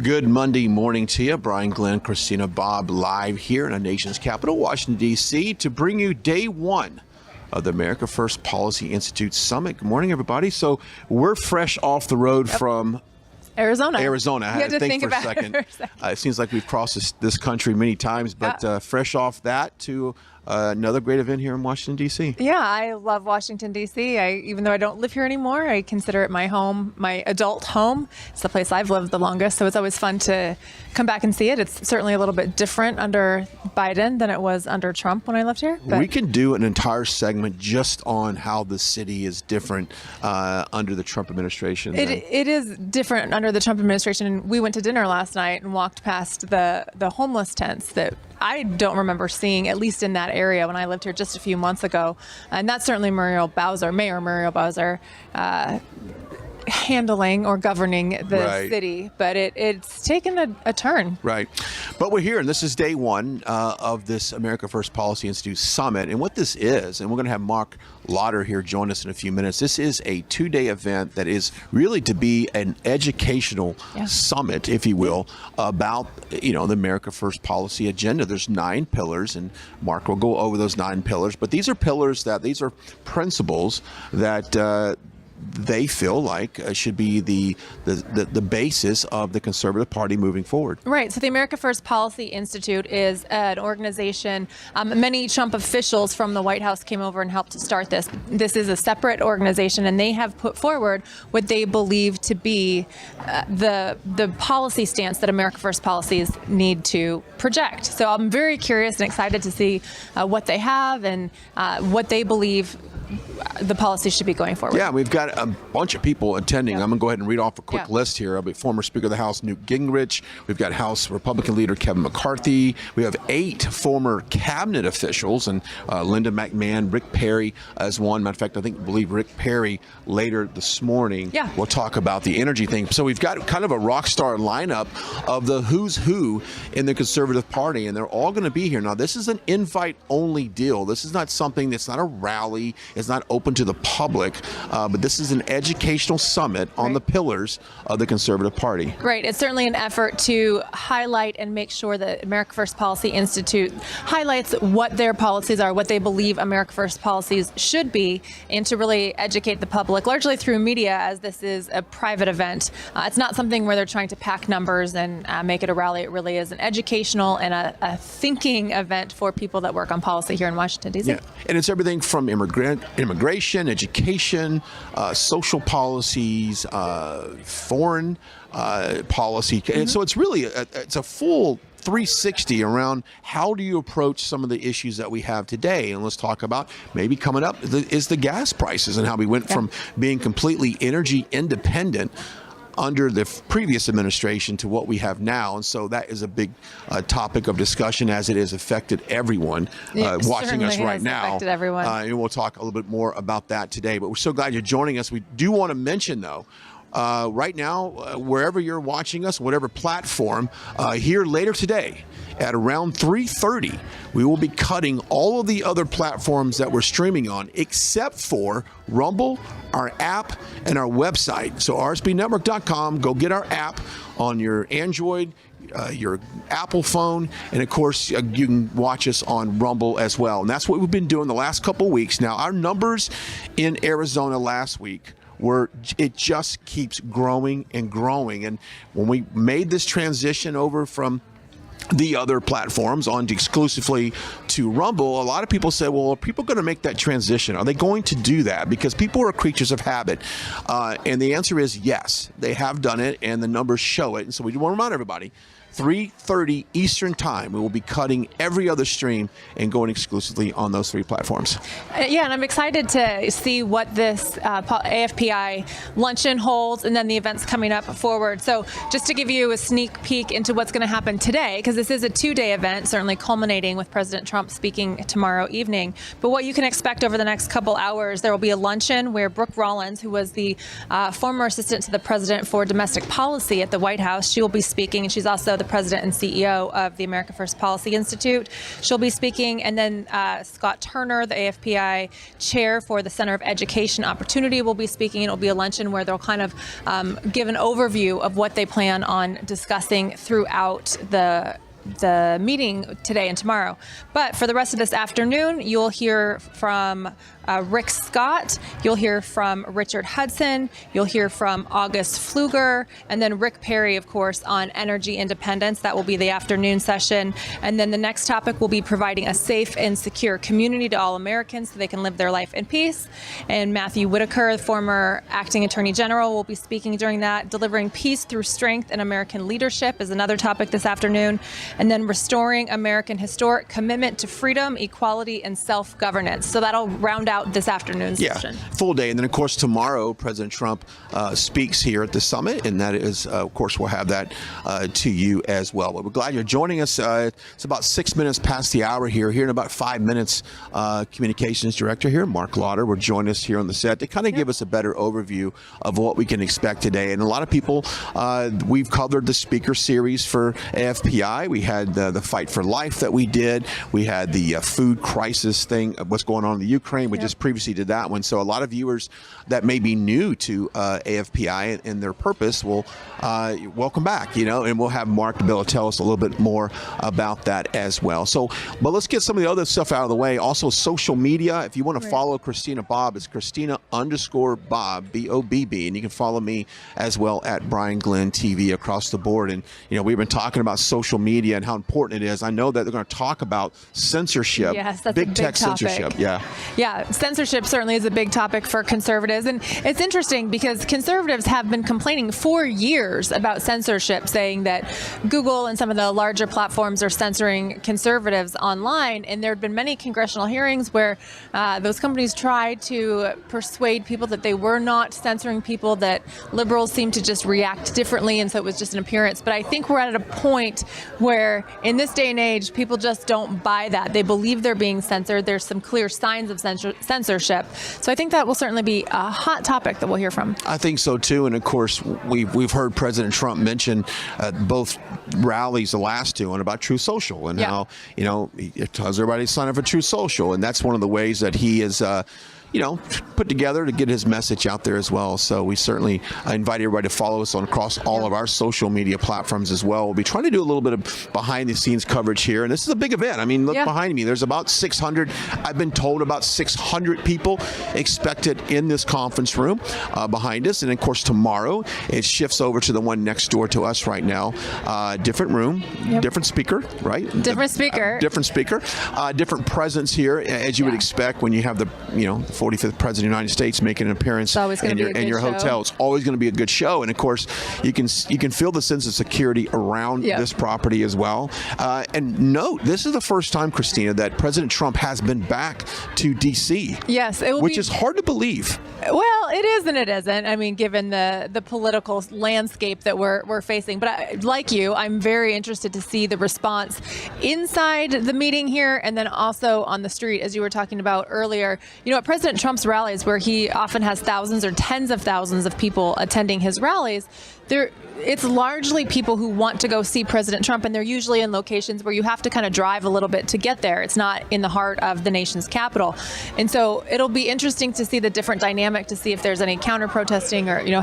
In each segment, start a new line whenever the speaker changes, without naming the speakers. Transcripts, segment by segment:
Good Monday morning to you. Brian, Glenn, Christina, Bob, live here in our nation's capital, Washington, D.C., to bring you day one of the America First Policy Institute Summit. Good morning, everybody. So we're fresh off the road from
Arizona.
I had to think for a second. It seems like we've crossed this country many times, but fresh off that to another great event here in Washington, D.C.
Yeah, I love Washington, D.C. Even though I don't live here anymore, I consider it my home, my adult home. It's the place I've lived the longest, so it's always fun to come back and see it. It's certainly a little bit different under Biden than it was under Trump when I lived here.
We can do an entire segment just on how the city is different under the Trump administration.
It is different under the Trump administration. We went to dinner last night and walked past the homeless tents that I don't remember seeing, at least in that area when I lived here just a few months ago. And that's certainly Mayor Muriel Bowser, handling or governing the city, but it's taken a turn.
Right. But we're here, and this is day one of this America First Policy Institute Summit. And what this is, and we're going to have Mark Lauder here join us in a few minutes. This is a two-day event that is really to be an educational summit, if you will, about, the America First policy agenda. There's 9 pillars, and Mark will go over those 9 pillars. But these are principles that they feel like should be the basis of the Conservative Party moving forward.
Right. So the America First Policy Institute is an organization. Many Trump officials from the White House came over and helped to start this. This is a separate organization, and they have put forward what they believe to be the policy stance that America First policies need to project. So I'm very curious and excited to see what they have and what they believe the policy should be going forward.
Yeah, we've got a bunch of people attending. I'm going to go ahead and read off a quick list here. I'll be former Speaker of the House Newt Gingrich. We've got House Republican leader Kevin McCarthy. We have 8 former cabinet officials, and Linda McMahon, Rick Perry as one. Matter of fact, I believe Rick Perry later this morning. We'll talk about the energy thing. So we've got kind of a rock star lineup of the who's who in the Conservative Party, and they're all going to be here. Now, this is an invite-only deal. This is not something that's not a rally. It's not open to the public, but this is an educational summit on the pillars of the Conservative Party.
Right. It's certainly an effort to highlight and make sure that America First Policy Institute highlights what their policies are, what they believe America First policies should be, and to really educate the public, largely through media, as this is a private event. It's not something where they're trying to pack numbers and make it a rally. It really is an educational and a thinking event for people that work on policy here in Washington, D.C.
Yeah. And it's everything from immigration, education, social policies, foreign policy. And so it's really it's a full 360 around how do you approach some of the issues that we have today. And let's talk about maybe coming up is the gas prices and how we went from being completely energy independent under the previous administration to what we have now. And so that is a big topic of discussion, as it has affected everyone watching us right now. And we'll talk a little bit more about that today. But we're so glad you're joining us. We do want to mention, though, right now, wherever you're watching us, whatever platform, here later today at around 3:30, we will be cutting all of the other platforms that we're streaming on, except for Rumble, our app, and our website. So rsbnetwork.com, go get our app on your Android, your Apple phone, and of course you can watch us on Rumble as well. And that's what we've been doing the last couple weeks. Now, our numbers in Arizona last week it just keeps growing and growing. And when we made this transition over from the other platforms on exclusively to Rumble, a lot of people said, well, are people going to make that transition? Are they going to do that? Because people are creatures of habit. And the answer is yes, they have done it, and the numbers show it. And so we want to remind everybody, 3:30 Eastern Time, we will be cutting every other stream and going exclusively on those 3 platforms.
Yeah, and I'm excited to see what this AFPI luncheon holds, and then the events coming up forward. So just to give you a sneak peek into what's going to happen today, because this is a 2-day event, certainly culminating with President Trump speaking tomorrow evening. But what you can expect over the next couple hours, there will be a luncheon where Brooke Rollins, who was the former assistant to the president for domestic policy at the White House, she will be speaking, and she's also the president and CEO of the America First Policy Institute. She'll be speaking. And then Scott Turner, the AFPI chair for the Center of Education Opportunity, will be speaking. It'll be a luncheon where they'll kind of give an overview of what they plan on discussing throughout the meeting today and tomorrow. But for the rest of this afternoon, you'll hear from Rick Scott, you'll hear from Richard Hudson, you'll hear from August Pfluger, and then Rick Perry, of course, on energy independence. That will be the afternoon session. And then the next topic will be providing a safe and secure community to all Americans so they can live their life in peace. And Matthew Whitaker, the former acting attorney general, will be speaking during that. Delivering peace through strength and American leadership is another topic this afternoon. And then restoring American historic commitment to freedom, equality, and self-governance. So that'll round out this afternoon's session.
Full day. And then, of course, tomorrow, President Trump speaks here at the summit, and that is, of course, we'll have that to you as well. But we're glad you're joining us. It's about 6 minutes past the hour here. Here in about 5 minutes, Communications Director here, Mark Lauder, will join us here on the set to kind of give us a better overview of what we can expect today. And a lot of people, we've covered the speaker series for AFPI. We had the Fight for Life that we did. We had the food crisis thing, what's going on in the Ukraine. We just previously did that one. So a lot of viewers that may be new to AFPI and their purpose will welcome back, and we'll have Mark to be able to tell us a little bit more about that as well. So, but let's get some of the other stuff out of the way. Also, social media. If you want to follow Christina Bobb, it's Christina_Bobb, B-O-B-B, and you can follow me as well at Brian Glenn TV across the board. And we've been talking about social media and how important it is. I know that they're going to talk about censorship.
Yes, that's
big
a big
tech
topic.
censorship.
Yeah, censorship certainly is a big topic for conservatives. And it's interesting because conservatives have been complaining for years about censorship, saying that Google and some of the larger platforms are censoring conservatives online. And there have been many congressional hearings where those companies tried to persuade people that they were not censoring people, that liberals seem to just react differently, and so it was just an appearance. But I think we're at a point where in this day and age, people just don't buy that. They believe they're being censored. There's some clear signs of censorship. So I think that will certainly be a hot topic that we'll hear from.
I think so too. And of course, we've heard President Trump mention both rallies, the last two, and about True Social, and how he tells everybody to sign up for True Social, and that's one of the ways that he is put together to get his message out there as well. So we certainly invite everybody to follow us across all of our social media platforms as well. We'll be trying to do a little bit of behind the scenes coverage here. And this is a big event. I mean, look behind me. There's about 600, I've been told about 600 people expected in this conference room behind us. And of course, tomorrow it shifts over to the one next door to us right now. Different room, different speaker, right?
Different speaker.
Different presence here, as you would expect when you have the, 45th President of the United States making an appearance in your hotel. It's always going to be a good show. And of course, you can feel the sense of security around this property as well. And note, this is the first time, Christina, that President Trump has been back to D.C.
Yes, which
is hard to believe.
Well, it is and it isn't. I mean, given the political landscape that we're facing. But like you, I'm very interested to see the response inside the meeting here, and then also on the street, as you were talking about earlier. At President Trump's rallies, where he often has thousands or tens of thousands of people attending his rallies, it's largely people who want to go see President Trump, and they're usually in locations where you have to kind of drive a little bit to get there. It's not in the heart of the nation's capital. And so it'll be interesting to see the different dynamic, to see if there's any counter-protesting or,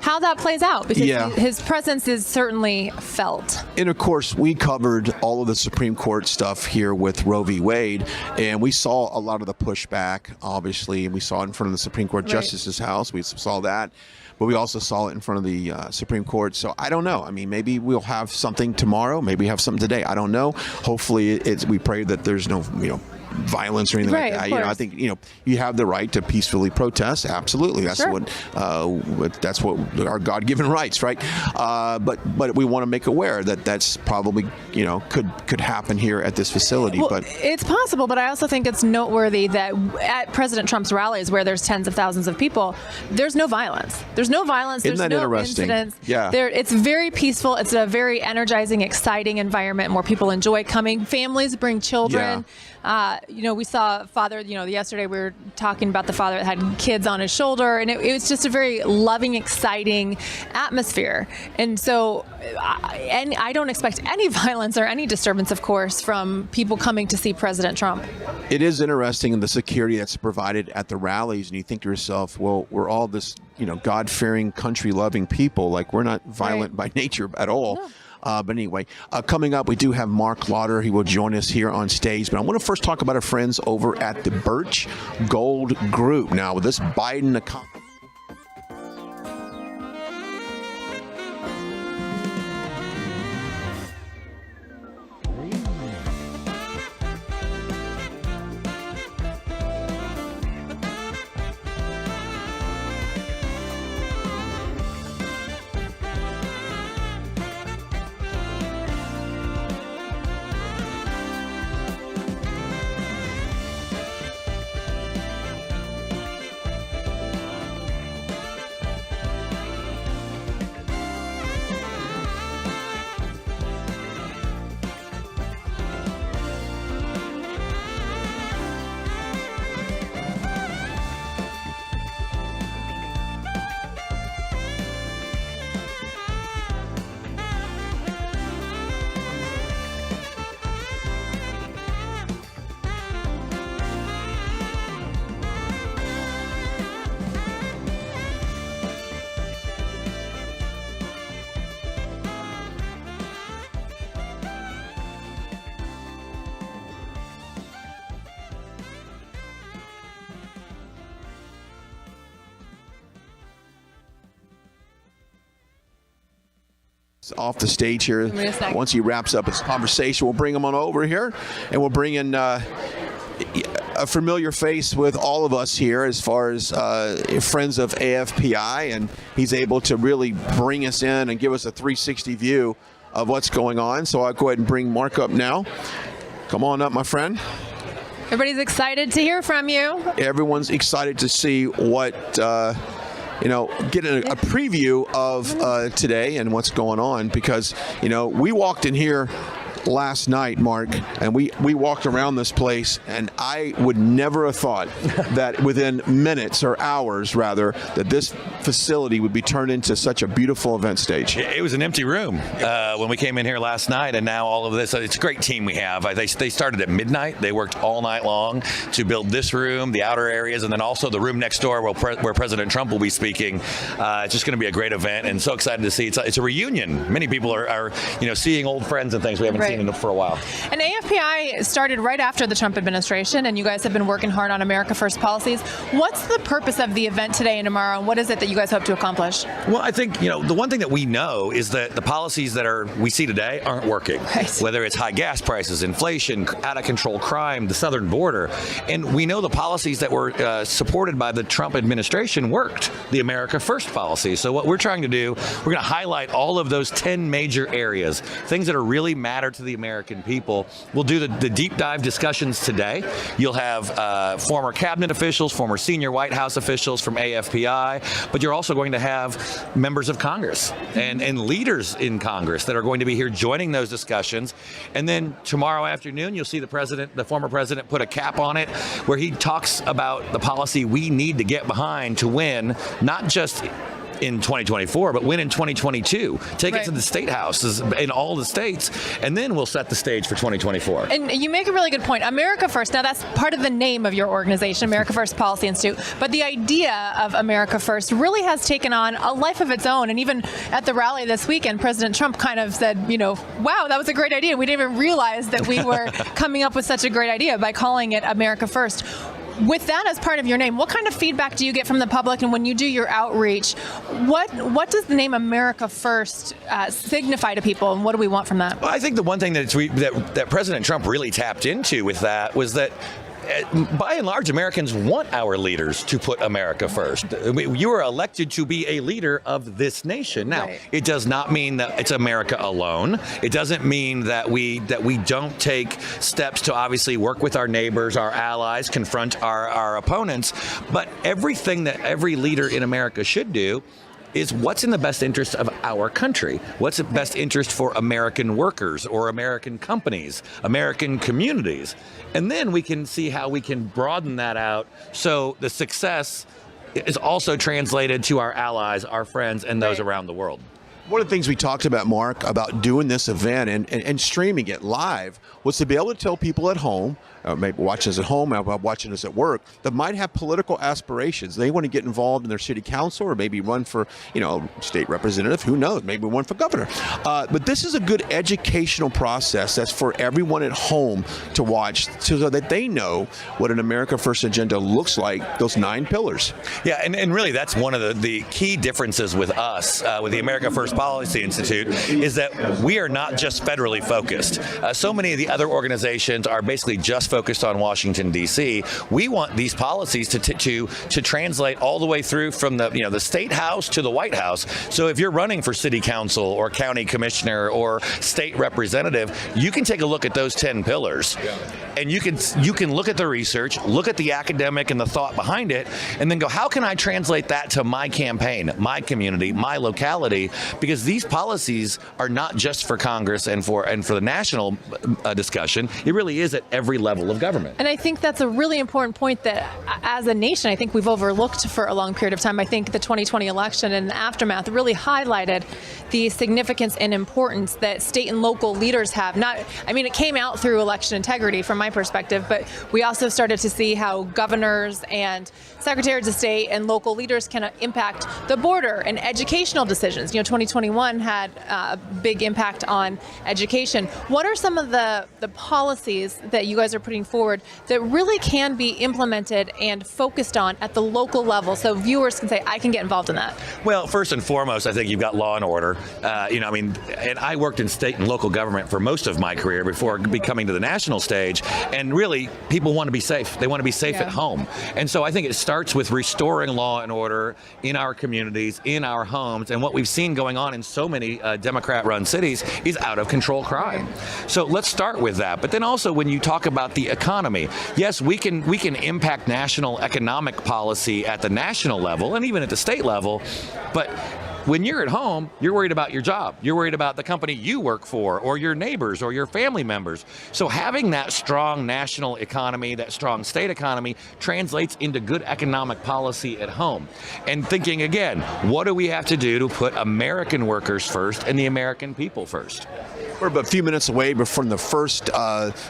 how that plays out, because his presence is certainly felt.
And of course, we covered all of the Supreme Court stuff here with Roe v. Wade, and we saw a lot of the pushback, obviously, and we saw it in front of the Supreme Court Justice's house. We saw that. But we also saw it in front of the Supreme Court. So I don't know. I mean, maybe we'll have something tomorrow. Maybe we have something today. I don't know. Hopefully, we pray that there's no, violence or anything like that. I think you have the right to peacefully protest. Absolutely, that's that's what our God-given rights, right? But we want to make aware that that's probably could happen here at this facility.
Well,
but
it's possible. But I also think it's noteworthy that at President Trump's rallies, where there's tens of thousands of people, there's no violence. There's no violence.
Isn't
there's
that
no
interesting?
Incidents.
Yeah.
It's very peaceful. It's a very energizing, exciting environment where people enjoy coming. Families bring children. we saw a father, yesterday we were talking about the father that had kids on his shoulder, and it was just a very loving, exciting atmosphere. And so I don't expect any violence or any disturbance, of course, from people coming to see President Trump.
It is interesting in the security that's provided at the rallies, and you think to yourself, well, we're all this, God-fearing, country-loving people. Like, we're not violent by nature at all.
No.
But anyway, coming up, we do have Mark Lauder. He will join us here on stage. But I want to first talk about our friends over at the Birch Gold Group. Now, with this Biden economy. Off the stage here. Once he wraps up his conversation, we'll bring him on over here, and we'll bring in a familiar face with all of us here as far as friends of AFPI, and he's able to really bring us in and give us a 360 view of what's going on. So I'll go ahead and bring Mark up now. Come on up, my friend.
Everybody's excited to hear from you.
Everyone's excited to see what get a preview of today and what's going on, because we walked in here last night, Mark, and we walked around this place, and I would never have thought that within minutes or hours, rather, that this facility would be turned into such a beautiful event stage.
It was an empty room when we came in here last night, and now all of this. It's a great team we have. They started at midnight. They worked all night long to build this room, the outer areas, and then also the room next door where President Trump will be speaking. It's just going to be a great event, and so excited to see. It's a reunion. Many people are seeing old friends and things we haven't seen for a while.
And AFPI started right after the Trump administration, and you guys have been working hard on America First policies. What's the purpose of the event today and tomorrow, and what is it that you guys hope to accomplish?
Well, I think, the one thing that we know is that the policies that we see today aren't working.
Right.
Whether it's high gas prices, inflation, out of control crime, the southern border. And we know the policies that were supported by the Trump administration worked, the America First policy. So what we're trying to do, we're going to highlight all of those 10 major areas, things that are really matter to the American people. We'll do the deep dive discussions today. You'll have former cabinet officials, former senior White House officials from AFPI, but you're also going to have members of Congress and leaders in Congress that are going to be here joining those discussions. And then tomorrow afternoon, you'll see the former president, put a cap on it where he talks about the policy we need to get behind to win, not just in 2024, but win in 2022. Take it to the state houses in all the states, and then we'll set the stage for 2024.
And you make a really good point. America First, now that's part of the name of your organization, America First Policy Institute, but the idea of America First really has taken on a life of its own. And even at the rally this weekend, President Trump kind of said, wow, that was a great idea. We didn't even realize that we were coming up with such a great idea by calling it America First. With that as part of your name, what kind of feedback do you get from the public? And when you do your outreach, what does the name America First signify to people, and what do we want from that?
Well, I think the one thing that President Trump really tapped into with that was that by and large, Americans want our leaders to put America first. You are elected to be a leader of this nation. Now, it does not mean that it's America alone. It doesn't mean that we don't take steps to obviously work with our neighbors, our allies, confront our opponents. But everything that every leader in America should do is what's in the best interest of our country? What's the best interest for American workers or American companies, American communities? And then we can see how we can broaden that out so the success is also translated to our allies, our friends, and those around the world.
One of the things we talked about, Mark, about doing this event and streaming it live was to be able to tell people at home, maybe watching us at home, watching us at work, that might have political aspirations. They want to get involved in their city council or maybe run for, state representative, who knows, maybe run for governor. But this is a good educational process that's for everyone at home to watch so that they know what an America First agenda looks like, those 9 pillars.
Yeah, and really that's one of the key differences with us, with the America First Policy Institute, is that we are not just federally focused. So many of the other organizations are basically just focused on Washington, D.C. We want these policies to translate all the way through from the State House to the White House. So if you're running for city council or county commissioner or state representative, you can take a look at those 10 pillars, and you can look at the research, look at the academic and the thought behind it, and then go, how can I translate that to my campaign, my community, my locality? Because these policies are not just for Congress and for the national discussion. It really is at every level of government.
And I think that's a really important point that as a nation, I think we've overlooked for a long period of time. I think the 2020 election and the aftermath really highlighted the significance and importance that state and local leaders have. It came out through election integrity from my perspective, but we also started to see how governors and secretaries of state and local leaders can impact the border and educational decisions. 2021 had a big impact on education. What are some of the policies that you guys are putting forward that really can be implemented and focused on at the local level so viewers can say, I can get involved in that?
Well, first and foremost, I think you've got law and order. And I worked in state and local government for most of my career before becoming to the national stage. And really, people want to be safe. They want to be safe at home. And so I think it starts with restoring law and order in our communities, in our homes. And what we've seen going on in so many Democrat-run cities is out of control crime. So let's start with that. But then also when you talk about the economy, yes, we can impact national economic policy at the national level and even at the state level, but when you're at home, you're worried about your job. You're worried about the company you work for or your neighbors or your family members. So having that strong national economy, that strong state economy translates into good economic policy at home. And thinking again, what do we have to do to put American workers first and the American people first?
We're about a few minutes away from the first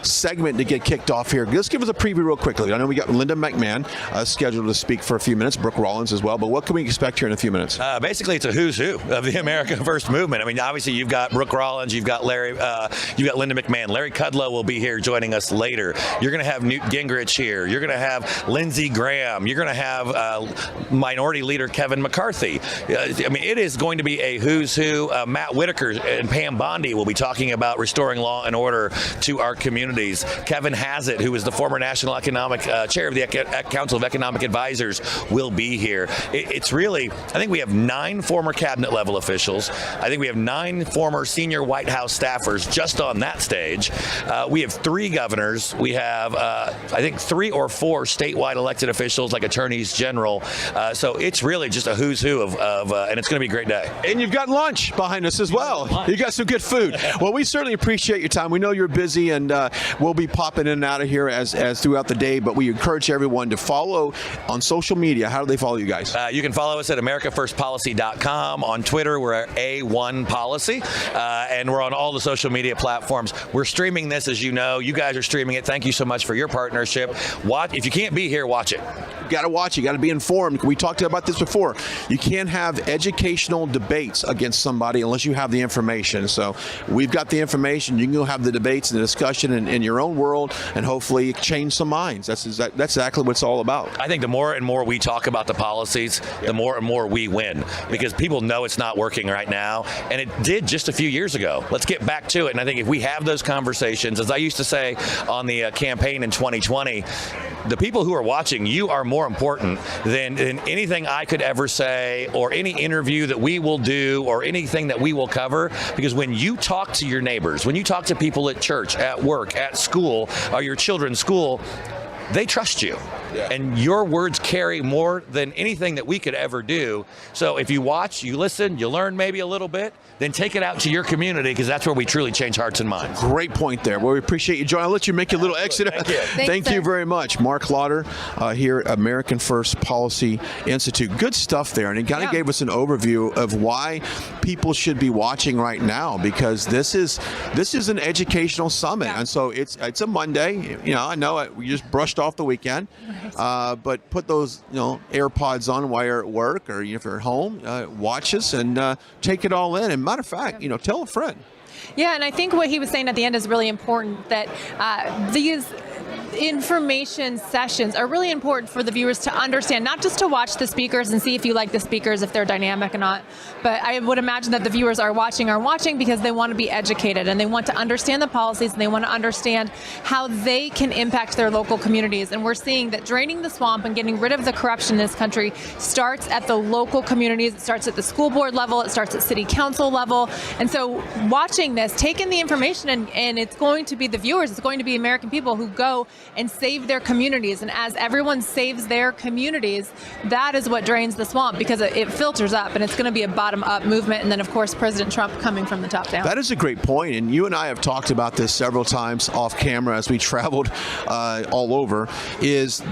segment to get kicked off here. Let's give us a preview real quickly. I know we got Linda McMahon scheduled to speak for a few minutes, Brooke Rollins as well, but what can we expect here in a few minutes?
Basically, it's a who's who of the America First movement. Obviously, you've got Brooke Rollins, you've got Linda McMahon. Larry Kudlow will be here joining us later. You're going to have Newt Gingrich here. You're going to have Lindsey Graham. You're going to have Minority Leader Kevin McCarthy. It is going to be a who's who. Matt Whitaker and Pam Bondi will be talking about restoring law and order to our communities. Kevin Hassett, who is the former National Economic Chair of the Council of Economic Advisors, will be here. It's really, I think we have 9 former cabinet level officials. I think we have 9 former senior White House staffers just on that stage. We have 3 governors. We have, I think, 3 or 4 statewide elected officials like attorneys general. So it's really just a who's who of and it's going to be a great day.
And you've got lunch behind us as well. You got some good food. Well, we certainly appreciate your time. We know you're busy, and we'll be popping in and out of here as throughout the day, but we encourage everyone to follow on social media. How do they follow you guys?
You can follow us at AmericaFirstPolicy.com. On Twitter, we're at A1Policy, and we're on all the social media platforms. We're streaming this, as you know. You guys are streaming it. Thank you so much for your partnership. If you can't be here, watch it.
You got to watch. You got to be informed. We talked about this before. You can't have educational debates against somebody unless you have the information. So we've got the information. You can go have the debates and the discussion in your own world and hopefully change some minds. That's exactly what it's all about.
I think the more and more we talk about the policies, the more and more we win, because people know it's not working right now, and it did just a few years ago. Let's get back to it. And I think if we have those conversations, as I used to say on the campaign in 2020, the people who are watching, you are more important than anything I could ever say or any interview that we will do or anything that we will cover, because when you talk to your neighbors, when you talk to people at church, at work, at school, or your children's school, they trust you. And your words carry more than anything that we could ever do. So if you watch, you listen, you learn maybe a little bit, then take it out to your community, because that's where we truly change hearts and minds.
Great point there. Well, we appreciate you, John. I'll let you make your little exit.
Thank you.
Thank you very much. Mark Lauder here at American First Policy Institute. Good stuff there. And he kind of gave us an overview of why people should be watching right now, because this is an educational summit. And so it's a Monday. I know we just brushed off the weekend, but put those AirPods on while you're at work, or if you're at home, watch us and take it all in. And matter of fact, tell a friend.
Yeah, and I think what he was saying at the end is really important, that these information sessions are really important for the viewers to understand, not just to watch the speakers and see if you like the speakers, if they're dynamic or not, but I would imagine that the viewers are watching because they want to be educated, and they want to understand the policies, and they want to understand how they can impact their local communities. And we're seeing that draining the swamp and getting rid of the corruption in this country starts at the local communities. It starts at the school board level. It starts at city council level. And so watching this, taking the information, and it's going to be the viewers, it's going to be American people who go and save their communities. And as everyone saves their communities, that is what drains the swamp, because it filters up, and it's going to be a bottom-up movement. And then, of course, President Trump coming from the top down.
That is a great point. And you and I have talked about this several times off camera as we traveled all over, is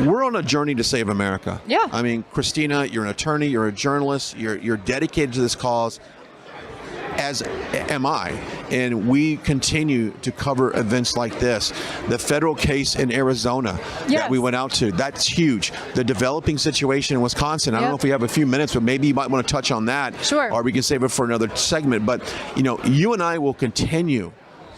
we're on a journey to save America.
Yeah.
I mean, Christina, you're an attorney, you're a journalist, you're dedicated to this cause, as am I, and we continue to cover events like this. The federal case in Arizona that we went out to, that's huge. The developing situation in Wisconsin, I don't know if we have a few minutes, but maybe you might want to touch on that.
Sure.
Or we can save it for another segment. But, you and I will continue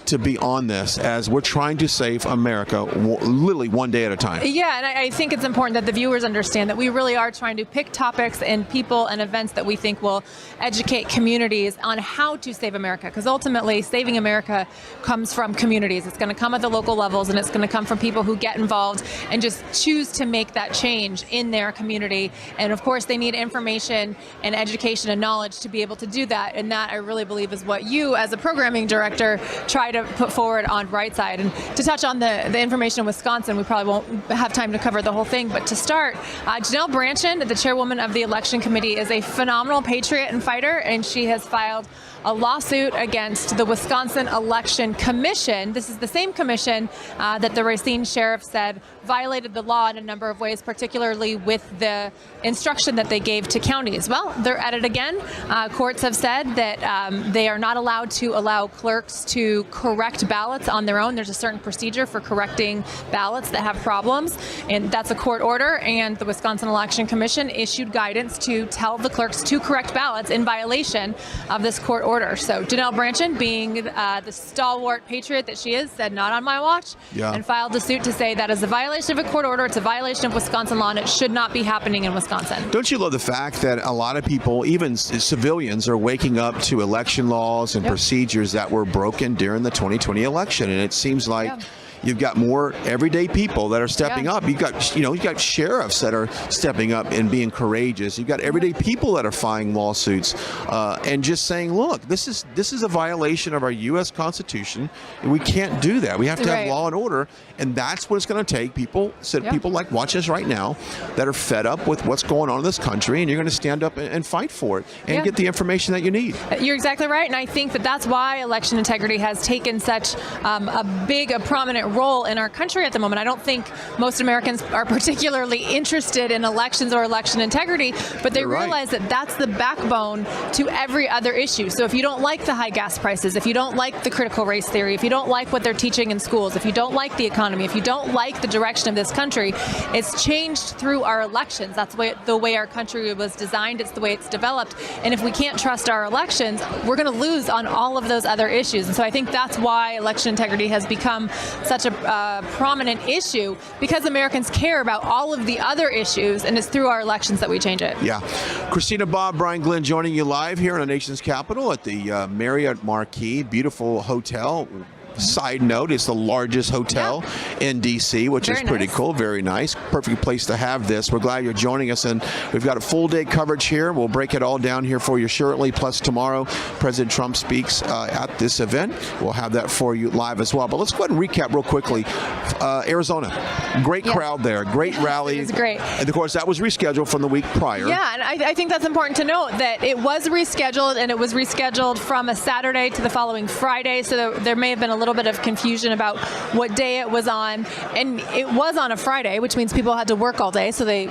to be on this as we're trying to save America literally one day at a time.
Yeah, and I think it's important that the viewers understand that we really are trying to pick topics and people and events that we think will educate communities on how to save America, because ultimately saving America comes from communities. It's going to come at the local levels, and it's going to come from people who get involved and just choose to make that change in their community. And of course, they need information and education and knowledge to be able to do that. And that, I really believe, is what you, as a programming director, try to put forward on Right Side. And to touch on the information in Wisconsin, we probably won't have time to cover the whole thing, but to start, Janelle Brandtjen, the chairwoman of the election committee, is a phenomenal patriot and fighter, and she has filed a lawsuit against the Wisconsin Election Commission. This is the same commission that the Racine sheriff said violated the law in a number of ways, particularly with the instruction that they gave to counties. Well, they're at it again. Courts have said that they are not allowed to allow clerks to correct ballots on their own. There's a certain procedure for correcting ballots that have problems, and that's a court order, and the Wisconsin Election Commission issued guidance to tell the clerks to correct ballots in violation of this court order. So Janelle Brandtjen, being the stalwart patriot that she is, said not on my watch, and filed a suit to say that is a violation of a court order, it's a violation of Wisconsin law, and it should not be happening in Wisconsin.
Don't you love the fact that a lot of people, even civilians, are waking up to election laws and procedures that were broken during the 2020 election? And it seems like you've got more everyday people that are stepping up. You've got sheriffs that are stepping up and being courageous. You've got everyday people that are filing lawsuits and just saying, look, this is a violation of our U.S. Constitution, and we can't do that. We have to have law and order, and that's what it's going to take. People like watching us right now that are fed up with what's going on in this country, and you're going to stand up and fight for it and get the information that you need.
You're exactly right, and I think that's why election integrity has taken such a prominent role in our country at the moment. I don't think most Americans are particularly interested in elections or election integrity, but they realize that that's the backbone to every other issue. So if you don't like the high gas prices, if you don't like the critical race theory, if you don't like what they're teaching in schools, if you don't like the economy, if you don't like the direction of this country, it's changed through our elections. That's the way our country was designed. It's the way it's developed. And if we can't trust our elections, we're going to lose on all of those other issues. And so I think that's why election integrity has become such a prominent issue, because Americans care about all of the other issues, and it's through our elections that we change it.
Yeah. Christina, Bob, Brian, Glenn joining you live here in the nation's capital at the Marriott Marquis, beautiful hotel. Side note, it's the largest hotel in D.C., which is pretty cool. Very nice. Perfect place to have this. We're glad you're joining us, and we've got a full day coverage here. We'll break it all down here for you shortly. Plus, tomorrow, President Trump speaks at this event. We'll have that for you live as well. But let's go ahead and recap real quickly. Arizona, great crowd there. Great rally.
It was great.
And, of course, that was rescheduled from the week prior.
Yeah, and I think that's important to note that it was rescheduled, and it was rescheduled from a Saturday to the following Friday. So there may have been a little bit of confusion about what day it was on, and it was on a Friday, which means people had to work all day, so they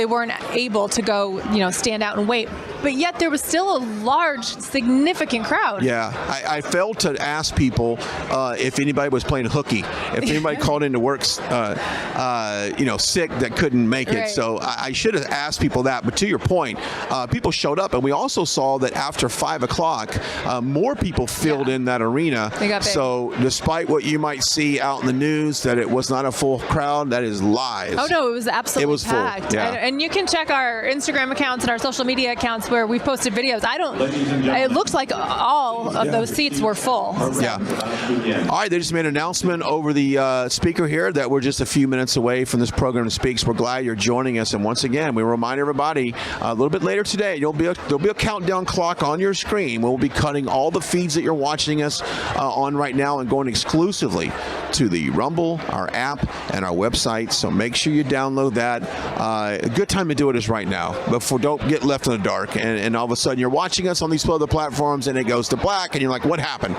weren't able to go, stand out and wait. But yet there was still a large, significant crowd.
Yeah, I failed to ask people if anybody was playing hooky, if anybody called into work, sick that couldn't make it.
Right. So
I should have asked people that. But to your point, people showed up, and we also saw that after 5 o'clock, more people filled in that arena. So despite what you might see out in the news that it was not a full crowd, that is lies.
Oh no, it was absolutely packed.
Full. Yeah.
And you can check our Instagram accounts and our social media accounts where we've posted videos. It looks like all of those seats were full. So.
Yeah. All right, they just made an announcement over the speaker here that we're just a few minutes away from this program speaks. We're glad you're joining us, and once again, we remind everybody a little bit later today, there'll be a countdown clock on your screen. We'll be cutting all the feeds that you're watching us on right now and going exclusively to the Rumble, our app, and our website. So make sure you download that. A good time to do it is right now. Don't get left in the dark. And all of a sudden you're watching us on these other platforms and it goes to black and you're like, what happened?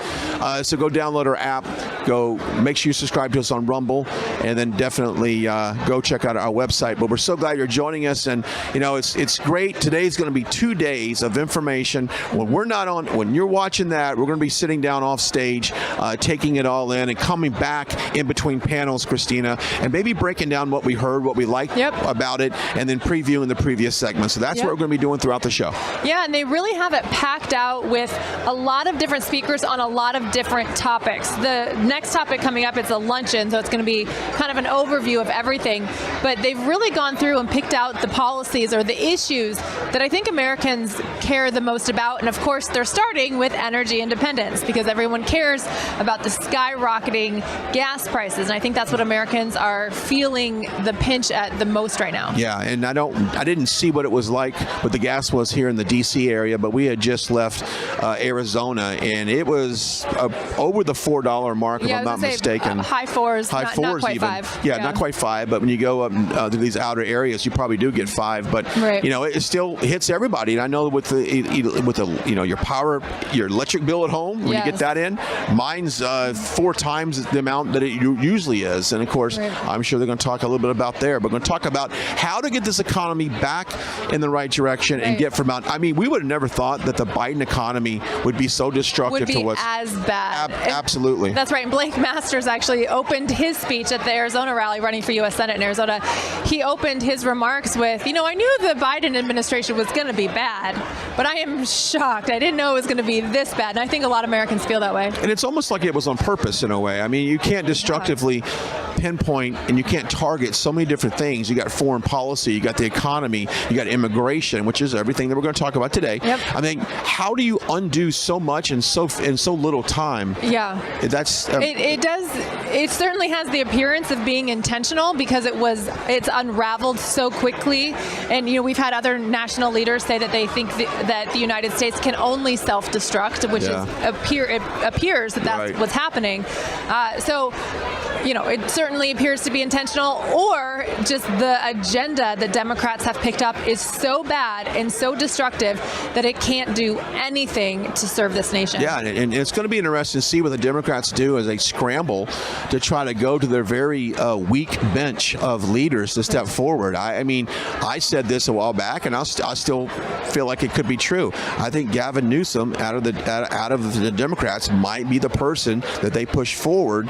So go download our app. Go make sure you subscribe to us on Rumble, and then definitely go check out our website. But we're so glad you're joining us, and it's great. Today's going to be 2 days of information. When you're watching that, we're going to be sitting down off stage, taking it all in and coming back in between panels, Christina, and maybe breaking down what we heard, what we liked about it, and then previewing the previous segment. So that's what we're going to be doing throughout the show.
Yeah, and they really have it packed out with a lot of different speakers on a lot of different topics. The next topic coming up is a luncheon, so it's going to be kind of an overview of everything. But they've really gone through and picked out the policies or the issues that I think Americans care the most about. And of course, they're starting with energy independence because everyone cares about the skyrocketing gas prices. And I think that's what Americans are feeling the pinch at the most right now.
Yeah, and I didn't see what it was like what the gas was here in the D.C. area, but we had just left Arizona, and it was over the $4 mark, if I'm not mistaken.
High fours,
not quite
even. $5.
Yeah, not quite $5, but when you go up to these outer areas, you probably do get $5. But it still hits everybody. And I know with your power, your electric bill at home, when you get that in, mine's 4 times the amount that it usually is. And of course, I'm sure they're going to talk a little bit about there. But we're going to talk about how to get this economy back in the right direction and get from out. I mean, we would have never thought that the Biden economy would be so destructive to us.
As bad.
Absolutely.
That's right. And Blake Masters actually opened his speech at the Arizona rally running for U.S. Senate in Arizona. He opened his remarks with, I knew the Biden administration was going to be bad, but I am shocked. I didn't know it was going to be this bad. And I think a lot of Americans feel that way.
And it's almost like it was on purpose in a way. I mean, you can't destructively pinpoint and you can't target so many different things. You got foreign policy, you got the economy, you got immigration, which is everything that we're going to talk about today. I mean, how do you undo so much in so little time?
Yeah.
That's
it does. It certainly has the appearance of being intentional because it's unraveled so quickly. And we've had other national leaders say that they think that the United States can only self-destruct, which it appears that that's what's happening. So it certainly appears to be intentional, or just the agenda that Democrats have picked up is so bad and so destructive that it can't do anything to serve this nation.
Yeah, and it's going to be interesting to see what the Democrats do as they scramble to try to go to their very weak bench of leaders to step forward. I mean, I said this a while back, and I still feel like it could be true. I think Gavin Newsom out of the Democrats might be the person that they push forward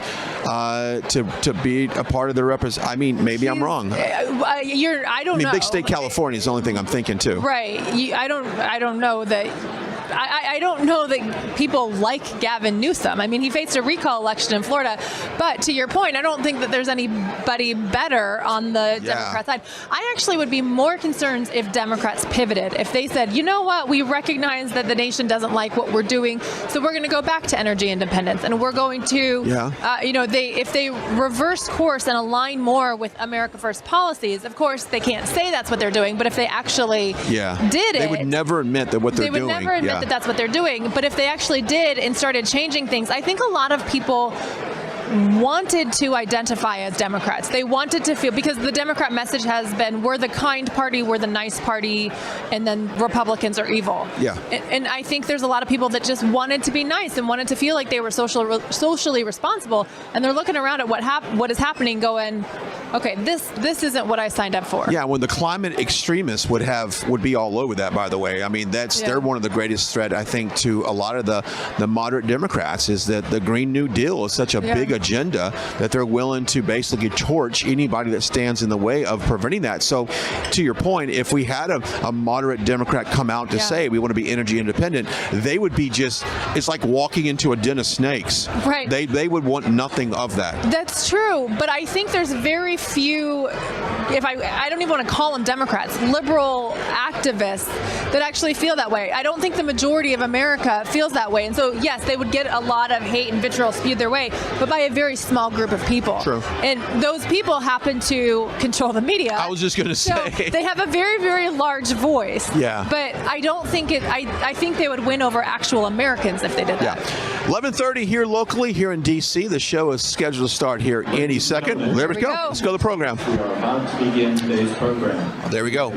to be a part of the I mean, maybe I'm wrong.
I don't know.
Big state California is the only thing I'm thinking too.
Right. I don't know that I don't know that people like Gavin Newsom. I mean, he faced a recall election in Florida, but to your point, I don't think that there's anybody better on the Democrat side. I actually would be more concerned if Democrats pivoted, if they said, you know what, we recognize that the nation doesn't like what we're doing, so we're going to go back to energy independence, and we're going to, if they reverse course and align more with America First policies, of course, they can't say that's what they're doing, but if they actually did it,
they would never admit that what they're doing.
They would never admit that that's what they're doing. But if they actually did and started changing things, I think a lot of people wanted to identify as Democrats. They wanted to feel, because the Democrat message has been, we're the kind party, we're the nice party, and then Republicans are evil.
Yeah.
And I think there's a lot of people that just wanted to be nice and wanted to feel like they were socially responsible, and they're looking around at what is happening going, okay, this isn't what I signed up for.
Yeah, when the climate extremists would be all over that, by the way. I mean, they're one of the greatest threat, I think, to a lot of the moderate Democrats, is that the Green New Deal is such a big agenda that they're willing to basically torch anybody that stands in the way of preventing that. So to your point, if we had a moderate Democrat come out to say we want to be energy independent, they would be it's like walking into a den of snakes.
Right.
They would want nothing of that.
That's true, but I think there's very few, I don't even want to call them Democrats, liberal activists that actually feel that way. I don't think the majority of America feels that way. And so, yes, they would get a lot of hate and vitriol spewed their way, but by a very small group of people.
True.
And those people happen to control the media.
I was just going to say.
So they have a very, very large voice.
Yeah.
But I don't think I think they would win over actual Americans if they did that.
Yeah. 11:30 here locally, here in D.C. The show is scheduled to start here any second. There we go. Let's go to the program.
We are about to begin today's program.
There we go.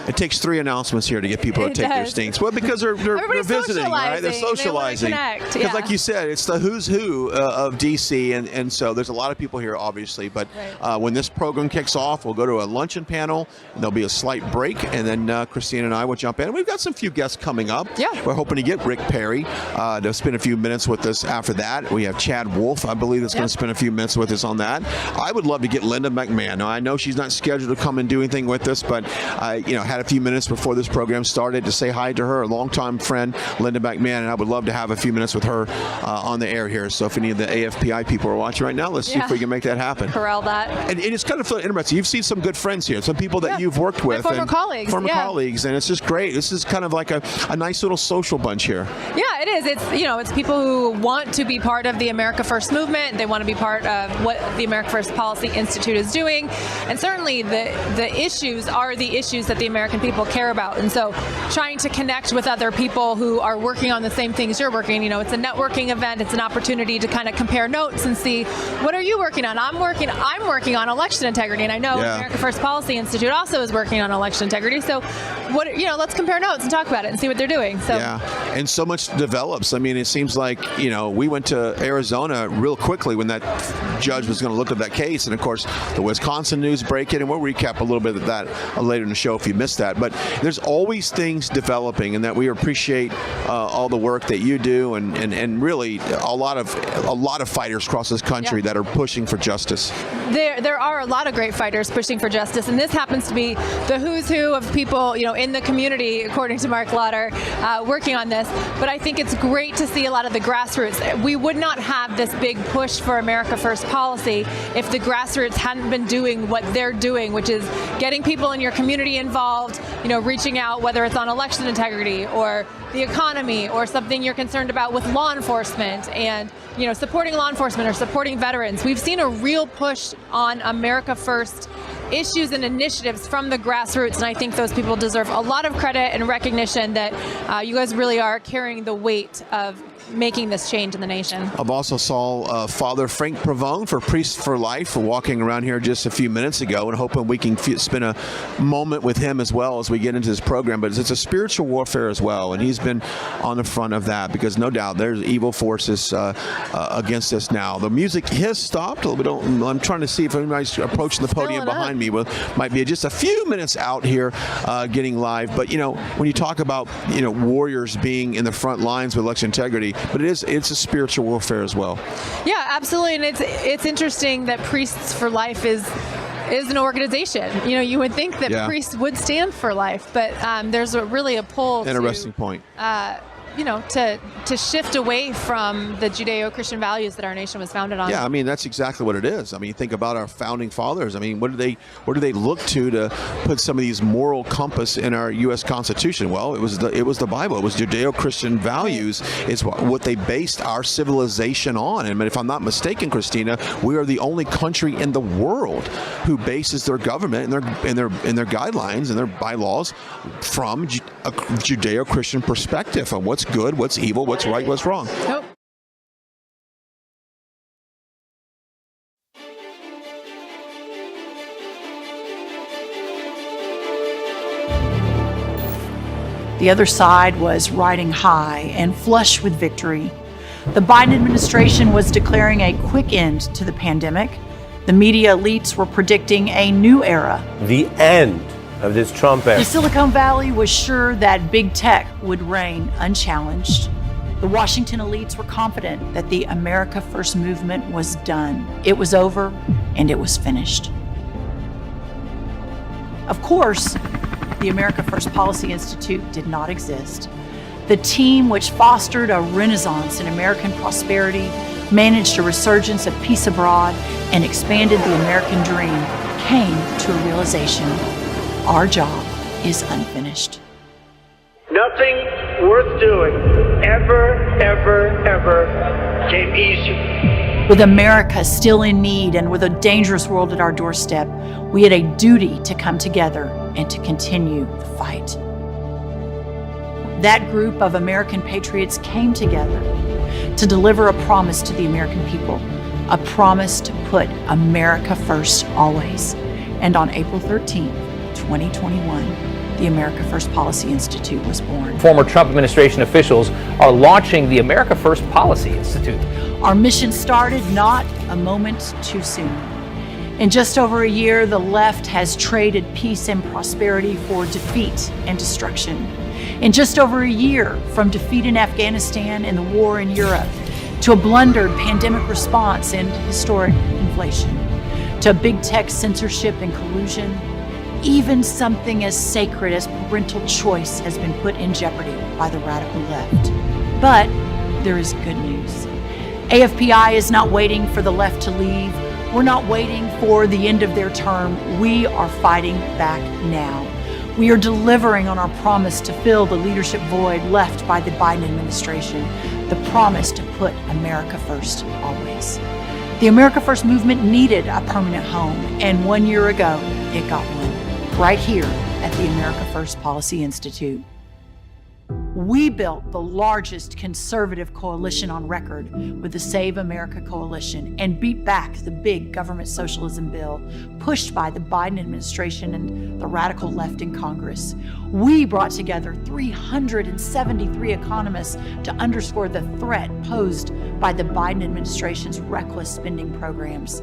It takes 3 announcements here to get people to take their stinks. Well, because they're visiting, right? They're socializing. Because like you said, it's the who's who of D.C. And so there's a lot of people here, obviously. But when this program kicks off, we'll go to a luncheon panel. And there'll be a slight break, and then Christine and I will jump in. And we've got some few guests coming up.
Yeah.
We're hoping to get Rick Perry to spend a few minutes with us after that. We have Chad Wolf, I believe, that's going to spend a few minutes with us on that. I would love to get Linda McMahon. Now, I know she's not scheduled to come and do anything with us, but I had a few minutes before this program started to say hi to her, a longtime friend, Linda McMahon, and I would love to have a few minutes with her on the air here. So if any of the AFPI people are watching right now, let's see if we can make that happen.
Corral that.
And it's kind of interesting. You've seen some good friends here, some people that you've worked with.
Former colleagues.
Former colleagues, and it's just great. This is kind of like a nice little social bunch here.
Yeah, it is. It's people who want to be part of the America First movement. They want to be part of what the America First Policy Institute is doing. And certainly the issues are the issues that the American people care about. And so trying to connect with other people who are working on the same things you're working, it's a networking event. It's an opportunity to kind of compare notes and see, what are you working on? I'm working on election integrity. And I know America First Policy Institute also is working on election integrity. So let's compare notes and talk about it and see what they're doing. So
and so much develops. I mean, it seems like, we went to Arizona real quickly when that judge was going to look at that case. And of course, the Wisconsin news break it, and we'll recap a little bit of that later in the show if you missed that. But there's always things developing, and that we appreciate all the work that you do, and really a lot of fighters across this country that are pushing for justice.
There are a lot of great fighters pushing for justice, and this happens to be the who's who of people, in the community, according to Mark Lauder, working on this. But I think it's great to see a lot of the grassroots. We would not have this big push for America First policy if the grassroots hadn't been doing what they're doing, which is getting people in your community involved, reaching out, whether it's on election integrity or the economy or something you're concerned about with law enforcement, and supporting law enforcement or supporting veterans. We've seen a real push on America First issues and initiatives from the grassroots, and I think those people deserve a lot of credit and recognition that you guys really are carrying the weight of making this change in the nation.
I've also saw Father Frank Pavone for Priests for Life walking around here just a few minutes ago, and hoping we can spend a moment with him as well as we get into this program. But it's a spiritual warfare as well, and he's been on the front of that, because no doubt there's evil forces against us now. The music has stopped a little bit. I'm trying to see if anybody's approaching the podium behind me. Well, might be just a few minutes out here getting live. But when you talk about warriors being in the front lines with election integrity, but it's a spiritual warfare as well.
Yeah, absolutely. And it's interesting that Priests for Life is is an organization. You know, you would think that
Yeah.
priests would stand for life, but there's really a pull
Interesting point.
you know, to shift away from the Judeo-Christian values that our nation was founded on.
Yeah, I mean, that's exactly what it is. I mean, think about our founding fathers. I mean, where do they look to put some of these moral compass in our U.S. Constitution? Well, it was the Bible. It was Judeo-Christian values is what they based our civilization on. And if I'm not mistaken, Christina, we are the only country in the world who bases their government and their guidelines and their bylaws from a Judeo-Christian perspective on what's good, what's evil, what's right, what's wrong.
Nope.
The other side was riding high and flush with victory. The Biden administration was declaring a quick end to the pandemic. The media elites were predicting a new era.
The end of this Trump era.
The Silicon Valley was sure that big tech would reign unchallenged. The Washington elites were confident that the America First movement was done. It was over and it was finished. Of course, the America First Policy Institute did not exist. The team which fostered a renaissance in American prosperity, managed a resurgence of peace abroad, and expanded the American dream came to a realization: our job is unfinished.
Nothing worth doing ever came easy.
With America still in need and with a dangerous world at our doorstep, we had a duty to come together and to continue the fight. That group of American patriots came together to deliver a promise to the American people, a promise to put America first always. And on April 13th, 2021, the America First Policy Institute was born.
Former Trump administration officials are launching the America First Policy Institute.
Our mission started not a moment too soon. In just over a year, the left has traded peace and prosperity for defeat and destruction. In just over a year, from defeat in Afghanistan and the war in Europe, to a blundered pandemic response and historic inflation, to big tech censorship and collusion, even something as sacred as parental choice has been put in jeopardy by the radical left. But there is good news. AFPI is not waiting for the left to leave. We're not waiting for the end of their term. We are fighting back now. We are delivering on our promise to fill the leadership void left by the Biden administration, the promise to put America first always. The America First movement needed a permanent home, and 1 year ago, it got one, right here at the America First Policy Institute. We built the largest conservative coalition on record with the Save America Coalition and beat back the big government socialism bill pushed by the Biden administration and the radical left in Congress. We brought together 373 economists to underscore the threat posed by the Biden administration's reckless spending programs.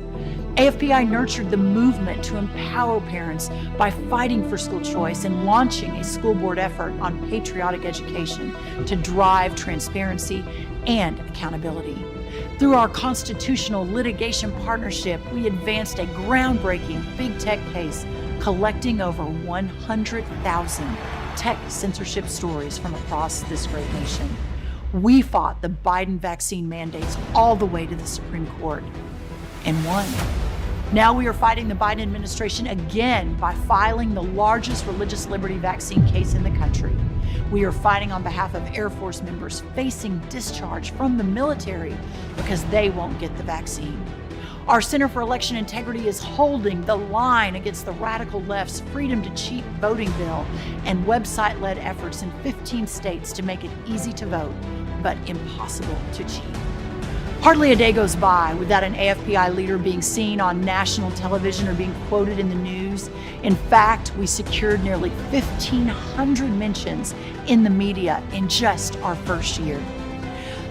AFPI nurtured the movement to empower parents by fighting for school choice and launching a school board effort on patriotic education to drive transparency and accountability. Through our constitutional litigation partnership, we advanced a groundbreaking big tech case collecting over 100,000 tech censorship stories from across this great nation. We fought the Biden vaccine mandates all the way to the Supreme Court and won. Now we are fighting the Biden administration again by filing the largest religious liberty vaccine case in the country. We are fighting on behalf of Air Force members facing discharge from the military because they won't get the vaccine. Our Center for Election Integrity is holding the line against the radical left's freedom to cheat voting bill and website-led efforts in 15 states to make it easy to vote, but impossible to cheat. Hardly a day goes by without an AFPI leader being seen on national television or being quoted in the news. In fact, we secured nearly 1,500 mentions in the media in just our first year.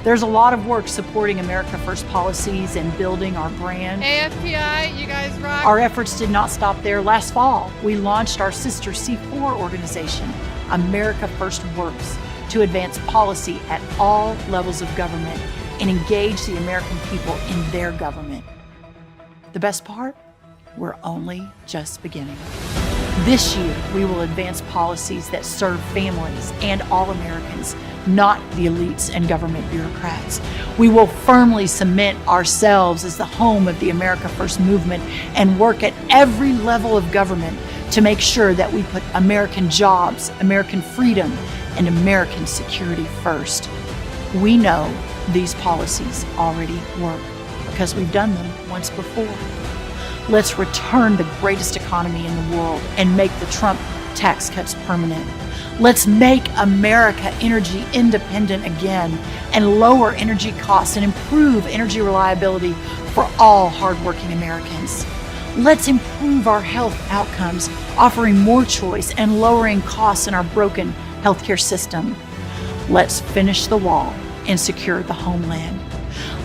There's a lot of work supporting America First policies and building our brand.
AFPI, you guys rock.
Our efforts did not stop there. Last fall, we launched our sister C4 organization, America First Works, to advance policy at all levels of government and engage the American people in their government. The best part? we're only just beginning. This year, we will advance policies that serve families and all Americans, not the elites and government bureaucrats. We will firmly cement ourselves as the home of the America First movement and work at every level of government to make sure that we put American jobs, American freedom, and American security first. We know these policies already work because we've done them once before. Let's return the greatest economy in the world and make the Trump tax cuts permanent. Let's make America energy independent again and lower energy costs and improve energy reliability for all hardworking Americans. Let's improve our health outcomes, offering more choice and lowering costs in our broken healthcare system. Let's finish the wall and secure the homeland.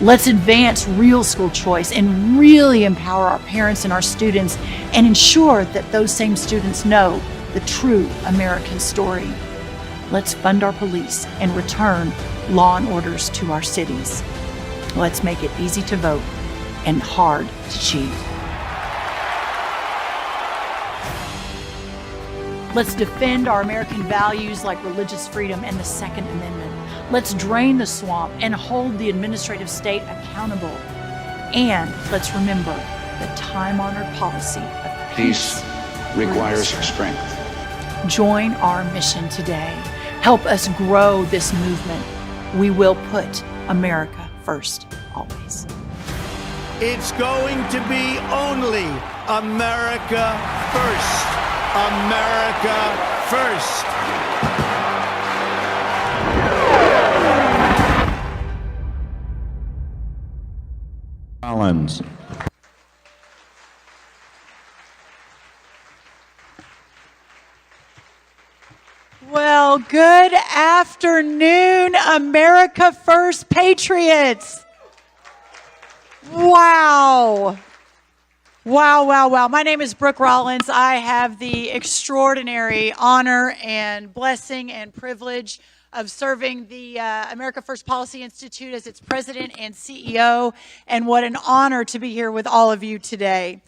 Let's advance real school choice and really empower our parents and our students and ensure that those same students know the true American story. Let's fund our police and return law and orders to our cities. Let's make it easy to vote and hard to cheat. Let's defend our American values like religious freedom and the Second Amendment. Let's drain the swamp and hold the administrative state accountable. And let's remember the time-honored policy of peace
requires strength.
Join our mission today. Help us grow this movement. We will put America first, always.
It's going to be only America first. America first.
Collins.
Well, good afternoon, America First Patriots. Wow. Wow. My name is Brooke Rollins. I have the extraordinary honor and blessing and privilege of serving the America First Policy Institute as its president and CEO, and what an honor to be here with all of you today.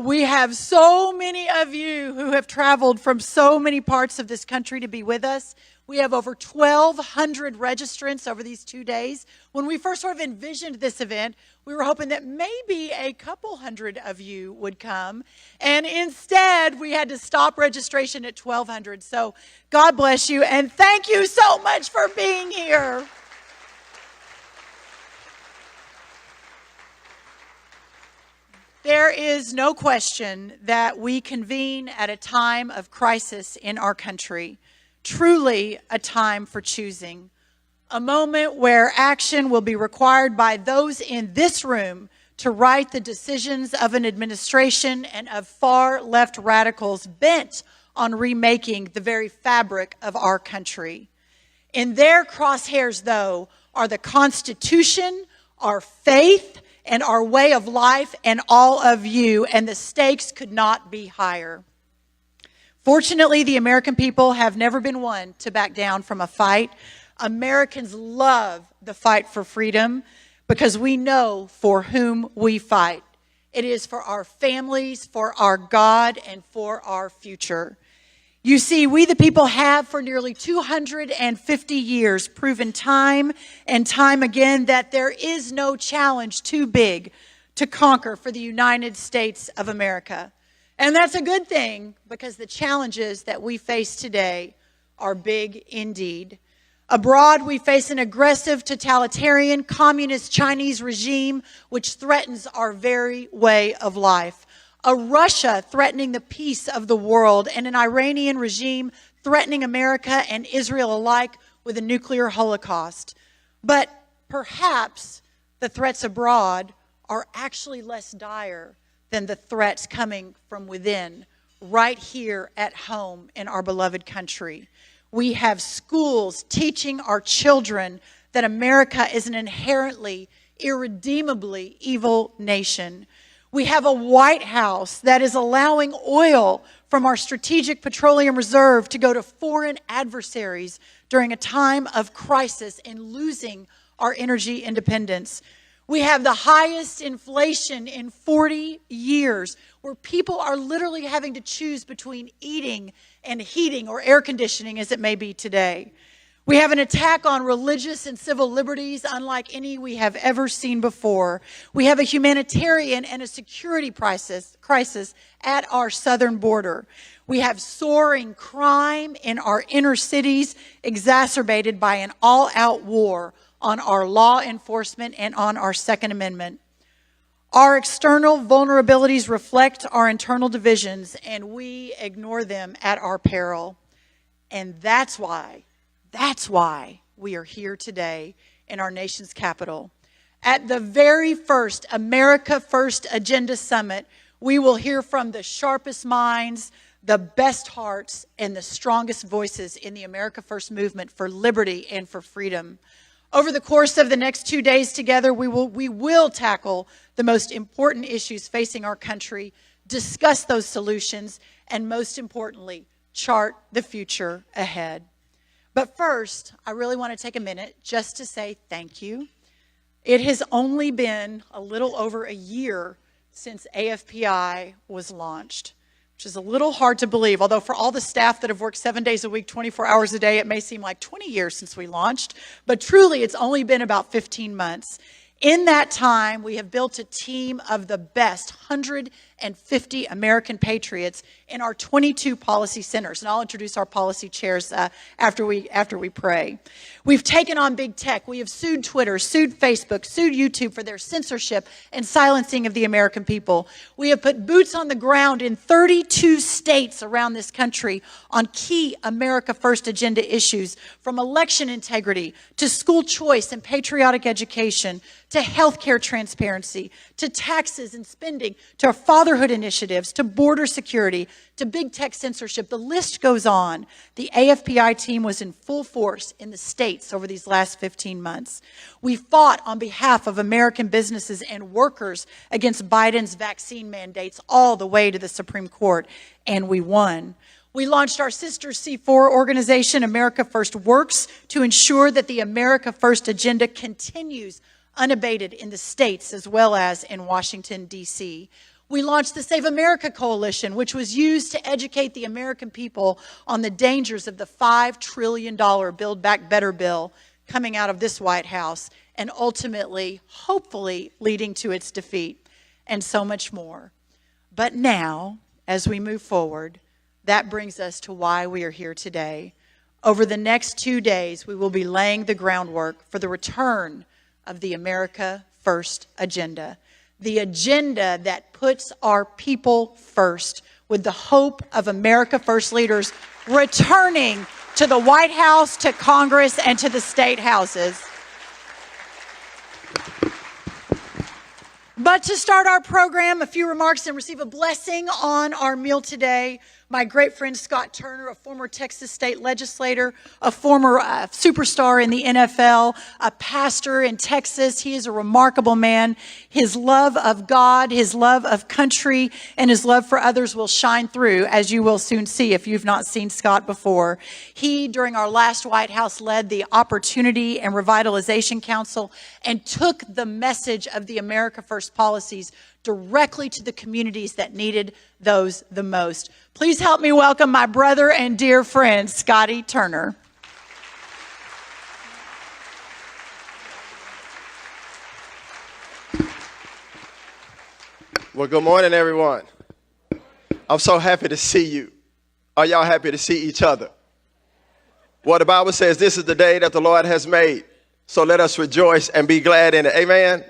We have so many of you who have traveled from so many parts of this country to be with us. We have over 1,200 registrants over these 2 days. When we first sort of envisioned this event, we were hoping that maybe a couple hundred of you would come. And instead, we had to stop registration at 1,200. So God bless you, and thank you so much for being here. There is no question that we convene at a time of crisis in our country. Truly a time for choosing, a moment where action will be required by those in this room to right the decisions of an administration and of far left radicals bent on remaking the very fabric of our country. In their crosshairs, though, are the Constitution, our faith, and our way of life, and all of you, and the stakes could not be higher. Fortunately, the American people have never been one to back down from a fight. Americans love the fight for freedom because we know for whom we fight. It is for our families, for our God, and for our future. You see, we the people have for nearly 250 years proven time and time again that there is no challenge too big to conquer for the United States of America. And that's a good thing because the challenges that we face today are big indeed. Abroad, we face an aggressive, totalitarian, communist Chinese regime which threatens our very way of life. A Russia threatening the peace of the world, and an Iranian regime threatening America and Israel alike with a nuclear holocaust. But perhaps the threats abroad are actually less dire than the threats coming from within, right here at home in our beloved country. We have schools teaching our children that America is an inherently, irredeemably evil nation. We have a White House that is allowing oil from our strategic petroleum reserve to go to foreign adversaries during a time of crisis and losing our energy independence. We have the highest inflation in 40 years, where people are literally having to choose between eating and heating, or air conditioning as it may be today. We have an attack on religious and civil liberties unlike any we have ever seen before. We have a humanitarian and a security crisis at our southern border. We have soaring crime in our inner cities, exacerbated by an all-out war on our law enforcement and on our Second Amendment. Our external vulnerabilities reflect our internal divisions, and we ignore them at our peril. And that's why we are here today in our nation's capital. At the very first America First Agenda Summit, we will hear from the sharpest minds, the best hearts, and the strongest voices in the America First movement for liberty and for freedom. Over the course of the next 2 days together, we will tackle the most important issues facing our country, discuss those solutions, and most importantly, chart the future ahead. But first, I really want to take a minute just to say thank you. It has only been a little over a year since AFPI was launched, which is a little hard to believe, although for all the staff that have worked 7 days a week, 24 hours a day, it may seem like 20 years since we launched, but truly it's only been about 15 months. In that time, we have built a team of the best 150 American patriots in our 22 policy centers. And I'll introduce our policy chairs after we pray. We've taken on big tech. We have sued Twitter, sued Facebook, sued YouTube for their censorship and silencing of the American people. We have put boots on the ground in 32 states around this country on key America First agenda issues, from election integrity to school choice and patriotic education, to healthcare transparency, to taxes and spending, to fatherhood initiatives, to border security, to big tech censorship. The list goes on. The AFPI team was in full force in the states over these last 15 months. We fought on behalf of American businesses and workers against Biden's vaccine mandates all the way to the Supreme Court, and we won. We launched our sister C4 organization, America First Works, to ensure that the America First agenda continues unabated in the states as well as in Washington, D.C. We launched the Save America Coalition, which was used to educate the American people on the dangers of the $5 trillion Build Back Better bill coming out of this White House, and ultimately, hopefully, leading to its defeat, and so much more. But now, as we move forward, that brings us to why we are here today. Over the next 2 days, we will be laying the groundwork for the return of the America First agenda. The agenda that puts our people first, with the hope of America First leaders returning to the White House, to Congress, and to the state houses. But to start our program, a few remarks and receive a blessing on our meal today. My great friend Scott Turner, a former Texas state legislator, a former superstar in the NFL, a pastor in Texas. He is a remarkable man. His love of God, his love of country, and his love for others will shine through, as you will soon see if you've not seen Scott before. He, during our last White House, led the Opportunity and Revitalization Council and took the message of the America First policies directly to the communities that needed those the most. Please help me welcome my brother and dear friend, Scotty Turner.
Well, good morning, everyone. I'm so happy to see you. Are y'all happy to see each other? Well, the Bible says this is the day that the Lord has made, so let us rejoice and be glad in it. Amen.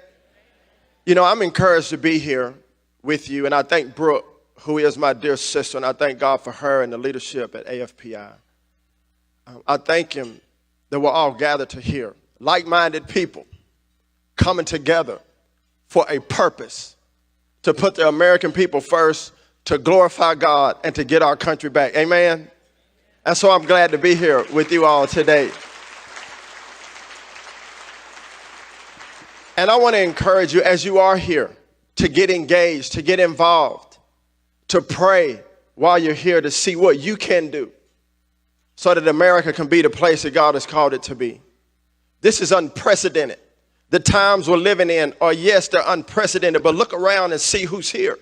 You know, I'm encouraged to be here with you, and I thank Brooke, who is my dear sister, and I thank God for her and the leadership at AFPI. I thank him that we're all gathered to hear, like-minded people coming together for a purpose, to put the American people first, to glorify God, and to get our country back. Amen? And so I'm glad to be here with you all today. And I want to encourage you, as you are here, to get engaged, to get involved, to pray while you're here, to see what you can do so that America can be the place that God has called it to be. This is unprecedented. The times we're living in are, yes, they're unprecedented, but look around and see who's here.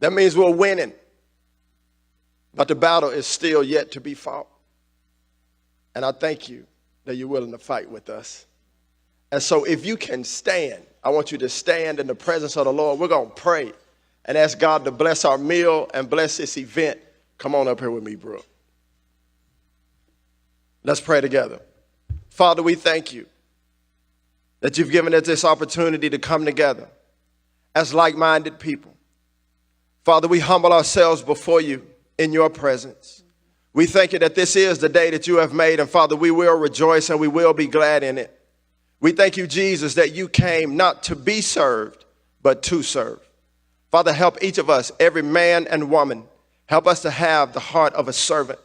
That means we're winning. But the battle is still yet to be fought. And I thank you that you're willing to fight with us. And so if you can stand, I want you to stand in the presence of the Lord. We're going to pray and ask God to bless our meal and bless this event. Come on up here with me, Brooke. Let's pray together. Father, we thank you that you've given us this opportunity to come together as like-minded people. Father, we humble ourselves before you in your presence. We thank you that this is the day that you have made, and Father, we will rejoice and we will be glad in it. We thank you, Jesus, that you came not to be served, but to serve. Father, help each of us, every man and woman, help us to have the heart of a servant.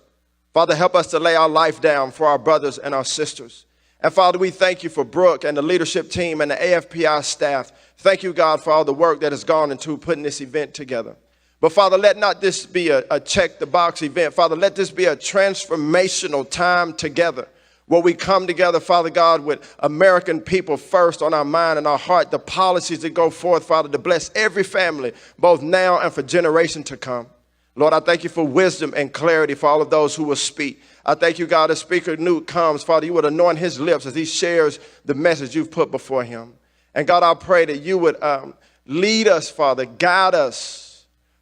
Father, help us to lay our life down for our brothers and our sisters. And Father, we thank you for Brooke and the leadership team and the AFPI staff. Thank you, God, for all the work that has gone into putting this event together. But Father, let not this be a check-the-box event. Father, let this be a transformational time together where we come together, Father God, with American people first on our mind and our heart, the policies that go forth, Father, to bless every family, both now and for generations to come. Lord, I thank you for wisdom and clarity for all of those who will speak. I thank you, God, as Speaker Newt comes, Father, you would anoint his lips as he shares the message you've put before him. And God, I pray that you would lead us, Father, guide us.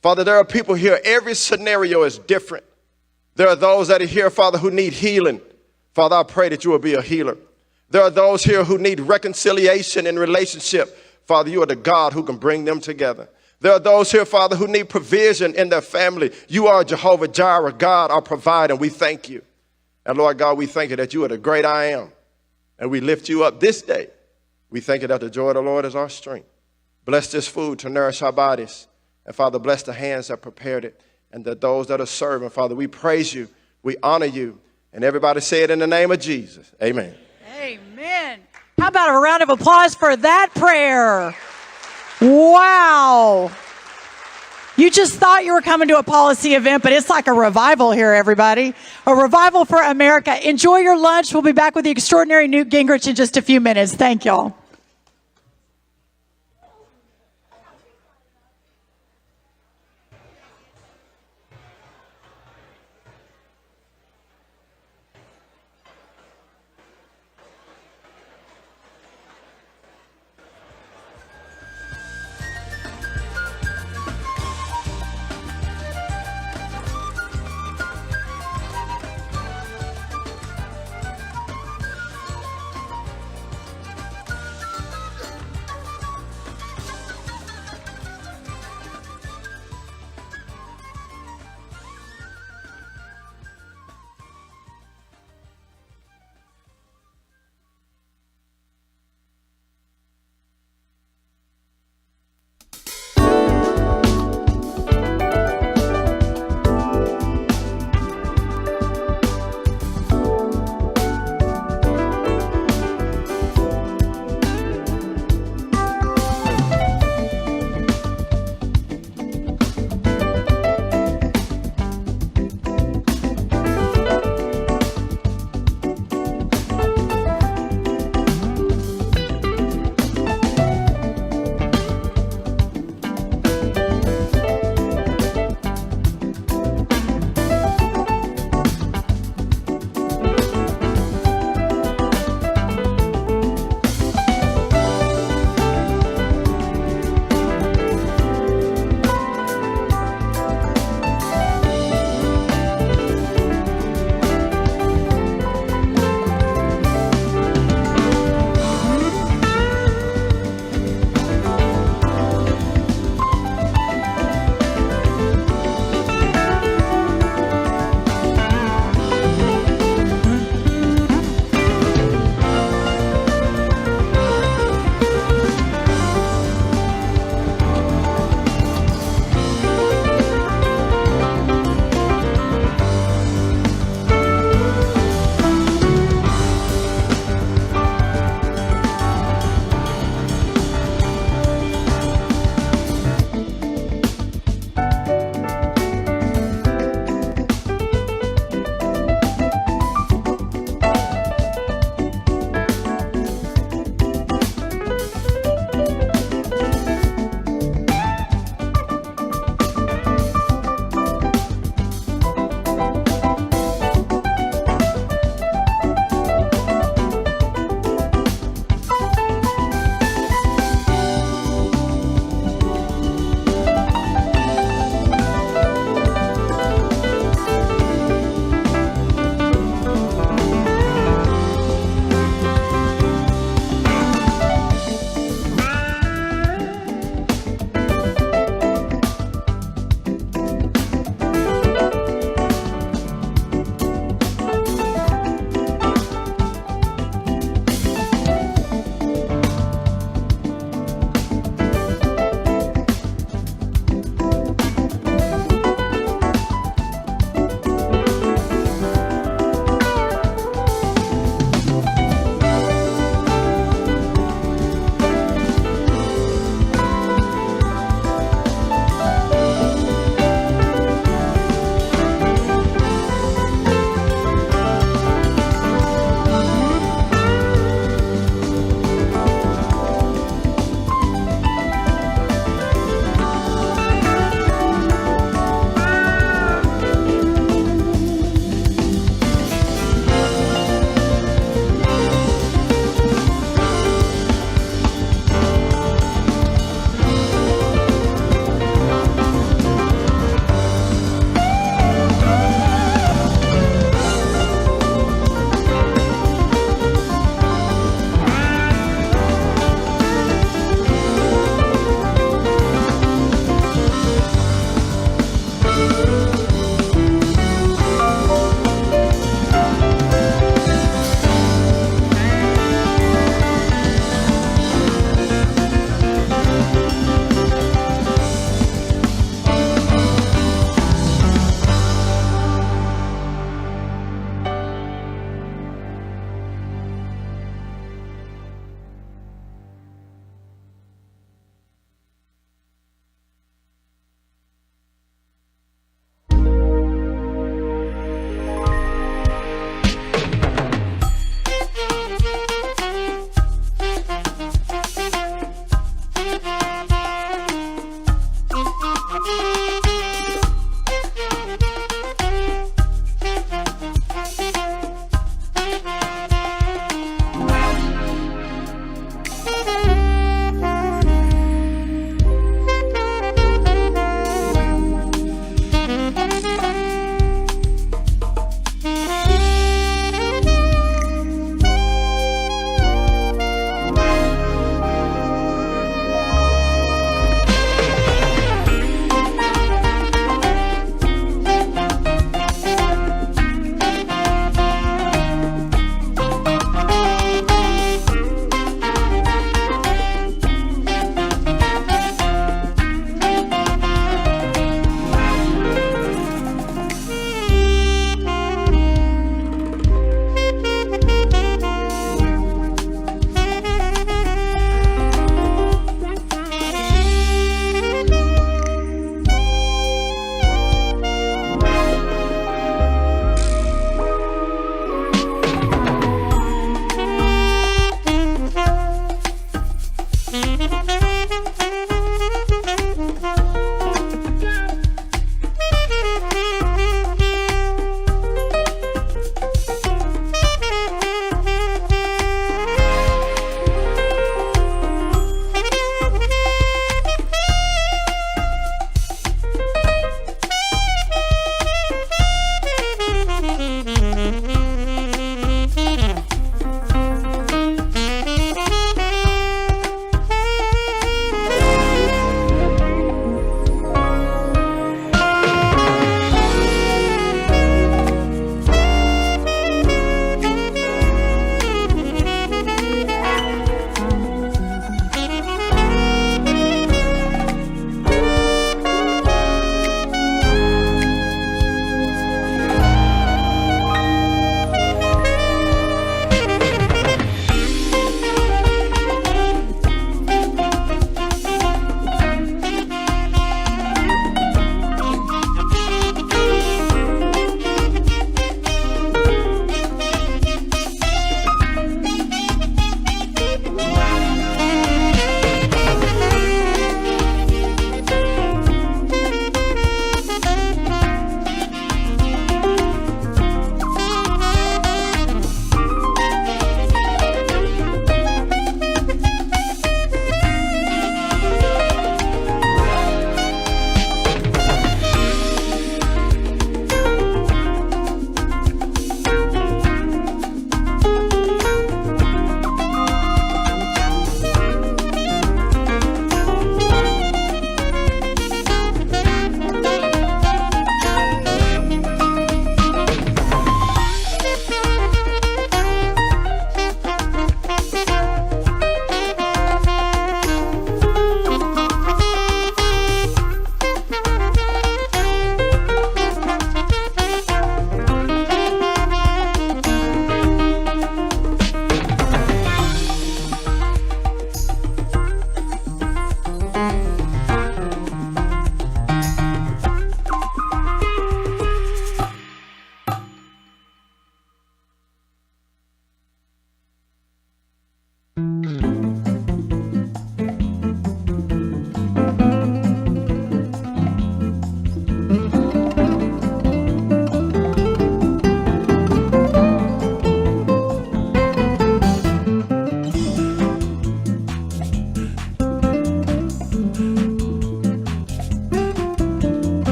Father, there are people here. Every scenario is different. There are those that are here, Father, who need healing. Father, I pray that you will be a healer. There are those here who need reconciliation in relationship. Father, you are the God who can bring them together. There are those here, Father, who need provision in their family. You are Jehovah Jireh, God, our provider, and we thank you. And Lord God, we thank you that you are the great I am. And we lift you up this day. We thank you that the joy of the Lord is our strength. Bless this food to nourish our bodies. And Father, bless the hands that prepared it and those that are serving. Father, we praise you. We honor you. And everybody say it in the name of Jesus. Amen.
Amen. How about a round of applause for that prayer? Wow. You just thought you were coming to a policy event, but it's like a revival here, everybody. A revival for America. Enjoy your lunch. We'll be back with the extraordinary Newt Gingrich in just a few minutes. Thank y'all.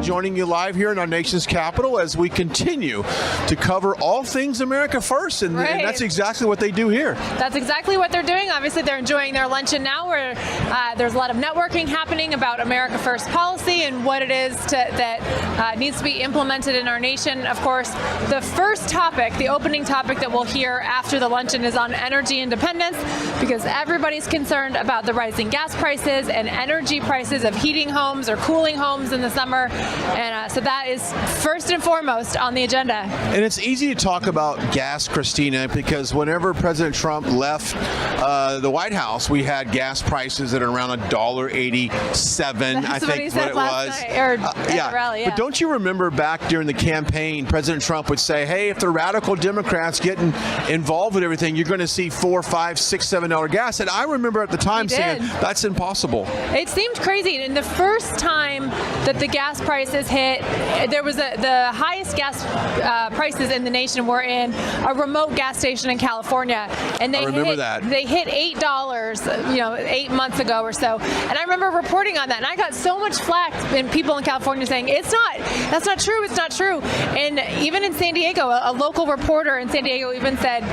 joining you live here in our nation's capital as we continue to cover all things America First, and that's exactly what they do here.
That's exactly what they're doing. Obviously, they're enjoying their luncheon now, where there's a lot of networking happening about America First policy and what it is that needs to be implemented in our nation. Of course, the first topic, the opening topic that we'll hear after the luncheon is on energy independence, because everybody's concerned about the rising gas prices and energy prices of heating homes or cooling homes in the summer. And so that is first and foremost on the agenda.
And it's easy to talk about gas, Christina, because whenever President Trump left the White House, we had gas prices at around $1.87, I think what it was.
Rally,
But don't you remember back during the campaign, President Trump would say, hey, if the radical Democrats get involved with everything, you're going to see $4, $5, $6, $7 gas. And I remember at the time saying, that's impossible.
It seemed crazy. And the first time that the gas prices hit, there was the highest gas prices in the nation were in a remote gas station in California. And they hit $8, 8 months ago or so. And I remember reporting on that. And I got so much flack and people in California saying, that's not true, it's not true. And even in San Diego, a local reporter in San Diego even said,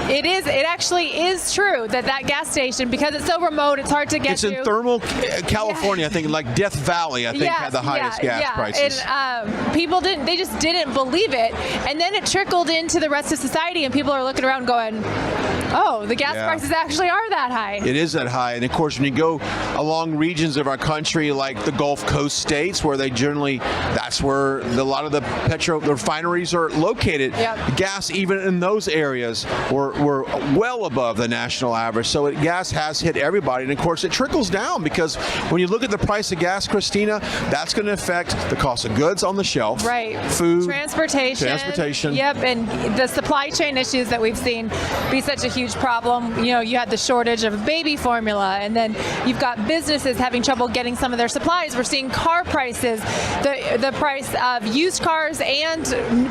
it actually is true that gas station, because it's so remote, it's hard to get to.
It's in thermal California, I think, like Death Valley, I think, had the highest gas prices.
And people just didn't believe it. And then it trickled into the rest of society, and people are looking around going, oh, the gas prices actually are that high.
It is that high. And of course, when you go along regions of our country like the Gulf Coast states, where that's where a lot of the refineries are located. Gas, even in those areas, were well above the national average. So gas has hit everybody. And of course, it trickles down, because when you look at the price of gas, Christina, that's going to affect the cost of goods on the shelf.
Right.
Food.
Transportation. Yep. And the supply chain issues that we've seen be such a huge problem. You had the shortage of baby formula, and then you've got businesses having trouble getting some of their supplies. We're seeing car prices. The price of used cars and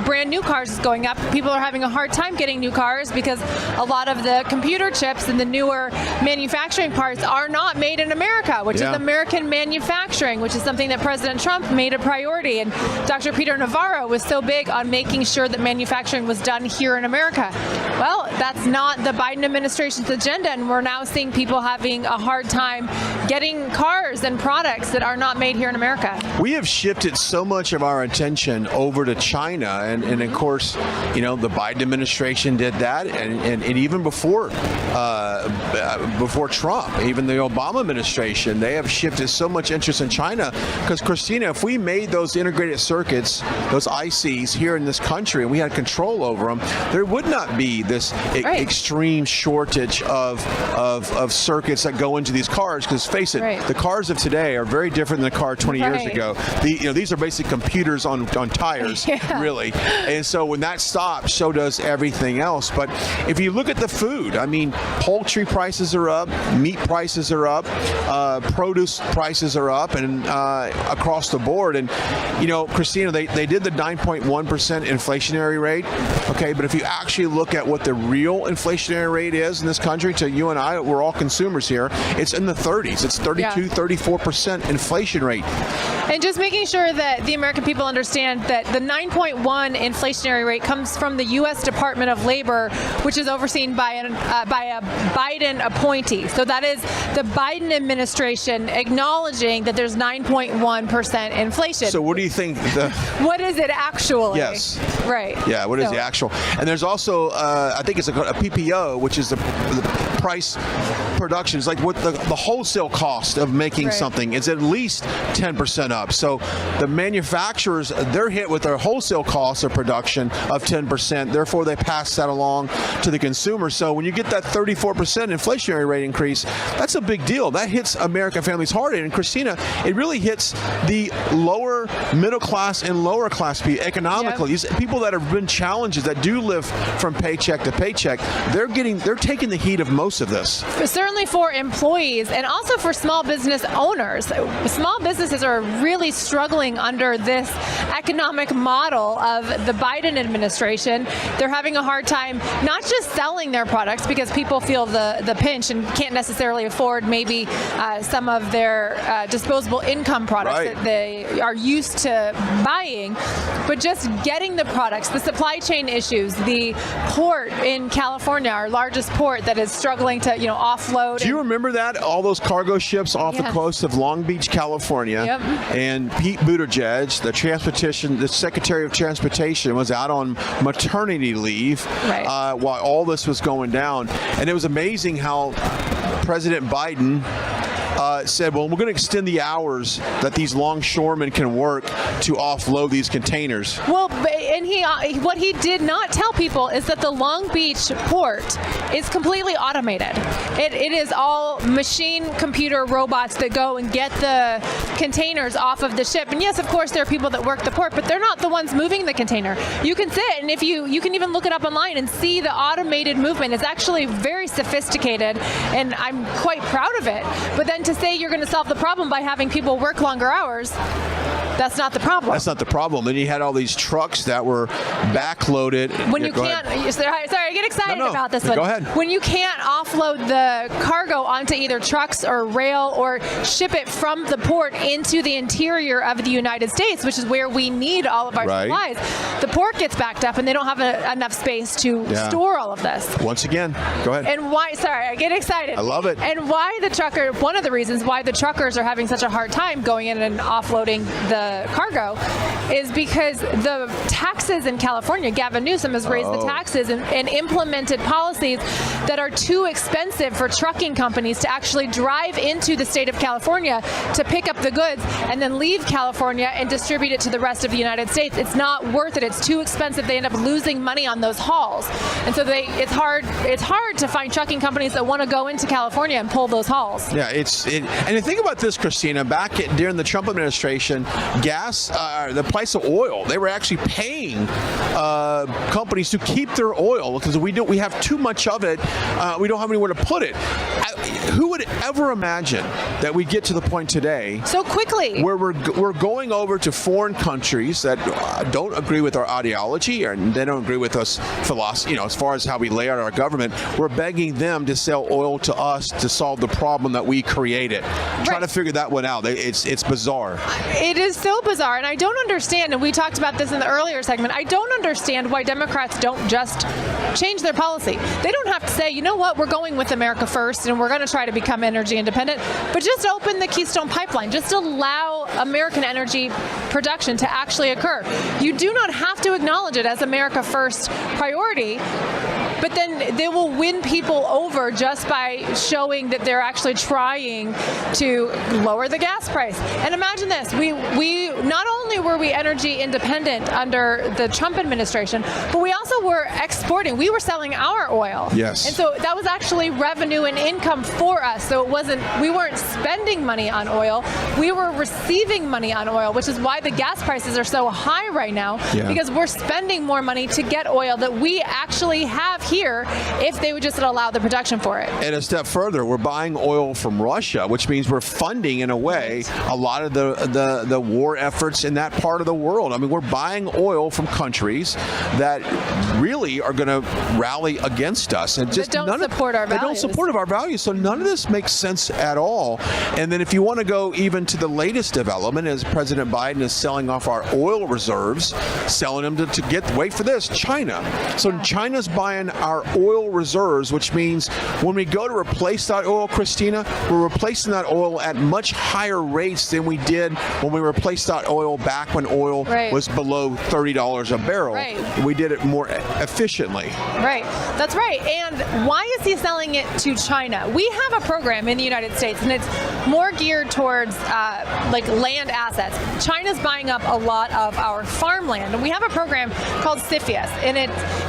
brand new cars is going up. People are having a hard time getting new cars because a lot of the computer chips and the newer manufacturing parts are not made in America, which is American manufacturing, which is something that President Trump made a priority. And Dr. Peter Navarro was so big on making sure that manufacturing was done here in America. Well, that's not the Biden administration's agenda, and we're now seeing people having a hard time getting cars and products that are not made here in America.
We have shifted so much of our attention over to China, and of course, the Biden administration did that, and even before Trump, even the Obama administration, they have shifted so much interest in China. Because Christina, if we made those integrated circuits, those ICs here in this country, and we had control over them, there would not be this extreme shortage of circuits that go into these cars. Because face it, the cars of today are very different than the car 20 years ago. These are basically computers on tires, really. And so when that stops, so does everything else. But if you look at the food, I mean, poultry prices are up, meat prices are up, produce prices are up, and across the board. And Christina, they did the 9.1% inflationary rate. Okay, but if you actually look at what the real inflationary rate is in this country, to you and I, we're all consumers here, it's in the 30s. It's 32, 34% inflation rate.
And just making sure that the American people understand that the 9.1 inflationary rate comes from the U.S. Department of Labor, which is overseen by a Biden appointee. So that is the Biden administration acknowledging that there's 9.1% inflation.
So what do you think?
What is it actually?
Yes.
Right.
Yeah, what is the actual? And there's also, I think it's a PPO, which is the price production. It's like what the wholesale cost of making something is at least 10% up. So the manufacturers, they're hit with their wholesale cost of production of 10%. Therefore, they pass that along to the consumer. So when you get that 34% inflationary rate increase, that's a big deal. That hits American families hard. And Christina, it really hits the lower middle class and lower class people economically. These people that have been challenges, that do live from paycheck to paycheck, they're taking the heat of most most of this.
Certainly for employees and also for small business owners. Small businesses are really struggling under this economic model of the Biden administration. They're having a hard time not just selling their products because people feel the pinch and can't necessarily afford maybe some of their disposable income products that they are used to buying, but just getting the products, the supply chain issues, the port in California, our largest port that is struggling to offload.
Do you remember that? All those cargo ships off the coast of Long Beach, California, and Pete Buttigieg, the Secretary of Transportation, was out on maternity leave while all this was going down. And it was amazing how President Biden said, well, we're going to extend the hours that these longshoremen can work to offload these containers.
Well, and what he did not tell people is that the Long Beach port is completely automated. It is all machine computer robots that go and get the containers off of the ship. And yes, of course, there are people that work the port, but they're not the ones moving the container. You can sit, and if you can even look it up online and see the automated movement. It's actually very sophisticated, and I'm quite proud of it. But then to say you're going to solve the problem by having people work longer hours, that's not the problem.
That's not the problem. Then you had all these trucks that were backloaded.
When you can't, sorry, I get excited about this one.
Go ahead.
When you can't offload the cargo onto either trucks or rail or ship it from the port into the interior of the United States, which is where we need all of our supplies, the port gets backed up and they don't have enough space to store all of this.
Once again, go ahead.
And why, sorry, I get excited.
I love it.
And why one of the reasons why the truckers are having such a hard time going in and offloading the cargo is because the taxes in California, Gavin Newsom has raised the taxes and implemented policies that are too expensive for trucking companies to actually drive into the state of California to pick up the goods and then leave California and distribute it to the rest of the United States. It's not worth it. It's too expensive. They end up losing money on those hauls. And so it's hard to find trucking companies that want to go into California and pull those hauls.
Yeah, and think about this, Christina. Back during the Trump administration, gas, the price of oil, they were actually paying companies to keep their oil because we have too much of it. We don't have anywhere to put it. Who would ever imagine that we get to the point today
so quickly
where we're going over to foreign countries that don't agree with our ideology or they don't agree with us philosophy, as far as how we lay out our government. We're begging them to sell oil to us to solve the problem that we created. Trying to figure that one out. It's bizarre.
It is so bizarre, and I don't understand, and we talked about this in the earlier segment, I don't understand why Democrats don't just change their policy. They don't have to say, you know what, we're going with America first, and we're going to try to become energy independent, but just open the Keystone Pipeline. Just allow American energy production to actually occur. You do not have to acknowledge it as America first priority, but then they will win people over just by showing that they're actually trying to lower the gas price. And imagine this, we not only were we energy independent under the Trump administration, but we also were exporting. We were selling our oil.
Yes.
And so that was actually revenue and income for us. So we weren't spending money on oil. We were receiving money on oil, which is why the gas prices are so high right now, because we're spending more money to get oil that we actually have here if they would just allow the production for it.
And a step further, we're buying oil from Russia, which means we're funding, in a way, a lot of the war efforts in that part of the world. I mean, we're buying oil from countries that really are going to rally against us and just
don't support our values.
They don't support our values. So none of this makes sense at all. And then if you want to go even to the latest development, as President Biden is selling off our oil reserves, selling them to get, wait for this, China. So China's buying our oil reserves, which means when we go to replace that oil, Christina, we're replacing that oil at much higher rates than we did when we replaced that oil back when oil was below $30 a barrel. We did it more efficiently.
Right. That's right. And why is he selling it to China? We have a program in the United States, and it's more geared towards like land assets. China's buying up a lot of our farmland, and we have a program called CFIUS, and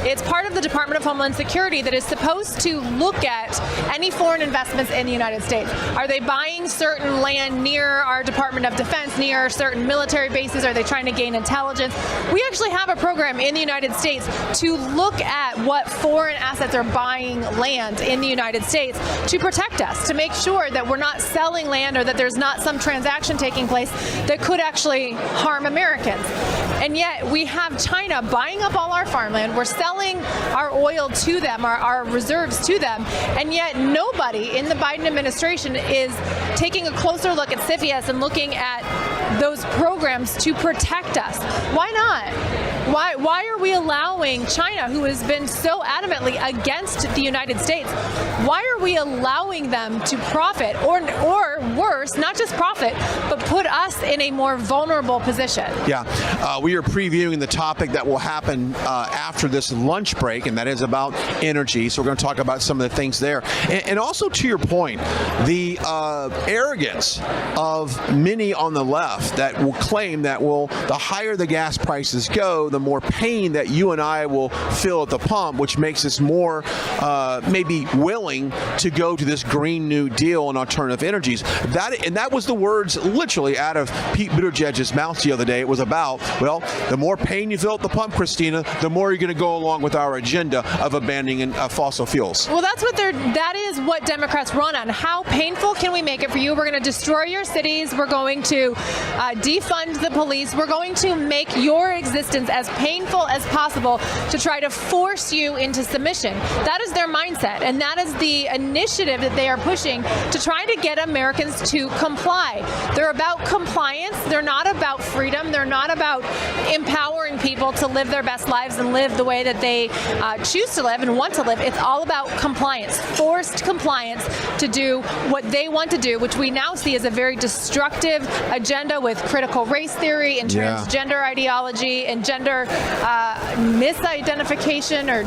it's part of the Department of Homeland Security that is supposed to look at any foreign investments in the United States. Are they buying certain land near our Department of Defense, near certain military bases? Are they trying to gain intelligence? We actually have a program in the United States to look at what foreign assets are buying land in the United States to protect us, to make sure that we're not selling land or that there's not some transaction taking place that could actually harm Americans. And yet we have China buying up all our farmland. We're selling our oil to them, our reserves to them, and yet nobody in the Biden administration is taking a closer look at CFIUS and looking at those programs to protect us. Why not? Why are we allowing China, who has been so adamantly against the United States, why are we allowing them to profit, or worse, not just profit, but put us in a more vulnerable position?
Yeah, we are previewing the topic that will happen after this lunch break, and that is about energy. So we're going to talk about some of the things there. And also, to your point, the arrogance of many on the left that will claim that, well, the higher the gas prices go, the more pain that you and I will feel at the pump, which makes us more maybe willing to go to this Green New Deal and alternative energies. That was the words literally out of Pete Buttigieg's mouth the other day. It was about, well, the more pain you feel at the pump, Christina, the more you're going to go along with our agenda of abandoning fossil fuels.
Well, that is what Democrats run on. How painful can we make it for you? We're going to destroy your cities. We're going to defund the police. We're going to make your existence as painful as possible to try to force you into submission. That is their mindset, and that is the initiative that they are pushing to try to get Americans to comply. They're about compliance. They're not about freedom. They're not about empowering people to live their best lives and live the way that they choose to live and want to live. It's all about compliance, forced compliance to do what they want to do, which we now see as a very destructive agenda with critical race theory and transgender ideology and gender misidentification or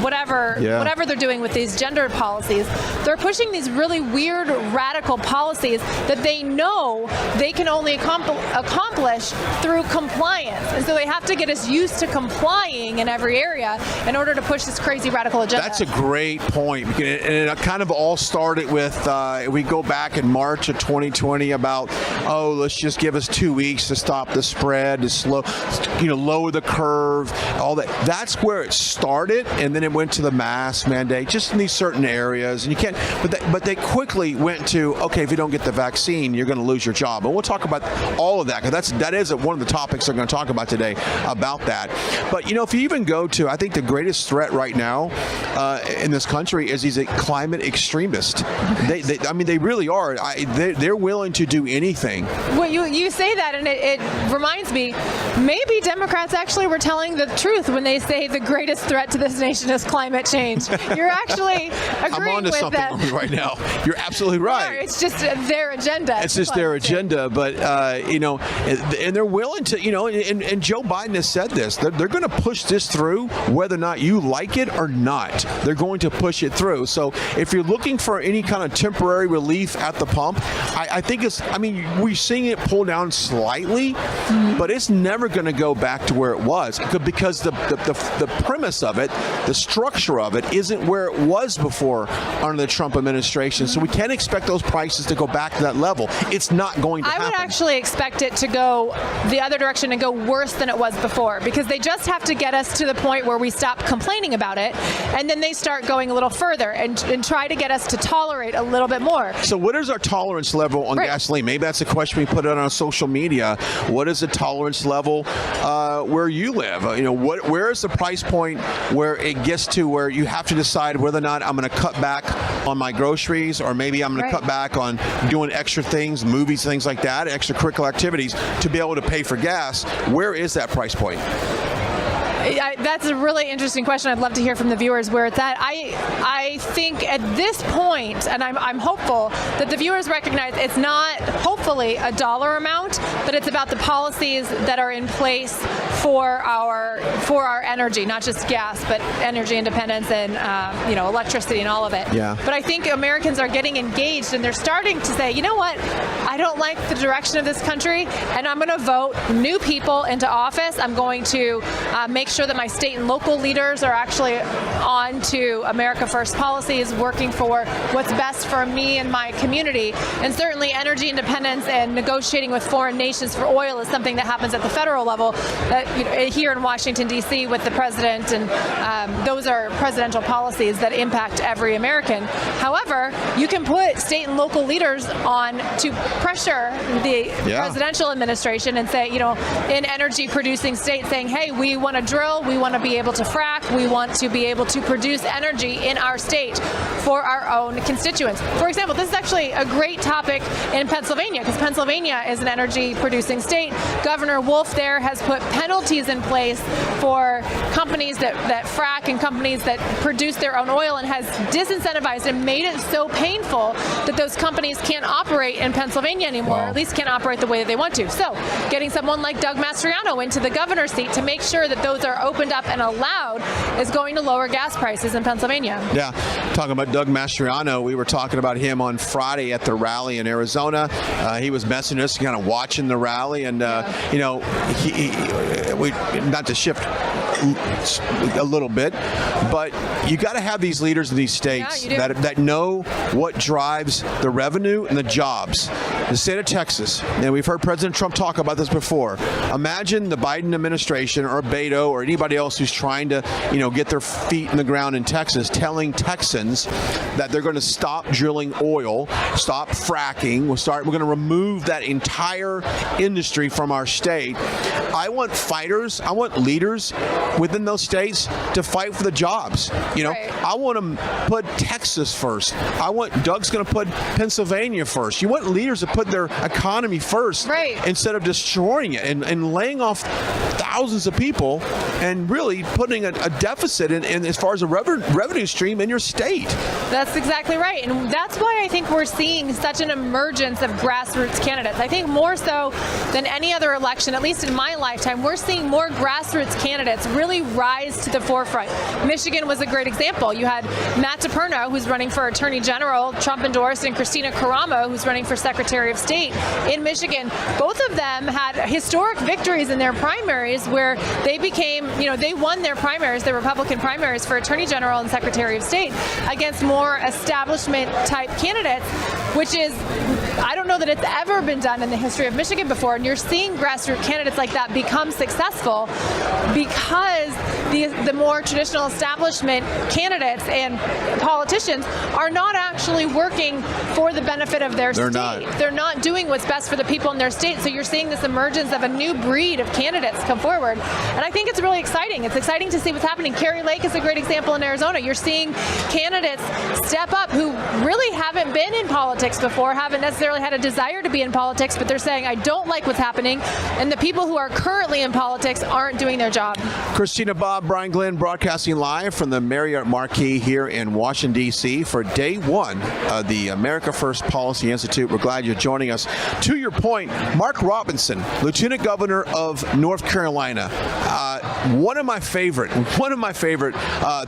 whatever they're doing with these gender policies. They're pushing these really weird, radical policies that they know they can only accomplish through compliance. And so they have to get us used to complying in every area in order to push this crazy radical agenda.
That's a great point. And it kind of all started with, we go back in March of 2020 about, let's just give us 2 weeks to stop the spread, to lower the curve, all that. That's where it started, and then it went to the mask mandate, just in these certain areas. And you can't, but they quickly went to, okay, if you don't get the vaccine, you're going to lose your job. And we'll talk about all of that, because that is one of the topics they're going to talk about today about that. But if you even go to, I think the greatest threat right now in this country is these climate extremists. They really are. They're willing to do anything.
Well, you say that, and it reminds me, maybe Democrats actually were telling the truth when they say the greatest threat to this nation is climate change. You're actually agreeing with them.
I'm onto something right now. You're absolutely right.
It's just their agenda.
It's just their agenda, but and they're willing to, and Joe Biden has said this. They're going to push this through, whether or not you like it or not. They're going to push it through. So if you're looking for any kind of temporary relief at the pump, I think we're seeing it pull down slightly, but it's never going to go back to where it was, because the premise of it, the structure of it, isn't where it was before under the Trump administration. So we can't expect those prices to go back to that level. It's not going to happen.
I would actually expect it to go the other direction and go worse than it was before, because they just have to get us to the point where we stop complaining about it, and then they start going a little further and try to get us to tolerate a little bit more.
So what is our tolerance level on gasoline? Maybe that's a question we put on our social media. What is the tolerance level where you live? Where is the price point where it gets to where you have to decide whether or not I'm going to cut back on my groceries, or maybe I'm going to cut back on doing extra things, movies, things like that, extracurricular activities, to be able to pay for gas? Where is that price point?
That's a really interesting question. I'd love to hear from the viewers where it's at. I think at this point, and I'm hopeful that the viewers recognize it's not hopefully a dollar amount, but it's about the policies that are in place for our energy, not just gas, but energy independence and electricity and all of it.
Yeah.
But I think Americans are getting engaged and they're starting to say, you know what, I don't like the direction of this country, and I'm going to vote new people into office. I'm going to make sure that my state and local leaders are actually on to America First policies, working for what's best for me and my community. And certainly energy independence and negotiating with foreign nations for oil is something that happens at the federal level here in Washington, D.C. with the president, and those are presidential policies that impact every American. However, you can put state and local leaders on to pressure the presidential administration and say, in energy producing states saying, hey, we want to drill, we want to be able to frack, we want to be able to produce energy in our state for our own constituents. For example, this is actually a great topic in Pennsylvania, because Pennsylvania is an energy producing state. Governor Wolf there has put penalties in place for companies that frack and companies that produce their own oil, and has disincentivized and made it so painful that those companies can't operate in Pennsylvania anymore, or at least can't operate the way that they want to. So getting someone like Doug Mastriano into the governor's seat to make sure that those are opened up and allowed is going to lower gas prices in Pennsylvania.
Yeah, talking about Doug Mastriano, we were talking about him on Friday at the rally in Arizona. He was messaging us, kind of watching the rally, and we not to shift a little bit, but you got to have these leaders in these states that know what drives the revenue and the jobs. The state of Texas, and we've heard President Trump talk about this before. Imagine the Biden administration or Beto or anybody else who's trying to, get their feet in the ground in Texas, telling Texans that they're going to stop drilling oil, stop fracking, we're going to remove that entire industry from our state. I want fighters, I want leaders within those states to fight for the jobs. I want them to put Texas first. Doug's going to put Pennsylvania first. You want leaders to put their economy first, instead of destroying it and laying off thousands of people and really putting a deficit in as far as a revenue stream in your state.
That's exactly right. And that's why I think we're seeing such an emergence of grassroots candidates. I think more so than any other election, at least in my lifetime, we're seeing more grassroots candidates really rise to the forefront. Michigan was a great example. You had Matt DePerno, who's running for Attorney General, Trump endorsed, and Christina Caramo, who's running for Secretary of State in Michigan. Both of them had historic victories in their primaries where they became, they won their primaries, their Republican primaries for Attorney General and Secretary of State against more establishment type candidates, which is, I don't know that it's ever been done in the history of Michigan before. And you're seeing grassroots candidates like that become successful because the more traditional establishment candidates and politicians are not actually working for the benefit of their state. They're not doing what's best for the people in their state. So you're seeing this emergence of a new breed of candidates come forward. And I think it's really exciting. It's exciting to see what's happening. Carrie Lake is a great example in Arizona. You're seeing candidates step up who really haven't been in politics before, haven't necessarily had a desire to be in politics, but they're saying, I don't like what's happening. And the people who are currently in politics aren't doing their job.
Christina, Bob, Brian Glenn broadcasting live from the Marriott Marquis here in Washington, D.C. for day one of the America First Policy Institute. We're glad you're joining us. To your point, Mark Robinson, Lieutenant Governor of North Carolina, one of my favorite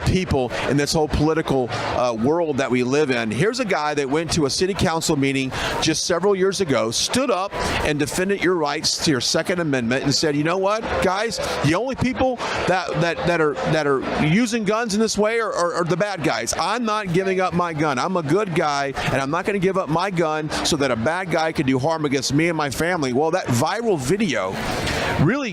people in this whole political world that we live in. Here's a guy that went to a city council meeting just several years ago, stood up and defended your rights to your Second Amendment and said, you know what, guys, the only people that are using guns in this way are the bad guys. I'm not giving up my gun. I'm a good guy, and I'm not going to give up my gun so that a bad guy can do harm against me and my family. Well, that viral video really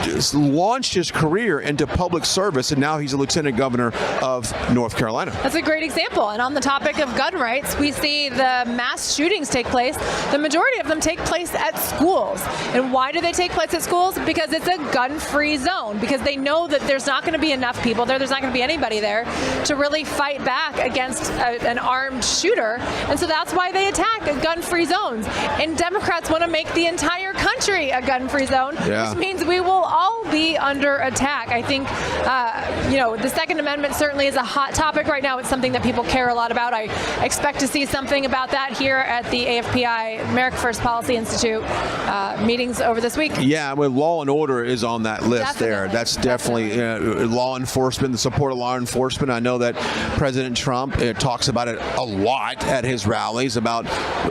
just launched his career into public service, and now he's a lieutenant governor of North Carolina.
That's a great example. And on the topic of gun rights, we see the mass shootings take place. The majority of them take place at schools. And why do they take place at schools? Because it's a gun-free zone, because they know that there's not going to be enough people there, there's not going to be anybody there to really fight back against an armed shooter. And so that's why they attack gun-free zones. And Democrats want to make the entire country a gun-free zone, which means we will all be under attack. I think, the Second Amendment certainly is a hot topic right now. It's something that people care a lot about. I expect to see something about that here at the AFPI, America First Policy Institute meetings over this week.
Yeah, well, law and order is on that list there. That's definitely law enforcement, the support of law enforcement. I know that President Trump talks about it a lot at his rallies about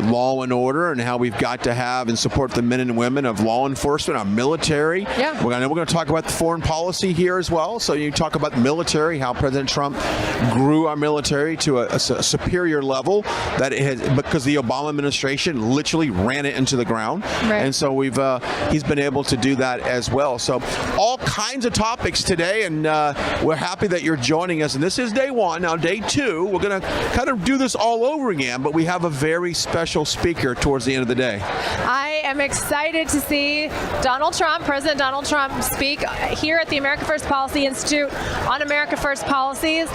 law and order and how we've got to have and support the men and women of law enforcement, our military.
Yeah.
We're going to talk about the foreign policy here as well. So you talk about military, how President Trump grew our military to a superior level that it has, because the Obama administration literally ran it into the ground.
Right.
And so he's been able to do that as well. So all kinds of topics today, and we're happy that you're joining us. And this is day one. Now, day two, we're going to kind of do this all over again, but we have a very special speaker towards the end of the day.
I am excited to see President Donald Trump speak here at the America First Policy Institute on America First policies.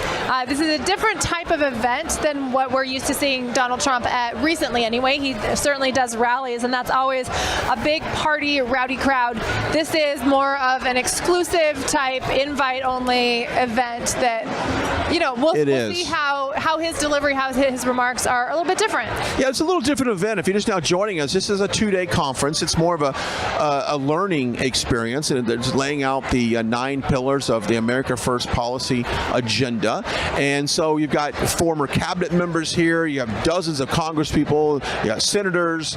This is a different type of event than what we're used to seeing Donald Trump at recently anyway. He certainly does rallies, and that's always a big party, rowdy crowd. This is more of an exclusive type, invite-only event that, we'll see how his delivery, how his remarks are a little bit different.
Yeah, it's a little different event. If you're just now joining us, this is a 2-day conference. It's more of a learning experience, and it's laying out the 9 pillars of the America First policy agenda. And so you've got former cabinet members here. You have dozens of congresspeople. You got senators.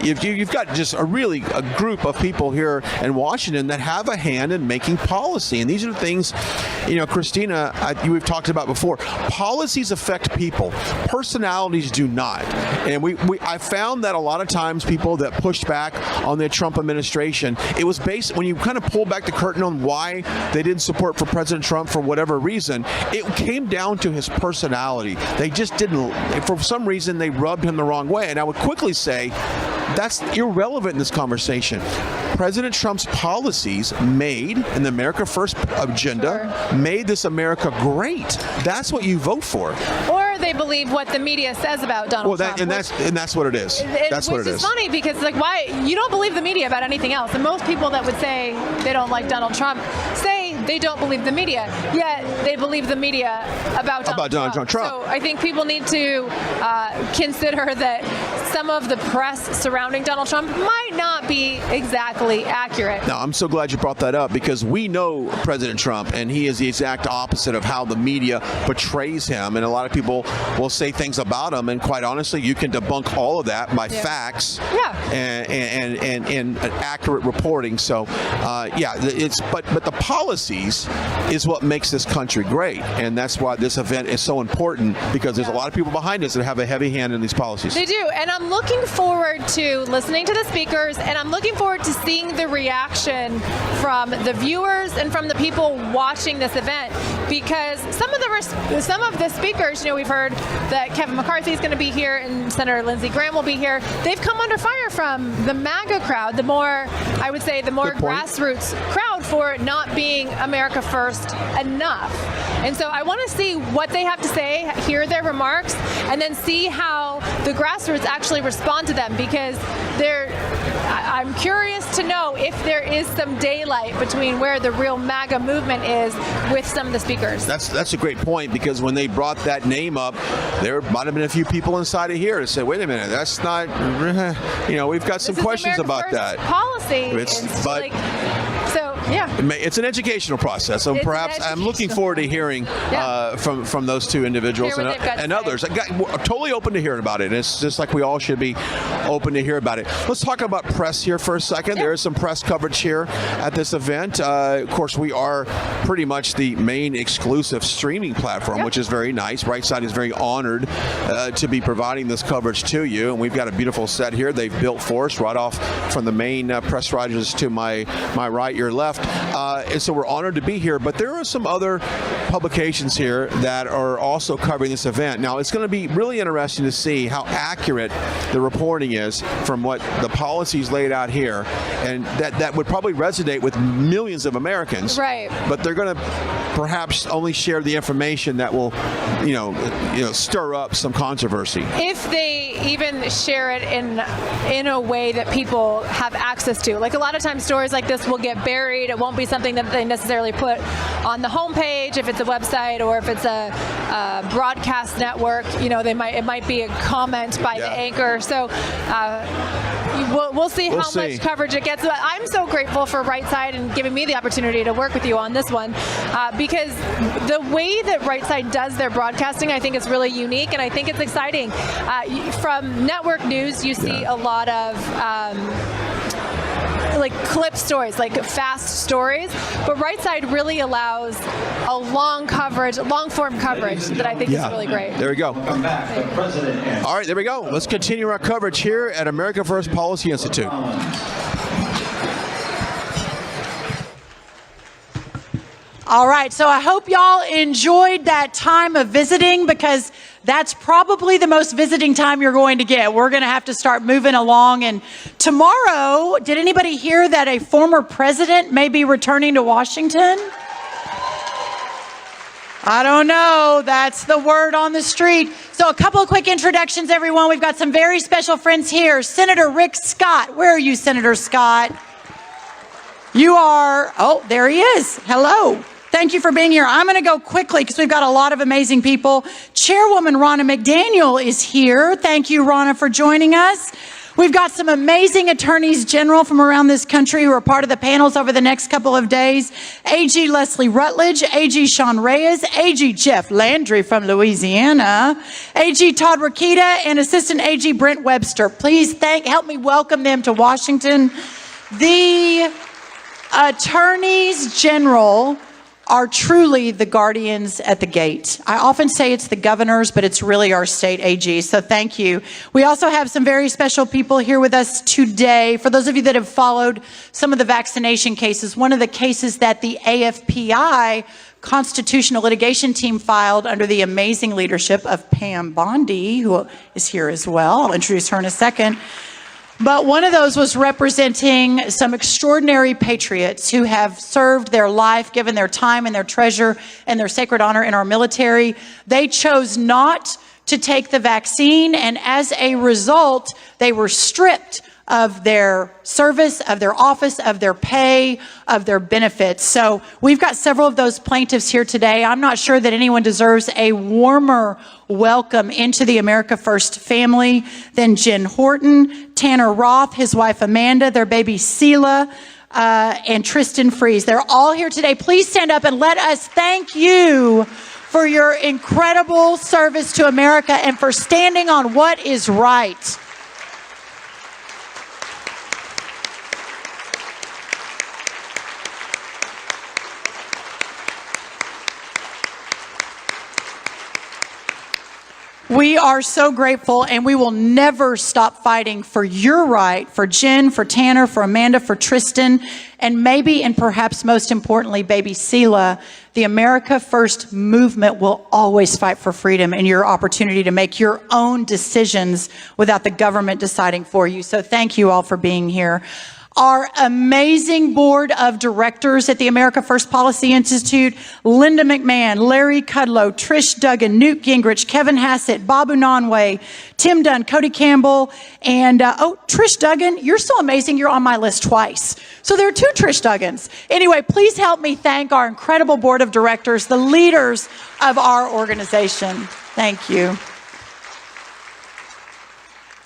You've got just a group of people here in Washington that have a hand in making policy. And these are the things, Christina, we've talked about before. Policies affect people. Personalities do not. And I found that a lot of times people that pushed back on the Trump administration, it was based, when you kind of pull back the curtain on why they didn't support for President Trump for whatever reason, it came down to his personality. They just didn't, for some reason, they rubbed him the wrong way. And I would quickly say, that's irrelevant in this conversation. President Trump's policies made in the America First agenda made this America great. That's what you vote for.
Or they believe what the media says about Donald Trump.
And that's what it is. That's what it is.
Which is funny because, why you don't believe the media about anything else, and most people that would say they don't like Donald Trump say they don't believe the media, yet they believe the media about Donald Trump. So I think people need to consider that some of the press surrounding Donald Trump might not be exactly accurate.
Now, I'm so glad you brought that up, because we know President Trump, and he is the exact opposite of how the media portrays him. And a lot of people will say things about him, and quite honestly, you can debunk all of that by facts and accurate reporting. So, but the policies is what makes this country great, and that's why this event is so important, because there's a lot of people behind us that have a heavy hand in these policies.
They do, and I'm looking forward to listening to the speakers, and I'm looking forward to seeing the reaction from the viewers and from the people watching this event, because some of the speakers, we've heard that Kevin McCarthy is going to be here and Senator Lindsey Graham will be here. They've come under fire from the MAGA crowd, the more grassroots crowd, for not being America First enough. And so I want to see what they have to say, hear their remarks, and then see how the grassroots actually respond to them, because I'm curious to know if there is some daylight between where the real MAGA movement is with some of the speakers.
That's a great point, because when they brought that name up, there might have been a few people inside of here to say, wait a minute, that's not, we've got some questions about that.
Policy.
It's an educational process, so perhaps I'm looking forward to hearing from those two individuals and others. I'm totally open to hearing about it. And it's just like we all should be open to hear about it. Let's talk about press here for a second. There is some press coverage here at this event. Of course, we are pretty much the main exclusive streaming platform, which is very nice. Right Side is very honored to be providing this coverage to you, and we've got a beautiful set here they've built for us right off from the main press riders to my right, your left. left. And so we're honored to be here. But there are some other publications here that are also covering this event. Now, it's going to be really interesting to see how accurate the reporting is from what the policies laid out here. And that would probably resonate with millions of Americans.
Right.
But they're going to perhaps only share the information that will, stir up some controversy.
If they even share it in a way that people have access to. Like a lot of times stories like this will get buried. It won't be something that they necessarily put on the homepage if it's a website or if it's a broadcast network. It might be a comment by the anchor. So we'll see how much coverage it gets. But I'm so grateful for Right Side and giving me the opportunity to work with you on this one because the way that Right Side does their broadcasting, I think is really unique, and I think it's exciting. From network news, you see a lot of like clip stories, like fast stories, but Right Side really allows a long form coverage that I think is really great.
There we go. All right, there we go. Let's continue our coverage here at America First Policy Institute.
All right, so I hope y'all enjoyed that time of visiting because that's probably the most visiting time you're going to get. We're going to have to start moving along. And tomorrow, did anybody hear that a former president may be returning to Washington? I don't know. That's the word on the street. So a couple of quick introductions, everyone. We've got some very special friends here. Senator Rick Scott. Where are you, Senator Scott? You are, there he is. Hello. Thank you for being here. I'm going to go quickly because we've got a lot of amazing people. Chairwoman Ronna McDaniel is here. Thank you, Ronna, for joining us. We've got some amazing attorneys general from around this country who are part of the panels over the next couple of days. AG Leslie Rutledge, AG Sean Reyes, AG Jeff Landry from Louisiana, AG Todd Rokita, and Assistant AG Brent Webster. Please help me welcome them to Washington. The attorneys general are truly the guardians at the gate. I often say it's the governors, but it's really our state AG, so thank you. We also have some very special people here with us today. For those of you that have followed some of the vaccination cases, one of the cases that the AFPI constitutional litigation team filed under the amazing leadership of Pam Bondi, who is here as well. I'll introduce her in a second. But one of those was representing some extraordinary patriots who have served their life, given their time and their treasure and their sacred honor in our military. They chose not to take the vaccine, and as a result, they were stripped of their service, of their office, of their pay, of their benefits. So we've got several of those plaintiffs here today. I'm not sure that anyone deserves a warmer welcome into the America First family than Jen Horton, Tanner Roth, his wife Amanda, their baby Seela, and Tristan Fries. They're all here today. Please stand up and let us thank you for your incredible service to America and for standing on what is right. We are so grateful, and we will never stop fighting for your right, for Jen, for Tanner, for Amanda, for Tristan, and maybe and perhaps most importantly, baby Seela. The America First movement will always fight for freedom and your opportunity to make your own decisions without the government deciding for you. So thank you all for being here. Our amazing board of directors at the America First Policy Institute: Linda McMahon, Larry Kudlow, Trish Duggan, Newt Gingrich, Kevin Hassett, Babu Nonway, Tim Dunn, Cody Campbell, and Trish Duggan, you're so amazing, you're on my list twice. So there are two Trish Duggans. Anyway, please help me thank our incredible board of directors, the leaders of our organization. Thank you.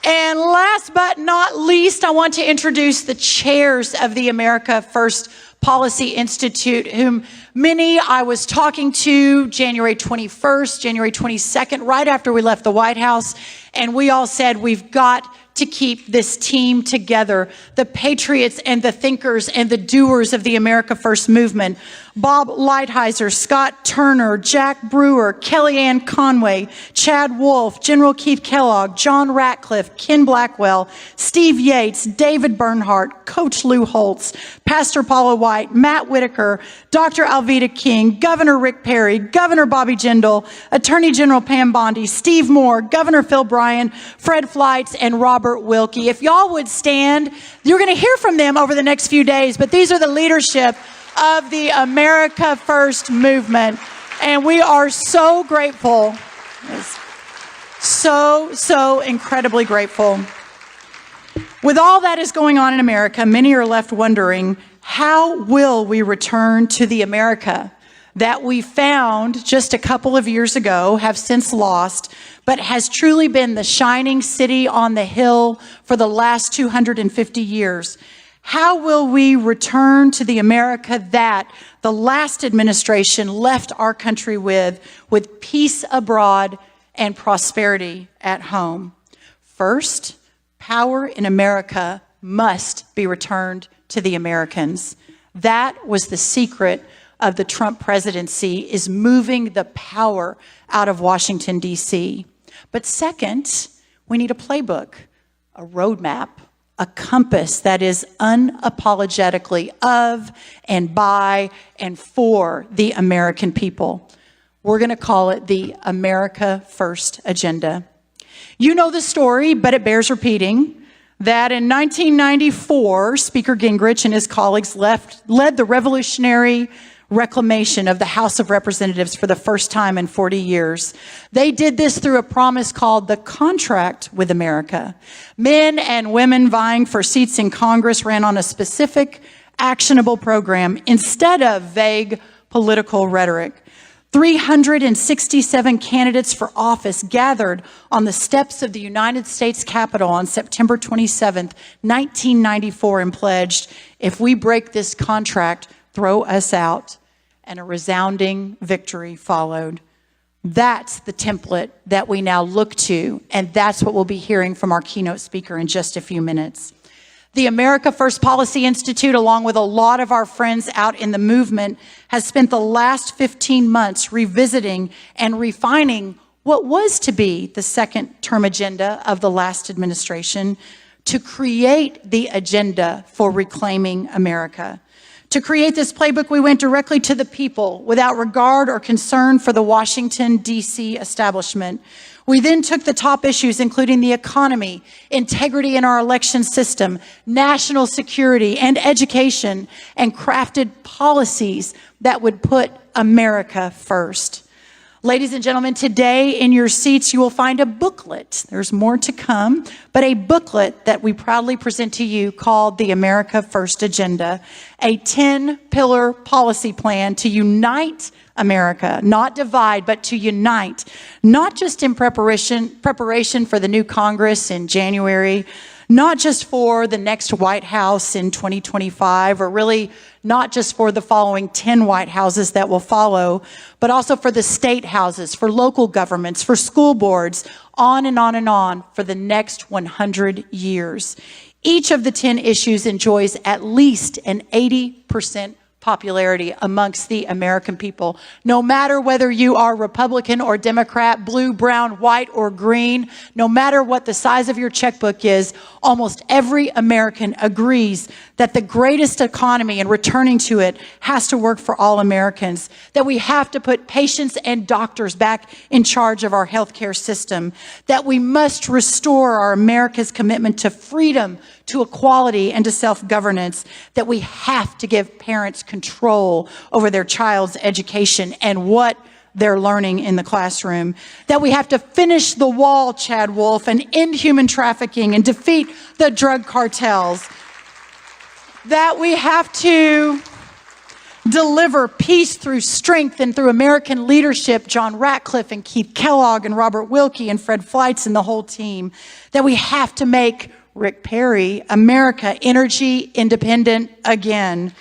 And last but not least, I want to introduce the chairs of the America First Policy Institute, whom many I was talking to January 21st, January 22nd, right after we left the White House. And we all said, we've got to keep this team together, the patriots and the thinkers and the doers of the America First movement. Bob Lighthizer, Scott Turner, Jack Brewer, Kellyanne Conway, Chad Wolf, General Keith Kellogg, John Ratcliffe, Ken Blackwell, Steve Yates, David Bernhardt, Coach Lou Holtz, Pastor Paula White, Matt Whitaker, Dr. Alveda King, Governor Rick Perry, Governor Bobby Jindal, Attorney General Pam Bondi, Steve Moore, Governor Phil Bryant, Fred Fleitz, and Robert Wilkie. If y'all would stand, you're going to hear from them over the next few days, but these are the leadership of the America First movement, and we are so grateful, so incredibly grateful. With all that is going on in America, many are left wondering, how will we return to the America that we found just a couple of years ago, have since lost, but has truly been the shining city on the hill for the last 250 years? How will we return to the America that the last administration left our country with peace abroad and prosperity at home? First, power in America must be returned to the Americans. That was the secret of the Trump presidency, is moving the power out of Washington, D.C. But second, we need a playbook, a roadmap, a compass that is unapologetically of and by and for the American people. We're going to call it the America First Agenda. You know the story, but it bears repeating, that in 1994, Speaker Gingrich and his colleagues led the revolutionary reclamation of the House of Representatives for the first time in 40 years. They did this through a promise called the Contract with America. Men and women vying for seats in Congress ran on a specific, actionable program instead of vague political rhetoric. 367 candidates for office gathered on the steps of the United States Capitol on September 27th, 1994, and pledged, if we break this contract, throw us out. And a resounding victory followed. That's the template that we now look to, and that's what we'll be hearing from our keynote speaker in just a few minutes. The America First Policy Institute, along with a lot of our friends out in the movement, has spent the last 15 months revisiting and refining what was to be the second term agenda of the last administration to create the agenda for reclaiming America. To create this playbook, we went directly to the people without regard or concern for the Washington, D.C. establishment. We then took the top issues, including the economy, integrity in our election system, national security, and education, and crafted policies that would put America first. Ladies and gentlemen, today in your seats, you will find a booklet. There's more to come, but a booklet that we proudly present to you called the America First Agenda, a 10-pillar policy plan to unite America, not divide, but to unite, not just in preparation for the new Congress in January, not just for the next White House in 2025, or really not just for the following 10 White Houses that will follow, but also for the state houses, for local governments, for school boards, on and on and on for the next 100 years. Each of the 10 issues enjoys at least an 80% popularity amongst the American people. No matter whether you are Republican or Democrat, blue, brown, white, or green, no matter what the size of your checkbook is, almost every American agrees that the greatest economy and returning to it has to work for all Americans, that we have to put patients and doctors back in charge of our healthcare system, that we must restore our America's commitment to freedom, to equality, and to self-governance, that we have to give parents control over their child's education and what they're learning in the classroom, that we have to finish the wall, Chad Wolf, and end human trafficking and defeat the drug cartels, that we have to deliver peace through strength and through American leadership, John Ratcliffe and Keith Kellogg and Robert Wilkie and Fred Fleitz and the whole team, that we have to make Rick Perry, America energy independent again.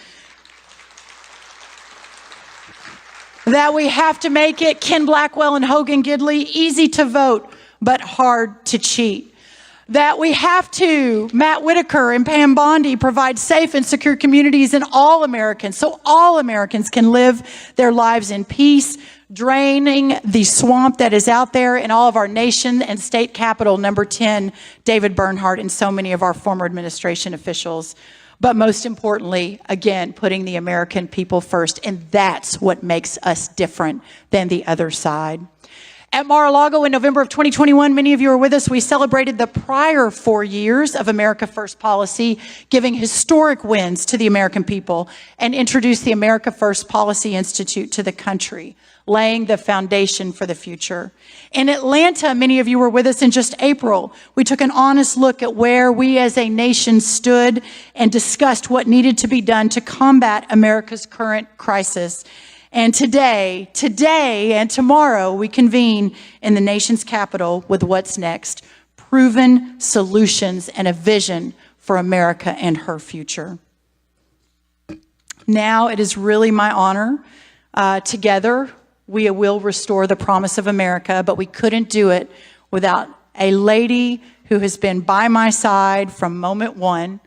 That we have to make it, Ken Blackwell and Hogan Gidley, easy to vote, but hard to cheat. that we have to, Matt Whitaker and Pam Bondi, provide safe and secure communities in all Americans, so all Americans can live their lives in peace, draining the swamp that is out there in all of our nation and state capital, number 10, David Bernhardt, and so many of our former administration officials. But most importantly, again, putting the American people first, and that's what makes us different than the other side. At Mar-a-Lago in November of 2021, many of you were with us. We celebrated the prior 4 years of America First policy, giving historic wins to the American people, and introduced the America First Policy Institute to the country, laying the foundation for the future. In Atlanta, many of you were with us in just April. We took an honest look at where we as a nation stood and discussed what needed to be done to combat America's current crisis. And today and tomorrow, we convene in the nation's capital with what's next, proven solutions and a vision for America and her future. Now it is really my honor. Together, we will restore the promise of America, but we couldn't do it without a lady who has been by my side from moment one,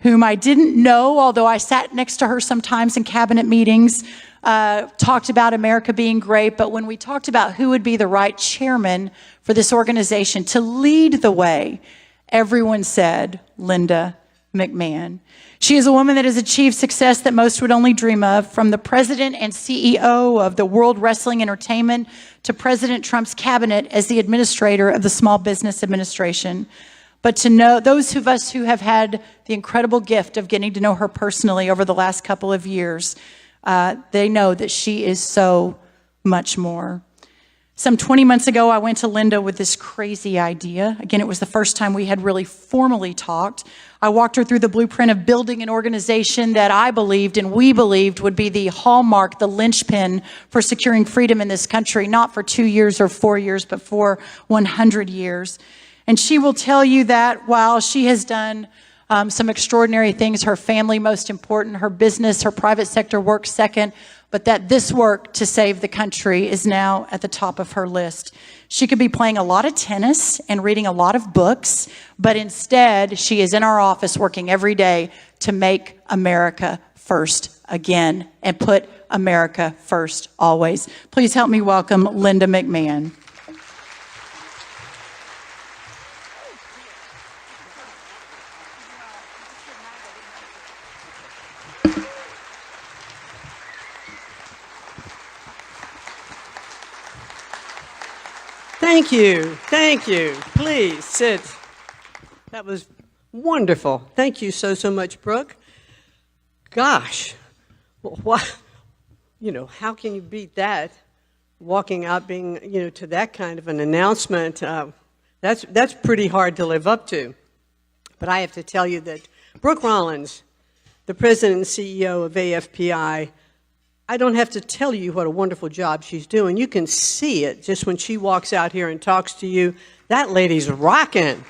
whom I didn't know, although I sat next to her sometimes in cabinet meetings, talked about America being great, but when we talked about who would be the right chairman for this organization to lead the way, everyone said, Linda McMahon. She is a woman that has achieved success that most would only dream of, from the president and CEO of the World Wrestling Entertainment to President Trump's cabinet as the administrator of the Small Business Administration. But to know those of us who have had the incredible gift of getting to know her personally over the last couple of years, they know that she is so much more. Some 20 months ago, I went to Linda with this crazy idea. Again, it was the first time we had really formally talked. I walked her through the blueprint of building an organization that I believed and we believed would be the hallmark, the linchpin for securing freedom in this country, not for 2 years or 4 years, but for 100 years. And she will tell you that while she has done some extraordinary things, her family most important, her business, her private sector work second, but that this work to save the country is now at the top of her list. She could be playing a lot of tennis and reading a lot of books, but instead she is in our office working every day to make America first again and put America first always. Please help me welcome Linda McMahon.
Thank you. Thank you. Please sit. That was wonderful. Thank you so much, Brooke. Gosh, what, how can you beat that? Walking out being, to that kind of an announcement, that's pretty hard to live up to. But I have to tell you that Brooke Rollins, the president and CEO of AFPI, I don't have to tell you what a wonderful job she's doing. You can see it just when she walks out here and talks to you. That lady's rocking.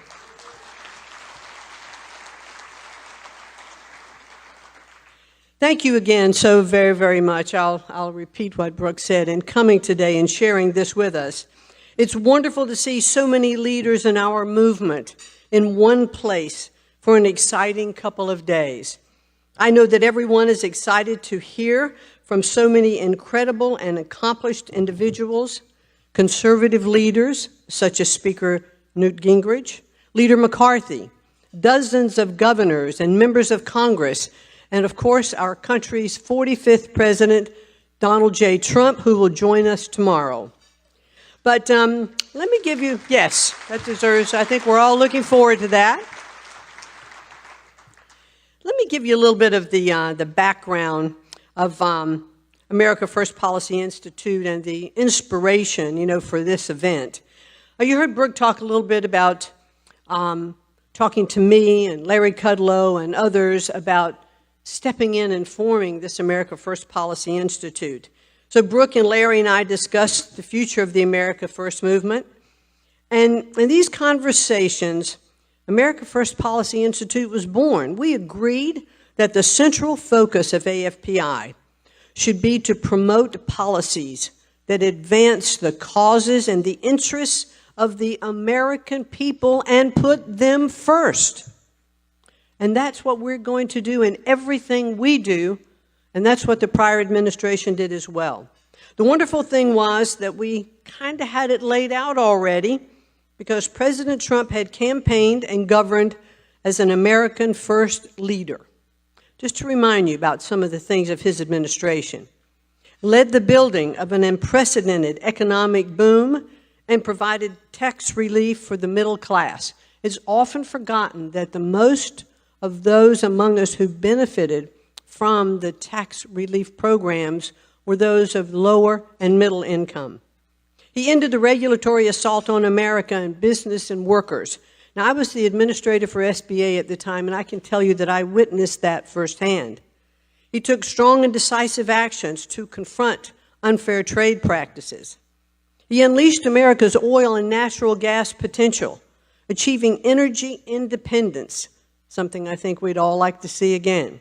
Thank you again so very much. I'll repeat what Brooke said in coming today and sharing this with us. It's wonderful to see so many leaders in our movement in one place for an exciting couple of days. I know that everyone is excited to hear from so many incredible and accomplished individuals, conservative leaders such as Speaker Newt Gingrich, Leader McCarthy, dozens of governors and members of Congress, and of course our country's 45th President, Donald J. Trump, who will join us tomorrow. But let me give you, yes, that deserves, I think we're all looking forward to that. Let me give you a little bit of the background of America First Policy Institute and the inspiration, for this event. You heard Brooke talk a little bit about talking to me and Larry Kudlow and others about stepping in and forming this America First Policy Institute. So Brooke and Larry and I discussed the future of the America First movement. And in these conversations, America First Policy Institute was born. We agreed that the central focus of AFPI should be to promote policies that advance the causes and the interests of the American people and put them first. And that's what we're going to do in everything we do, and that's what the prior administration did as well. The wonderful thing was that we kind of had it laid out already because President Trump had campaigned and governed as an American first leader. Just to remind you about some of the things of his administration. Led the building of an unprecedented economic boom and provided tax relief for the middle class. It's often forgotten that the most of those among us who benefited from the tax relief programs were those of lower and middle income. He ended the regulatory assault on America and business and workers. Now, I was the administrator for SBA at the time, and I can tell you that I witnessed that firsthand. He took strong and decisive actions to confront unfair trade practices. He unleashed America's oil and natural gas potential, achieving energy independence, something I think we'd all like to see again.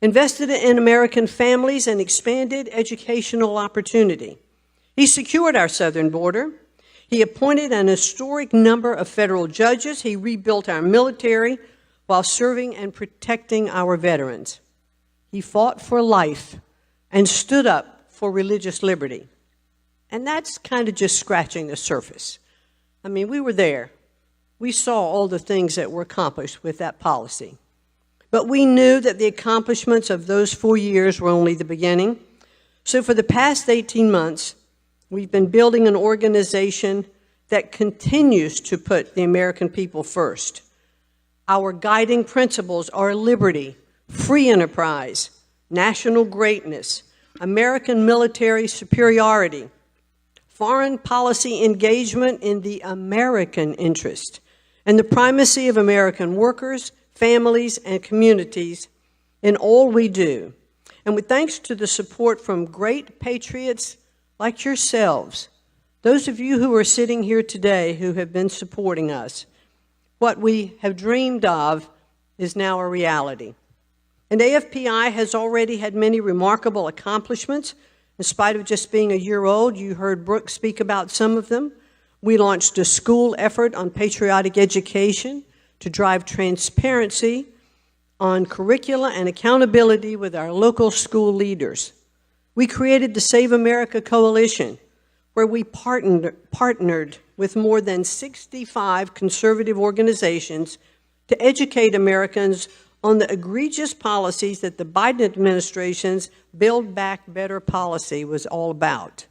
Invested in American families and expanded educational opportunity. He secured our southern border. He appointed an historic number of federal judges. He rebuilt our military while serving and protecting our veterans. He fought for life and stood up for religious liberty. And that's kind of just scratching the surface. I mean, we were there. We saw all the things that were accomplished with that policy. But we knew that the accomplishments of those 4 years were only the beginning. So for the past 18 months, we've been building an organization that continues to put the American people first. Our guiding principles are liberty, free enterprise, national greatness, American military superiority, foreign policy engagement in the American interest, and the primacy of American workers, families, and communities in all we do. And with thanks to the support from great patriots like yourselves, those of you who are sitting here today who have been supporting us, what we have dreamed of is now a reality. And AFPI has already had many remarkable accomplishments. In spite of just being a year old, you heard Brooke speak about some of them. We launched a school effort on patriotic education to drive transparency on curricula and accountability with our local school leaders. We created the Save America Coalition, where we partnered with more than 65 conservative organizations to educate Americans on the egregious policies that the Biden administration's Build Back Better policy was all about.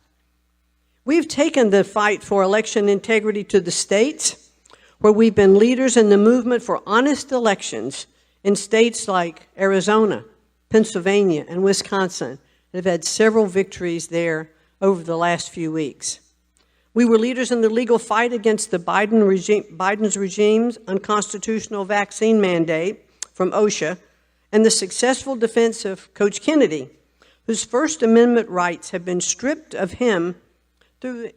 We've taken the fight for election integrity to the states, where we've been leaders in the movement for honest elections in states like Arizona, Pennsylvania, and Wisconsin, and have had several victories there over the last few weeks. We were leaders in the legal fight against the Biden's regime's unconstitutional vaccine mandate from OSHA, and the successful defense of Coach Kennedy, whose First Amendment rights have been stripped of him through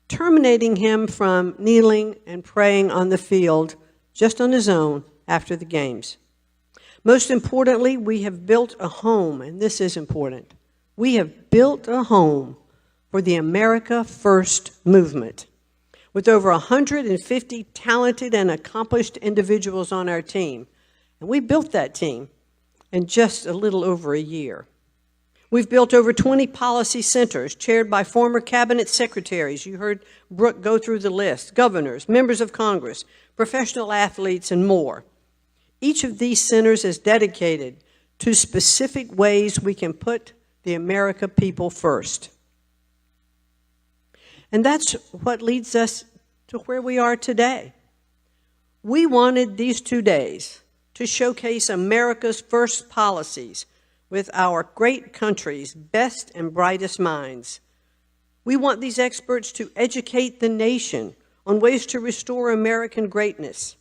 terminating him from kneeling and praying on the field just on his own after the games. Most importantly, we have built a home, and this is important. We have built a home for the America First movement, with over 150 talented and accomplished individuals on our team. And we built that team in just a little over a year. We've built over 20 policy centers chaired by former cabinet secretaries. You heard Brooke go through the list, governors, members of Congress, professional athletes, and more. Each of these centers is dedicated to specific ways we can put the America people first. And that's what leads us to where we are today. We wanted these 2 days to showcase America's first policies with our great country's best and brightest minds. We want these experts to educate the nation on ways to restore American greatness,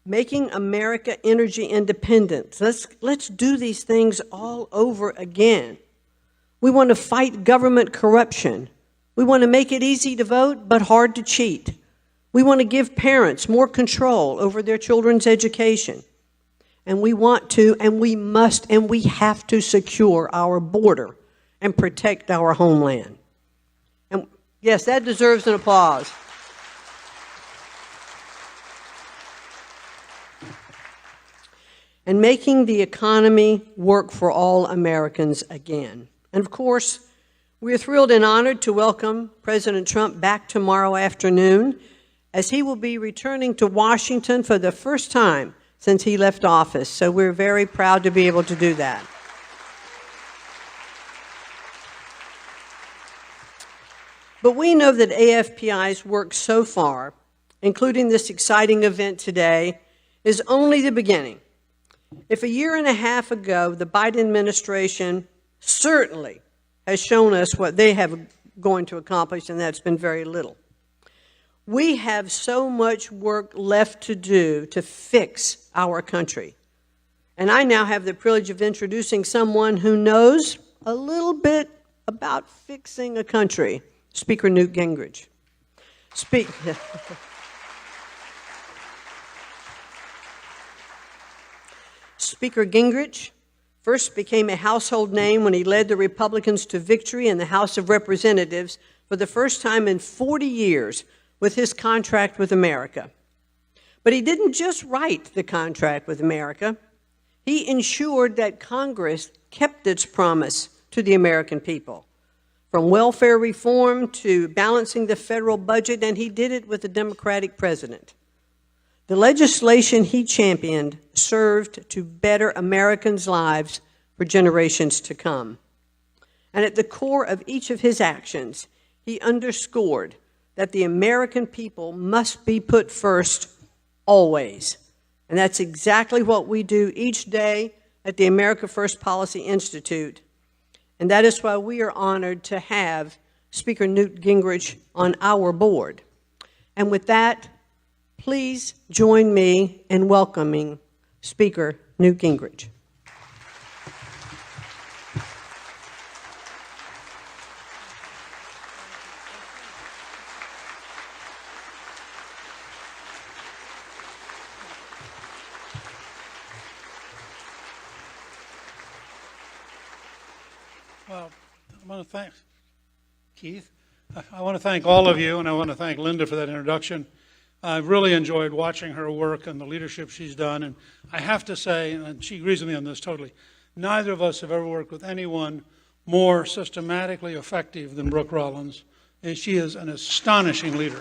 making America energy independent. Let's do these things all over again. We want to fight government corruption. We want to make it easy to vote, but hard to cheat. We want to give parents more control over their children's education. And we want to, and we must, and we have to secure our border and protect our homeland. And yes, that deserves an applause. and making the economy work for all Americans again. And of course, we're thrilled and honored to welcome President Trump back tomorrow afternoon, as he will be returning to Washington for the first time since he left office. So we're very proud to be able to do that. But we know that AFPI's work so far, including this exciting event today, is only the beginning. If a year and a half ago, the Biden administration certainly has shown us what they have going to accomplish, and that's been very little. We have so much work left to do to fix our country. And I now have the privilege of introducing someone who knows a little bit about fixing a country, Speaker Newt Gingrich. Speaker Gingrich first became a household name when he led the Republicans to victory in the House of Representatives for the first time in 40 years with his contract with America. But he didn't just write the contract with America. He ensured that Congress kept its promise to the American people, from welfare reform to balancing the federal budget, and he did it with a Democratic president. The legislation he championed served to better Americans' lives for generations to come. And at the core of each of his actions, he underscored that the American people must be put first always. And that's exactly what we do each day at the America First Policy Institute. And that is why we are honored to have Speaker Newt Gingrich on our board. And with that, please join me in welcoming Speaker Newt Gingrich.
Well, I want to thank Keith. I want to thank all of you, and I want to thank Linda for that introduction. I've really enjoyed watching her work and the leadership she's done. And I have to say, and she agrees with me on this totally, neither of us have ever worked with anyone more systematically effective than Brooke Rollins. And she is an astonishing leader.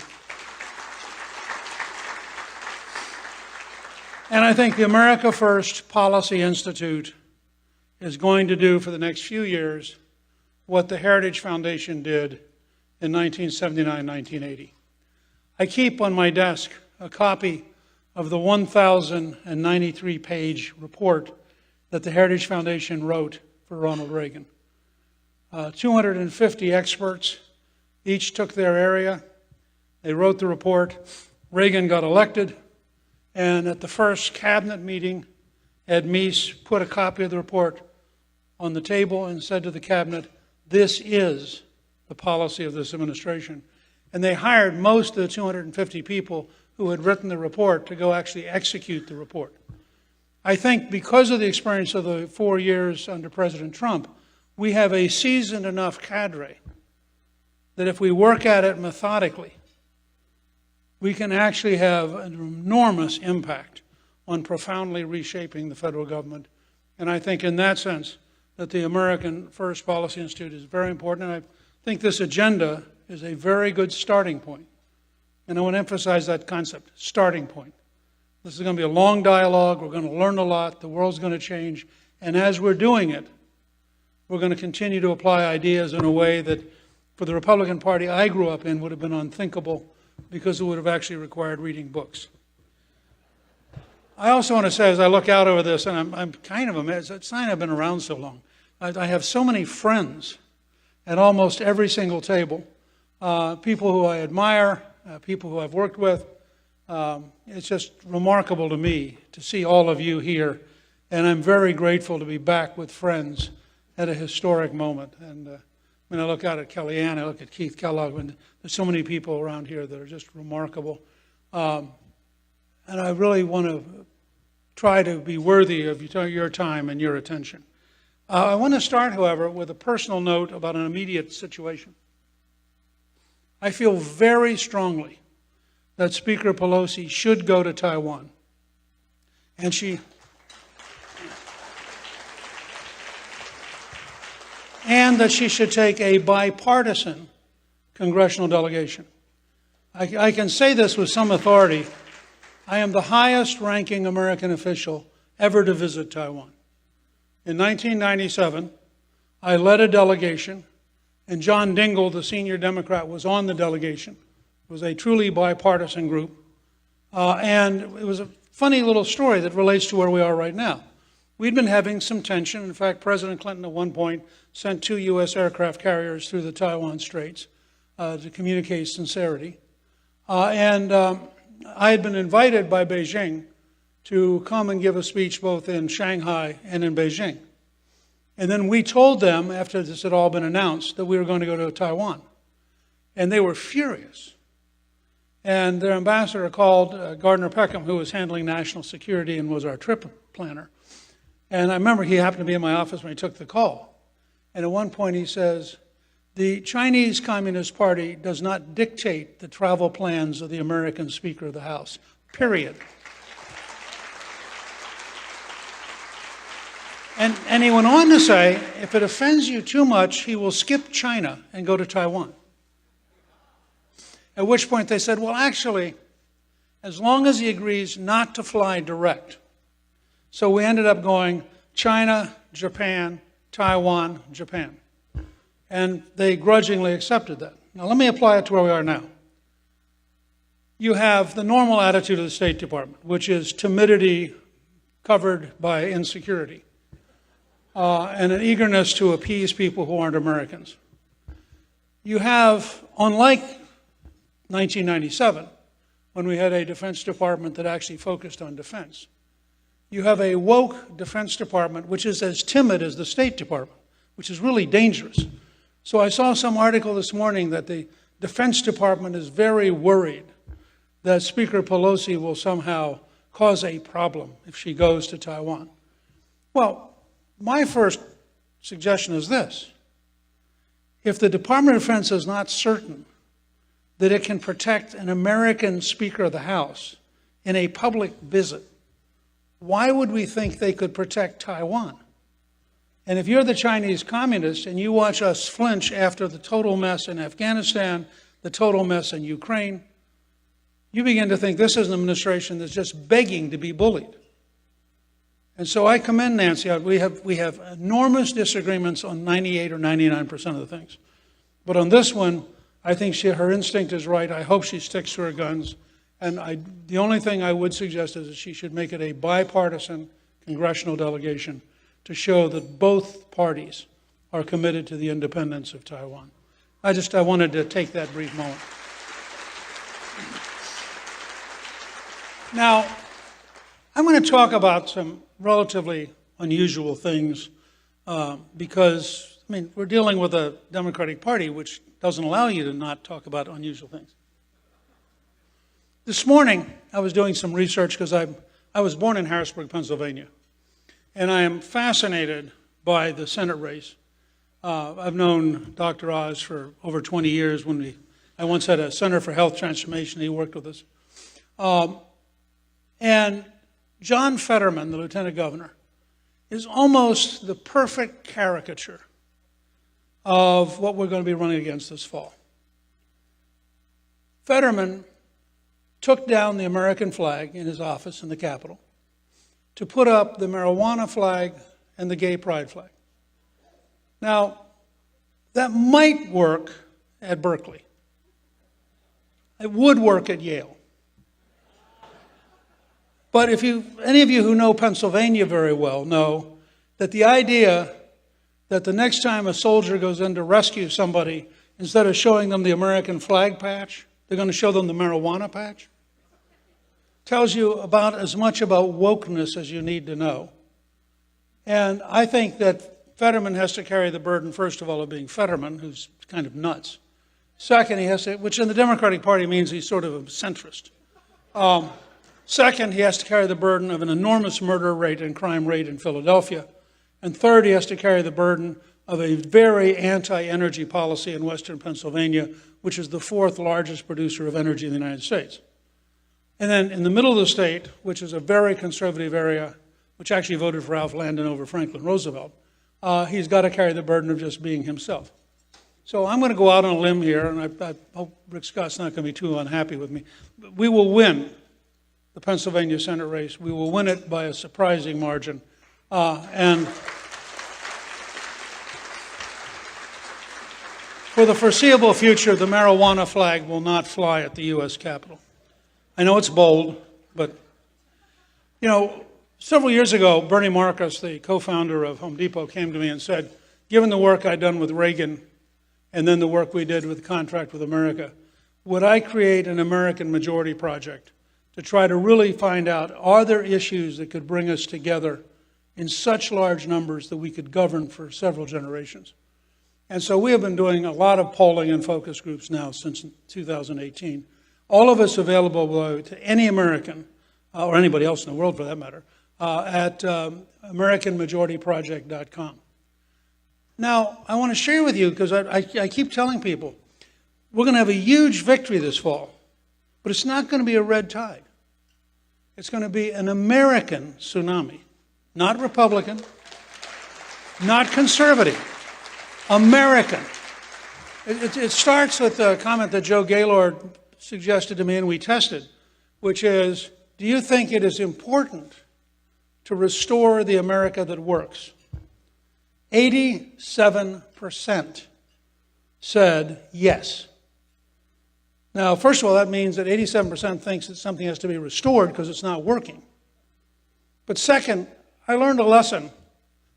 And I think the America First Policy Institute is going to do for the next few years what the Heritage Foundation did in 1979, 1980. I keep on my desk a copy of the 1,093-page report that the Heritage Foundation wrote for Ronald Reagan. 250 experts, each took their area. They wrote the report. Reagan got elected, and at the first cabinet meeting, Ed Meese put a copy of the report on the table and said to the cabinet, "This is the policy of this administration." And they hired most of the 250 people who had written the report to go actually execute the report. I think because of the experience of the 4 years under President Trump, we have a seasoned enough cadre that if we work at it methodically, we can actually have an enormous impact on profoundly reshaping the federal government. And I think in that sense that the American First Policy Institute is very important. And I think this agenda is a very good starting point. And I want to emphasize that concept, starting point. This is going to be a long dialogue. We're going to learn a lot. The world's going to change. And as we're doing it, we're going to continue to apply ideas in a way that for the Republican Party I grew up in would have been unthinkable because it would have actually required reading books. I also want to say, as I look out over this, and I'm kind of amazed, it's not I've been around so long. I have so many friends at almost every single table, people who I admire, people who I've worked with. It's just remarkable to me to see all of you here, and I'm very grateful to be back with friends at a historic moment. And when I look out at Kellyanne, I look at Keith Kellogg, and there's so many people around here that are just remarkable. And I really want to try to be worthy of your time and your attention. I want to start, however, with a personal note about an immediate situation. I feel very strongly that Speaker Pelosi should go to Taiwan. And she and that she should take a bipartisan congressional delegation. I can say this with some authority. I am the highest ranking American official ever to visit Taiwan. In 1997, I led a delegation, and John Dingell, the senior Democrat, was on the delegation. It was a truly bipartisan group. And it was a funny little story that relates to where we are right now. We'd been having some tension. In fact, President Clinton at one point sent 2 U.S. aircraft carriers through the Taiwan Straits to communicate sincerity. I had been invited by Beijing to come and give a speech both in Shanghai and in Beijing. And then we told them, after this had all been announced, that we were going to go to Taiwan. And they were furious. And their ambassador called Gardner Peckham, who was handling national security and was our trip planner. And I remember he happened to be in my office when he took the call. And at one point he says, the Chinese Communist Party does not dictate the travel plans of the American Speaker of the House, period. And he went on to say, if it offends you too much, he will skip China and go to Taiwan. At which point they said, well, actually, as long as he agrees not to fly direct. So we ended up going China, Japan, Taiwan, Japan. And they grudgingly accepted that. Now let me apply it to where we are now. You have the normal attitude of the State Department, which is timidity covered by insecurity, and an eagerness to appease people who aren't Americans. You have, unlike 1997, when we had a Defense Department that actually focused on defense, you have a woke Defense Department which is as timid as the State Department, which is really dangerous. So I saw some article this morning that the Defense Department is very worried that Speaker Pelosi will somehow cause a problem if she goes to Taiwan. Well, my first suggestion is this. If the Department of Defense is not certain that it can protect an American Speaker of the House in a public visit, why would we think they could protect Taiwan? And if you're the Chinese communists and you watch us flinch after the total mess in Afghanistan, the total mess in Ukraine, you begin to think this is an administration that's just begging to be bullied. And so I commend Nancy. We have enormous disagreements on 98 or 99% of the things. But on this one, I think her instinct is right. I hope she sticks to her guns. And the only thing I would suggest is that she should make it a bipartisan congressional delegation to show that both parties are committed to the independence of Taiwan. I wanted to take that brief moment. Now, I'm going to talk about some relatively unusual things because, I mean, we're dealing with a Democratic Party which doesn't allow you to not talk about unusual things. This morning, I was doing some research because I was born in Harrisburg, Pennsylvania, and I am fascinated by the Senate race. I've known Dr. Oz for over 20 years. I once had a Center for Health Transformation. He worked with us. And John Fetterman, the lieutenant governor, is almost the perfect caricature of what we're going to be running against this fall. Fetterman took down the American flag in his office in the Capitol to put up the marijuana flag and the gay pride flag. Now, that might work at Berkeley. It would work at Yale. But any of you who know Pennsylvania very well know that the idea that the next time a soldier goes in to rescue somebody, instead of showing them the American flag patch, they're going to show them the marijuana patch, tells you about as much about wokeness as you need to know. And I think that Fetterman has to carry the burden, first of all, of being Fetterman, who's kind of nuts. Second, he has to, which in the Democratic Party means he's sort of a centrist. Second, he has to carry the burden of an enormous murder rate and crime rate in Philadelphia. And third, he has to carry the burden of a very anti-energy policy in Western Pennsylvania, which is the 4th largest producer of energy in the United States. And then in the middle of the state, which is a very conservative area, which actually voted for Ralph Landon over Franklin Roosevelt, he's got to carry the burden of just being himself. So I'm going to go out on a limb here, and I hope Rick Scott's not going to be too unhappy with me. But we will win the Pennsylvania Senate race. We will win it by a surprising margin. And for the foreseeable future, the marijuana flag will not fly at the U.S. Capitol. I know it's bold, but, you know, several years ago, Bernie Marcus, the co-founder of Home Depot, came to me and said, given the work I'd done with Reagan and then the work we did with the Contract with America, would I create an American Majority Project to try to really find out, are there issues that could bring us together in such large numbers that we could govern for several generations? And so we have been doing a lot of polling and focus groups now since 2018. All of us available to any American, or anybody else in the world for that matter, at AmericanMajorityProject.com. Now, I want to share with you, because I keep telling people, we're going to have a huge victory this fall, but it's not going to be a red tide. It's going to be an American tsunami, not Republican, not conservative, American. It starts with a comment that Joe Gaylord suggested to me and we tested, which is, do you think it is important to restore the America that works? 87% said yes. Now, first of all, that means that 87% thinks that something has to be restored because it's not working. But second, I learned a lesson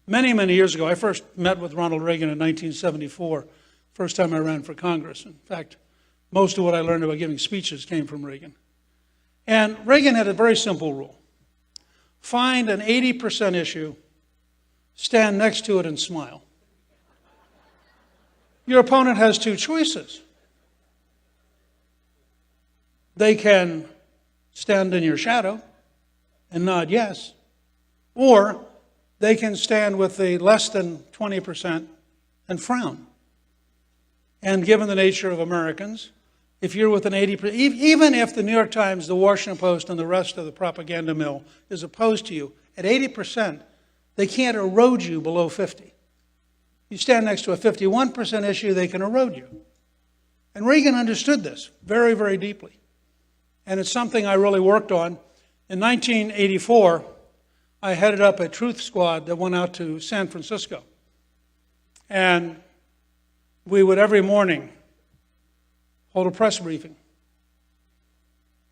many, many years ago. I first met with Ronald Reagan in 1974, first time I ran for Congress. In fact, most of what I learned about giving speeches came from Reagan. And Reagan had a very simple rule. Find an 80% issue, stand next to it and smile. Your opponent has two choices. They can stand in your shadow and nod yes, or they can stand with the less than 20% and frown. And given the nature of Americans, if you're with an 80%, even if the New York Times, the Washington Post, and the rest of the propaganda mill is opposed to you, at 80%, they can't erode you below 50. You stand next to a 51% issue, they can erode you. And Reagan understood this very, very deeply. And it's something I really worked on. In 1984, I headed up a truth squad that went out to San Francisco. And we would every morning hold a press briefing.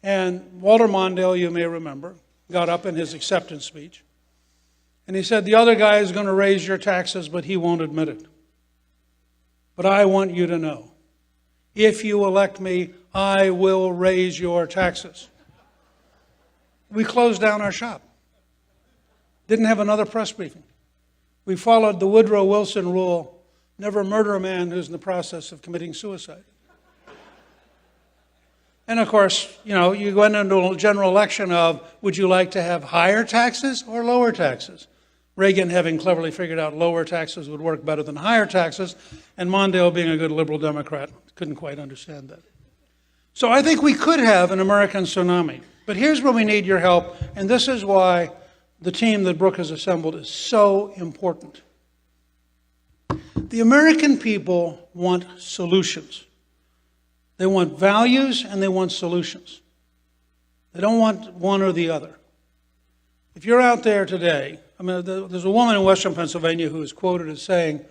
And Walter Mondale, you may remember, got up in his acceptance speech. And he said, the other guy is going to raise your taxes, but he won't admit it. But I want you to know, if you elect me, I will raise your taxes. We closed down our shop. Didn't have another press briefing. We followed the Woodrow Wilson rule, never murder a man who's in the process of committing suicide. And of course, you know, you went into a general election of, would you like to have higher taxes or lower taxes? Reagan, having cleverly figured out lower taxes would work better than higher taxes, and Mondale, being a good liberal Democrat, couldn't quite understand that. So I think we could have an American tsunami. But here's where we need your help, and this is why the team that Brooke has assembled is so important. The American people want solutions. They want values and they want solutions. They don't want one or the other. If you're out there today, I mean, there's a woman in Western Pennsylvania who is quoted as saying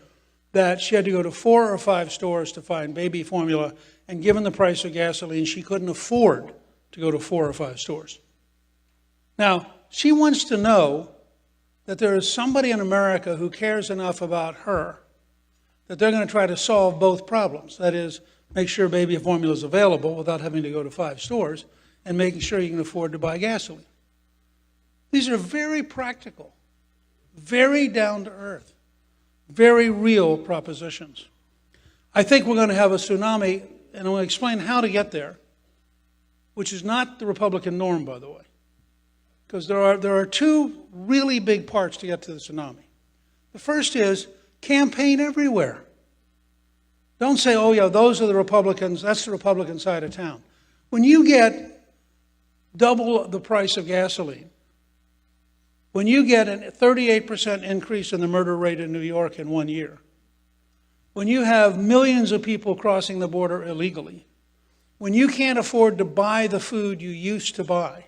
that she had to go to 4 or 5 stores to find baby formula, and given the price of gasoline, she couldn't afford to go to 4 or 5 stores. Now, she wants to know that there is somebody in America who cares enough about her that they're going to try to solve both problems. That is, make sure baby formula is available without having to go to 5 stores, and making sure you can afford to buy gasoline. These are very practical, very down-to-earth, very real propositions. I think we're going to have a tsunami, and I'm going to explain how to get there, which is not the Republican norm, by the way. Because there are 2 really big parts to get to the tsunami. The first is campaign everywhere. Don't say, oh yeah, those are the Republicans, that's the Republican side of town. When you get double the price of gasoline, When you get a 38% increase in the murder rate in New York in 1 year, when you have millions of people crossing the border illegally, when you can't afford to buy the food you used to buy,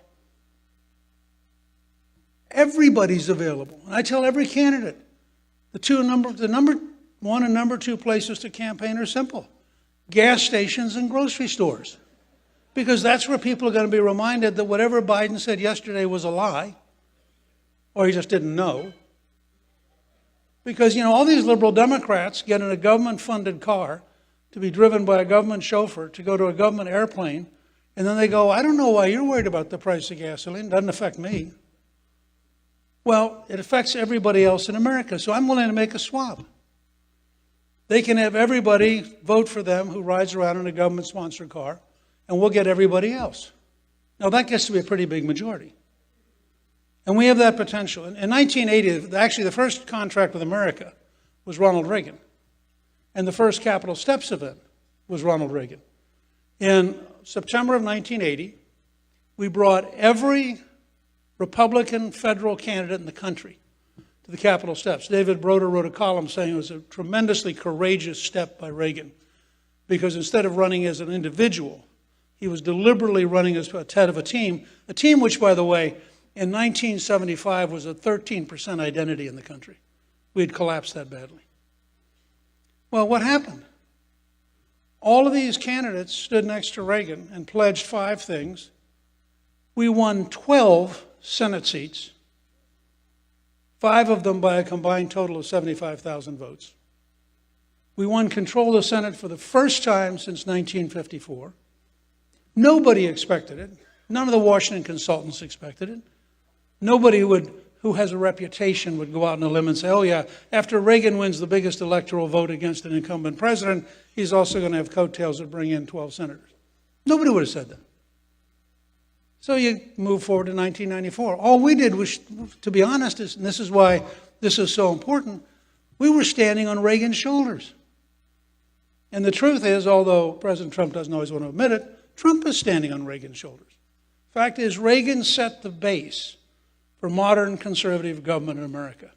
everybody's available. And I tell every candidate, the number one and number two places to campaign are simple: gas stations and grocery stores. Because that's where people are going to be reminded that whatever Biden said yesterday was a lie, or he just didn't know. Because, you know, all these liberal Democrats get in a government-funded car to be driven by a government chauffeur to go to a government airplane, and then they go, I don't know why you're worried about the price of gasoline. It doesn't affect me. Well, it affects everybody else in America, so I'm willing to make a swap. They can have everybody vote for them who rides around in a government-sponsored car, and we'll get everybody else. Now, that gets to be a pretty big majority. And we have that potential. In 1980, actually the first contract with America was Ronald Reagan. And the first Capitol Steps event was Ronald Reagan. In September of 1980, we brought every Republican federal candidate in the country to the Capitol Steps. David Broder wrote a column saying it was a tremendously courageous step by Reagan, because instead of running as an individual, he was deliberately running as head of a team which, by the way, in 1975 was a 13% identity in the country. We had collapsed that badly. Well, what happened? All of these candidates stood next to Reagan and pledged 5 things. We won 12 Senate seats, 5 of them by a combined total of 75,000 votes. We won control of the Senate for the first time since 1954. Nobody expected it. None of the Washington consultants expected it. Nobody who has a reputation would go out on a limb and say, oh yeah, after Reagan wins the biggest electoral vote against an incumbent president, he's also going to have coattails that bring in 12 senators. Nobody would have said that. So you move forward to 1994. All we did was, to be honest, and this is why this is so important, we were standing on Reagan's shoulders. And the truth is, although President Trump doesn't always want to admit it, Trump is standing on Reagan's shoulders. Fact is, Reagan set the base for modern conservative government in America.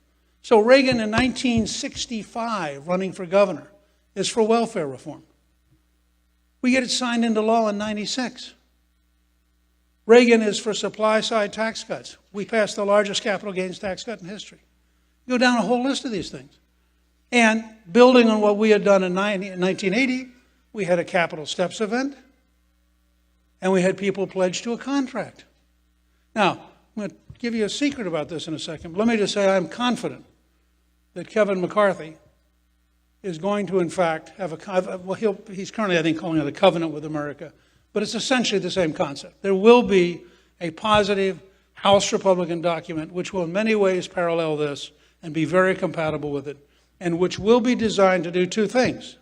So Reagan in 1965, running for governor, is for welfare reform. We get it signed into law in 96. Reagan is for supply-side tax cuts. We passed the largest capital gains tax cut in history. Go down a whole list of these things. And building on what we had done in 1980, we had a Capitol Steps event, and we had people pledge to a contract. Now, I'm going to give you a secret about this in a second, but let me just say I'm confident that Kevin McCarthy is going to, in fact, have he's currently, I think, calling it a covenant with America, but it's essentially the same concept. There will be a positive House Republican document which will in many ways parallel this and be very compatible with it, and which will be designed to do 2 things.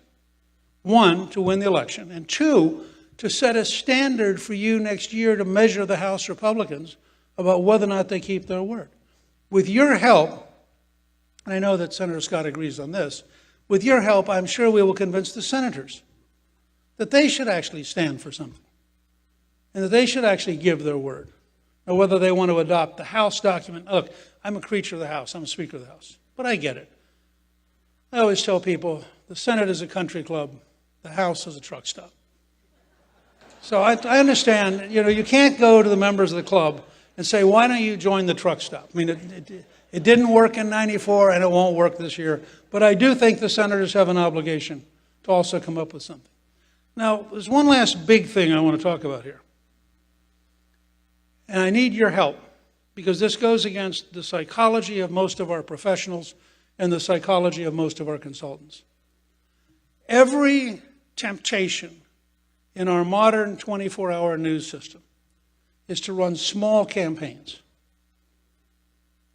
1, to win the election, and 2, to set a standard for you next year to measure the House Republicans about whether or not they keep their word. With your help, and I know that Senator Scott agrees on this, with your help, I'm sure we will convince the senators that they should actually stand for something and that they should actually give their word, or whether they want to adopt the House document. Look, I'm a creature of the House. I'm a Speaker of the House, but I get it. I always tell people the Senate is a country club, the House is a truck stop. So I understand, you can't go to the members of the club and say, why don't you join the truck stop? I mean, it didn't work in '94 and it won't work this year. But I do think the senators have an obligation to also come up with something. Now, there's one last big thing I want to talk about here. And I need your help, because this goes against the psychology of most of our professionals and the psychology of most of our consultants. Every temptation in our modern 24-hour news system is to run small campaigns.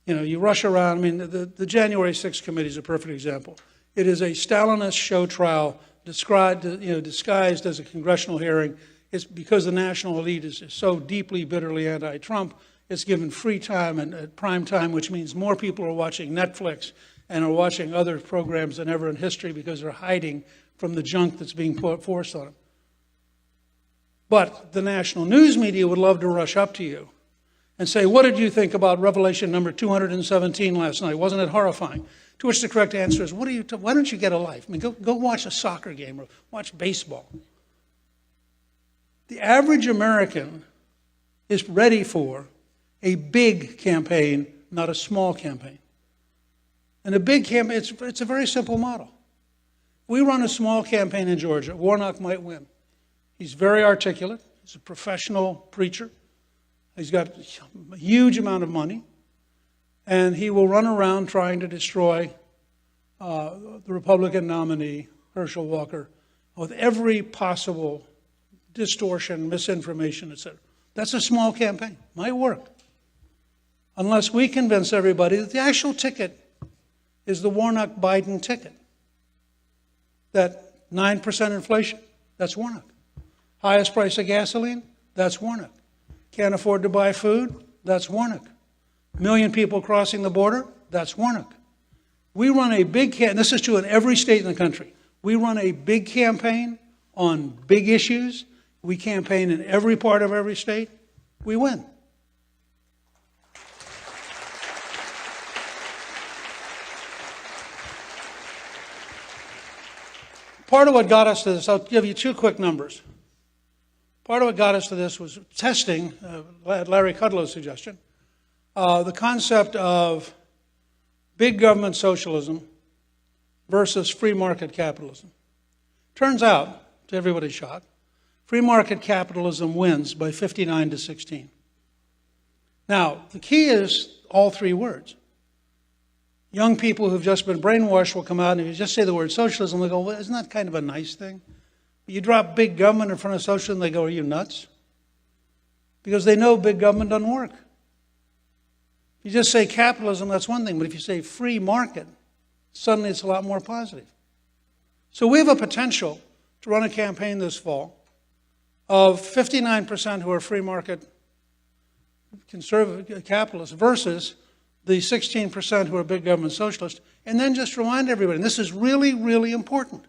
You rush around. I mean, the January 6th committee is a perfect example. It is a Stalinist show trial disguised as a congressional hearing. It's because the national elite is so deeply, bitterly anti-Trump. It's given free time and at prime time, which means more people are watching Netflix and are watching other programs than ever in history because they're hiding from the junk that's being forced on them. But the national news media would love to rush up to you and say, what did you think about Revelation number 217 last night? Wasn't it horrifying? To which the correct answer is, why don't you get a life? I mean, go watch a soccer game or watch baseball. The average American is ready for a big campaign, not a small campaign. And a big campaign, it's a very simple model. We run a small campaign in Georgia. Warnock might win. He's very articulate. He's a professional preacher. He's got a huge amount of money. And he will run around trying to destroy the Republican nominee, Herschel Walker, with every possible distortion, misinformation, etc. That's a small campaign. Might work. Unless we convince everybody that the actual ticket is the Warnock-Biden ticket. That 9% inflation, that's Warnock. Highest price of gasoline, that's Warnock. Can't afford to buy food, that's Warnock. Million people crossing the border, that's Warnock. We run a big campaign, this is true in every state in the country. We run a big campaign on big issues. We campaign in every part of every state. We win. Part of what got us to this, I'll give you two quick numbers. Part of what got us to this was testing, Larry Kudlow's suggestion, the concept of big government socialism versus free market capitalism. Turns out, to everybody's shock, free market capitalism wins by 59 to 16. Now, the key is all three words. Young people who've just been brainwashed will come out, and if you just say the word socialism, they go, well, isn't that kind of a nice thing? But you drop big government in front of socialism, they go, are you nuts? Because they know big government doesn't work. If you just say capitalism, that's one thing, but if you say free market, suddenly it's a lot more positive. So we have a potential to run a campaign this fall of 59% who are free market conservative capitalists versus the 16% who are big government socialists, and then just remind everybody, and this is really, really important.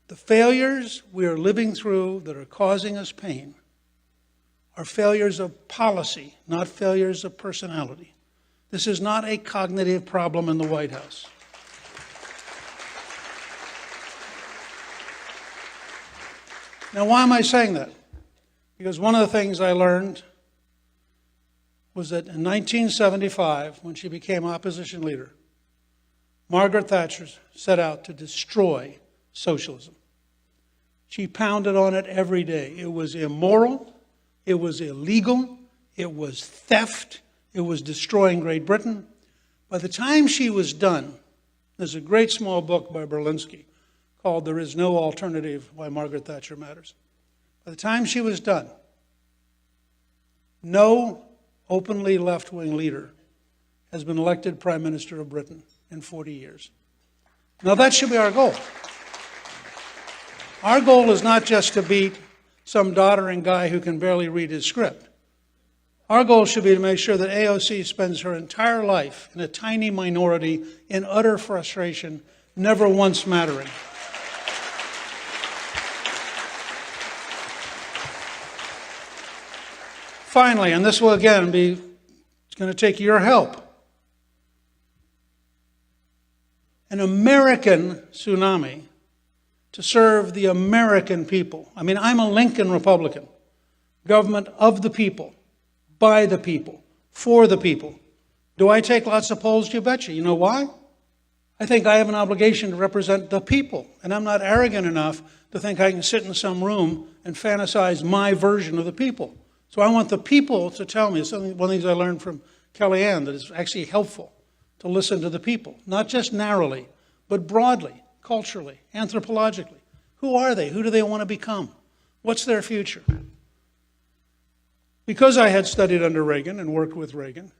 The failures we are living through that are causing us pain are failures of policy, not failures of personality. This is not a cognitive problem in the White House. Now, why am I saying that? Because one of the things I learned was that in 1975, when she became opposition leader, Margaret Thatcher set out to destroy socialism. She pounded on it every day. It was immoral, it was illegal, it was theft, it was destroying Great Britain. By the time she was done, there's a great small book by Berlinski called There Is No Alternative, Why Margaret Thatcher Matters. By the time she was done, no openly left-wing leader has been elected Prime Minister of Britain in 40 years. Now that should be our goal. Our goal is not just to beat some doddering guy who can barely read his script. Our goal should be to make sure that AOC spends her entire life in a tiny minority in utter frustration, never once mattering. Finally, and this will again be, it's going to take your help, an American tsunami to serve the American people. I mean, I'm a Lincoln Republican. Government of the people, by the people, for the people. Do I take lots of polls? You betcha. You know why? I think I have an obligation to represent the people, and I'm not arrogant enough to think I can sit in some room and fantasize my version of the people. So I want the people to tell me, one of the things I learned from Kellyanne, that it's actually helpful to listen to the people, not just narrowly, but broadly, culturally, anthropologically. Who are they? Who do they want to become? What's their future? Because I had studied under Reagan and worked with Reagan,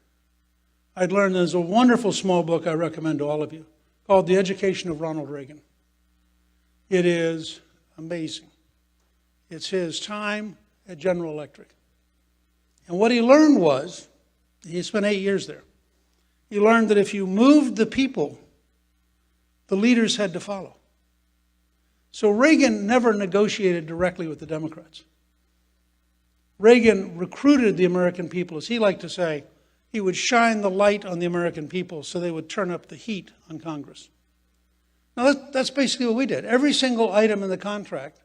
I'd learned there's a wonderful small book I recommend to all of you called The Education of Ronald Reagan. It is amazing. It's his time at General Electric. And what he learned was, he spent 8 years there, he learned that if you moved the people, the leaders had to follow. So Reagan never negotiated directly with the Democrats. Reagan recruited the American people, as he liked to say. He would shine the light on the American people so they would turn up the heat on Congress. Now, that's basically what we did. Every single item in the contract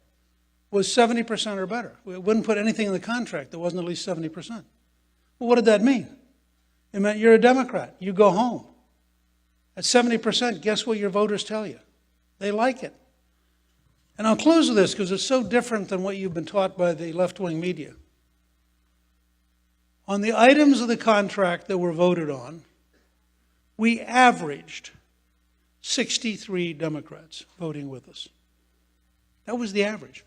was 70% or better. We wouldn't put anything in the contract that wasn't at least 70%. Well, what did that mean? It meant you're a Democrat. You go home. At 70%, guess what your voters tell you? They like it. And I'll close with this because it's so different than what you've been taught by the left-wing media. On the items of the contract that were voted on, we averaged 63 Democrats voting with us. That was the average.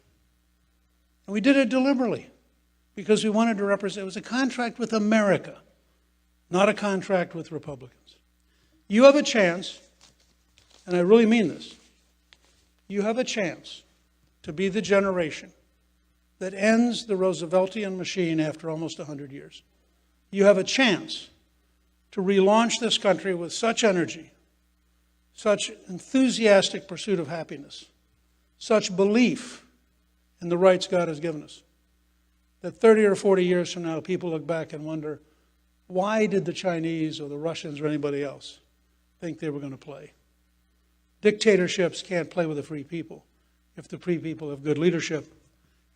And we did it deliberately because we wanted to represent, it was a contract with America, not a contract with Republicans. You have a chance, and I really mean this, you have a chance to be the generation that ends the Rooseveltian machine after almost 100 years. You have a chance to relaunch this country with such energy, such enthusiastic pursuit of happiness, such belief in the rights God has given us, that 30 or 40 years from now, people look back and wonder, why did the Chinese or the Russians or anybody else think they were going to play? Dictatorships can't play with the free people if the free people have good leadership.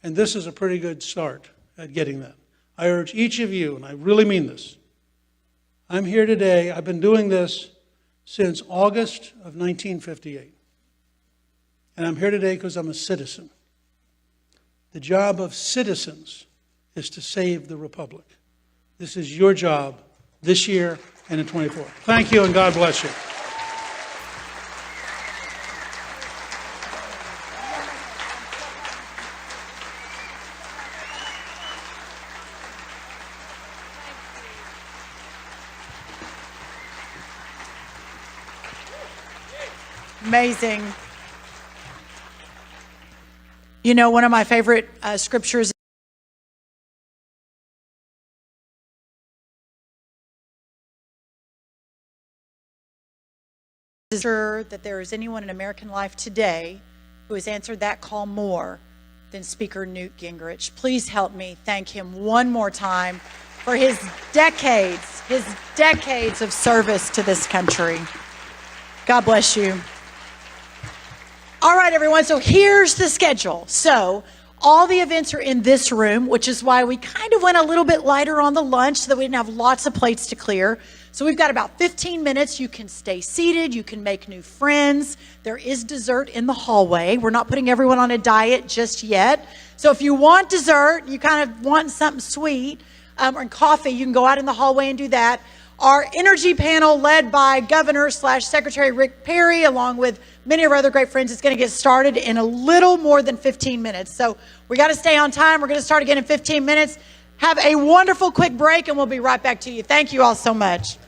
And this is a pretty good start at getting that. I urge each of you, and I really mean this, I'm here today, I've been doing this since August of 1958. And I'm here today because I'm a citizen. The job of citizens is to save the republic. This is your job this year and in 24. Thank you, and God bless you.
Amazing. You know, one of my favorite scriptures is sure that there is anyone in American life today who has answered that call more than Speaker Newt Gingrich. Please help me thank him one more time for his decades of service to this country. God bless you. All right, everyone, so here's the schedule. So all the events are in this room, which is why we kind of went a little bit lighter on the lunch so that we didn't have lots of plates to clear. So we've got about 15 minutes. You can stay seated. You can make new friends. There is dessert in the hallway. We're not putting everyone on a diet just yet. So if you want dessert, you kind of want something sweet or coffee, you can go out in the hallway and do that. Our energy panel, led by Governor/Secretary Rick Perry, along with many of our other great friends, is going to get started in a little more than 15 minutes. So we got to stay on time. We're going to start again in 15 minutes. Have a wonderful quick break, and we'll be right back to you. Thank you all so much.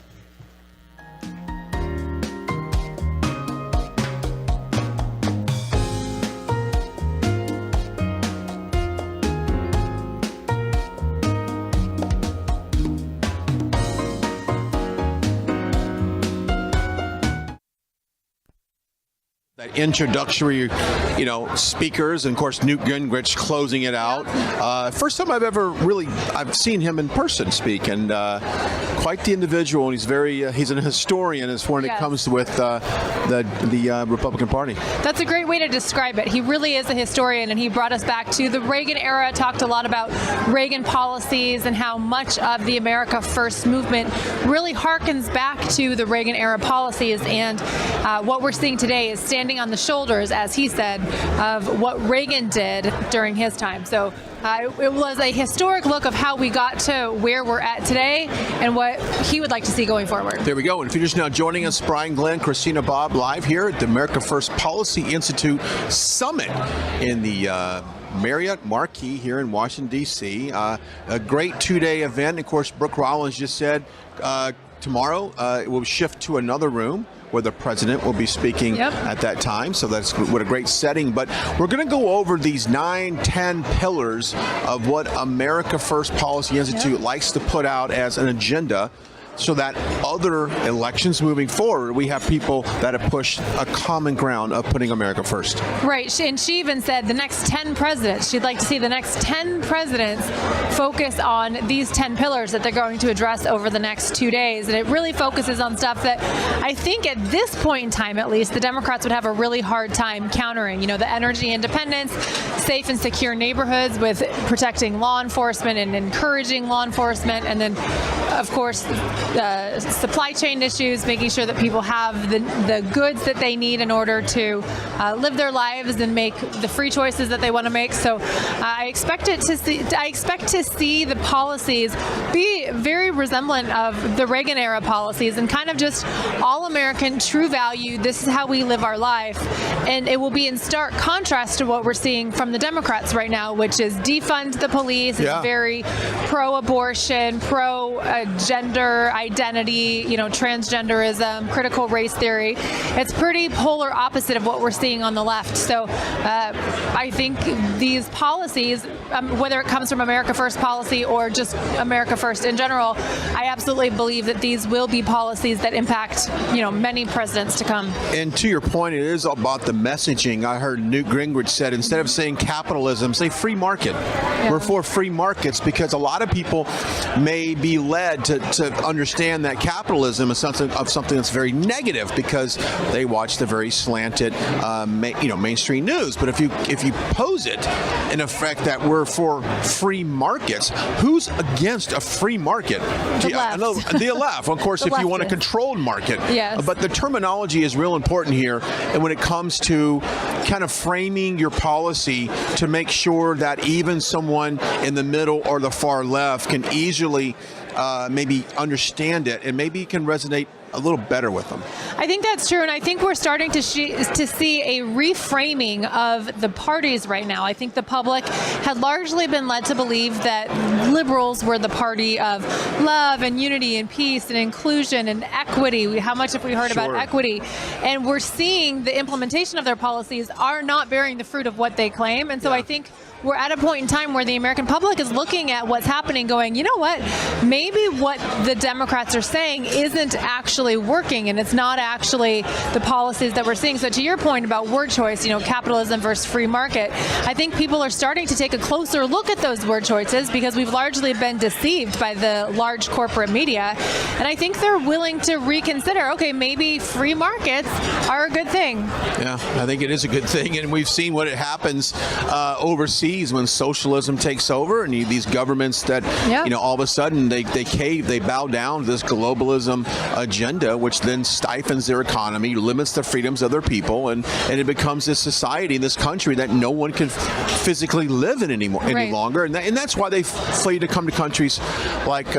Introductory, speakers, and of course Newt Gingrich closing it out. First time I've seen him in person speak, and quite the individual. And he's a historian as when it comes with the Republican Party.
That's a great way to describe it. He really is a historian, and he brought us back to the Reagan era. Talked a lot about Reagan policies and how much of the America First movement really harkens back to the Reagan era policies, and what we're seeing today is standing on the shoulders, as he said, of what Reagan did during his time. So it was a historic look of how we got to where we're at today and what he would like to see going forward.
There we go. And if you're just now joining us, Brian, Glenn, Christina, Bob, live here at the America First Policy Institute Summit in the Marriott Marquis here in Washington, D.C. A great two-day event. Of course, Brooke Rollins just said tomorrow it will shift to another room where the president will be speaking at that time. So that's what a great setting. But we're going to go over these 9-10 pillars of what America First Policy Institute likes to put out as an agenda so that other elections moving forward, we have people that have pushed a common ground of putting America first.
Right, and she even said the next 10 presidents, she'd like to see the next 10 presidents focus on these 10 pillars that they're going to address over the next 2 days. And it really focuses on stuff that I think at this point in time, at least, the Democrats would have a really hard time countering. You know, the energy independence, safe and secure neighborhoods with protecting law enforcement and encouraging law enforcement, and then, of course, supply chain issues, making sure that people have the goods that they need in order to live their lives and make the free choices that they want to make. So I expect to see the policies be very resemblant of the Reagan era policies and kind of just all American, true value. This is how we live our life, and it will be in stark contrast to what we're seeing from the Democrats right now, which is defund the police. It's very pro-abortion, pro-gender identity, you know, transgenderism, critical race theory. It's pretty polar opposite of what we're seeing on the left. So I think these policies, whether it comes from America First policy or just America First in general, I absolutely believe that these will be policies that impact, you know, many presidents to come.
And to your point, it is about the messaging. I heard Newt Gingrich said, instead of saying capitalism, say free market. Yeah. We're for free markets, because a lot of people may be led to understand that capitalism is something that's very negative because they watch the very slanted, mainstream news. But if you pose it in effect that we're for free markets, who's against a free market? The left, of course, if you want a controlled market.
Yes.
But the terminology is real important here, and when it comes to kind of framing your policy to make sure that even someone in the middle or the far left can easily maybe understand it, and maybe it can resonate a little better with them.
I think that's true, and I think we're starting to see a reframing of the parties right now. I think the public had largely been led to believe that liberals were the party of love and unity and peace and inclusion and equity. How much have we heard about equity? And we're seeing the implementation of their policies are not bearing the fruit of what they claim. And so I think we're at a point in time where the American public is looking at what's happening going, you know what, maybe what the Democrats are saying isn't actually working, and it's not actually the policies that we're seeing. So to your point about word choice, you know, capitalism versus free market, I think people are starting to take a closer look at those word choices because we've largely been deceived by the large corporate media. And I think they're willing to reconsider, okay, maybe free markets are a good thing.
Yeah, I think it is a good thing. And we've seen what happens overseas when socialism takes over, and these governments that, you know, all of a sudden they cave, they bow down to this globalism agenda, which then stifles their economy, limits the freedoms of their people, and it becomes this society, this country that no one can physically live in any longer. And that's why they flee to come to countries like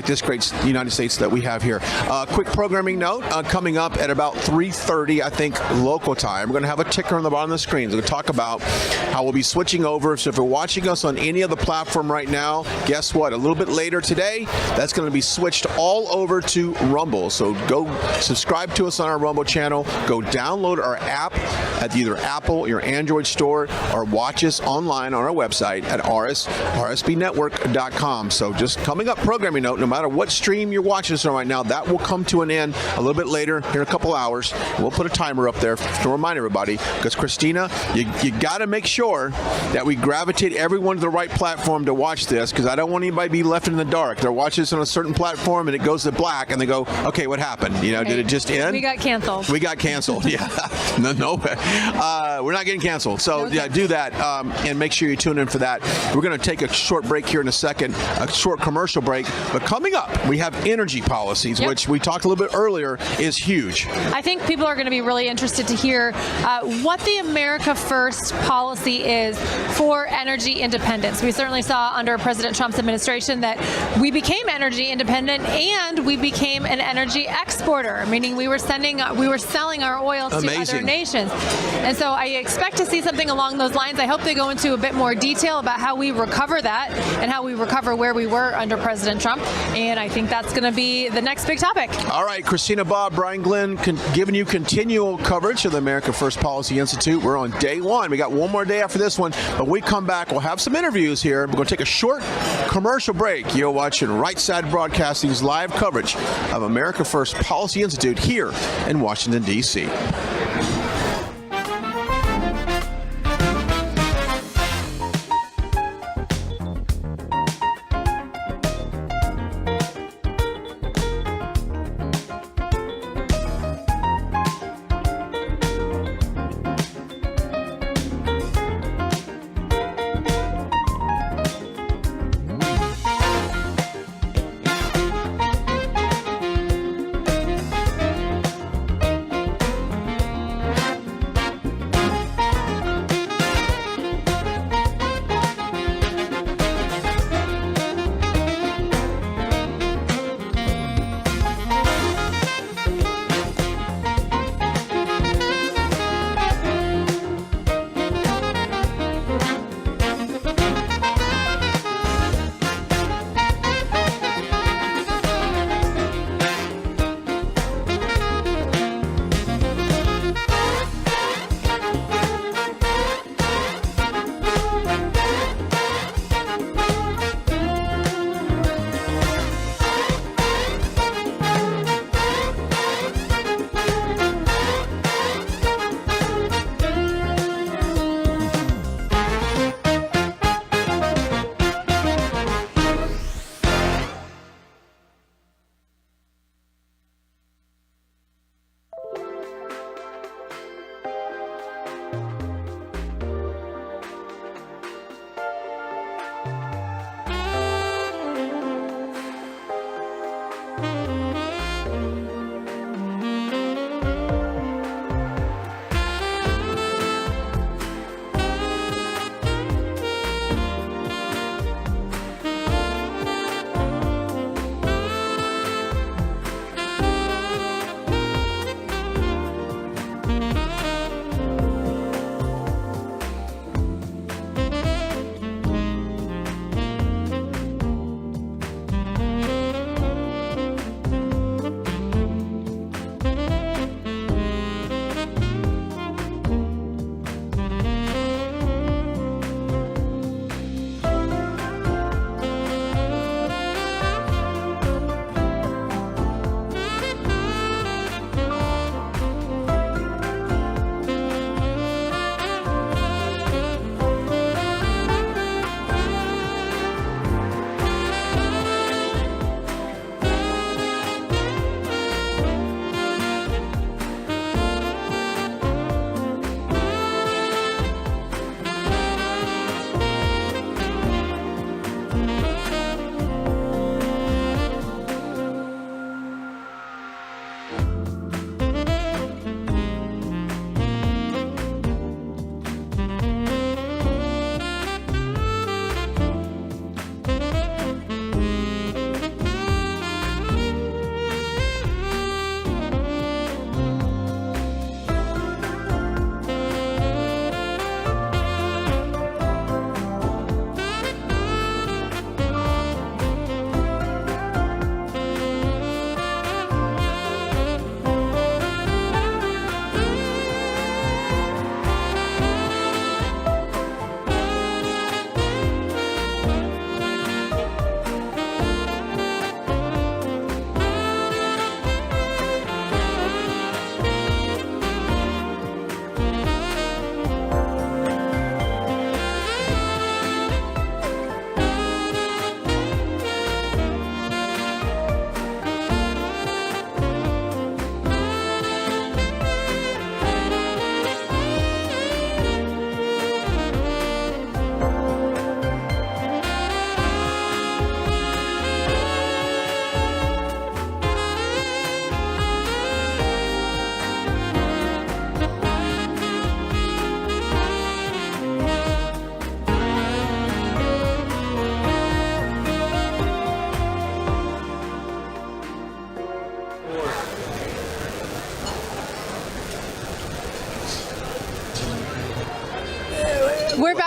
this great United States that we have here. Quick programming note, coming up at about 3:30, I think, local time, we're going to have a ticker on the bottom of the screen. We're going to talk about how we'll be switching over. So if you're watching us on any other platform right now, guess what? A little bit later today, that's going to be switched all over to Rumble. So go subscribe to us on our Rumble channel. Go download our app at either Apple or your Android store, or watch us online on our website at rsbnetwork.com. So just coming up, programming note, no matter what stream you're watching us on right now, that will come to an end a little bit later, here in a couple hours. We'll put a timer up there to remind everybody, because Christina, you got to make sure that we gravitate everyone to the right platform to watch this, because I don't want anybody to be left in the dark. They're watching this on a certain platform and it goes to black and they go, okay, what happened? You know, did it just end?
We got canceled.
We got canceled. Yeah. No. We're not getting canceled. So yeah, do that and make sure you tune in for that. We're going to take a short break here in a second, a short commercial break. But coming up, we have energy policies, which we talked a little bit earlier is huge.
I think people are going to be really interested to hear what the America First policy is for energy independence. We certainly saw under President Trump's administration that we became energy independent and we became an energy exporter, meaning we were selling our oil to other nations. And so I expect to see something along those lines. I hope they go into a bit more detail about how we recover that and how we recover where we were under President Trump. And I think that's going to be the next big topic.
All right, Christina, Bob, Brian Glenn, giving you continual coverage of the America First Policy Institute. We're on day one. We got one more day after this one. But when we come back, we'll have some interviews here. We're going to take a short commercial break. You're watching Right Side Broadcasting's live coverage of America First Policy Institute here in Washington, D.C.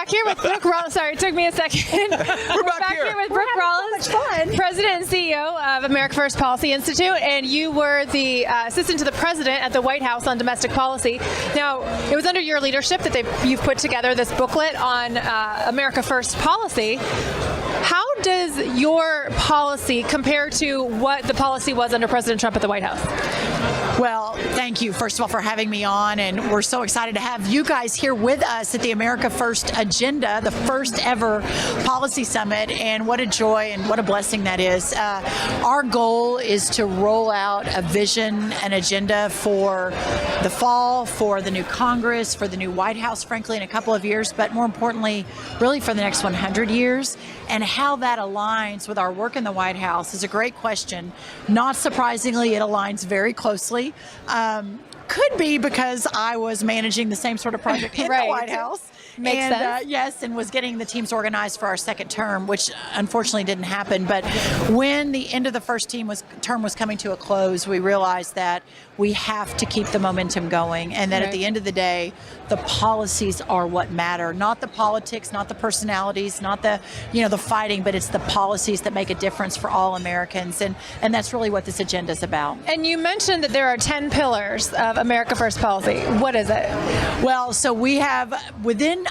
back here with Brooke Rollins. Sorry, it took me a second. We're back here with Brooke Rollins, President and CEO of America First Policy Institute, and you were the assistant to the president at the White House on domestic policy. Now, it was under your leadership that you've put together this booklet on America First policy. How does your policy compare to what the policy was under President Trump at the White House?
Well, thank you, first of all, for having me on, and we're so excited to have you guys here with us at the America First Agenda, the first ever policy summit, and what a joy and what a blessing that is. Our goal is to roll out a vision, an agenda for the fall, for the new Congress, for the new White House, frankly, in a couple of years, but more importantly, really for the next 100 years. And how that aligns with our work in the White House is a great question. Not surprisingly, it aligns very closely. Could be because I was managing the same sort of project in the White House.
Makes sense.
Yes, and was getting the teams organized for our second term, which unfortunately didn't happen. But when the end of the first term was coming to a close, we realized that we have to keep the momentum going, and that at the end of the day, the policies are what matter, not the politics, not the personalities, not the the fighting, but it's the policies that make a difference for all Americans, and that's really what this agenda is about.
And you mentioned that there are 10 pillars of America First policy. What is it?
Well, so we have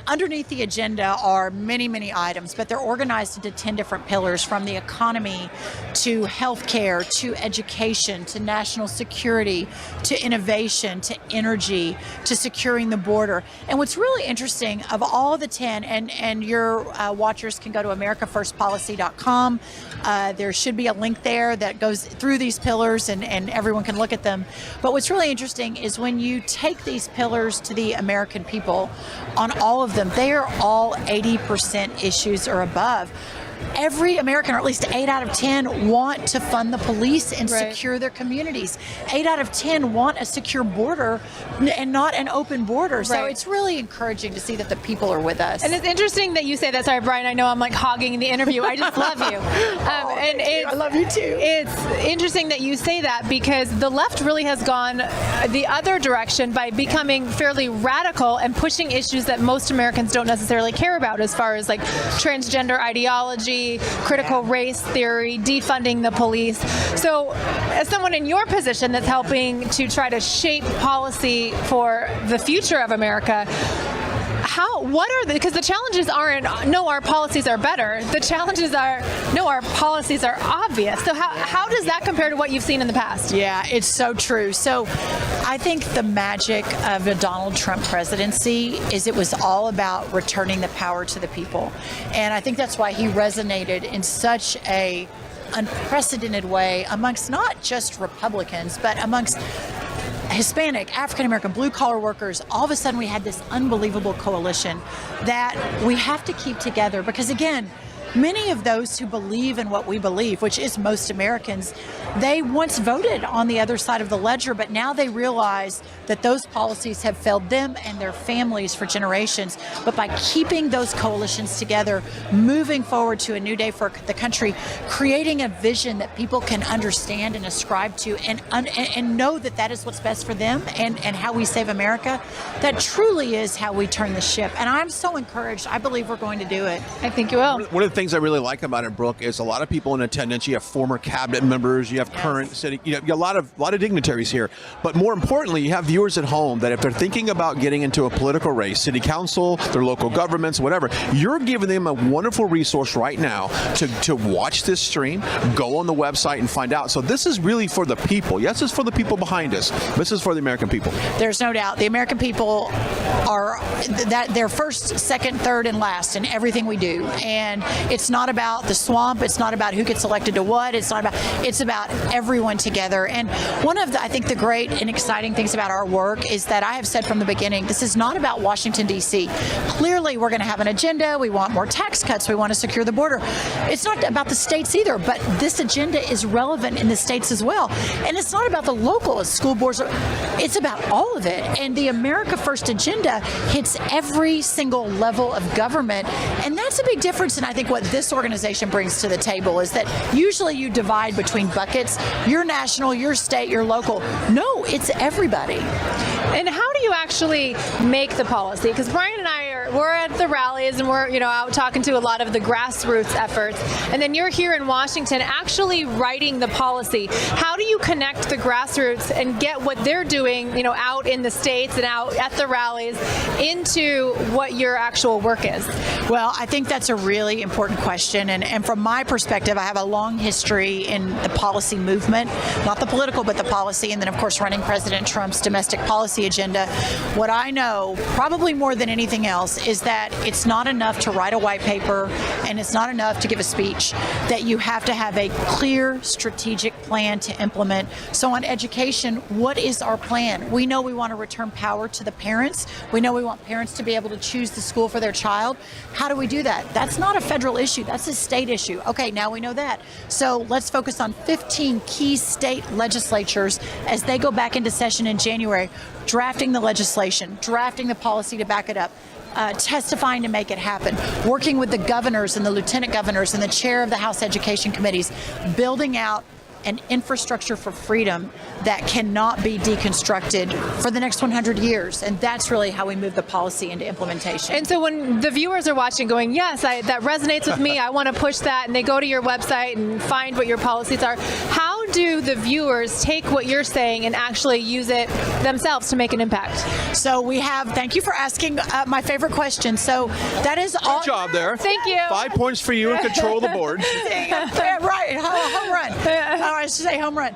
underneath the agenda are many, many items, but they're organized into 10 different pillars, from the economy to healthcare to education to national security to innovation to energy to securing the border. And what's really interesting, of all the 10, and your watchers can go to americafirstpolicy.com. There should be a link there that goes through these pillars, and everyone can look at them. But what's really interesting is when you take these pillars to the American people, on all of them, they are all 80% issues or above. Every American, or at least 8 out of 10, want to fund the police and secure their communities. 8 out of 10 want a secure border and not an open border. So it's really encouraging to see that the people are with us.
And it's interesting that you say that. Sorry, Brian, I know I'm like hogging the interview. I just love you.
I love you too.
It's interesting that you say that, because the left really has gone the other direction by becoming fairly radical and pushing issues that most Americans don't necessarily care about, as far as like transgender ideology, critical race theory, defunding the police. So as someone in your position that's helping to try to shape policy for the future of America, because the challenges aren't, no, our policies are better. The challenges are, no, our policies are obvious. So how does that compare to what you've seen in the past?
Yeah, it's so true. So I think the magic of the Donald Trump presidency is it was all about returning the power to the people. And I think that's why he resonated in such a unprecedented way amongst not just Republicans, but amongst Hispanic, African American, blue collar workers. All of a sudden we had this unbelievable coalition that we have to keep together, because again, many of those who believe in what we believe, which is most Americans, they once voted on the other side of the ledger, but now they realize that those policies have failed them and their families for generations. But by keeping those coalitions together, moving forward to a new day for the country, creating a vision that people can understand and ascribe to, and know that that is what's best for them and how we save America, that truly is how we turn the ship. And I'm so encouraged. I believe we're going to do it.
I think you will.
One of the things I really like about it, Brooke, is a lot of people in attendance. You have former cabinet members, you have current city, you have a lot of dignitaries here. But more importantly, you have viewers at home that if they're thinking about getting into a political race, city council, their local governments, whatever, you're giving them a wonderful resource right now to watch this stream, go on the website and find out. So this is really for the people. Yes, it's for the people behind us. This is for the American people.
There's no doubt. The American people are they're first, second, third, and last in everything we do. And it's not about the swamp. It's not about who gets elected to what. It's about everyone together. And one of I think the great and exciting things about our work is that I have said from the beginning, this is not about Washington, D.C. Clearly, we're going to have an agenda. We want more tax cuts. We want to secure the border. It's not about the states either, but this agenda is relevant in the states as well. And it's not about the local school boards. It's about all of it. And the America First agenda hits every single level of government. And that's a big difference in, I think, what this organization brings to the table, is that usually you divide between buckets. You're national, you're state, you're local. No, it's everybody.
And how do you actually make the policy? Because Brian and I we're at the rallies and we're, out talking to a lot of the grassroots efforts. And then you're here in Washington actually writing the policy. How do you connect the grassroots and get what they're doing, out in the states and out at the rallies into what your actual work is?
Well, I think that's a really important question. And from my perspective, I have a long history in the policy movement, not the political, but the policy. And then, of course, running President Trump's domestic policy agenda. What I know, probably more than anything else, is that it's not enough to write a white paper and it's not enough to give a speech, that you have to have a clear strategic plan to implement. So on education, what is our plan? We know we want to return power to the parents. We know we want parents to be able to choose the school for their child. How do we do that? That's not a federal issue. That's a state issue. Okay, now we know that. So let's focus on 15 key state legislatures as they go back into session in January, drafting the legislation, drafting the policy to back it up, testifying to make it happen, working with the governors and the lieutenant governors and the chair of the House Education Committees, building out an infrastructure for freedom that cannot be deconstructed for the next 100 years. And that's really how we move the policy into implementation.
And so when the viewers are watching going, yes, that resonates with me, I want to push that, and they go to your website and find what your policies are, how do the viewers take what you're saying and actually use it themselves to make an impact?
So we have, thank you for asking my favorite question. So that is all.
Good job there.
Thank you.
5 points for you and control the board.
Right, home run. I should say home run.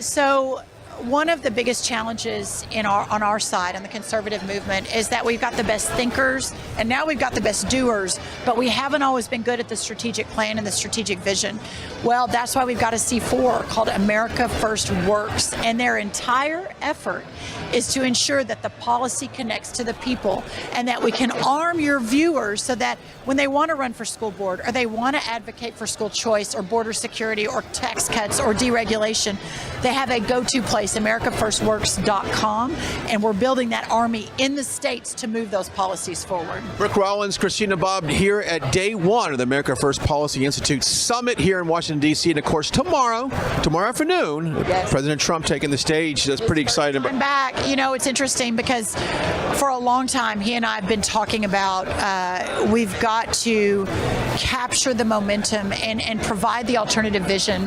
So one of the biggest challenges on our side, on the conservative movement, is that we've got the best thinkers and now we've got the best doers, but we haven't always been good at the strategic plan and the strategic vision. Well, that's why we've got a C4 called America First Works, and their entire effort is to ensure that the policy connects to the people and that we can arm your viewers so that when they want to run for school board or they want to advocate for school choice or border security or tax cuts or deregulation, they have a go-to place, AmericaFirstWorks.com, and we're building that army in the states to move those policies forward.
Brooke Rollins, Christina Bobb here at day one of the America First Policy Institute Summit here in Washington, D.C. And of course, tomorrow afternoon, yes, President Trump taking the stage. That's pretty exciting.
I'm back. It's interesting because for a long time, he and I have been talking about we've got to capture the momentum and provide the alternative vision.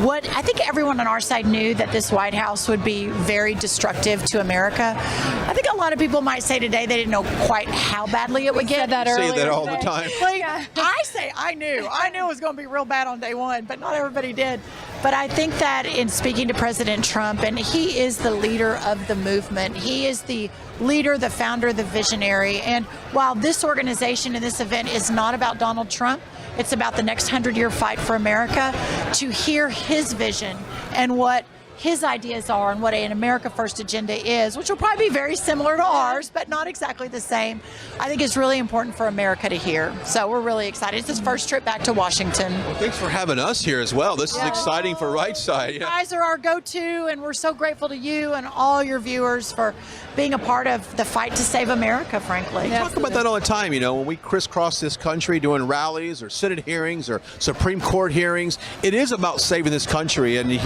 What I think everyone on our side knew that this White House would be very destructive to America. I think a lot of people might say today they didn't know quite how badly it would get.
That earlier.
Say that all the time.
I say I knew it was going to be real bad on day one, but not everybody did. But I think that in speaking to President Trump, and he is the leader of the movement, he is the leader, the founder, the visionary. And while this organization and this event is not about Donald Trump, it's about the next 100-year fight for America, to hear his vision and what his ideas are and what an America First agenda is, which will probably be very similar to ours, but not exactly the same, I think is really important for America to hear. So we're really excited. It's his first trip back to Washington.
Well, thanks for having us here as well. This is exciting for Right Side.
You guys are our go-to, and we're so grateful to you and all your viewers for being a part of the fight to save America, frankly.
We talk about that all the time, when we crisscross this country doing rallies or Senate hearings or Supreme Court hearings. It is about saving this country, and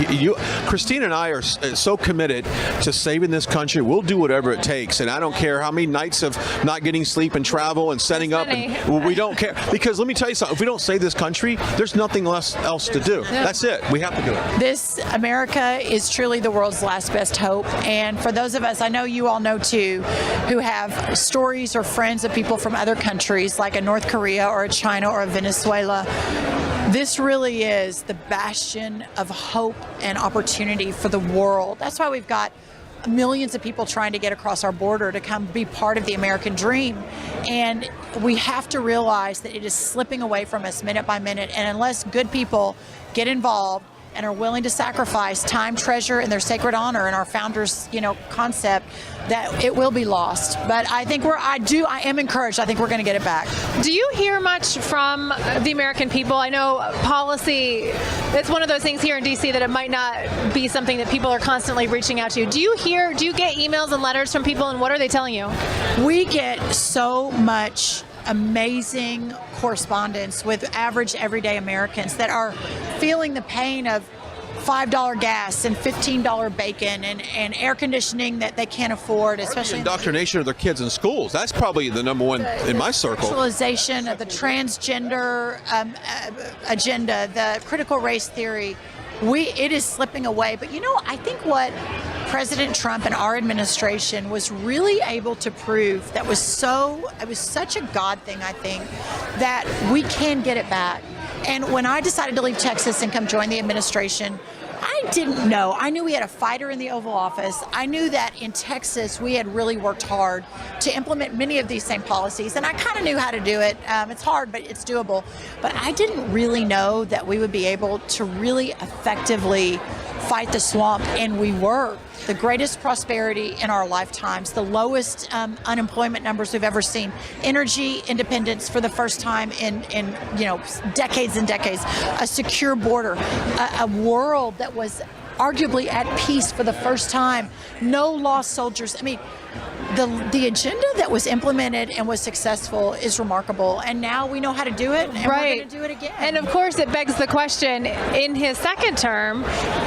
Christina and I are so committed to saving this country. We'll do whatever it takes, and I don't care how many nights of not getting sleep and travel and setting up, and we don't care, because let me tell you something, if we don't save this country, there's nothing else to do. That's it. We have to do it.
This America is truly the world's last best hope, and for those of us, I know you all know too, who have stories or friends of people from other countries like a North Korea or a China or a Venezuela, this really is the bastion of hope and opportunity for the world. That's why we've got millions of people trying to get across our border to come be part of the American dream. And we have to realize that it is slipping away from us minute by minute. And unless good people get involved and are willing to sacrifice time, treasure, and their sacred honor and our founders, concept, that it will be lost. But I think I am encouraged. I think we're going to get it back.
Do you hear much from the American people? I know policy, it's one of those things here in D.C. that it might not be something that people are constantly reaching out to. Do you get emails and letters from people, and what are they telling you?
We get so much amazing correspondence with average everyday Americans that are feeling the pain of $5 gas and $15 bacon and air conditioning that they can't afford, especially
indoctrination of their kids in schools. That's probably the number one in my circle.
Sexualization of the transgender agenda, the critical race theory. It is slipping away. But I think what President Trump and our administration was really able to prove it was such a God thing, I think, that we can get it back. And when I decided to leave Texas and come join the administration, I didn't know. I knew we had a fighter in the Oval Office. I knew that in Texas we had really worked hard to implement many of these same policies, and I kind of knew how to do it. It's hard, but it's doable. But I didn't really know that we would be able to really effectively fight the swamp, and we were. The greatest prosperity in our lifetimes, the lowest unemployment numbers we've ever seen, energy independence for the first time in decades and decades, a secure border, a world that was arguably at peace for the first time, no lost soldiers. I mean, the agenda that was implemented and was successful is remarkable, and now we know how to do it, and we're going to do it again.
And of course, it begs the question, in his second term,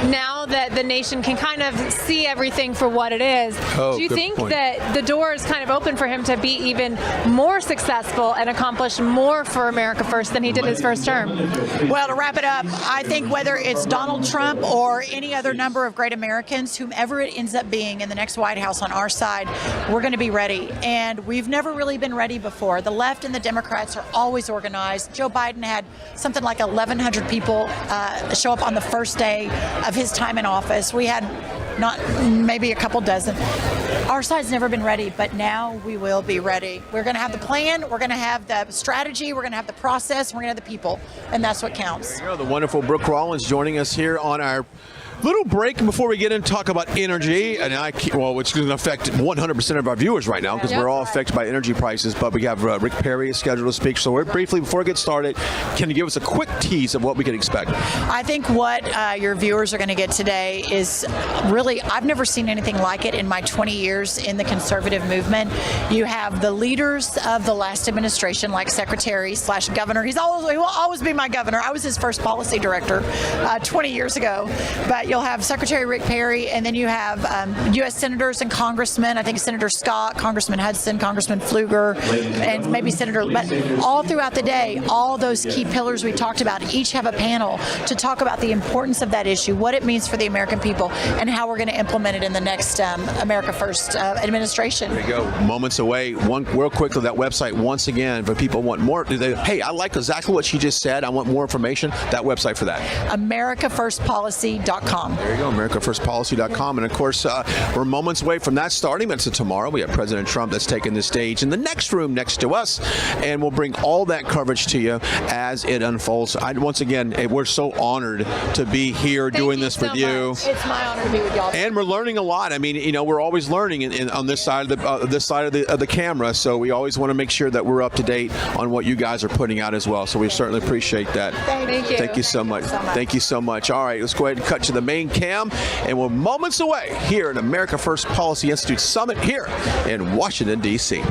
now that the nation can kind of see everything for what it is, do you think that the door is kind of open for him to be even more successful and accomplish more for America First than he did his first term?
Well, to wrap it up, I think whether it's Donald Trump or any other number of great Americans, whomever it ends up being in the next White House on our side, we're going to be ready. And we've never really been ready before. The left and the Democrats are always organized. Joe Biden had something like 1,100 people show up on the first day of his time in office. We had maybe a couple dozen. Our side's never been ready, but now we will be ready. We're going to have the plan, we're going to have the strategy, we're going to have the process, we're going to have the people, and that's what counts.
There you go, the wonderful Brooke Rollins joining us here on our little break before we get in and talk about energy, and it's going to affect 100% of our viewers right now because we're all affected by energy prices. But we have Rick Perry is scheduled to speak. So briefly, before we get started, can you give us a quick tease of what we can expect?
I think what your viewers are going to get today is really, I've never seen anything like it in my 20 years in the conservative movement. You have the leaders of the last administration, like Secretary/Governor. He will always be my governor. I was his first policy director 20 years ago. But you'll have Secretary Rick Perry, and then you have U.S. senators and congressmen. I think Senator Scott, Congressman Hudson, Congressman Pfluger, and maybe Senator. But all throughout the day, all those key pillars we talked about each have a panel to talk about the importance of that issue, what it means for the American people, and how we're going to implement it in the next America First administration.
There you go. Moments away. Real quickly, that website once again. If people want more, hey, I like exactly what she just said. I want more information. That website for that.
AmericaFirstPolicy.com.
There you go, AmericaFirstPolicy.com. And of course, we're moments away from that starting. That's tomorrow. We have President Trump that's taking the stage in the next room next to us. And we'll bring all that coverage to you as it unfolds. Once again, we're so honored to be here doing this with you.
It's my honor to be with y'all.
And we're learning a lot. I mean, we're always learning on this side of the camera. So we always want to make sure that we're up to date on what you guys are putting out as well. So we certainly appreciate that.
Thank you.
Thank you so much. Thank you so much. All right, let's go ahead and cut to the main cam, and we're moments away here at America First Policy Institute Summit here in Washington, D.C.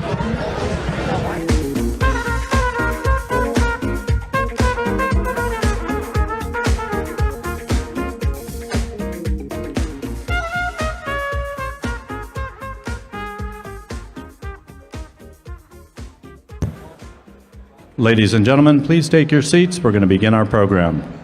Ladies and gentlemen, please take your seats. We're going to begin our program.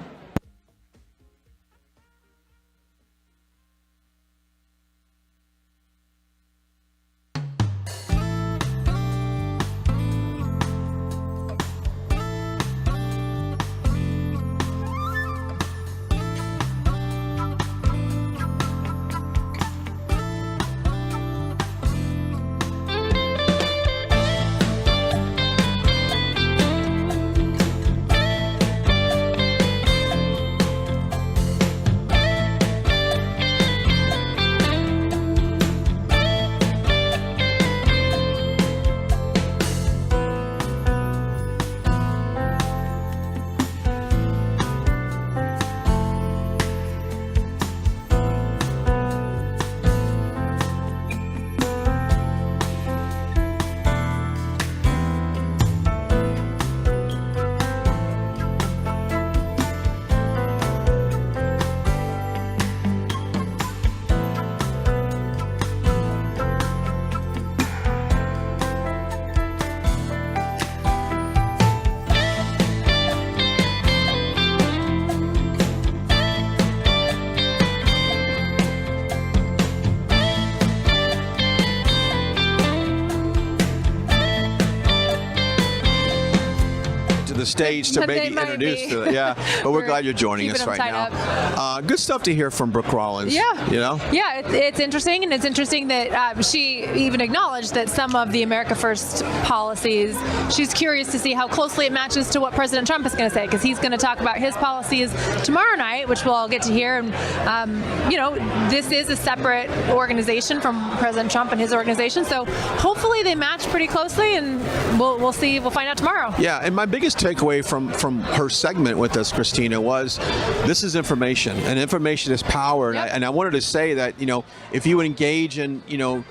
the stage to maybe introduce to it. Yeah, but we're glad you're joining us right now. Good stuff to hear from Brooke Rollins.
Yeah.
You know?
Yeah, it's interesting, and it's interesting that she even acknowledged that some of the America First policies, she's curious to see how closely it matches to what President Trump is going to say, because he's going to talk about his policies tomorrow night, which we'll all get to hear. And, you know, this is a separate organization from President Trump and his organization, so hopefully they match pretty closely, and we'll see. We'll find out tomorrow.
Yeah, and my biggest takeaway from her segment with us, Christina, was this is information, and information is power.
Yep.
And I wanted to say that, you know, if you engage in, you know,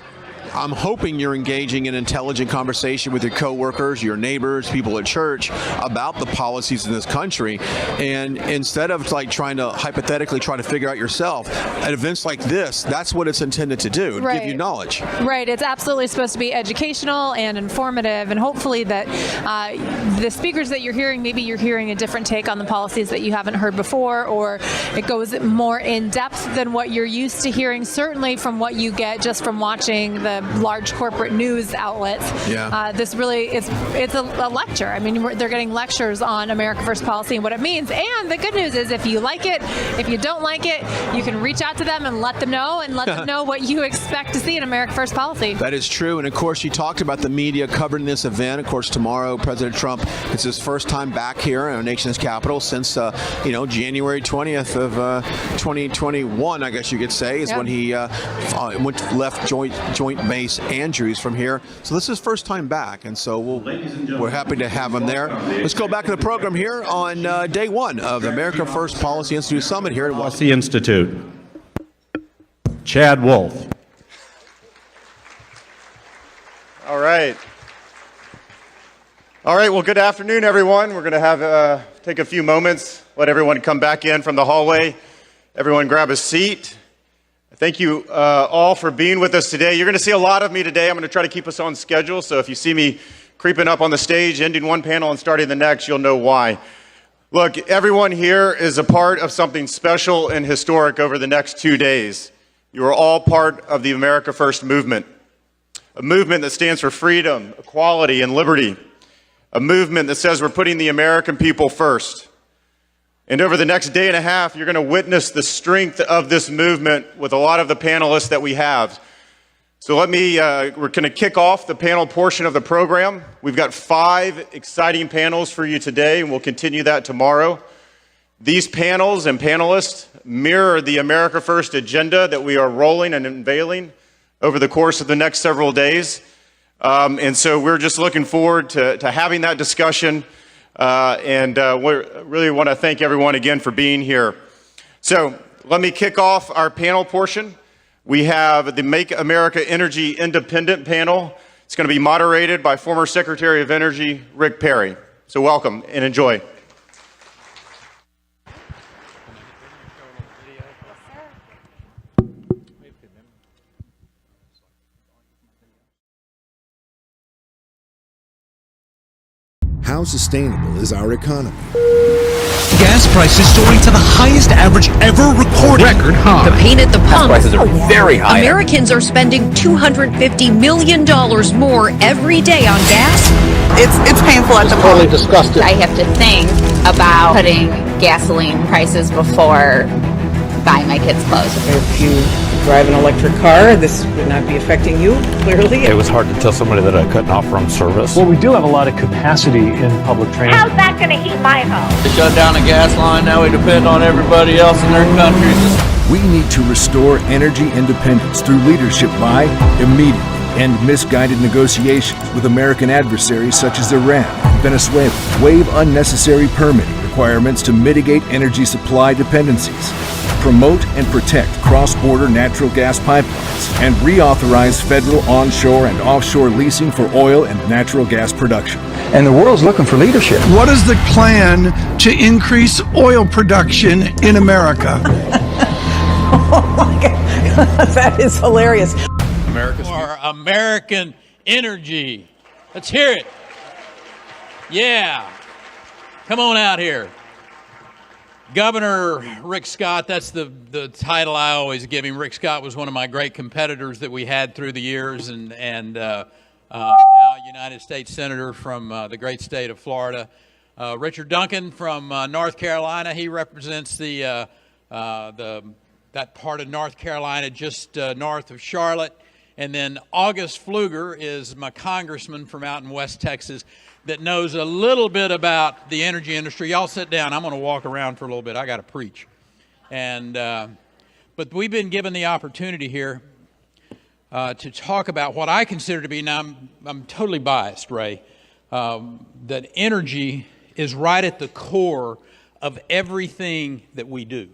I'm hoping you're engaging in intelligent conversation with your coworkers, your neighbors, people at church about the policies in this country. And instead of like trying to hypothetically try to figure out yourself, at events like this, that's what it's intended to do, to give you knowledge.
Right. It's absolutely supposed to be educational and informative, and hopefully that the speakers that you're hearing, maybe you're hearing a different take on the policies that you haven't heard before, or it goes more in depth than what you're used to hearing, certainly from what you get just from watching the large corporate news outlets.
Yeah.
This really it's a lecture. I mean, they're getting lectures on America First policy and what it means. And the good news is, if you like it, if you don't like it, you can reach out to them and let them know, what you expect to see in America First policy.
That is true. And of course, you talked about the media covering this event. Of course, tomorrow, President Trump, it's his first time back here in our nation's capital since, January 20th of 2021, I guess you could say, is when he left Joint Base Andrews from here. So this is first time back, and so we're happy to have him there. Let's go back to the program here on day one of the America First Policy Institute Summit here at
Policy Institute. Chad Wolf.
All right. Well, good afternoon, everyone. We're going to have take a few moments, let everyone come back in from the hallway. Everyone grab a seat. Thank you all for being with us today. You're going to see a lot of me today. I'm going to try to keep us on schedule, so if you see me creeping up on the stage, ending one panel and starting the next, you'll know why. Look, everyone here is a part of something special and historic over the next 2 days. You are all part of the America First movement, a movement that stands for freedom, equality, and liberty, a movement that says we're putting the American people first. And over the next day and a half, you're going to witness the strength of this movement with a lot of the panelists that we have. So we're going to kick off the panel portion of the program. We've got 5 exciting panels for you today, and we'll continue that tomorrow. These panels and panelists mirror the America First agenda that we are rolling and unveiling over the course of the next several days. And so we're just looking forward to having that discussion. We really want to thank everyone again for being here. So let me kick off our panel portion. We have the Make America Energy Independent panel. It's going to be moderated by former Secretary of Energy, Rick Perry. So welcome and enjoy.
How sustainable is our economy?
Gas prices soaring to the highest average ever recorded.
Record high.
The pain at the pump.
Gas prices are very high.
Americans are spending $250 million more every day on gas.
It's painful at the pump.
Totally disgusting.
I have to think about putting gasoline prices before buying my kids' clothes.
If you drive an electric car, this would not be affecting you, clearly.
It was hard to tell somebody that I couldn't offer them service.
Well, we do have a lot of capacity in public transit.
How's that going to heat my home?
They shut down a gas line, now we depend on everybody else in their countries.
We need to restore energy independence through leadership by immediate and misguided negotiations with American adversaries such as Iran and Venezuela. Waive unnecessary permitting requirements to mitigate energy supply dependencies. Promote and protect cross-border natural gas pipelines, and reauthorize federal onshore and offshore leasing for oil and natural gas production.
And the world's looking for leadership.
What is the plan to increase oil production in America?
Oh my God, that is hilarious.
For American energy. Let's hear it. Yeah. Come on out here. Governor Rick Scott, that's the title I always give him. Rick Scott was one of my great competitors that we had through the years, and now United States Senator from the great state of Florida. Richard Duncan from North Carolina. He represents that part of North Carolina just north of Charlotte. And then August Pfluger is my congressman from out in West Texas that knows a little bit about the energy industry. Y'all sit down. I'm going to walk around for a little bit. I got to preach. But we've been given the opportunity here to talk about what I consider to be, now I'm totally biased, Ray, that energy is right at the core of everything that we do.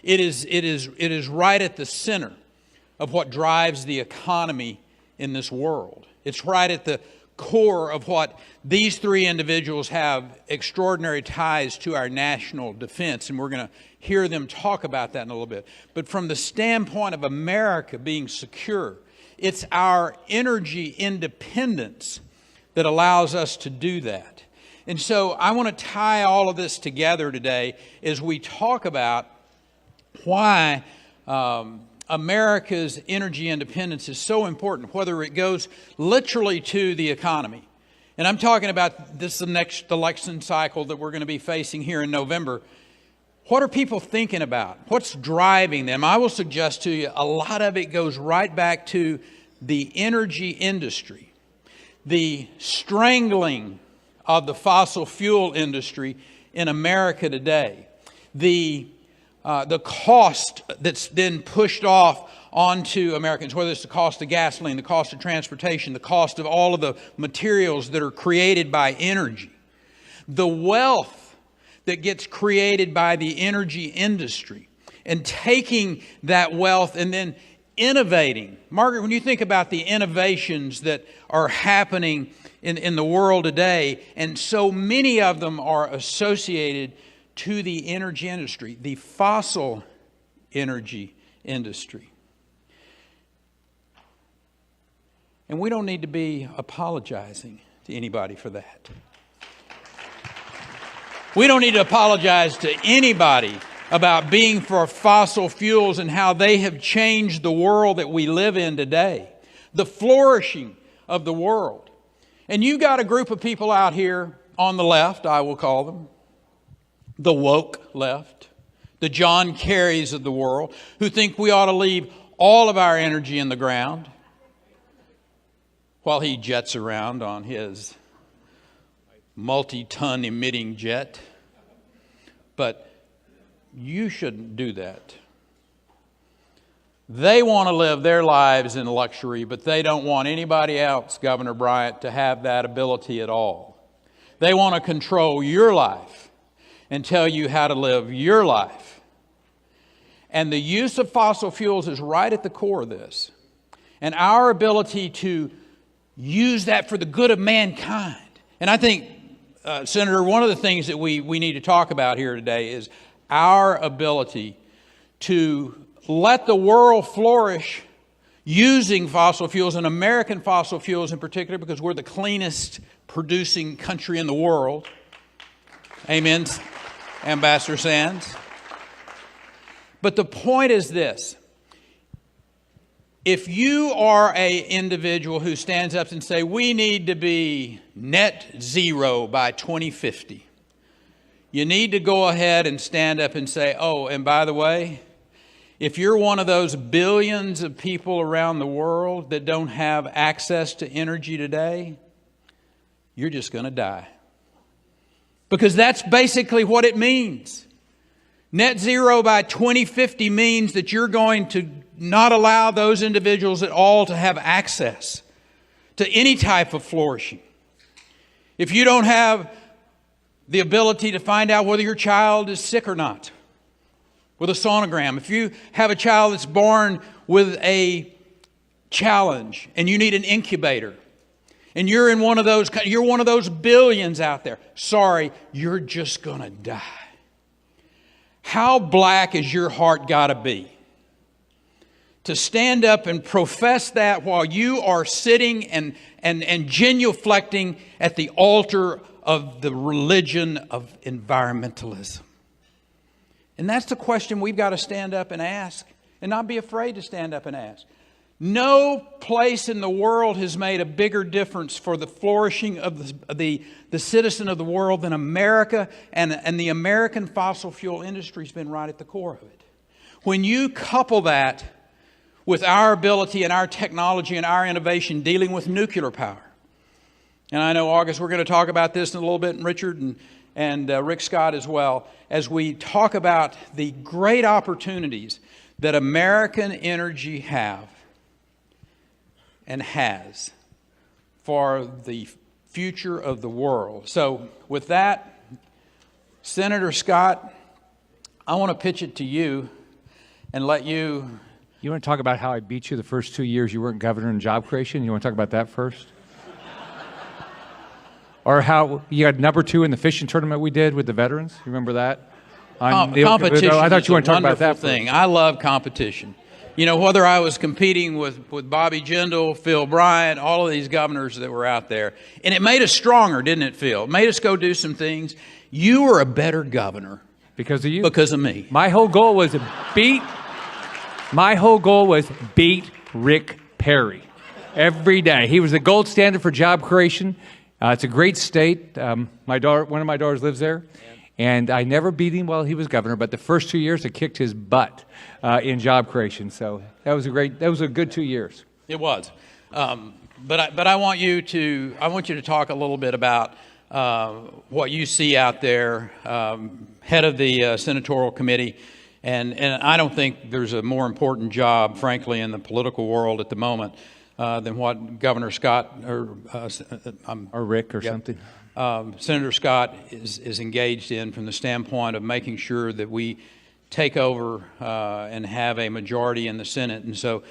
It is right at the center of what drives the economy in this world. It's right at the core of what these three individuals have extraordinary ties to our national defense, and we're going to hear them talk about that in a little bit. But from the standpoint of America being secure, it's our energy independence that allows us to do that. And so I want to tie all of this together today as we talk about why America's energy independence is so important, whether it goes literally to the economy. And I'm talking about this, the next election cycle that we're going to be facing here in November. What are people thinking about? What's driving them? I will suggest to you a lot of it goes right back to the energy industry, the strangling of the fossil fuel industry in America today, the cost that's then pushed off onto Americans, whether it's the cost of gasoline, the cost of transportation, the cost of all of the materials that are created by energy, the wealth that gets created by the energy industry, and taking that wealth and then innovating. Margaret, when you think about the innovations that are happening in the world today, and so many of them are associated to the energy industry, the fossil energy industry. And we don't need to be apologizing to anybody for that. We don't need to apologize to anybody about being for fossil fuels and how they have changed the world that we live in today, the flourishing of the world. And you got a group of people out here on the left, I will call them, the woke left, the John Kerrys of the world, who think we ought to leave all of our energy in the ground while he jets around on his multi-ton emitting jet. But you shouldn't do that. They want to live their lives in luxury, but they don't want anybody else, Governor Bryant, to have that ability at all. They want to control your life and tell you how to live your life. And the use of fossil fuels is right at the core of this. And our ability to use that for the good of mankind. And I think, Senator, one of the things that we need to talk about here today is our ability to let the world flourish using fossil fuels, and American fossil fuels in particular, because we're the cleanest producing country in the world. Amen, Ambassador Sands. But the point is this. If you are an individual who stands up and say, we need to be net zero by 2050, you need to go ahead and stand up and say, oh, and by the way, if you're one of those billions of people around the world that don't have access to energy today, you're just going to die. Because that's basically what it means. Net zero by 2050 means that you're going to not allow those individuals at all to have access to any type of flourishing. If you don't have the ability to find out whether your child is sick or not with a sonogram, if you have a child that's born with a challenge and you need an incubator, and you're one of those billions out there, sorry, you're just going to die. How black has your heart got to be to stand up and profess that while you are sitting and genuflecting at the altar of the religion of environmentalism? And that's the question we've got to stand up and ask, and not be afraid to stand up and ask. No place in the world has made a bigger difference for the flourishing of the citizen of the world than America, and the American fossil fuel industry has been right at the core of it. When you couple that with our ability and our technology and our innovation dealing with nuclear power, and I know, August, we're going to talk about this in a little bit, and Richard and Rick Scott as well, as we talk about the great opportunities that American energy have and has for the future of the world. So with that, Senator Scott, I want to pitch it to you and let you...
You want to talk about how I beat you the first 2 years you weren't governor in job creation? You want to talk about that first? Or how you got number 2 in the fishing tournament we did with the veterans? You remember that?
Competition
I thought you wanted to talk about that
thing. I love competition. You know, whether I was competing with Bobby Jindal, Phil Bryant, all of these governors that were out there. And it made us stronger, didn't it, Phil? It made us go do some things. You were a better governor.
Because of you?
Because of me.
My whole goal was to beat Rick Perry every day. He was the gold standard for job creation. It's a great state. One of my daughters lives there. And I never beat him while he was governor, but the first 2 years I kicked his butt in job creation. So that was a good 2 years.
It was. But I want you to talk a little bit about what you see out there, head of the senatorial committee. And I don't think there's a more important job, frankly, in the political world at the moment than what Governor Scott or
Rick or something.
Senator Scott is engaged in from the standpoint of making sure that we take over and have a majority in the Senate. And so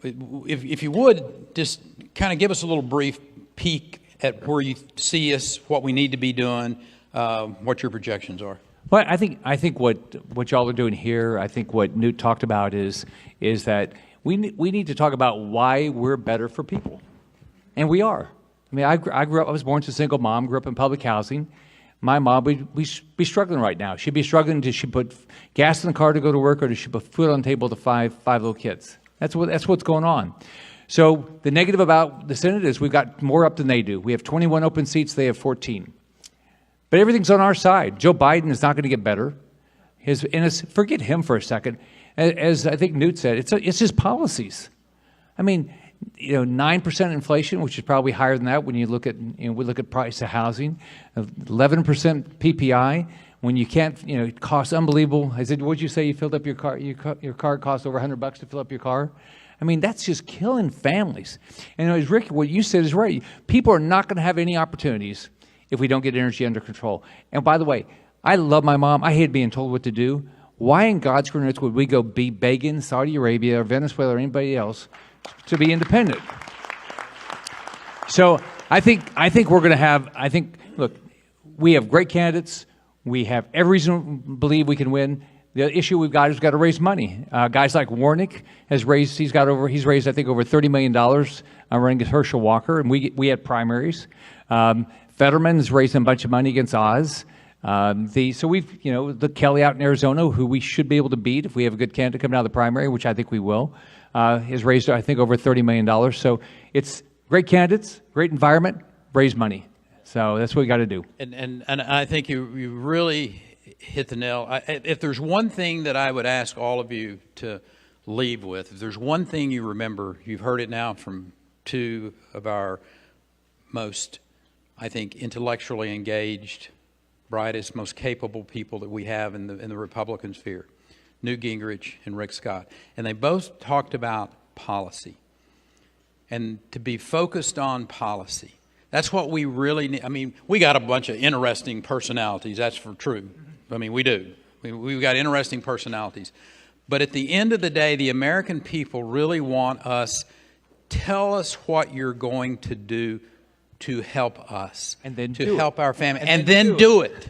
if you would, just kind of give us a little brief peek at where you see us, what we need to be doing, what your projections are.
Well, I think what y'all are doing here, I think what Newt talked about is that we need to talk about why we're better for people. And we are. I mean, I was born to a single mom, grew up in public housing. My mom would be struggling right now. She'd be struggling. Does she put gas in the car to go to work, or does she put food on the table to five little kids? That's what's going on. So the negative about the Senate is we've got more up than they do. We have 21 open seats. They have 14. But everything's on our side. Joe Biden is not going to get better. Forget him for a second. As I think Newt said, it's his policies. I mean, 9% inflation, which is probably higher than that when you look at we look at price of housing, 11% PPI. When you can't, it costs unbelievable. I said, what'd you say? You filled up your car. Your car costs over $100 to fill up your car. I mean, that's just killing families. And as Rick, what you said is right. People are not going to have any opportunities if we don't get energy under control. And by the way, I love my mom. I hate being told what to do. Why in God's green earth would we go be begging Saudi Arabia or Venezuela or anybody else to be independent? So I think we're going to have, look, we have great candidates. We have every reason to believe we can win. The issue we've got is we've got to raise money. Guys like Warnick he's raised, I think, over $30 million running against Herschel Walker, and we had primaries. Fetterman's raising a bunch of money against Oz. So we've, the Kelly out in Arizona, who we should be able to beat if we have a good candidate coming out of the primary, which I think we will, has raised, I think, over $30 million. So it's great candidates, great environment, raise money. So that's what we got to do.
And I think you really hit the nail. If there's one thing that I would ask all of you to leave with, if there's one thing you remember, you've heard it now from two of our most, I think, intellectually engaged, brightest, most capable people that we have in the Republican sphere, Newt Gingrich and Rick Scott. And they both talked about policy and to be focused on policy. That's what we really need. I mean, we got a bunch of interesting personalities, that's for true. I mean, we do. We've got interesting personalities. But at the end of the day, the American people really want us, tell us what you're going to do to help us,
and then
to help our family, and then do it.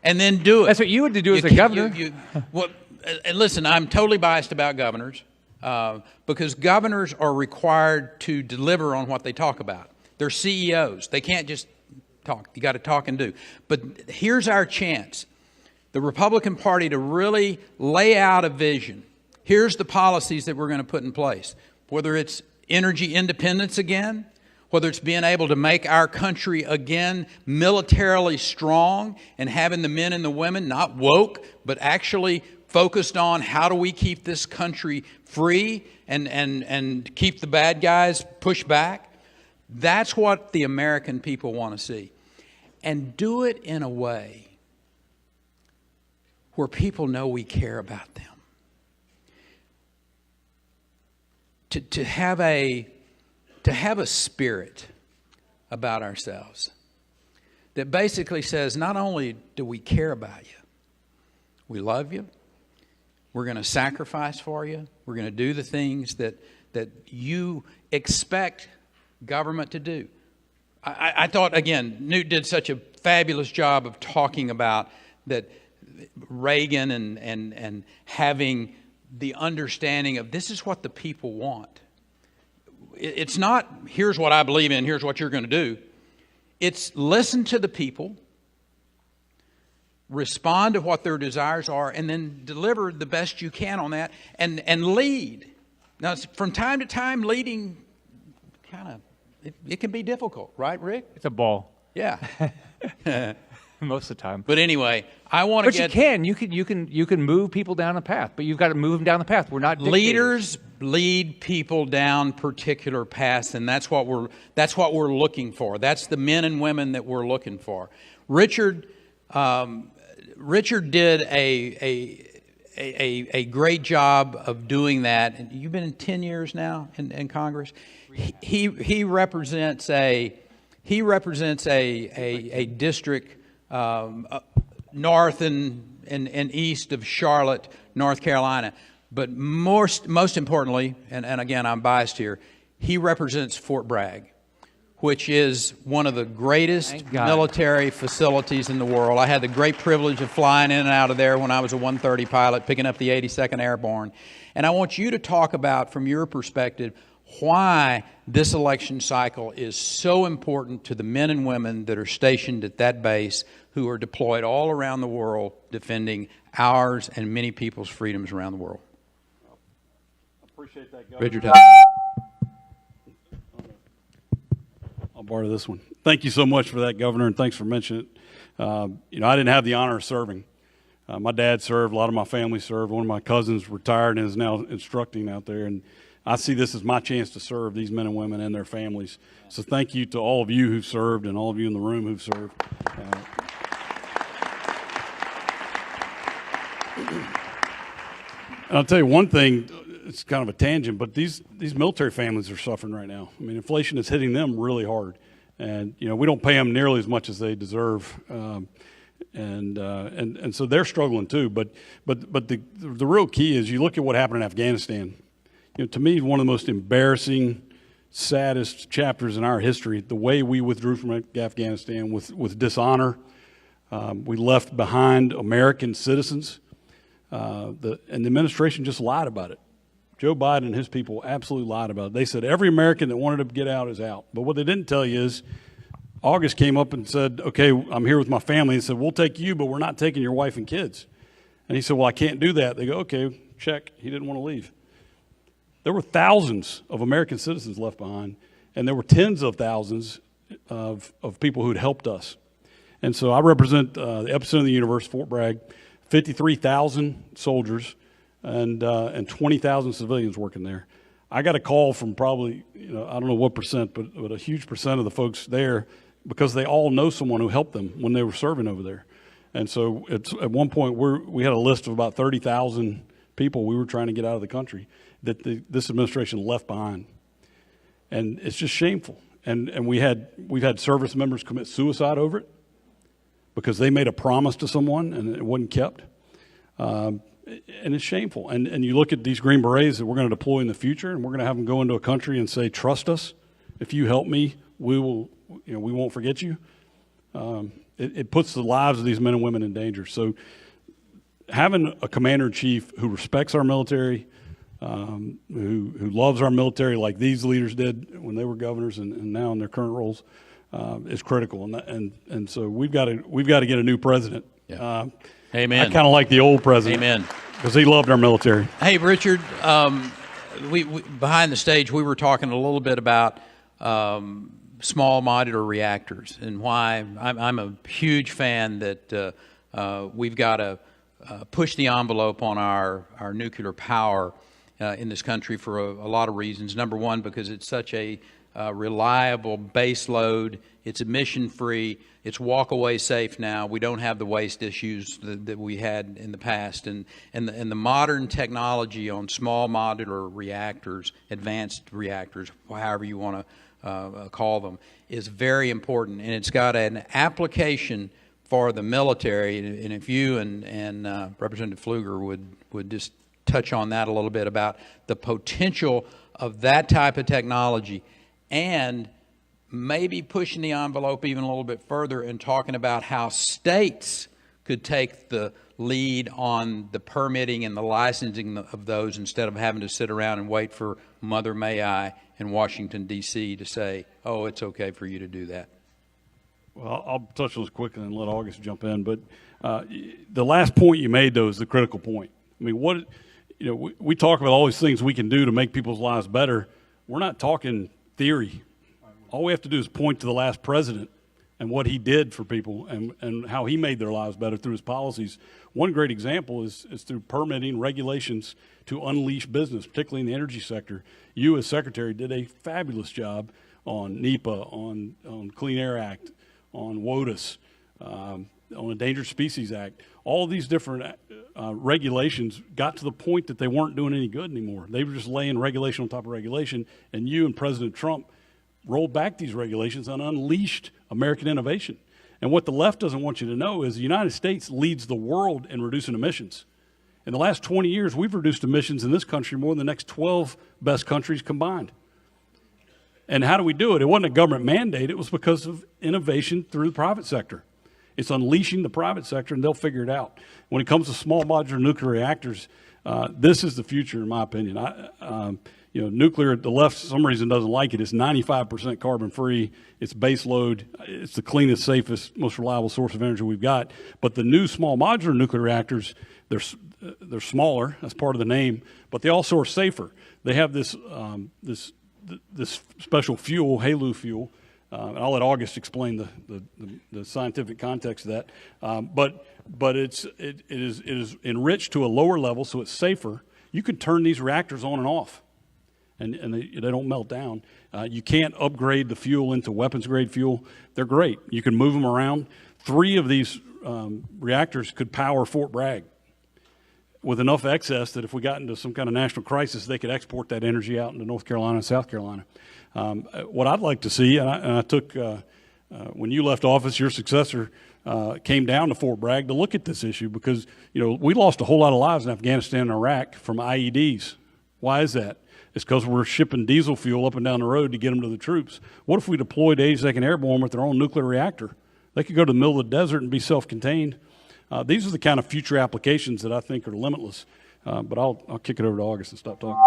And then do it.
That's what you had to do as a governor.
And listen, I'm totally biased about governors because governors are required to deliver on what they talk about. They're CEOs. They can't just talk. You got to talk and do. But here's our chance, the Republican Party, to really lay out a vision. Here's the policies that we're going to put in place. whether it's energy independence again, whether it's being able to make our country again militarily strong and having the men and the women not woke, but actually focused on how do we keep this country free and keep the bad guys pushed back. That's what the American people want to see. And do it in a way where people know we care about them. To have a spirit about ourselves that basically says, not only do we care about you, we love you, we're going to sacrifice for you, we're going to do the things that you expect government to do. I thought, again, Newt did such a fabulous job of talking about that Reagan and having the understanding of this is what the people want. It's not, here's what I believe in, here's what you're going to do. It's listen to the people, respond to what their desires are, and then deliver the best you can on that, and lead. Now, from time to time, leading it can be difficult, right, Rick?
It's a ball.
Yeah.
Most of the time.
But anyway, I want to
get. But you can move people down a path, but you've got to move them down the path. We're not dictators.
Leaders lead people down particular paths, and that's what we're looking for. That's the men and women that we're looking for. Richard did a great job of doing that. You've been in 10 years now in Congress. He represents a district north and east of Charlotte, North Carolina. But most importantly, and again I'm biased here, he represents Fort Bragg, which is one of the greatest military facilities in the world. I had the great privilege of flying in and out of there when I was a 130 pilot, picking up the 82nd Airborne. And I want you to talk about, from your perspective, why this election cycle is so important to the men and women that are stationed at that base, who are deployed all around the world defending ours and many people's freedoms around the world.
I appreciate that, Governor.
Richard,
I'll borrow this one. Thank you so much for that, Governor, and thanks for mentioning it. I didn't have the honor of serving. My dad served, a lot of my family served. One of my cousins retired and is now instructing out there, and I see this as my chance to serve these men and women and their families. So thank you to all of you who've served and all of you in the room who've served. And I'll tell you one thing, it's kind of a tangent, but these military families are suffering right now. I mean, inflation is hitting them really hard. And, we don't pay them nearly as much as they deserve. And so they're struggling too. But the real key is you look at what happened in Afghanistan. To me, one of the most embarrassing, saddest chapters in our history, the way we withdrew from Afghanistan with dishonor. We left behind American citizens. And the administration just lied about it. Joe Biden and his people absolutely lied about it. They said every American that wanted to get out is out. But what they didn't tell you is August came up and said, okay, I'm here with my family. He said, we'll take you, but we're not taking your wife and kids. And he said, well, I can't do that. They go, okay, check. He didn't want to leave. There were thousands of American citizens left behind, and there were tens of thousands of people who'd helped us. And so I represent the epicenter of the universe, Fort Bragg, 53,000 soldiers and 20,000 civilians working there. I got a call from probably, I don't know what percent, but a huge percent of the folks there, because they all know someone who helped them when they were serving over there. And so at one point we had a list of about 30,000 people we were trying to get out of the country that this administration left behind. And it's just shameful. And we've had service members commit suicide over it because they made a promise to someone and it wasn't kept. And it's shameful. And you look at these Green Berets that we're going to deploy in the future, and we're going to have them go into a country and say, trust us. If you help me, we won't forget you. It puts the lives of these men and women in danger. So having a commander-in-chief who respects our military, who loves our military like these leaders did when they were governors and now in their current roles, is critical. And so we've got to get a new president.
Yeah. Amen.
I kind of like the old president.
Amen.
Because he loved our military.
Hey, Richard, we behind the stage, we were talking a little bit about small modular reactors and why I'm a huge fan that we've got to push the envelope on our nuclear power in this country for a lot of reasons. Number one, because it's such a reliable base load. It's emission-free. It's walk-away safe now. We don't have the waste issues that we had in the past. And the modern technology on small modular reactors, advanced reactors, however you want to call them, is very important. And it's got an application for the military. And if you and Representative Pfluger would just touch on that a little bit about the potential of that type of technology, and maybe pushing the envelope even a little bit further and talking about how states could take the lead on the permitting and the licensing of those instead of having to sit around and wait for Mother May I in Washington, D.C. to say, oh, it's okay for you to do that.
Well, I'll touch on this quickly and let August jump in. But the last point you made, though, is the critical point. I mean, we talk about all these things we can do to make people's lives better. We're not talking theory. All we have to do is point to the last president and what he did for people and how he made their lives better through his policies. One great example is through permitting regulations to unleash business, particularly in the energy sector. You, as Secretary, did a fabulous job on NEPA, on Clean Air Act, on WOTUS, on the Endangered Species Act. All of these different regulations got to the point that they weren't doing any good anymore. They were just laying regulation on top of regulation, and you and President Trump rolled back these regulations and unleashed American innovation. And what the left doesn't want you to know is the United States leads the world in reducing emissions. In the last 20 years, we've reduced emissions in this country more than the next 12 best countries combined. And how do we do it? It wasn't a government mandate. It was because of innovation through the private sector. It's unleashing the private sector, and they'll figure it out. When it comes to small modular nuclear reactors, this is the future, in my opinion. Nuclear, the left, for some reason, doesn't like it. It's 95% carbon-free. It's base load. It's the cleanest, safest, most reliable source of energy we've got. But the new small modular nuclear reactors, they're smaller. That's part of the name. But they also are safer. They have this special fuel, HALEU fuel. And I'll let August explain the scientific context of that. But it is enriched to a lower level, so it's safer. You can turn these reactors on and off, and they don't melt down. You can't upgrade the fuel into weapons-grade fuel. They're great. You can move them around. 3 of these reactors could power Fort Bragg with enough excess that if we got into some kind of national crisis, they could export that energy out into North Carolina and South Carolina. What I'd like to see, and I took, when you left office, your successor came down to Fort Bragg to look at this issue because, we lost a whole lot of lives in Afghanistan and Iraq from IEDs. Why is that? It's because we're shipping diesel fuel up and down the road to get them to the troops. What if we deployed 82nd Airborne with their own nuclear reactor? They could go to the middle of the desert and be self-contained. These are the kind of future applications that I think are limitless. But I'll kick it over to August and stop talking.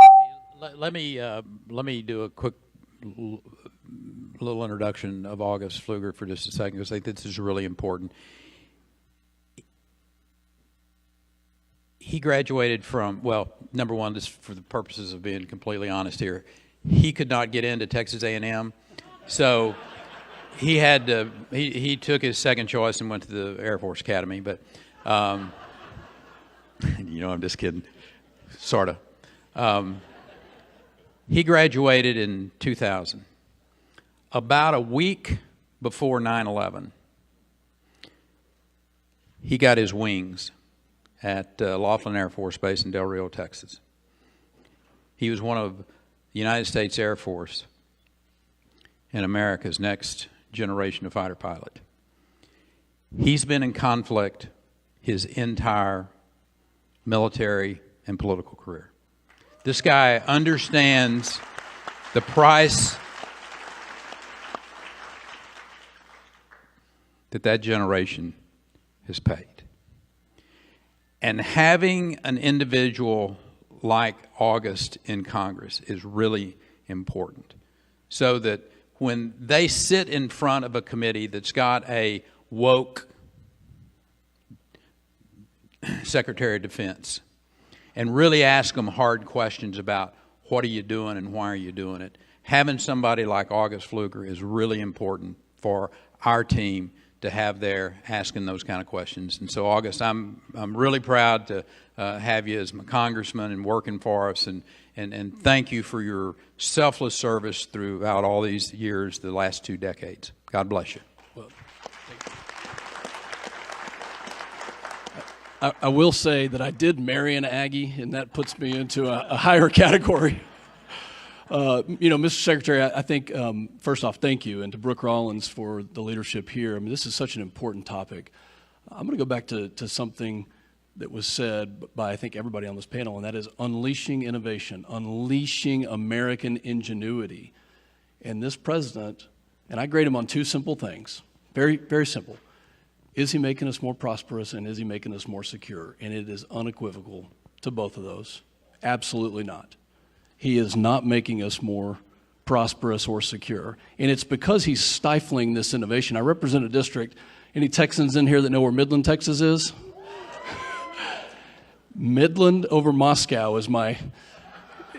Let me do a quick little introduction of August Pfluger for just a second, because I think this is really important. He graduated from, well, number one, just for the purposes of being completely honest here, he could not get into Texas A&M, so he had to, he took his second choice and went to the Air Force Academy, but, I'm just kidding, sort of. He graduated in 2000. About a week before 9/11, he got his wings at Laughlin Air Force Base in Del Rio, Texas. He was one of the United States Air Force and America's next generation of fighter pilot. He's been in conflict his entire military and political career. This guy understands the price that generation has paid. And having an individual like August in Congress is really important, so that when they sit in front of a committee that's got a woke Secretary of Defense and really ask them hard questions about what are you doing and why are you doing it. Having somebody like August Pfluger is really important for our team to have there asking those kind of questions. And so, August, I'm really proud to have you as my congressman and working for us, and thank you for your selfless service throughout all these years, the last 2 decades. God bless you.
Well, I will say that I did marry an Aggie, and that puts me into a higher category. Mr. Secretary, I think, first off, thank you, and to Brooke Rollins for the leadership here. I mean, this is such an important topic. I'm going to go back to something that was said by, I think, everybody on this panel, and that is unleashing innovation, unleashing American ingenuity. And this president, and I grade him on 2 simple things, very, very simple. Is he making us more prosperous, and is he making us more secure? And it is unequivocal to both of those. Absolutely not. He is not making us more prosperous or secure. And it's because he's stifling this innovation. I represent a district. Any Texans in here that know where Midland, Texas is? Midland over Moscow is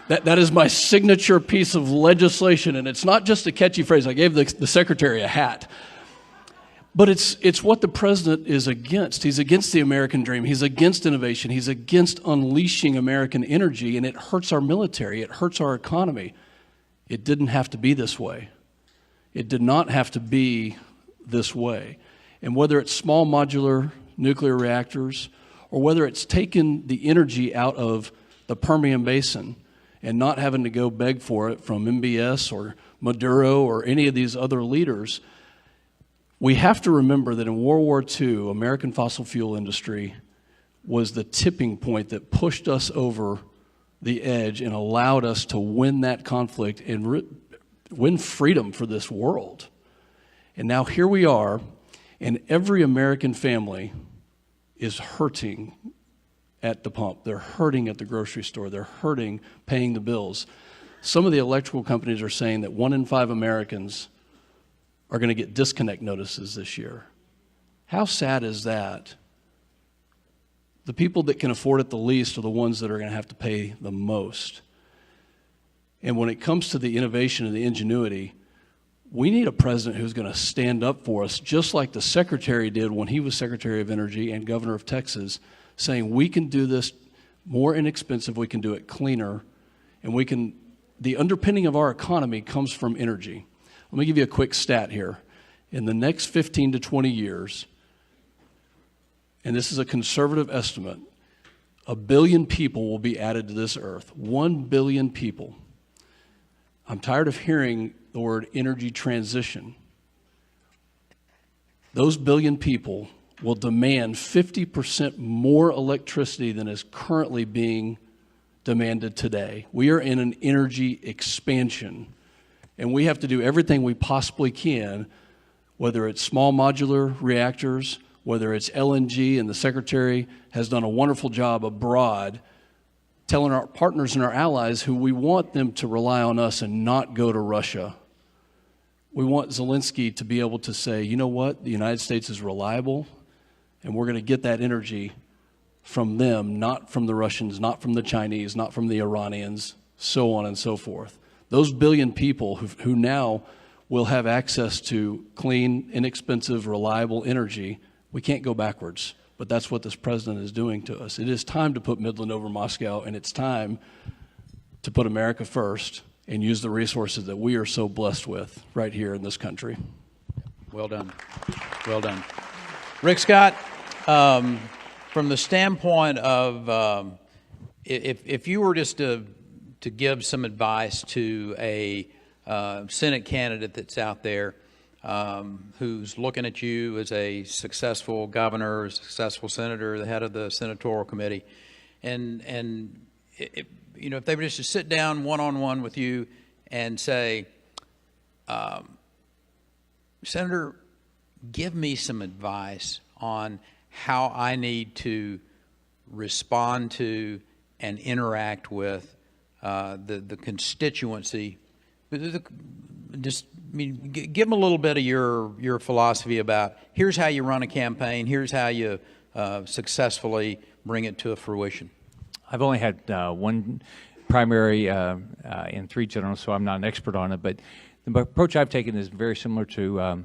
that is my signature piece of legislation. And it's not just a catchy phrase. I gave the secretary a hat. But it's what the president is against. He's against the American dream. He's against innovation. He's against unleashing American energy, and it hurts our military. It hurts our economy. It didn't have to be this way. It did not have to be this way. And whether it's small modular nuclear reactors, or whether it's taken the energy out of the Permian Basin and not having to go beg for it from MBS or Maduro or any of these other leaders, we have to remember that in World War II, American fossil fuel industry was the tipping point that pushed us over the edge and allowed us to win that conflict and win freedom for this world. And now here we are, and every American family is hurting at the pump. They're hurting at the grocery store. They're hurting paying the bills. Some of the electrical companies are saying that 1 in 5 Americans are going to get disconnect notices this year. How sad is that? The people that can afford it the least are the ones that are going to have to pay the most. And when it comes to the innovation and the ingenuity, we need a president who's going to stand up for us, just like the secretary did when he was Secretary of Energy and Governor of Texas, saying we can do this more inexpensive, we can do it cleaner, and the underpinning of our economy comes from energy. Let me give you a quick stat here. In the next 15 to 20 years, and this is a conservative estimate, 1 billion people will be added to this earth. 1 billion people. I'm tired of hearing the word energy transition. Those billion people will demand 50% more electricity than is currently being demanded today. We are in an energy expansion. And we have to do everything we possibly can, whether it's small modular reactors, whether it's LNG, and the Secretary has done a wonderful job abroad telling our partners and our allies who we want them to rely on us and not go to Russia. We want Zelensky to be able to say, you know what, the United States is reliable, and we're going to get that energy from them, not from the Russians, not from the Chinese, not from the Iranians, so on and so forth. Those billion people who now will have access to clean, inexpensive, reliable energy, we can't go backwards. But that's what this president is doing to us. It is time to put Midland over Moscow, and it's time to put America first and use the resources that we are so blessed with right here in this country.
Well done. Well done. Rick Scott, from the standpoint of if you were just to give some advice to a Senate candidate that's out there who's looking at you as a successful governor, a successful senator, the head of the senatorial committee, and if they were just to sit down one-on-one with you and say, Senator, give me some advice on how I need to respond to and interact with the constituency. Give them a little bit of your philosophy about here's how you run a campaign, here's how you successfully bring it to a fruition.
I've only had one primary and 3 generals, so I'm not an expert on it. But the approach I've taken is very similar to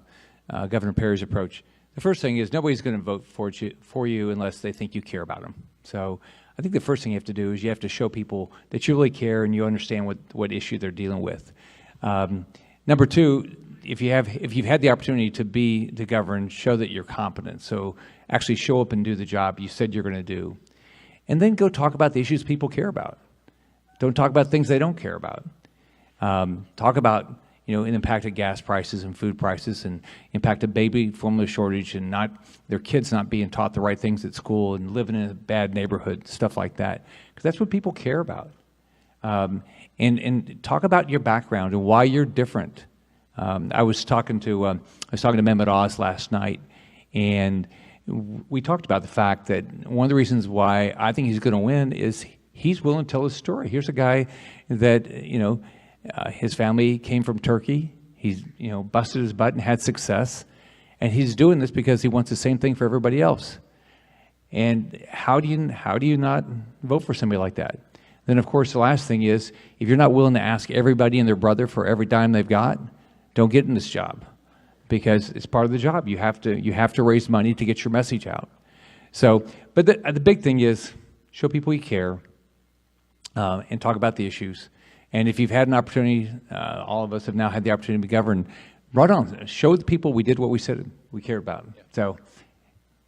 Governor Perry's approach. The first thing is nobody's going to vote for you unless they think you care about them. So I think the first thing you have to do is you have to show people that you really care and you understand what issue they're dealing with. Number 2, if you've had the opportunity to govern, show that you're competent. So actually show up and do the job you said you're going to do. And then go talk about the issues people care about. Don't talk about things they don't care about. Talk about an impact of gas prices and food prices and impact of baby formula shortage and their kids not being taught the right things at school and living in a bad neighborhood, stuff like that. Because that's what people care about. And talk about your background and why you're different. I was talking to Mehmet Oz last night, and we talked about the fact that one of the reasons why I think he's going to win is he's willing to tell his story. Here's a guy that his family came from Turkey. He's busted his butt and had success, and he's doing this because he wants the same thing for everybody else. And how do you not vote for somebody like that? Then, of course, the last thing is, if you're not willing to ask everybody and their brother for every dime they've got, don't get in this job, because it's part of the job. You have to raise money to get your message out. So, but the big thing is show people you care and talk about the issues. And if you've had an opportunity, all of us have now had the opportunity to govern. Run on, show the people we did what we said we cared about. So,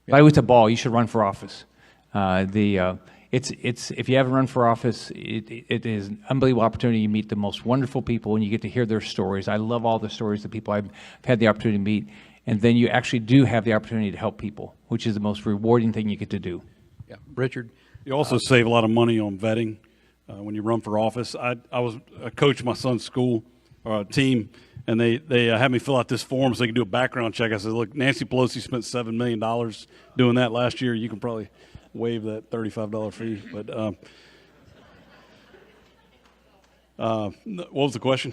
by the way, it's a ball. You should run for office. If you haven't run for office, it is an unbelievable opportunity. You meet the most wonderful people, and you get to hear their stories. I love all the stories that people I've had the opportunity to meet, and then you actually do have the opportunity to help people, which is the most rewarding thing you get to do.
Yeah, Richard. You also save a lot of money on vetting when you run for office. I coached my son's school team, and they had me fill out this form so they could do a background check. I said, look, Nancy Pelosi spent $7 million doing that last year. You can probably waive that $35 fee. But what was the question?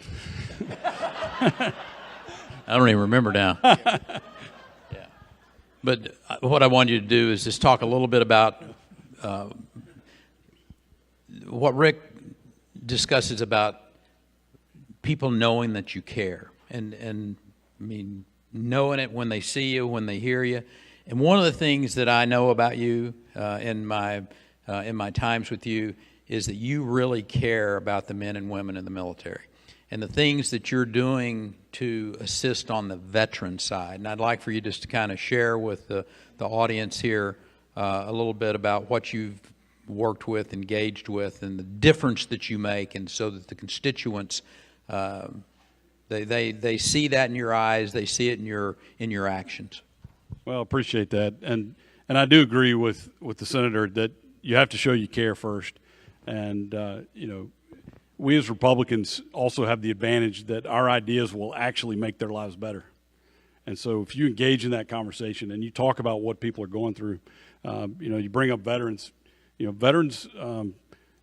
I don't even remember now. Yeah. But what I want you to do is just talk a little bit about what Rick discusses about people knowing that you care, and I mean, knowing it when they see you, when they hear you. And one of the things that I know about you in my times with you is that you really care about the men and women in the military and the things that you're doing to assist on the veteran side. And I'd like for you just to kind of share with the audience here a little bit about what you've worked with, engaged with, and the difference that you make, and so that the constituents they see that in your eyes, they see it in your actions.
Well, appreciate that, and I do agree with the senator that you have to show you care first, and we as Republicans also have the advantage that our ideas will actually make their lives better, and so if you engage in that conversation and you talk about what people are going through, you bring up veterans. Veterans,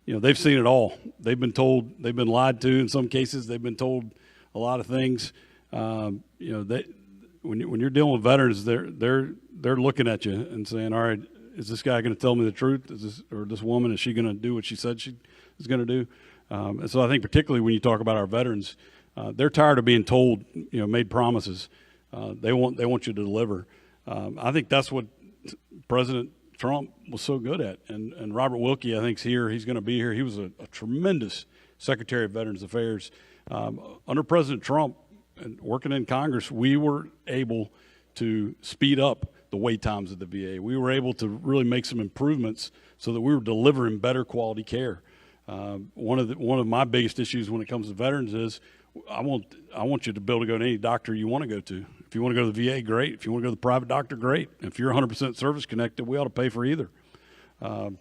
they've seen it all. They've been told, they've been lied to in some cases. They've been told a lot of things. When you're dealing with veterans, they're looking at you and saying, all right, is this guy going to tell me the truth? Or this woman, is she going to do what she said she is going to do? And so I think particularly when you talk about our veterans, they're tired of being told, made promises. They want you to deliver. I think that's what President Trump was so good at, and Robert Wilkie, I think, is here. He's going to be here. He was a tremendous Secretary of Veterans Affairs. Under President Trump, and working in Congress, we were able to speed up the wait times at the VA. We were able to really make some improvements so that we were delivering better quality care. One of my biggest issues when it comes to veterans is I want you to be able to go to any doctor you want to go to. If you want to go to the VA, great. If you want to go to the private doctor, great. If you're 100% service connected, we ought to pay for either. Absolutely.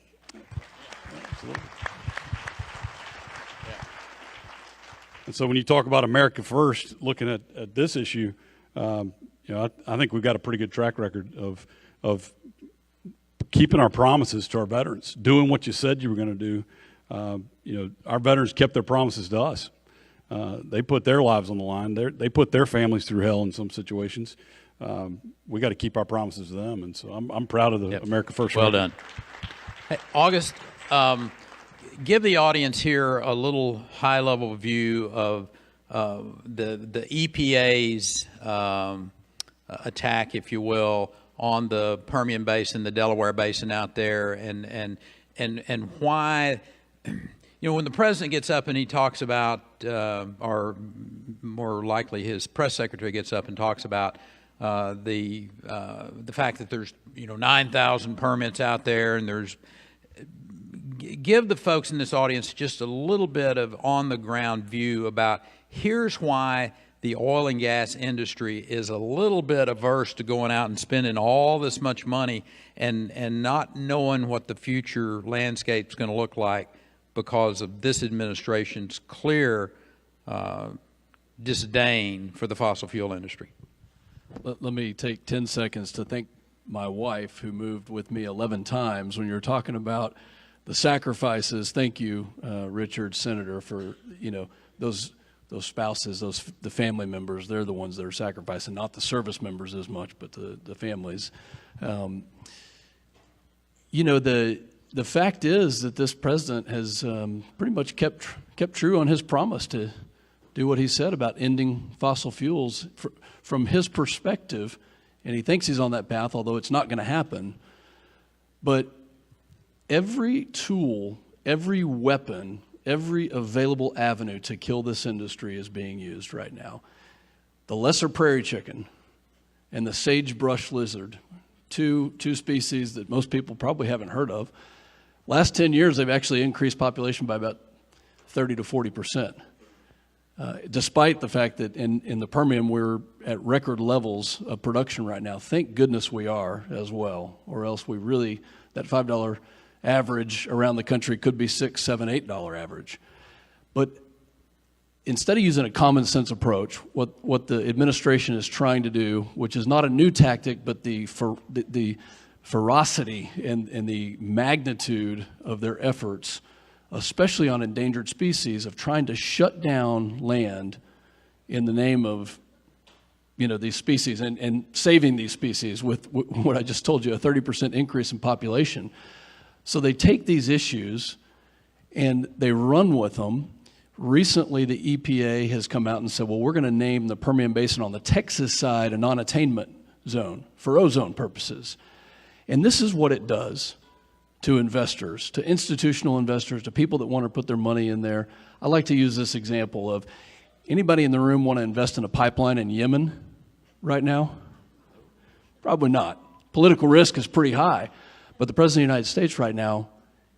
And so when you talk about America First, looking at this issue, I think we've got a pretty good track record of keeping our promises to our veterans, doing what you said you were going to do. Our veterans kept their promises to us. They put their lives on the line. They put their families through hell in some situations. We got to keep our promises to them, and so I'm proud of the America First.
Well done. Hey, August, give the audience here a little high-level view of the EPA's attack, if you will, on the Permian Basin, the Delaware Basin out there, and why, when the president gets up and he talks about, or more likely his press secretary gets up and talks about the fact that there's 9,000 permits out there, and give the folks in this audience just a little bit of on-the-ground view about here's why the oil and gas industry is a little bit averse to going out and spending all this much money and not knowing what the future landscape is going to look like because of this administration's clear disdain for the fossil fuel industry.
Let me take 10 seconds to thank my wife, who moved with me 11 times. When you're talking about the sacrifices, thank you, Richard, Senator, for those spouses, the family members. They're the ones that are sacrificing, not the service members as much, but the families. The fact is that this president has pretty much kept true on his promise to do what he said about ending fossil fuels from his perspective, and he thinks he's on that path, although it's not going to happen. But every tool, every weapon, every available avenue to kill this industry is being used right now. The lesser prairie chicken and the sagebrush lizard, two species that most people probably haven't heard of. Last 10 years, they've actually increased population by about 30 to 40%. Despite the fact that in the Permian we're at record levels of production right now. Thank goodness we are as well, or else we really, that $5 average around the country could be $6, $7, $8 average. But instead of using a common sense approach, what the administration is trying to do, which is not a new tactic, but the ferocity and the magnitude of their efforts, especially on endangered species, of trying to shut down land in the name of these species and saving these species with what I just told you, a 30% increase in population. So they take these issues and they run with them. Recently, the EPA has come out and said, well, we're going to name the Permian Basin on the Texas side a non-attainment zone for ozone purposes. And this is what it does to investors, to institutional investors, to people that want to put their money in there. I like to use this example of, anybody in the room want to invest in a pipeline in Yemen right now? Probably not. Political risk is pretty high. But the President of the United States right now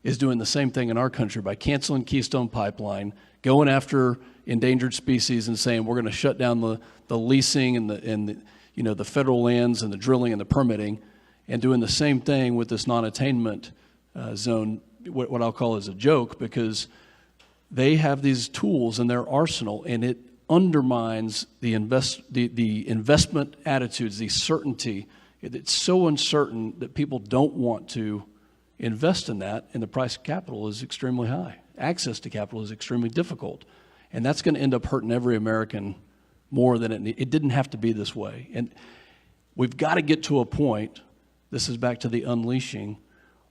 is doing the same thing in our country by canceling Keystone Pipeline, going after endangered species and saying we're going to shut down the leasing and the federal lands and the drilling and the permitting, and doing the same thing with this non-attainment zone, what I'll call is a joke, because they have these tools in their arsenal, and it undermines the investment attitudes, the certainty. It's so uncertain that people don't want to invest in that, and the price of capital is extremely high. Access to capital is extremely difficult, and that's going to end up hurting every American more than it didn't have to be this way. And we've got to get to a point, this is back to the unleashing,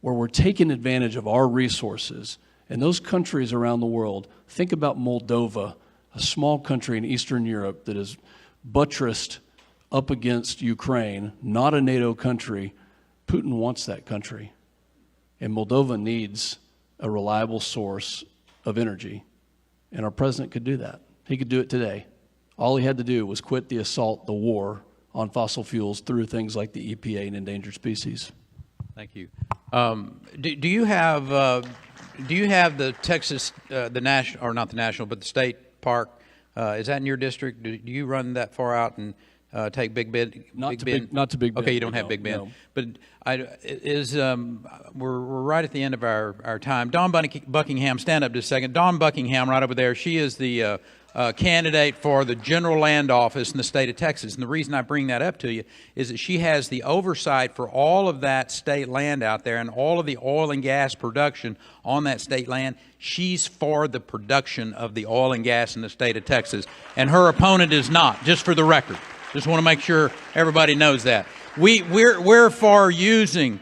where we're taking advantage of our resources. And those countries around the world, think about Moldova, a small country in Eastern Europe that is buttressed up against Ukraine, not a NATO country. Putin wants that country. And Moldova needs a reliable source of energy. And our president could do that. He could do it today. All he had to do was quit the assault, the war on fossil fuels through things like the EPA and endangered species.
Thank you. Do you have the Texas, the national, or not the national, but the state park? Is that in your district? Do you run that far out and take Big Bend?
Not to Big Bend.
Okay, you don't have Big Bend. No. But we're right at the end of our time. Dawn Buckingham, stand up just a second. Dawn Buckingham, right over there. She is the candidate for the general land office in the state of Texas. And the reason I bring that up to you is that she has the oversight for all of that state land out there and all of the oil and gas production on that state land. She's for the production of the oil and gas in the state of Texas. And her opponent is not, just for the record. Just want to make sure everybody knows that. We're for using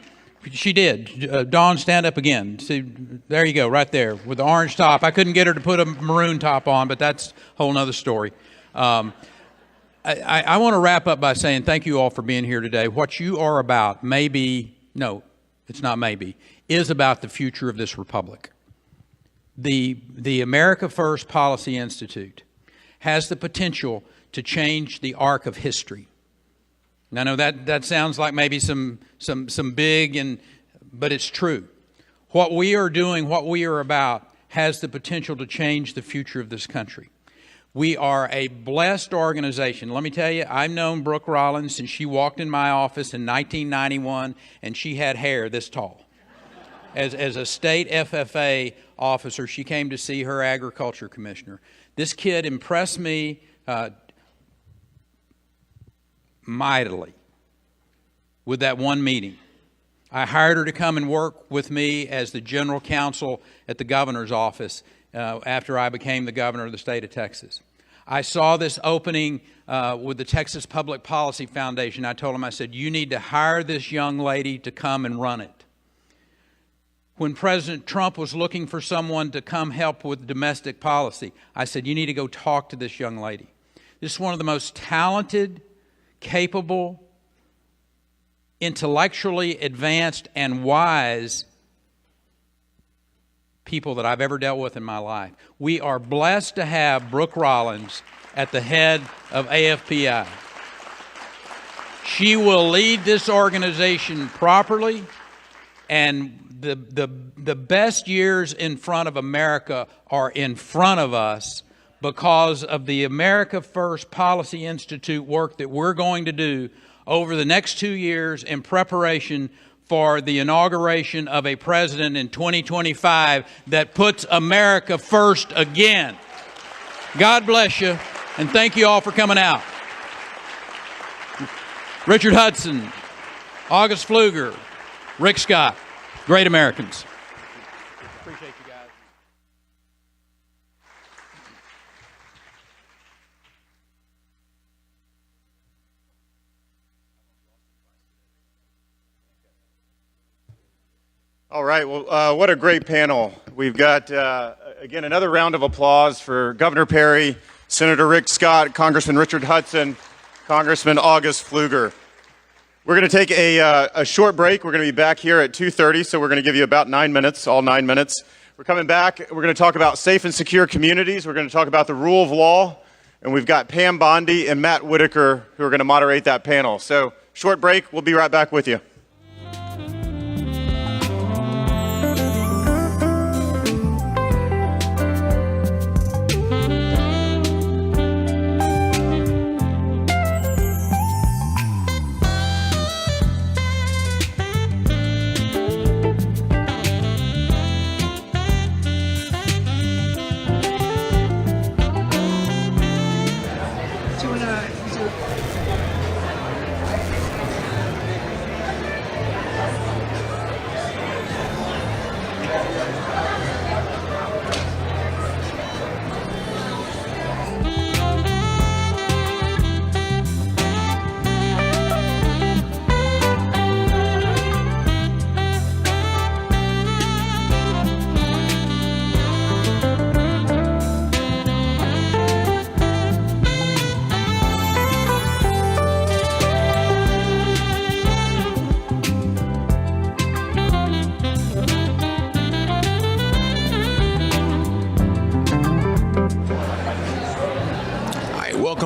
She did. Dawn, stand up again. See, there you go, right there with the orange top. I couldn't get her to put a maroon top on, but that's a whole nother story. I want to wrap up by saying thank you all for being here today. What you are about it's not maybe, is about the future of this republic. The America First Policy Institute has the potential to change the arc of history. And I know that sounds like maybe some big, but it's true. What we are doing, what we are about, has the potential to change the future of this country. We are a blessed organization. Let me tell you, I've known Brooke Rollins since she walked in my office in 1991, and she had hair this tall. As a state FFA officer, she came to see her agriculture commissioner. This kid impressed me mightily with that one meeting. I hired her to come and work with me as the general counsel at the governor's office after I became the governor of the state of Texas. I saw this opening with the Texas Public Policy Foundation. I told him, I said, you need to hire this young lady to come and run it. When President Trump was looking for someone to come help with domestic policy, I said, you need to go talk to this young lady. This is one of the most talented, capable, intellectually advanced, and wise people that I've ever dealt with in my life. We are blessed to have Brooke Rollins at the head of AFPI. She will lead this organization properly, and the best years in front of America are in front of us because of the America First Policy Institute work that we're going to do over the next 2 years in preparation for the inauguration of a president in 2025 that puts America first again. God bless you, and thank you all for coming out. Richard Hudson, August Pfluger, Rick Scott, great Americans. Appreciate you guys.
All right, well, what a great panel. We've got, again, another round of applause for Governor Perry, Senator Rick Scott, Congressman Richard Hudson, Congressman August Pfluger. We're going to take a short break. We're going to be back here at 2:30, so we're going to give you about 9 minutes, all 9 minutes. We're coming back. We're going to talk about safe and secure communities. We're going to talk about the rule of law, and we've got Pam Bondi and Matt Whitaker who are going to moderate that panel. So, short break. We'll be right back with you.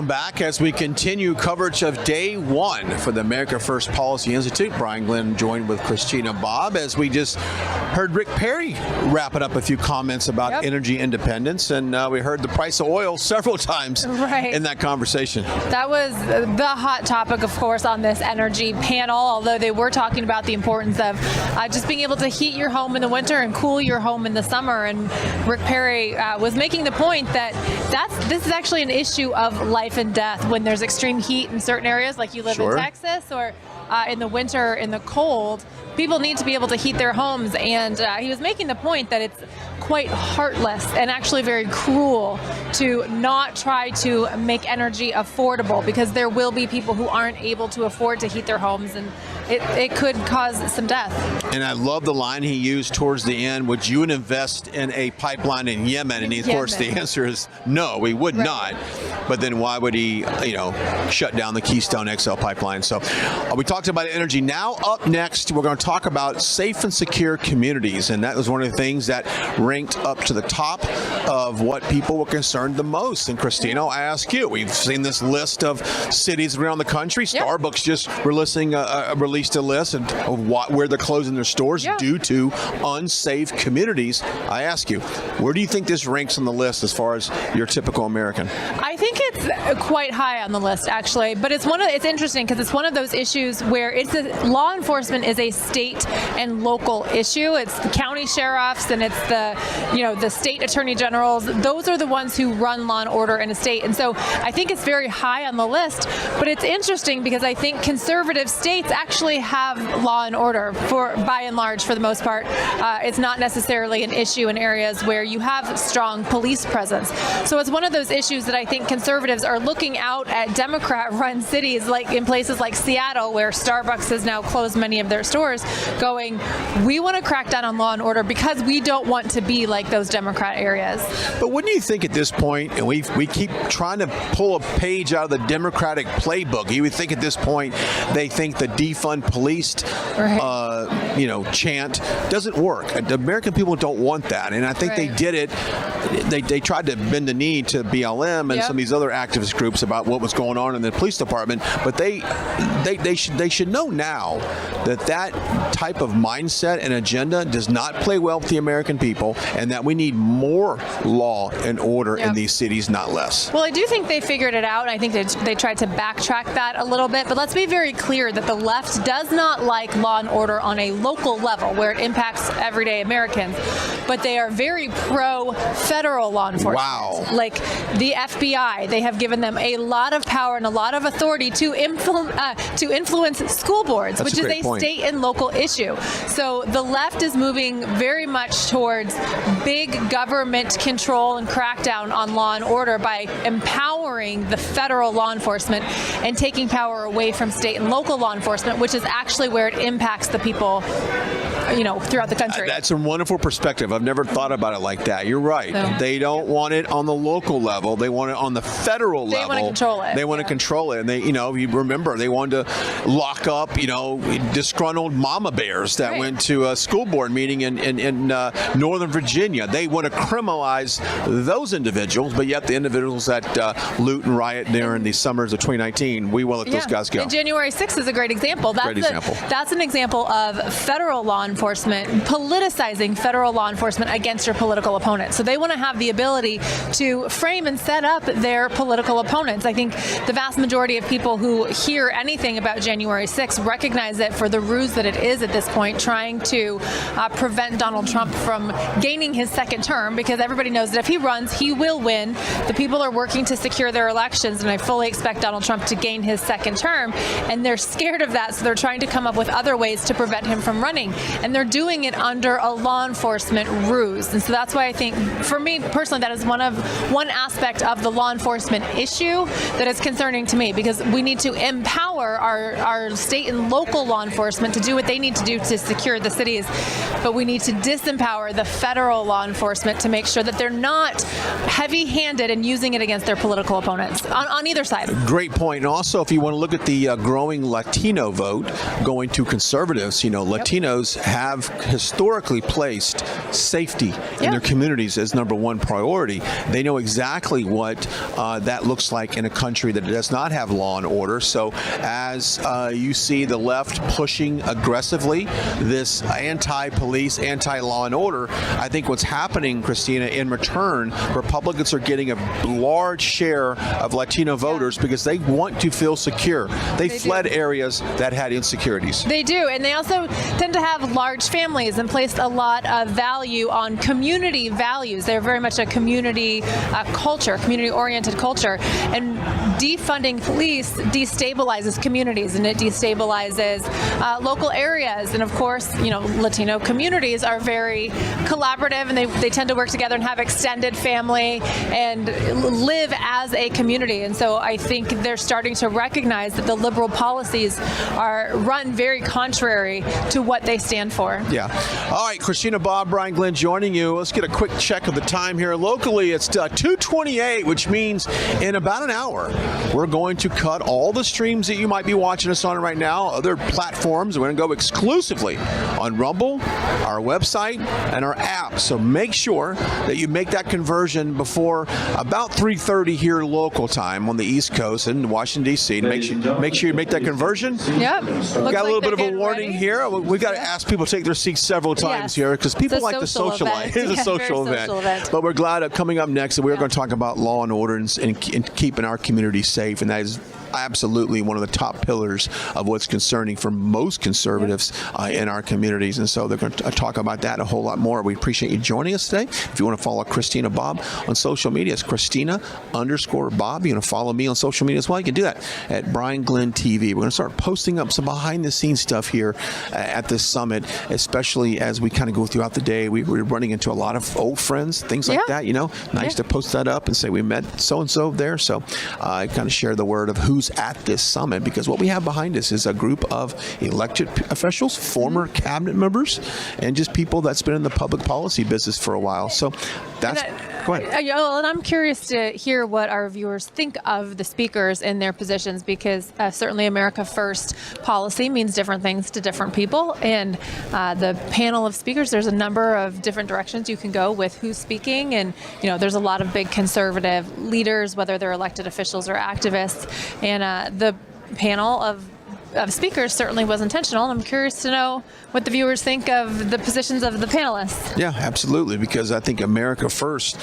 Back as we continue coverage of day one for the America First Policy Institute. Brian Glenn joined with Christina Bobb as we just heard Rick Perry wrap it up a few comments about energy independence, and we heard the price of oil several times in that conversation.
That was the hot topic, of course, on this energy panel, although they were talking about the importance of just being able to heat your home in the winter and cool your home in the summer. And Rick Perry was making the point that this is actually an issue of life and death when there's extreme heat in certain areas, like you live in Texas, or in the winter, in the cold. People need to be able to heat their homes, and he was making the point that it's quite heartless and actually very cruel to not try to make energy affordable, because there will be people who aren't able to afford to heat their homes, and it could cause some death.
And I love the line he used towards the end, would you invest in a pipeline in Yemen? And of course the answer is no, we would not. But then why would he, shut down the Keystone XL pipeline? So we talked about energy. Now up next, we're going to talk about safe and secure communities. And that was one of the things that ranked up to the top of what people were concerned the most. And Christina, I ask you, we've seen this list of cities around the country. Starbucks just released a list of where they're closing their stores due to unsafe communities. I ask you, where do you think this ranks on the list as far as your typical American?
I think it's quite high on the list, actually, but it's interesting because it's one of those issues where law enforcement is a state and local issue. It's the county sheriffs and it's the state attorney generals. Those are the ones who run law and order in a state, and so I think it's very high on the list. But it's interesting because I think conservative states actually have law and order by and large, for the most part. It's not necessarily an issue in areas where you have strong police presence. So it's one of those issues that I think conservatives are looking out at Democrat-run cities, like in places like Seattle, where Starbucks has now closed many of their stores, going, we want to crack down on law and order because we don't want to be like those Democrat areas.
But wouldn't you think at this point, and we keep trying to pull a page out of the Democratic playbook, you would think at this point they think the defund police chant doesn't work. The American people don't want that, and I think they did it. They tried to bend the knee to BLM and some of these other activist groups about what was going on in the police department, but they should know now that type of mindset and agenda does not play well with the American people, and that we need more law and order in these cities, not less.
Well, I do think they figured it out. I think they tried to backtrack that a little bit, but let's be very clear that the left does not like law and order on a local level where it impacts everyday Americans, but they are very pro-federal law enforcement.
Wow.
Like the FBI, they have given them a lot of power and a lot of authority to influence school boards, which is a state and local issue. So the left is moving very much towards big government control and crackdown on law and order by empowering the federal law enforcement and taking power away from state and local law enforcement, which is actually where it impacts the people, throughout the country.
That's a wonderful perspective. I've never thought about it like that. You're right. So, they don't want it on the local level. They want it on the federal level.
They want to control it.
They want to control it. And they, you remember, they wanted to lock up, disgruntled mama bears that went to a school board meeting in Northern Virginia. They want to criminalize those individuals, but yet the individuals that loot and riot during the summers of 2019, we will let those guys go.
And January 6th is a great example. That's an example of federal law enforcement politicizing federal law enforcement against your political opponents. So they want to have the ability to frame and set up their political opponents. I think the vast majority of people who hear anything about January 6th recognize it for the ruse that it is at this point, trying to prevent Donald Trump from gaining his second term, because everybody knows that if he runs, he will win. The people are working to secure their elections, and I fully expect Donald Trump to gain his second term, and they're scared of that, so they're trying to come up with other ways to prevent him from running. And they're doing it under a law enforcement ruse. And so that's why I think, for me personally, that is one aspect of the law enforcement issue that is concerning to me, because we need to empower our state and local law enforcement to do what they need to do to secure the cities. But we need to disempower the federal law enforcement to make sure that they're not heavy-handed and using it against their political opponents on either side.
Great point. And also, if you want to look at the growing Latino vote going to conservatives, Latinos have historically placed safety in their communities as number one priority. They know exactly what that looks like in a country that does not have law and order. So as you see the left pushing aggressively this anti-police, anti-law and order, I think what's happening, Christina, in return, Republicans are getting a large share of Latino voters because they want to feel secure. They fled areas that had insecurities.
They do, and they also tend to have large large families and placed a lot of value on community values. They're very much a community culture, community-oriented culture. And defunding police destabilizes communities, and it destabilizes local areas. And of course, Latino communities are very collaborative, and they tend to work together and have extended family and live as a community. And so I think they're starting to recognize that the liberal policies are run very contrary to what they stand for.
Yeah. All right, Christina, Bob, Brian, Glenn joining you. Let's get a quick check of the time here. Locally, it's 2:28, which means in about an hour, we're going to cut all the streams that you might be watching us on right now, other platforms. We're going to go exclusively on Rumble, our website, and our app. So make sure that you make that conversion before about 3:30 here local time on the East Coast in Washington, D.C. Make sure you make that conversion.
Yep.
We've got a little bit of a warning here. We've got to ask people to take their seats several times here because people like to socialize. It's a social event. But we're glad that coming up next, we're going to talk about law and order and keeping our community safe. And that is absolutely one of the top pillars of what's concerning for most conservatives in our communities. And so they're going to talk about that a whole lot more. We appreciate you joining us today. If you want to follow Christina Bob on social media, it's Christina_Bob. You want to follow me on social media as well, you can do that at Brian Glenn TV. We're going to start posting up some behind the scenes stuff here at this summit, especially as we kind of go throughout the day. We're running into a lot of old friends, things like that, nice to post that up and say we met so-and-so there. So I kind of share the word of who's at this summit, because what we have behind us is a group of elected officials, former cabinet members, and just people that's been in the public policy business for a while. So that's go ahead.
And I'm curious to hear what our viewers think of the speakers in their positions, because certainly America First policy means different things to different people. And the panel of speakers, there's a number of different directions you can go with who's speaking. And, there's a lot of big conservative leaders, whether they're elected officials or activists. And the panel of speakers certainly was intentional. I'm curious to know what the viewers think of the positions of the panelists.
Yeah, absolutely, because I think America First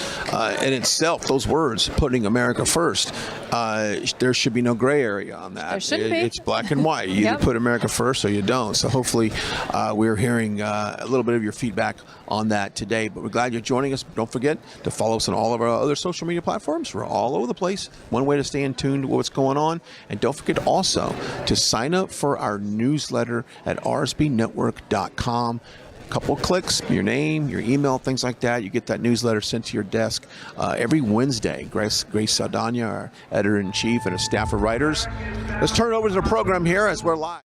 in itself, those words, putting America first, there should be no gray area on that.
There shouldn't be.
It's black and white. You either put America first or you don't. So hopefully we're hearing a little bit of your feedback on that today. But we're glad you're joining us. Don't forget to follow us on all of our other social media platforms. We're all over the place. One way to stay in tune to what's going on. And don't forget also to sign up for our newsletter at rsbnetwork.com. A couple of clicks, your name, your email, things like that. You get that newsletter sent to your desk every Wednesday. Grace Saldana, our editor-in-chief, and a staff of writers. Let's turn it over to the program here as we're live.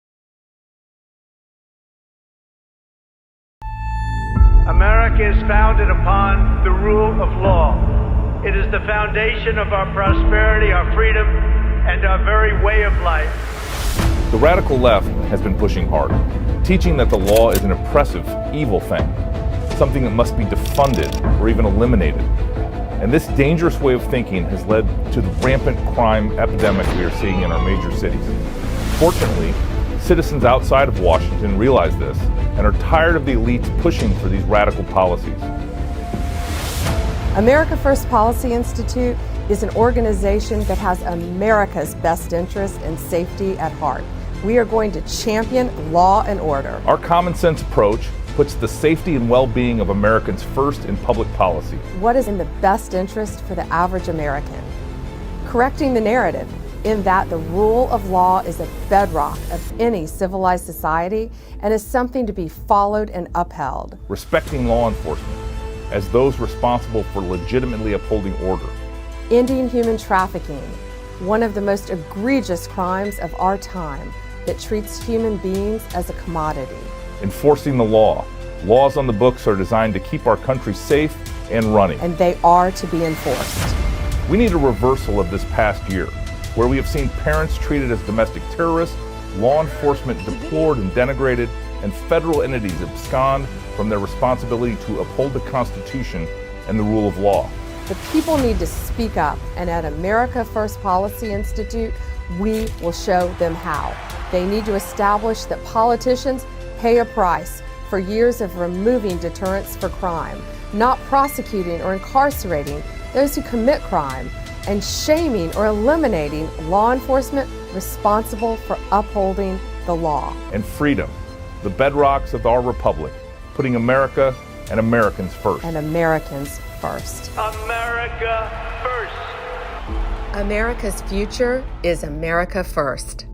America is founded upon the rule of law. It is the foundation of our prosperity, our freedom, and our very way of life.
The radical left has been pushing hard, teaching that the law is an oppressive, evil thing, something that must be defunded or even eliminated. And this dangerous way of thinking has led to the rampant crime epidemic we are seeing in our major cities. Fortunately, citizens outside of Washington realize this and are tired of the elites pushing for these radical policies.
America First Policy Institute is an organization that has America's best interest and safety at heart. We are going to champion law and order.
Our common sense approach puts the safety and well-being of Americans first in public policy.
What is in the best interest for the average American? Correcting the narrative in that the rule of law is a bedrock of any civilized society and is something to be followed and upheld.
Respecting law enforcement as those responsible for legitimately upholding order.
Ending human trafficking, one of the most egregious crimes of our time that treats human beings as a commodity.
Enforcing the law. Laws on the books are designed to keep our country safe and running.
And they are to be enforced.
We need a reversal of this past year, where we have seen parents treated as domestic terrorists, law enforcement deplored and denigrated, and federal entities abscond from their responsibility to uphold the Constitution and the rule of law.
The people need to speak up, and at America First Policy Institute, we will show them how. They need to establish that politicians pay a price for years of removing deterrence for crime, not prosecuting or incarcerating those who commit crime, and shaming or eliminating law enforcement responsible for upholding the law.
And freedom. the bedrocks of our republic, putting America and Americans first.
And Americans first.
America first.
America's future is America first.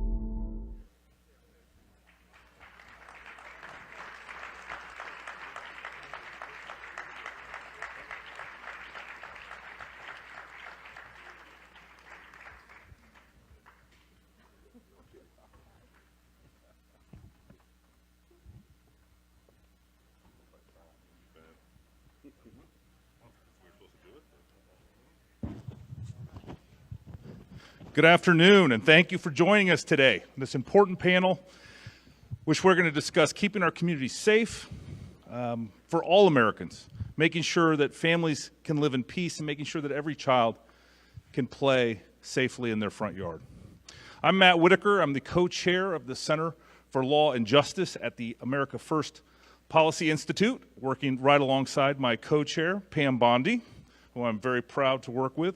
Good afternoon, and thank you for joining us today. This important panel, which we're going to discuss keeping our communities safe for all Americans, making sure that families can live in peace, and making sure that every child can play safely in their front yard. I'm Matt Whitaker. I'm the co-chair of the Center for Law and Justice at the America First Policy Institute, working right alongside my co-chair, Pam Bondi, who I'm very proud to work with.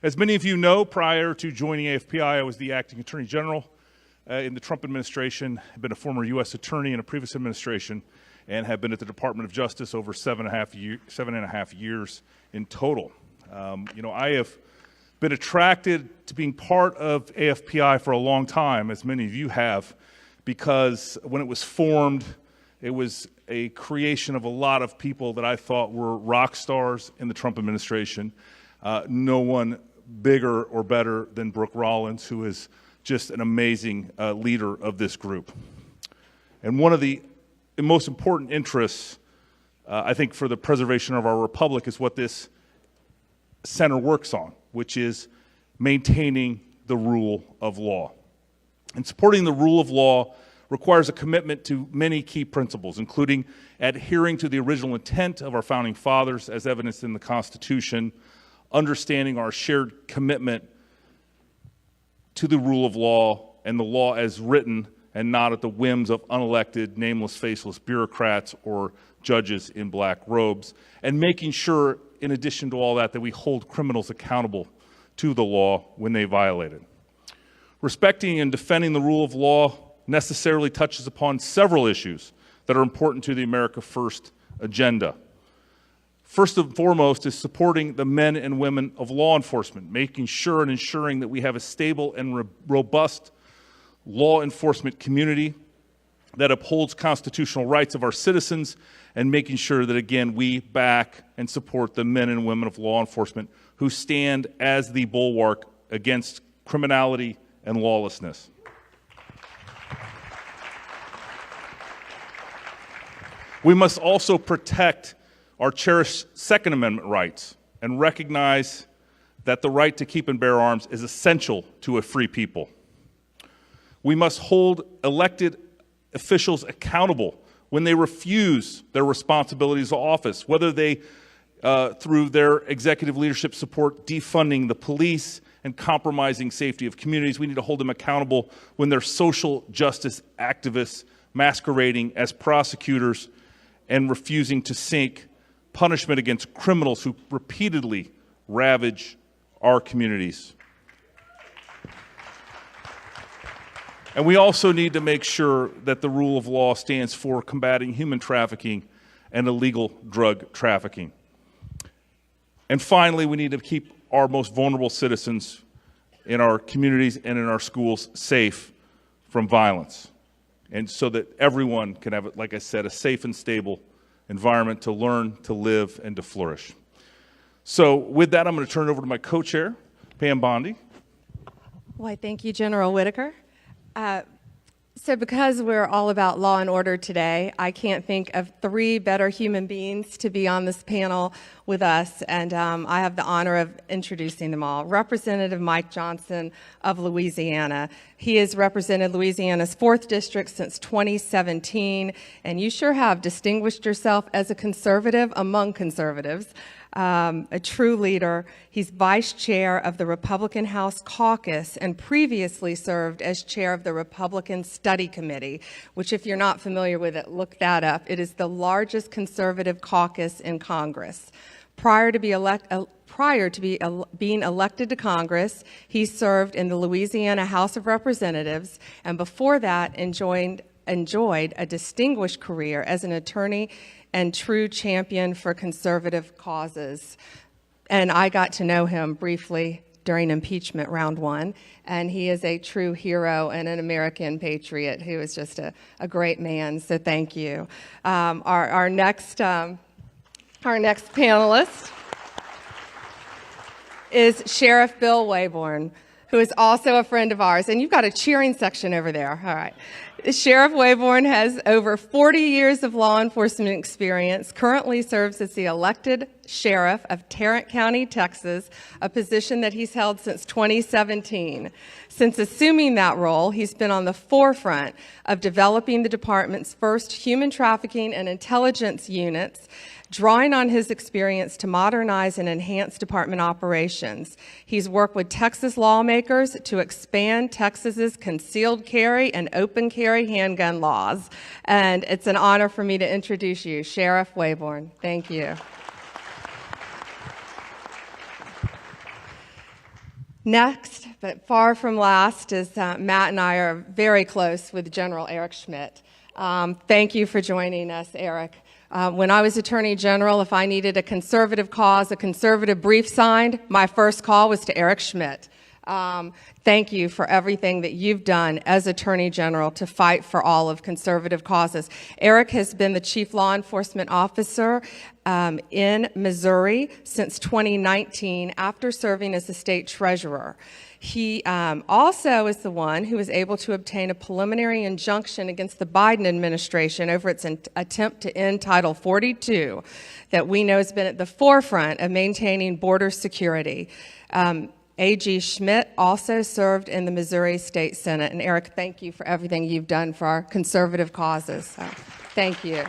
As many of you know, prior to joining AFPI, I was the acting attorney general in the Trump administration. I've been a former U.S. attorney in a previous administration and have been at the Department of Justice over 7.5 years in total. I have been attracted to being part of AFPI for a long time, as many of you have, because when it was formed, it was a creation of a lot of people that I thought were rock stars in the Trump administration. No one bigger or better than Brooke Rollins, who is just an amazing leader of this group. And one of the most important interests, I think, for the preservation of our republic is what this center works on, which is maintaining the rule of law. And supporting the rule of law requires a commitment to many key principles, including adhering to the original intent of our founding fathers as evidenced in the Constitution, understanding our shared commitment to the rule of law and the law as written and not at the whims of unelected, nameless, faceless bureaucrats or judges in black robes, and making sure, in addition to all that, that we hold criminals accountable to the law when they violate it. Respecting and defending the rule of law necessarily touches upon several issues that are important to the America First agenda. First and foremost is supporting the men and women of law enforcement, making sure and ensuring that we have a stable and robust law enforcement community that upholds constitutional rights of our citizens, and making sure that, again, we back and support the men and women of law enforcement who stand as the bulwark against criminality and lawlessness. We must also protect our cherished Second Amendment rights and recognize that the right to keep and bear arms is essential to a free people. We must hold elected officials accountable when they refuse their responsibilities of office, whether they, through their executive leadership, support defunding the police and compromising safety of communities. We need to hold them accountable when they're social justice activists masquerading as prosecutors and refusing to seek punishment against criminals who repeatedly ravage our communities. And we also need to make sure that the rule of law stands for combating human trafficking and illegal drug trafficking. And finally, we need to keep our most vulnerable citizens in our communities and in our schools safe from violence, and so that everyone can have, like I said, a safe and stable environment to learn, to live, and to flourish. So with that, I'm going to turn it over to my co-chair, Pam Bondi.
Why, thank you, General Whitaker. So because we're all about law and order today, I can't think of three better human beings to be on this panel with us, and I have the honor of introducing them all. Representative Mike Johnson of Louisiana. He has represented Louisiana's 4th District since 2017, and you sure have distinguished yourself as a conservative among conservatives. A true leader. He's vice chair of the Republican House Caucus and previously served as chair of the Republican Study Committee, which, if you're not familiar with it, look that up. It is the largest conservative caucus in Congress. Prior to being elected to Congress, he served in the Louisiana House of Representatives, and before that enjoyed enjoyed a distinguished career as an attorney and true champion for conservative causes. And I got to know him briefly during impeachment round 1, and he is a true hero and an American patriot who is just a great man, so thank you. Our next panelist is Sheriff Bill Waybourne, who is also a friend of ours. And you've got a cheering section over there. All right. Sheriff Waybourne has over 40 years of law enforcement experience, currently serves as the elected sheriff of Tarrant County, Texas, a position that he's held since 2017. Since assuming that role, he's been on the forefront of developing the department's first human trafficking and intelligence units, drawing on his experience to modernize and enhance department operations. He's worked with Texas lawmakers to expand Texas's concealed carry and open carry handgun laws. And it's an honor for me to introduce you, Sheriff Waybourne. Thank you. Next, but far from last, is Matt and I are very close with General Eric Schmitt. Thank you for joining us, Eric. When I was Attorney General, if I needed a conservative cause, a conservative brief signed, my first call was to Eric Schmitt. Thank you for everything that you've done as Attorney General to fight for all of conservative causes. Eric has been the Chief Law Enforcement Officer in Missouri since 2019 after serving as the state treasurer. He also is the one who was able to obtain a preliminary injunction against the Biden administration over its attempt to end Title 42 that we know has been at the forefront of maintaining border security. A.G. Schmitt also served in the Missouri State Senate. And Eric, thank you for everything you've done for our conservative causes. So, thank you.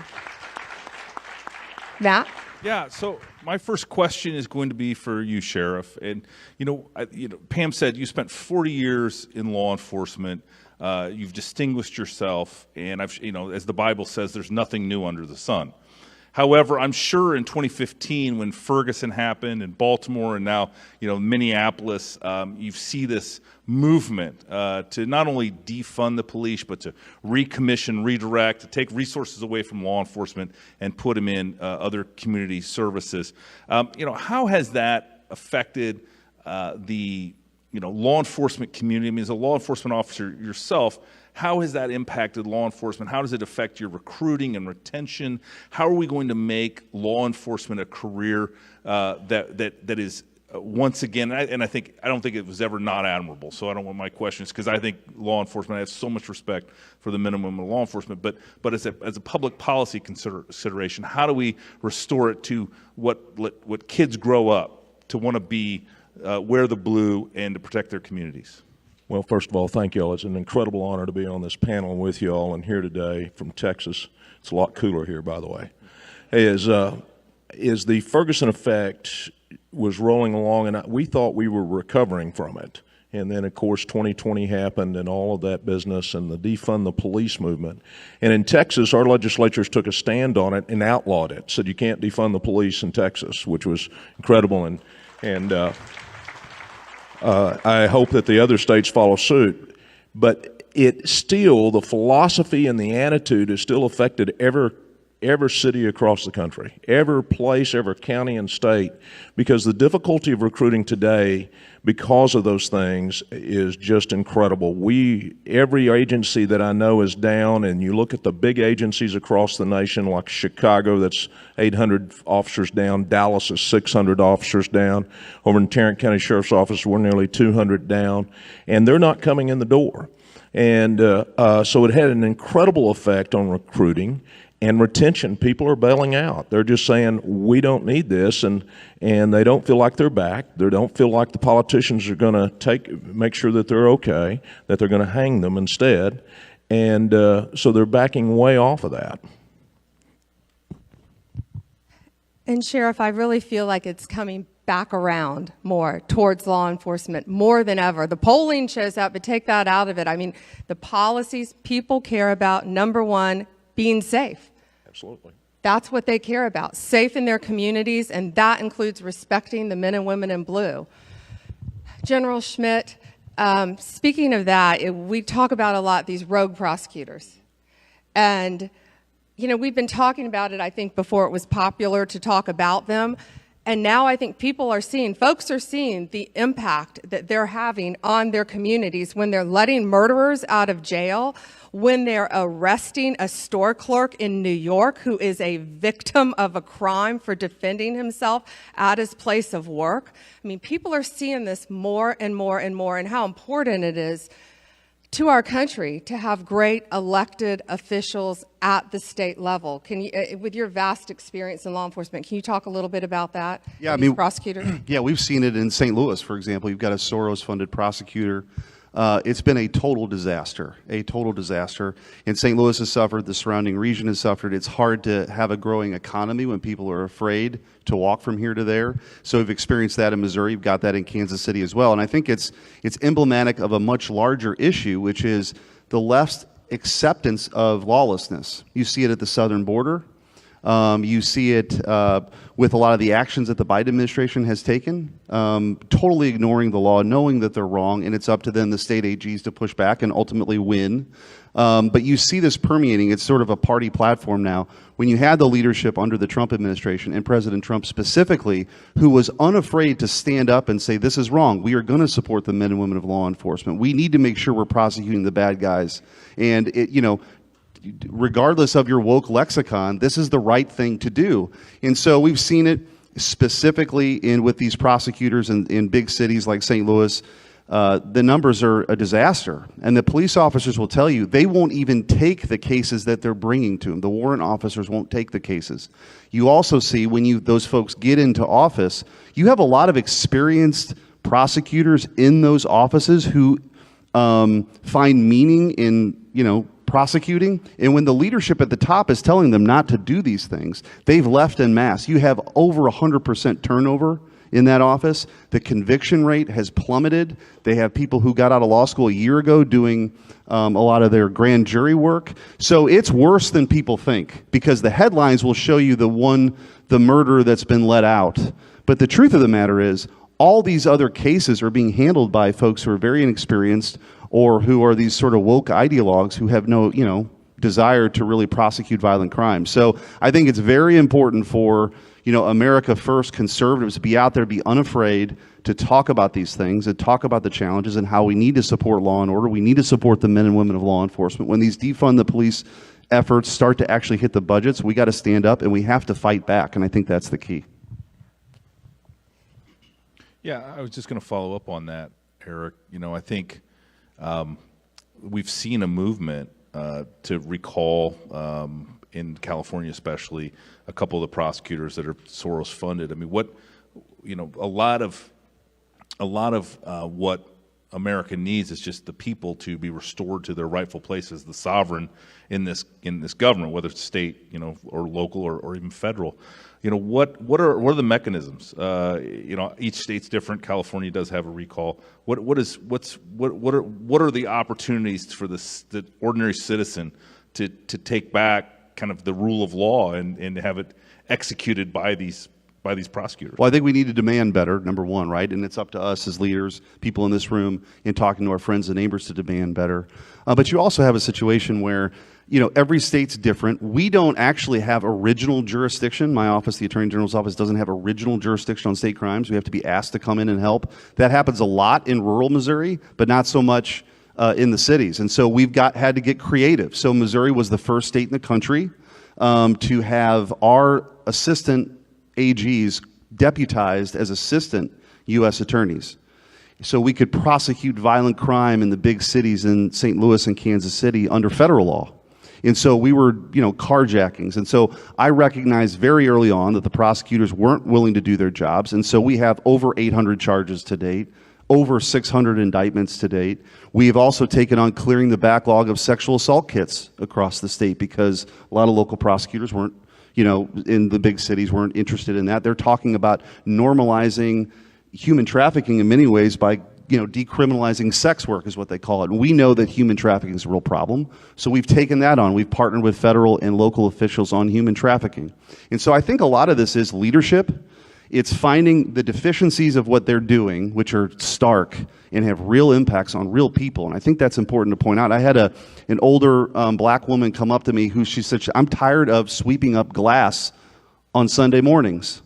Matt?
Yeah, so my first question is going to be for you, Sheriff. And, Pam said you spent 40 years in law enforcement. You've distinguished yourself. And, as the Bible says, there's nothing new under the sun. However, I'm sure in 2015, when Ferguson happened in Baltimore and now, Minneapolis, you see this movement to not only defund the police, but to recommission, redirect, to take resources away from law enforcement and put them in other community services. How has that affected the law enforcement community? I mean, as a law enforcement officer yourself, how has that impacted law enforcement? How does it affect your recruiting and retention? How are we going to make law enforcement a career that is once again? And I don't think it was ever not admirable. So I don't want my questions, because I think law enforcement, I have so much respect for the minimum of law enforcement. But as a public policy consideration, how do we restore it to what kids grow up to want to be, wear the blue, and to protect their communities?
Well, first of all, thank you all. It's an incredible honor to be on this panel with you all and here today from Texas. It's a lot cooler here, by the way. As the Ferguson effect was rolling along, and we thought we were recovering from it. And then, of course, 2020 happened and all of that business and the defund the police movement. And in Texas, our legislatures took a stand on it and outlawed it, said you can't defund the police in Texas, which was incredible. And I hope that the other states follow suit, but the philosophy and the attitude has still affected every city across the country, every place, every county and state, because the difficulty of recruiting today because of those things is just incredible. Every agency that I know is down, and you look at the big agencies across the nation, like Chicago, that's 800 officers down. Dallas is 600 officers down. Over in Tarrant County Sheriff's Office, we're nearly 200 down, and they're not coming in the door. And so it had an incredible effect on recruiting and retention. People are bailing out. They're just saying, we don't need this, and they don't feel like they're back. They don't feel like the politicians are going to make sure that they're okay, that they're going to hang them instead. And so they're backing way off of that.
And Sheriff, I really feel like it's coming back around more towards law enforcement more than ever. The polling shows that, but take that out of it. I mean, the policies people care about, number one, being safe.
Absolutely.
That's what they care about, safe in their communities, and that includes respecting the men and women in blue. General Schmitt, speaking of that, we talk about a lot these rogue prosecutors. And, you know, we've been talking about it, I think, before it was popular to talk about them. And now I think folks are seeing the impact that they're having on their communities when they're letting murderers out of jail, when they're arresting a store clerk in New York who is a victim of a crime for defending himself at his place of work. I mean, people are seeing this more and more and more, and how important it is to our country to have great elected officials at the state level. Can you, with your vast experience in law enforcement, can you talk a little bit about that?
Yeah, I mean,
prosecutor.
Yeah, we've seen it in St. Louis, for example. You've got a Soros-funded prosecutor. It's been a total disaster, And St. Louis has suffered, the surrounding region has suffered. It's hard to have a growing economy when people are afraid to walk from here to there. So we've experienced that in Missouri. You've got that in Kansas City as well. And I think it's emblematic of a much larger issue, which is the left's acceptance of lawlessness. You see it at the southern border. You see it with a lot of the actions that the Biden administration has taken, totally ignoring the law, knowing that they're wrong, and it's up to then the state AGs to push back and ultimately win. But you see this permeating. It's sort of a party platform now. When you had the leadership under the Trump administration, and President Trump specifically, who was unafraid to stand up and say, this is wrong. We are going to support the men and women of law enforcement. We need to make sure we're prosecuting the bad guys. And, regardless of your woke lexicon, this is the right thing to do. And so we've seen it specifically with these prosecutors in big cities like St. Louis. The numbers are a disaster. And the police officers will tell you they won't even take the cases that they're bringing to them. The warrant officers won't take the cases. You also see when those folks get into office, you have a lot of experienced prosecutors in those offices who find meaning in, prosecuting, and when the leadership at the top is telling them not to do these things, they've left en masse. You have over 100% turnover in that office. The conviction rate has plummeted. They have people who got out of law school a year ago doing a lot of their grand jury work. So it's worse than people think, because the headlines will show you the murder that's been let out. But the truth of the matter is, all these other cases are being handled by folks who are very inexperienced, or who are these sort of woke ideologues who have no, desire to really prosecute violent crime. So I think it's very important for, America First conservatives to be out there, be unafraid to talk about these things and talk about the challenges and how we need to support law and order. We need to support the men and women of law enforcement. When these defund the police efforts start to actually hit the budgets, we got to stand up and we have to fight back. And I think that's the key.
Yeah, I was just going to follow up on that, Eric. I think we've seen a movement to recall, in California especially, a couple of the prosecutors that are Soros funded. I mean, a lot of what America needs is just the people to be restored to their rightful place as the sovereign in this government, whether it's state, or local or even federal. What are the mechanisms? Each state's different. California does have a recall. What are the opportunities for the ordinary citizen to take back kind of the rule of law and have it executed by these prosecutors?
Well, I think we need to demand better, number one, right? And it's up to us as leaders, people in this room, and talking to our friends and neighbors to demand better. But you also have a situation where, every state's different. We don't actually have original jurisdiction. My office, the Attorney General's office, doesn't have original jurisdiction on state crimes. We have to be asked to come in and help. That happens a lot in rural Missouri, but not so much in the cities. And so we've had to get creative. So Missouri was the first state in the country to have our assistant AGs deputized as assistant U.S. attorneys. So we could prosecute violent crime in the big cities in St. Louis and Kansas City under federal law. And so we were, carjackings. And so I recognized very early on that the prosecutors weren't willing to do their jobs. And so we have over 800 charges to date, over 600 indictments to date. We have also taken on clearing the backlog of sexual assault kits across the state, because a lot of local prosecutors weren't, in the big cities weren't interested in that. They're talking about normalizing human trafficking in many ways by decriminalizing sex work is what they call it. And we know that human trafficking is a real problem. So we've taken that on. We've partnered with federal and local officials on human trafficking. And so I think a lot of this is leadership. It's finding the deficiencies of what they're doing, which are stark and have real impacts on real people. And I think that's important to point out. I had an older black woman come up to me who she said, I'm tired of sweeping up glass on Sunday mornings.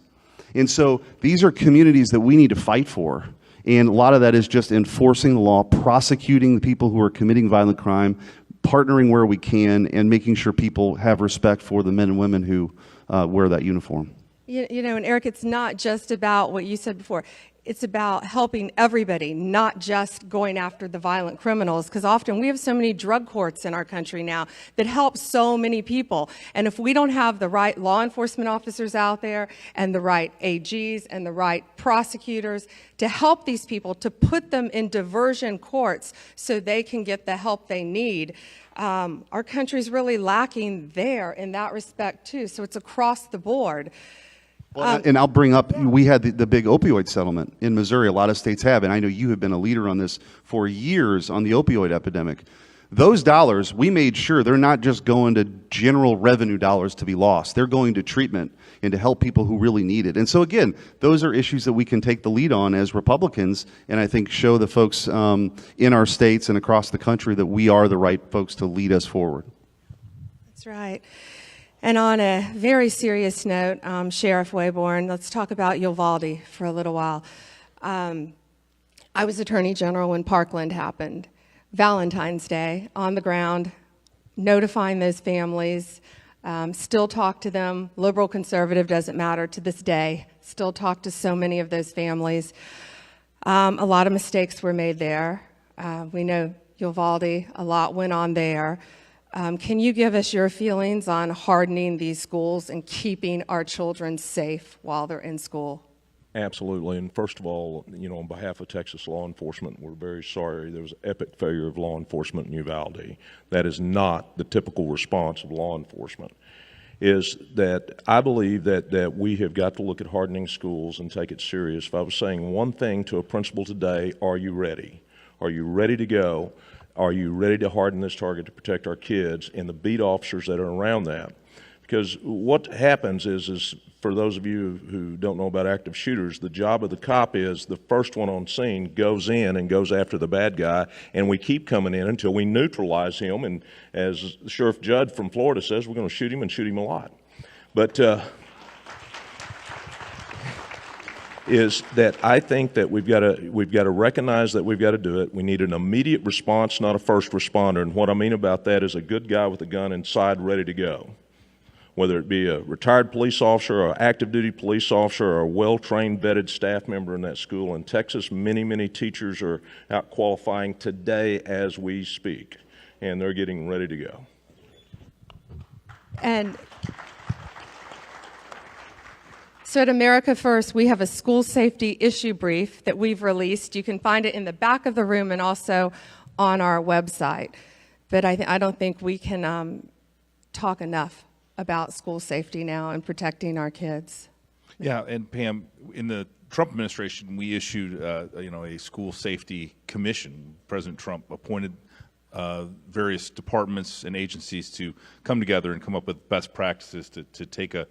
And so these are communities that we need to fight for. And a lot of that is just enforcing the law, prosecuting the people who are committing violent crime, partnering where we can, and making sure people have respect for the men and women who wear that uniform.
You know, and Eric, it's not just about what you said before. It's about helping everybody, not just going after the violent criminals, because often we have so many drug courts in our country now that help so many people. And if we don't have the right law enforcement officers out there and the right AGs and the right prosecutors to help these people, to put them in diversion courts so they can get the help they need, our country's really lacking there in that respect too. So it's across the board.
And I'll bring up, we had the big opioid settlement in Missouri. A lot of states have, and I know you have been a leader on this for years on the opioid epidemic. Those dollars, we made sure they're not just going to general revenue dollars to be lost. They're going to treatment and to help people who really need it. And so again, those are issues that we can take the lead on as Republicans, and I think show the folks in our states and across the country that we are the right folks to lead us forward.
That's right. And on a very serious note, Sheriff Waybourne, let's talk about Uvalde for a little while. I was Attorney General when Parkland happened. Valentine's Day, on the ground, notifying those families, still talk to them. Liberal, conservative, doesn't matter to this day. Still talk to so many of those families. A lot of mistakes were made there. We know Uvalde, a lot went on there. Can you give us your feelings on hardening these schools and keeping our children safe while they're in school?
Absolutely. And first of all, you know, on behalf of Texas law enforcement, we're very sorry there was an epic failure of law enforcement in Uvalde. That is not the typical response of law enforcement. Is that I believe that we have got to look at hardening schools and take it serious. If I was saying one thing to a principal today, are you ready? Are you ready to go? Are you ready to harden this target to protect our kids and the beat officers that are around that? Because what happens is for those of you who don't know about active shooters, the job of the cop is the first one on scene goes in and goes after the bad guy, and we keep coming in until we neutralize him. And as Sheriff Judd from Florida says, we're going to shoot him and shoot him a lot. But is that I think that we've got to recognize that we've got to do it. We need an immediate response, not a first responder. And what I mean about that is a good guy with a gun inside ready to go. Whether it be a retired police officer or active duty police officer or a well-trained, vetted staff member in that school. In Texas, many, many teachers are out qualifying today as we speak, and they're getting ready to go.
And so at America First, we have a school safety issue brief that we've released. You can find it in the back of the room and also on our website. But I don't think we can talk enough about school safety now and protecting our kids.
Yeah, and Pam, in the Trump administration, we issued a school safety commission. President Trump appointed various departments and agencies to come together and come up with best practices to take a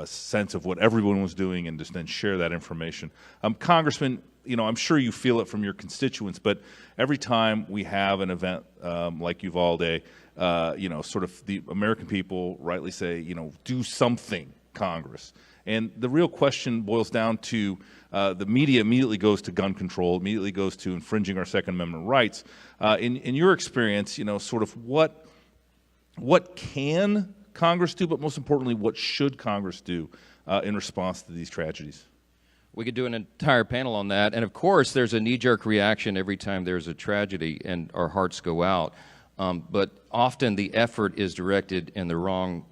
sense of what everyone was doing and just then share that information. Congressman, I'm sure you feel it from your constituents, but every time we have an event like Uvalde, sort of the American people rightly say, do something, Congress. And the real question boils down to the media immediately goes to gun control, immediately goes to infringing our Second Amendment rights. In your experience, sort of what can Congress do, but most importantly, what should Congress do in response to these tragedies?
We could do an entire panel on that. And of course, there's a knee-jerk reaction every time there's a tragedy, and our hearts go out. But often the effort is directed in the wrong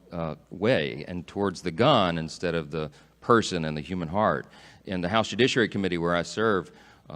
way and towards the gun instead of the person and the human heart. In the House Judiciary Committee where I serve,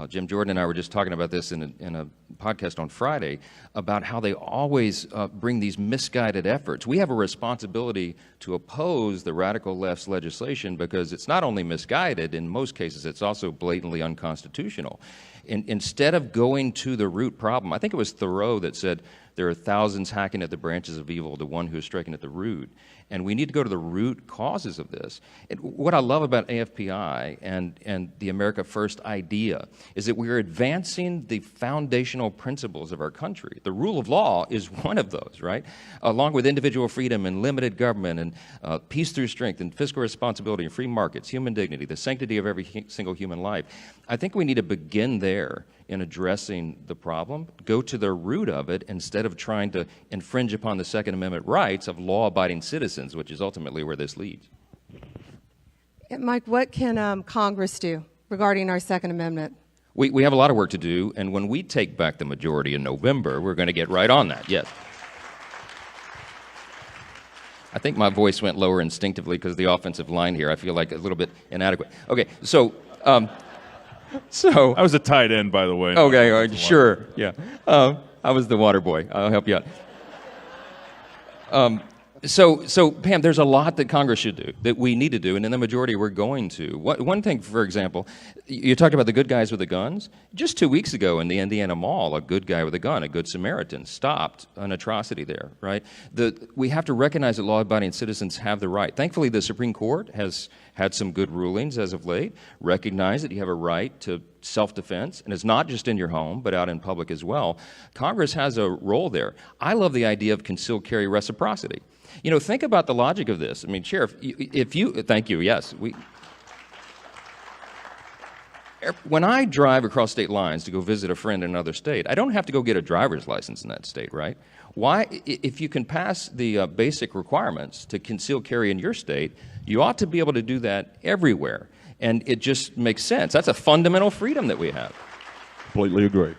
Jim Jordan and I were just talking about this in a podcast on Friday about how they always bring these misguided efforts. We have a responsibility to oppose the radical left's legislation because it's not only misguided, in most cases it's also blatantly unconstitutional. Instead of going to the root problem, I think it was Thoreau that said, there are thousands hacking at the branches of evil, the one who is striking at the root. And we need to go to the root causes of this. What I love about AFPI and the America First idea is that we are advancing the foundational principles of our country. The rule of law is one of those, right? Along with individual freedom and limited government and peace through strength and fiscal responsibility and free markets, human dignity, the sanctity of every single human life. I think we need to begin there in addressing the problem, go to the root of it instead of trying to infringe upon the Second Amendment rights of law-abiding citizens, which is ultimately where this leads.
Mike, what can Congress do regarding our Second Amendment?
We have a lot of work to do, and when we take back the majority in November, we're going to get right on that, yes. I think my voice went lower instinctively because the offensive line here, I feel like a little bit inadequate. Okay, so
I was a tight end, by the way.
Okay, sure, yeah. I was the water boy. I'll help you out. So Pam, there's a lot that Congress should do, that we need to do, and in the majority we're going to. One thing, for example, you talked about the good guys with the guns. Just 2 weeks ago in the Indiana Mall, a good guy with a gun, a good Samaritan, stopped an atrocity there, right? We have to recognize that law-abiding citizens have the right. Thankfully, the Supreme Court has had some good rulings as of late, recognize that you have a right to self-defense, and it's not just in your home, but out in public as well. Congress has a role there. I love the idea of concealed carry reciprocity. You know, think about the logic of this. I mean, Sheriff, thank you, yes. When I drive across state lines to go visit a friend in another state, I don't have to go get a driver's license in that state, right? Why, if you can pass the basic requirements to conceal carry in your state, you ought to be able to do that everywhere. And it just makes sense. That's a fundamental freedom that we have.
Completely agree.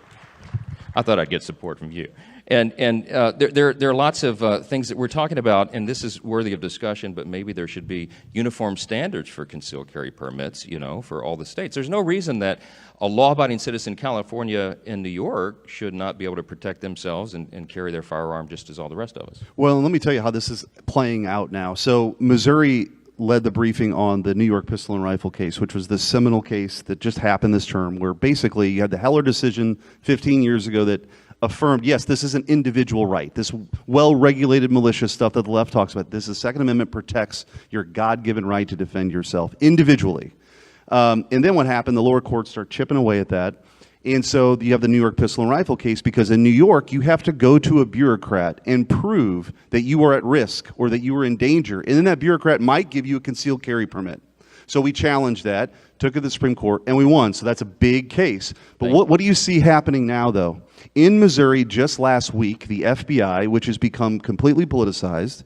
I thought I'd get support from you. And there are lots of things that we're talking about, and this is worthy of discussion, but maybe there should be uniform standards for concealed carry permits, you know, for all the states. There's no reason that a law-abiding citizen in California and New York should not be able to protect themselves and carry their firearm just as all the rest of us.
Well, let me tell you how this is playing out now. So Missouri led the briefing on the New York pistol and rifle case, which was the seminal case that just happened this term, where basically you had the Heller decision 15 years ago that affirmed, yes, this is an individual right. This well-regulated militia stuff that the left talks about, this is Second Amendment protects your God-given right to defend yourself individually. And then what happened, the lower courts start chipping away at that. And so you have the New York pistol and rifle case, because in New York, you have to go to a bureaucrat and prove that you are at risk or that you are in danger. And then that bureaucrat might give you a concealed carry permit. So we challenged that, took it to the Supreme Court, and we won. So that's a big case. But what do you see happening now, though? In Missouri, just last week, the FBI, which has become completely politicized,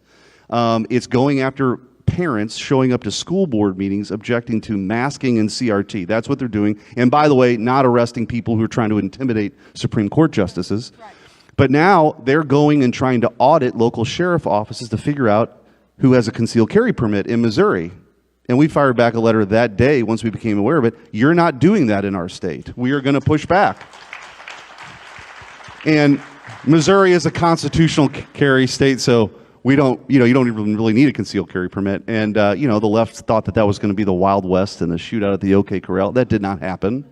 it's going after parents showing up to school board meetings objecting to masking and CRT. That's what they're doing. And by the way, not arresting people who are trying to intimidate Supreme Court justices. Right. But now they're going and trying to audit local sheriff offices to figure out who has a concealed carry permit in Missouri. And we fired back a letter that day once we became aware of it. You're not doing that in our state. We are going to push back. And Missouri is a constitutional carry state, so we don't, you don't even really need a concealed carry permit. And, the left thought that was going to be the Wild West and the shootout at the OK Corral. That did not happen.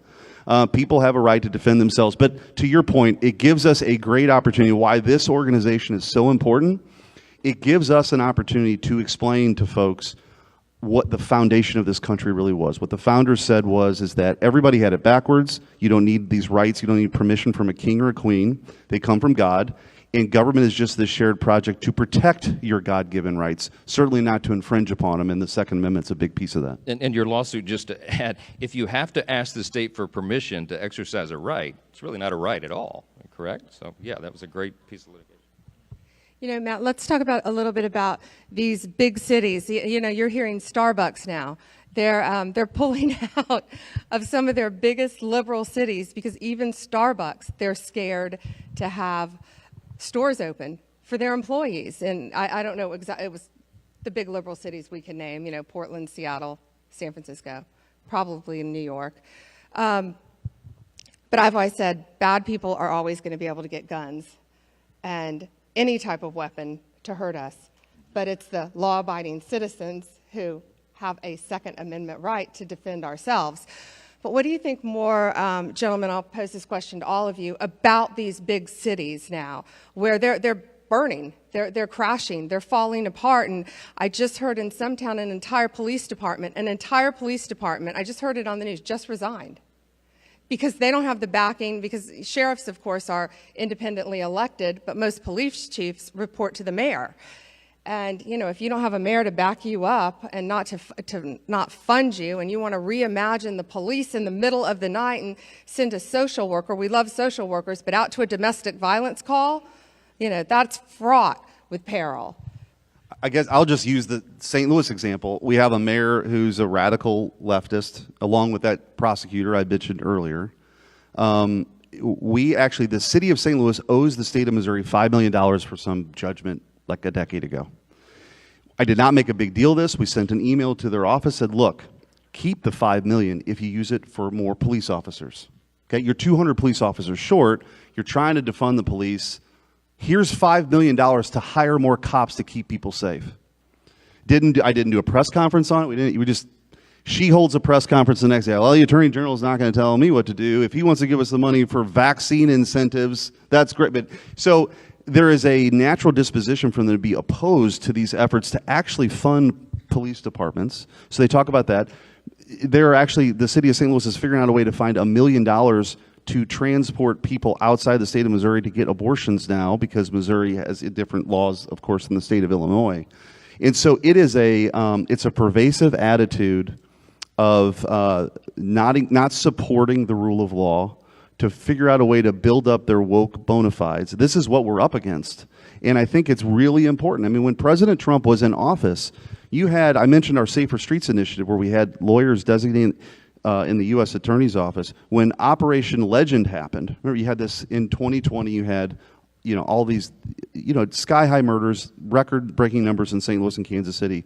People have a right to defend themselves. But to your point, it gives us a great opportunity. Why this organization is so important, it gives us an opportunity to explain to folks what the foundation of this country really was. What the founders said is that everybody had it backwards. You don't need these rights. You don't need permission from a king or a queen. They come from God. And government is just this shared project to protect your God-given rights, certainly not to infringe upon them, and the Second Amendment's a big piece of that.
And your lawsuit, just to add, if you have to ask the state for permission to exercise a right, it's really not a right at all, correct? So, yeah, that was a great piece of litigation.
You know, Matt, let's talk about a little bit about these big cities. You know, you're hearing Starbucks now. They're pulling out of some of their biggest liberal cities because even Starbucks, they're scared to have stores open for their employees. And I don't know exactly, it was the big liberal cities we can name, Portland, Seattle, San Francisco, probably in New York. But I've always said bad people are always going to be able to get guns and any type of weapon to hurt us. But it's the law-abiding citizens who have a Second Amendment right to defend ourselves. But what do you think more, gentlemen, I'll pose this question to all of you, about these big cities now, where they're burning, they're crashing, they're falling apart. And I just heard in some town an entire police department, I just heard it on the news, just resigned. Because they don't have the backing, because sheriffs, of course, are independently elected, but most police chiefs report to the mayor. And, you know, if you don't have a mayor to back you up and not to not fund you, and you want to reimagine the police in the middle of the night and send a social worker, we love social workers, but out to a domestic violence call, you know, that's fraught with peril.
I guess I'll just use the St. Louis example. We have a mayor who's a radical leftist, along with that prosecutor I mentioned earlier. The city of St. Louis owes the state of Missouri $5 million for some judgment like a decade ago. I did not make a big deal of this. We sent an email to their office, said, look, keep the $5 million if you use it for more police officers. Okay, you're 200 police officers short. You're trying to defund the police. Here's $5 million to hire more cops to keep people safe. I didn't do a press conference on it. She holds a press conference the next day. Well, the Attorney General is not going to tell me what to do. If he wants to give us the money for vaccine incentives, that's great. But so there is a natural disposition for them to be opposed to these efforts to actually fund police departments. So they talk about that. The city of St. Louis is figuring out a way to find $1 million to transport people outside the state of Missouri to get abortions now, because Missouri has different laws, of course, than the state of Illinois. And so it is it's a pervasive attitude of not supporting the rule of law, to figure out a way to build up their woke bona fides. This is what we're up against. And I think it's really important. I mean, when President Trump was in office, I mentioned our Safer Streets initiative, where we had lawyers designated in the U.S. Attorney's Office. When Operation Legend happened, remember, you had this in 2020, you had, you know, all these, you know, sky-high murders, record-breaking numbers in St. Louis and Kansas City.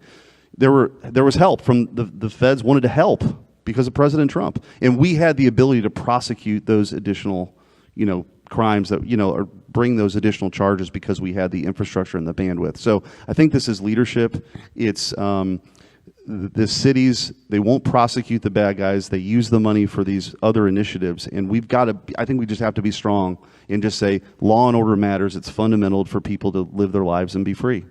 There was help from the feds wanted to help because of President Trump. And we had the ability to prosecute those additional, you know, crimes that, you know, or bring those additional charges because we had the infrastructure and the bandwidth. So I think this is leadership. It's the cities, they won't prosecute the bad guys. They use the money for these other initiatives. And I think we just have to be strong and just say law and order matters. It's fundamental for people to live their lives and be free.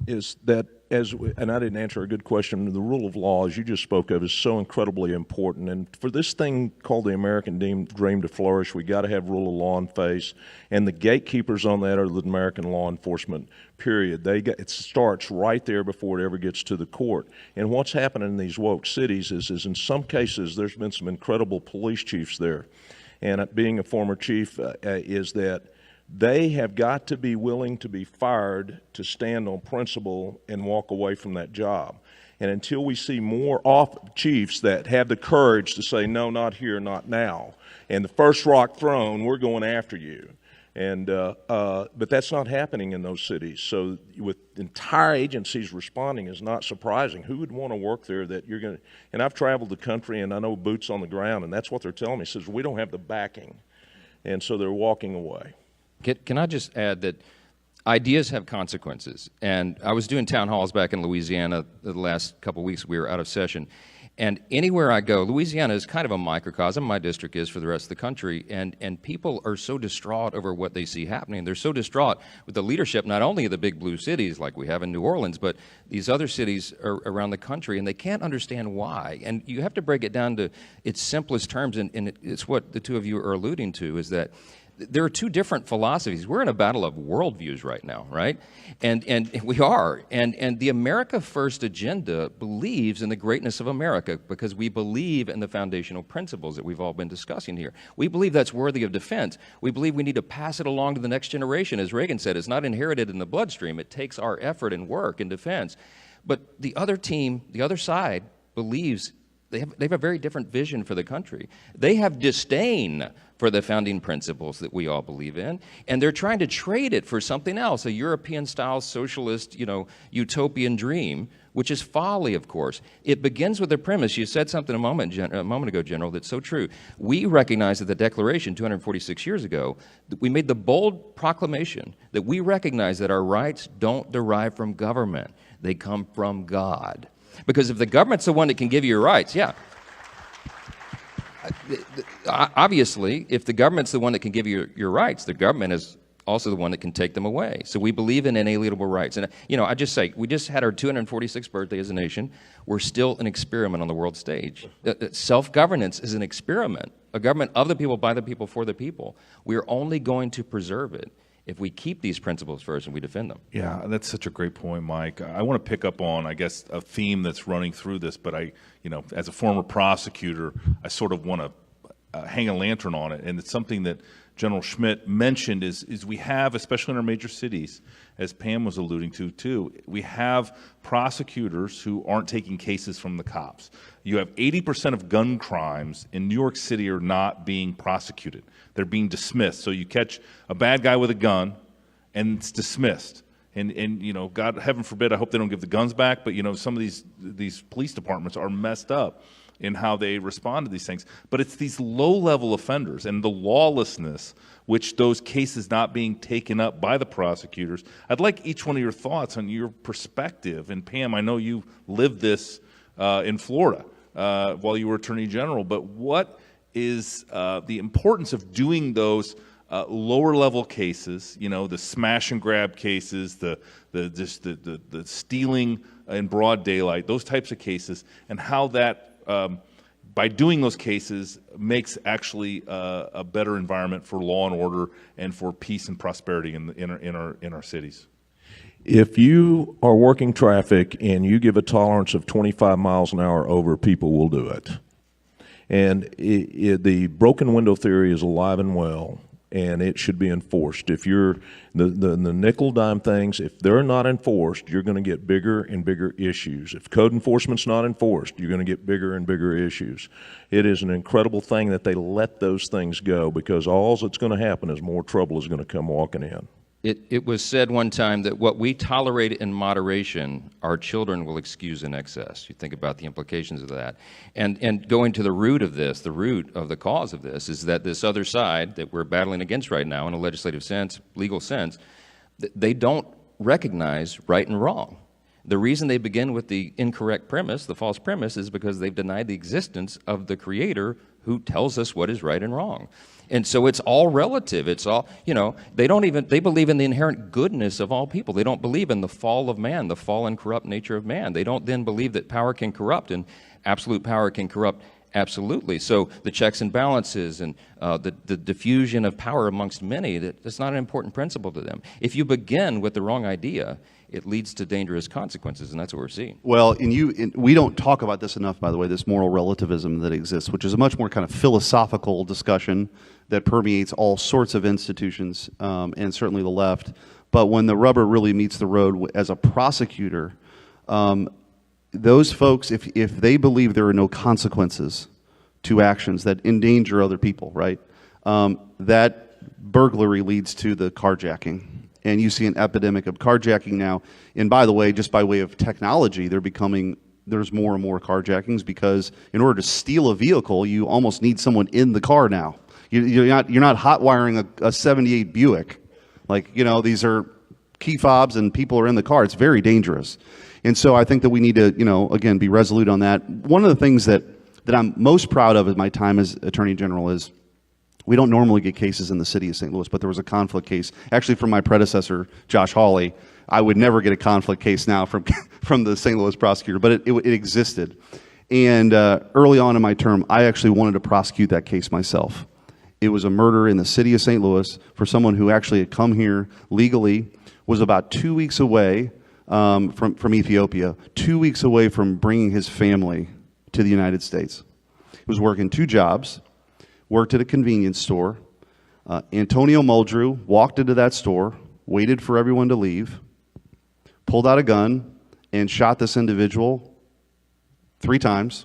Is that, and I didn't answer a good question, the rule of law, as you just spoke of, is so incredibly important. And for this thing called the American dream to flourish, we got to have rule of law in face. And the gatekeepers on that are the American law enforcement, period. It starts right there before it ever gets to the court. And what's happening in these woke cities is in some cases there's been some incredible police chiefs there. And being a former chief is that they have got to be willing to be fired to stand on principle and walk away from that job. And until we see more chiefs that have the courage to say, no, not here, not now, and the first rock thrown, we're going after you. And but that's not happening in those cities. So with entire agencies responding is not surprising. Who would want to work there that you're going to, and I've traveled the country and I know boots on the ground, and that's what they're telling me. It says, we don't have the backing. And so they're walking away.
Can I just add that ideas have consequences? And I was doing town halls back in Louisiana the last couple of weeks. We were out of session. And anywhere I go, Louisiana is kind of a microcosm, my district is for the rest of the country, and people are so distraught over what they see happening. They're so distraught with the leadership, not only of the big blue cities like we have in New Orleans, but these other cities around the country, and they can't understand why. And you have to break it down to its simplest terms, and it's what the two of you are alluding to, is that there are two different philosophies. We're in a battle of worldviews right now, right? And we are. And the America First agenda believes in the greatness of America because we believe in the foundational principles that we've all been discussing here. We believe that's worthy of defense. We believe we need to pass it along to the next generation. As Reagan said, it's not inherited in the bloodstream. It takes our effort and work in defense. But the other team, the other side, believes they have a very different vision for the country. They have disdain for the founding principles that we all believe in, and they're trying to trade it for something else, a European-style socialist, utopian dream, which is folly, of course. It begins with the premise. You said something a moment ago, General, that's so true. We recognize that the Declaration 246 years ago, we made the bold proclamation that we recognize that our rights don't derive from government. They come from God. Because if the government's the one that can give you your rights, yeah. obviously, if the government's the one that can give you your rights, the government is also the one that can take them away. So we believe in inalienable rights. And, I just say, we just had our 246th birthday as a nation. We're still an experiment on the world stage. Self-governance is an experiment, a government of the people, by the people, for the people. We're only going to preserve it if we keep these principles first and we defend them.
Yeah, that's such a great point, Mike. I want to pick up on, I guess, a theme that's running through this, but as a former prosecutor, I sort of want to hang a lantern on it, and it's something that General Schmitt mentioned is we have, especially in our major cities, as Pam was alluding to too, we have prosecutors who aren't taking cases from the cops. You have 80% of gun crimes in New York City are not being prosecuted. They're being dismissed. So you catch a bad guy with a gun and it's dismissed. And God, heaven forbid, I hope they don't give the guns back, but some of these police departments are messed up in how they respond to these things. But it's these low-level offenders and the lawlessness, which those cases not being taken up by the prosecutors. I'd like each one of your thoughts on your perspective. And Pam, I know you lived this in Florida while you were Attorney General, but what is the importance of doing those lower-level cases, the smash and grab cases, the stealing in broad daylight, those types of cases, and how that by doing those cases makes actually a better environment for law and order and for peace and prosperity in our cities.
If you are working traffic and you give a tolerance of 25 miles an hour over, people will do it. And the broken window theory is alive and well, and it should be enforced. If you're the nickel dime things, if they're not enforced, you're going to get bigger and bigger issues. If code enforcement's not enforced, you're going to get bigger and bigger issues. It is an incredible thing that they let those things go, because all that's going to happen is more trouble is going to come walking in.
It was said one time that what we tolerate in moderation, our children will excuse in excess. You think about the implications of that. And going to the root of this, the root of the cause of this, is that this other side that we're battling against right now in a legislative sense, legal sense, they don't recognize right and wrong. The reason they begin with the incorrect premise, the false premise, is because they've denied the existence of the Creator who tells us what is right and wrong. And so it's all relative. It's all, they believe in the inherent goodness of all people. They don't believe in the fall of man, the fallen, corrupt nature of man. They don't then believe that power can corrupt, and absolute power can corrupt absolutely. So the checks and balances and the diffusion of power amongst many, that's not an important principle to them. If you begin with the wrong idea, it leads to dangerous consequences, and that's what we're seeing.
Well, we don't talk about this enough, by the way, this moral relativism that exists, which is a much more kind of philosophical discussion that permeates all sorts of institutions, and certainly the left. But when the rubber really meets the road as a prosecutor, those folks, if they believe there are no consequences to actions that endanger other people, right, that burglary leads to the carjacking. And you see an epidemic of carjacking now. And by the way, just by way of technology, there's more and more carjackings, because in order to steal a vehicle, you almost need someone in the car now. You're not hot wiring a 78 Buick. These are key fobs and people are in the car. It's very dangerous. And so I think that we need to, again, be resolute on that. One of the things that I'm most proud of in my time as Attorney General is we don't normally get cases in the city of St. Louis, but there was a conflict case, actually from my predecessor, Josh Hawley. I would never get a conflict case now from the St. Louis prosecutor, but it existed. And early on in my term, I actually wanted to prosecute that case myself. It was a murder in the city of St. Louis for someone who actually had come here legally, was about 2 weeks away from Ethiopia, 2 weeks away from bringing his family to the United States. He was working 2 jobs. Worked at a convenience store. Antonio Muldrew walked into that store, waited for everyone to leave, pulled out a gun, and shot this individual 3 times.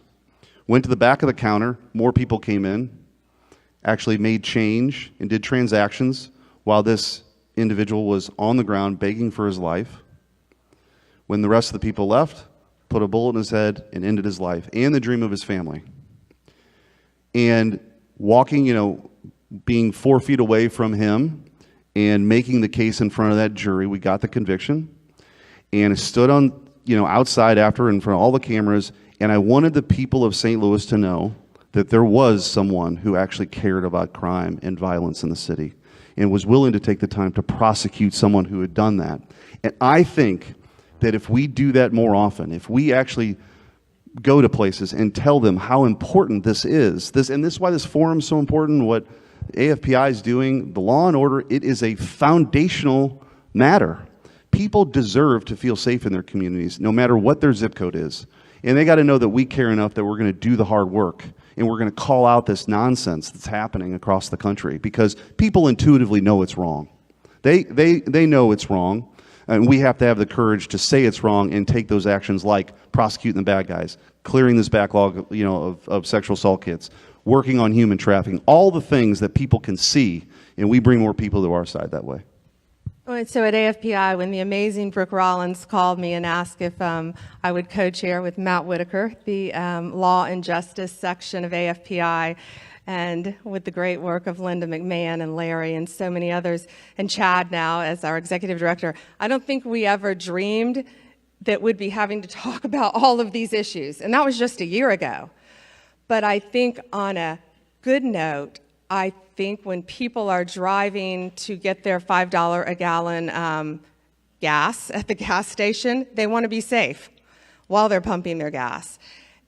Went to the back of the counter. More people came in, actually made change and did transactions while this individual was on the ground begging for his life. When the rest of the people left, put a bullet in his head and ended his life and the dream of his family. And walking, being 4 feet away from him and making the case in front of that jury, we got the conviction. And I stood on, outside after in front of all the cameras, and I wanted the people of St. Louis to know that there was someone who actually cared about crime and violence in the city and was willing to take the time to prosecute someone who had done that. And I think that if we do that more often, if we actually go to places and tell them how important this is, and this is why this forum is so important, what AFPI is doing, the law and order, it is a foundational matter. People deserve to feel safe in their communities, no matter what their zip code is. And they got to know that we care enough that we're going to do the hard work, and we're going to call out this nonsense that's happening across the country, because people intuitively know it's wrong. They know it's wrong, and we have to have the courage to say it's wrong and take those actions, like prosecuting the bad guys, clearing this backlog, of sexual assault kits, working on human trafficking, all the things that people can see, and we bring more people to our side that way.
So at AFPI, when the amazing Brooke Rollins called me and asked if I would co-chair with Matt Whitaker the Law and Justice section of AFPI, and with the great work of Linda McMahon and Larry and so many others, and Chad now as our executive director, I don't think we ever dreamed that we'd be having to talk about all of these issues. And that was just a year ago. But I think on a good note, I think when people are driving to get their $5 a gallon gas at the gas station, they want to be safe while they're pumping their gas.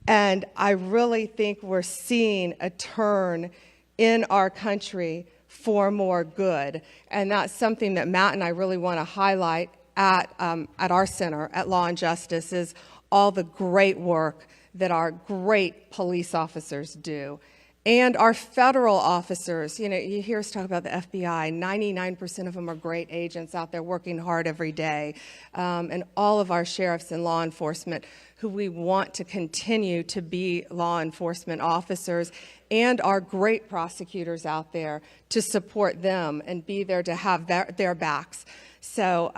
And I really think we're seeing a turn in our country for more good. And that's something that Matt and I really want to highlight at our center, at Law and Justice, is all the great work that our great police officers do. And our federal officers, you hear us talk about the FBI, 99% of them are great agents out there working hard every day. And all of our sheriffs and law enforcement who we want to continue to be law enforcement officers, and our great prosecutors out there to support them and be there to have their backs. So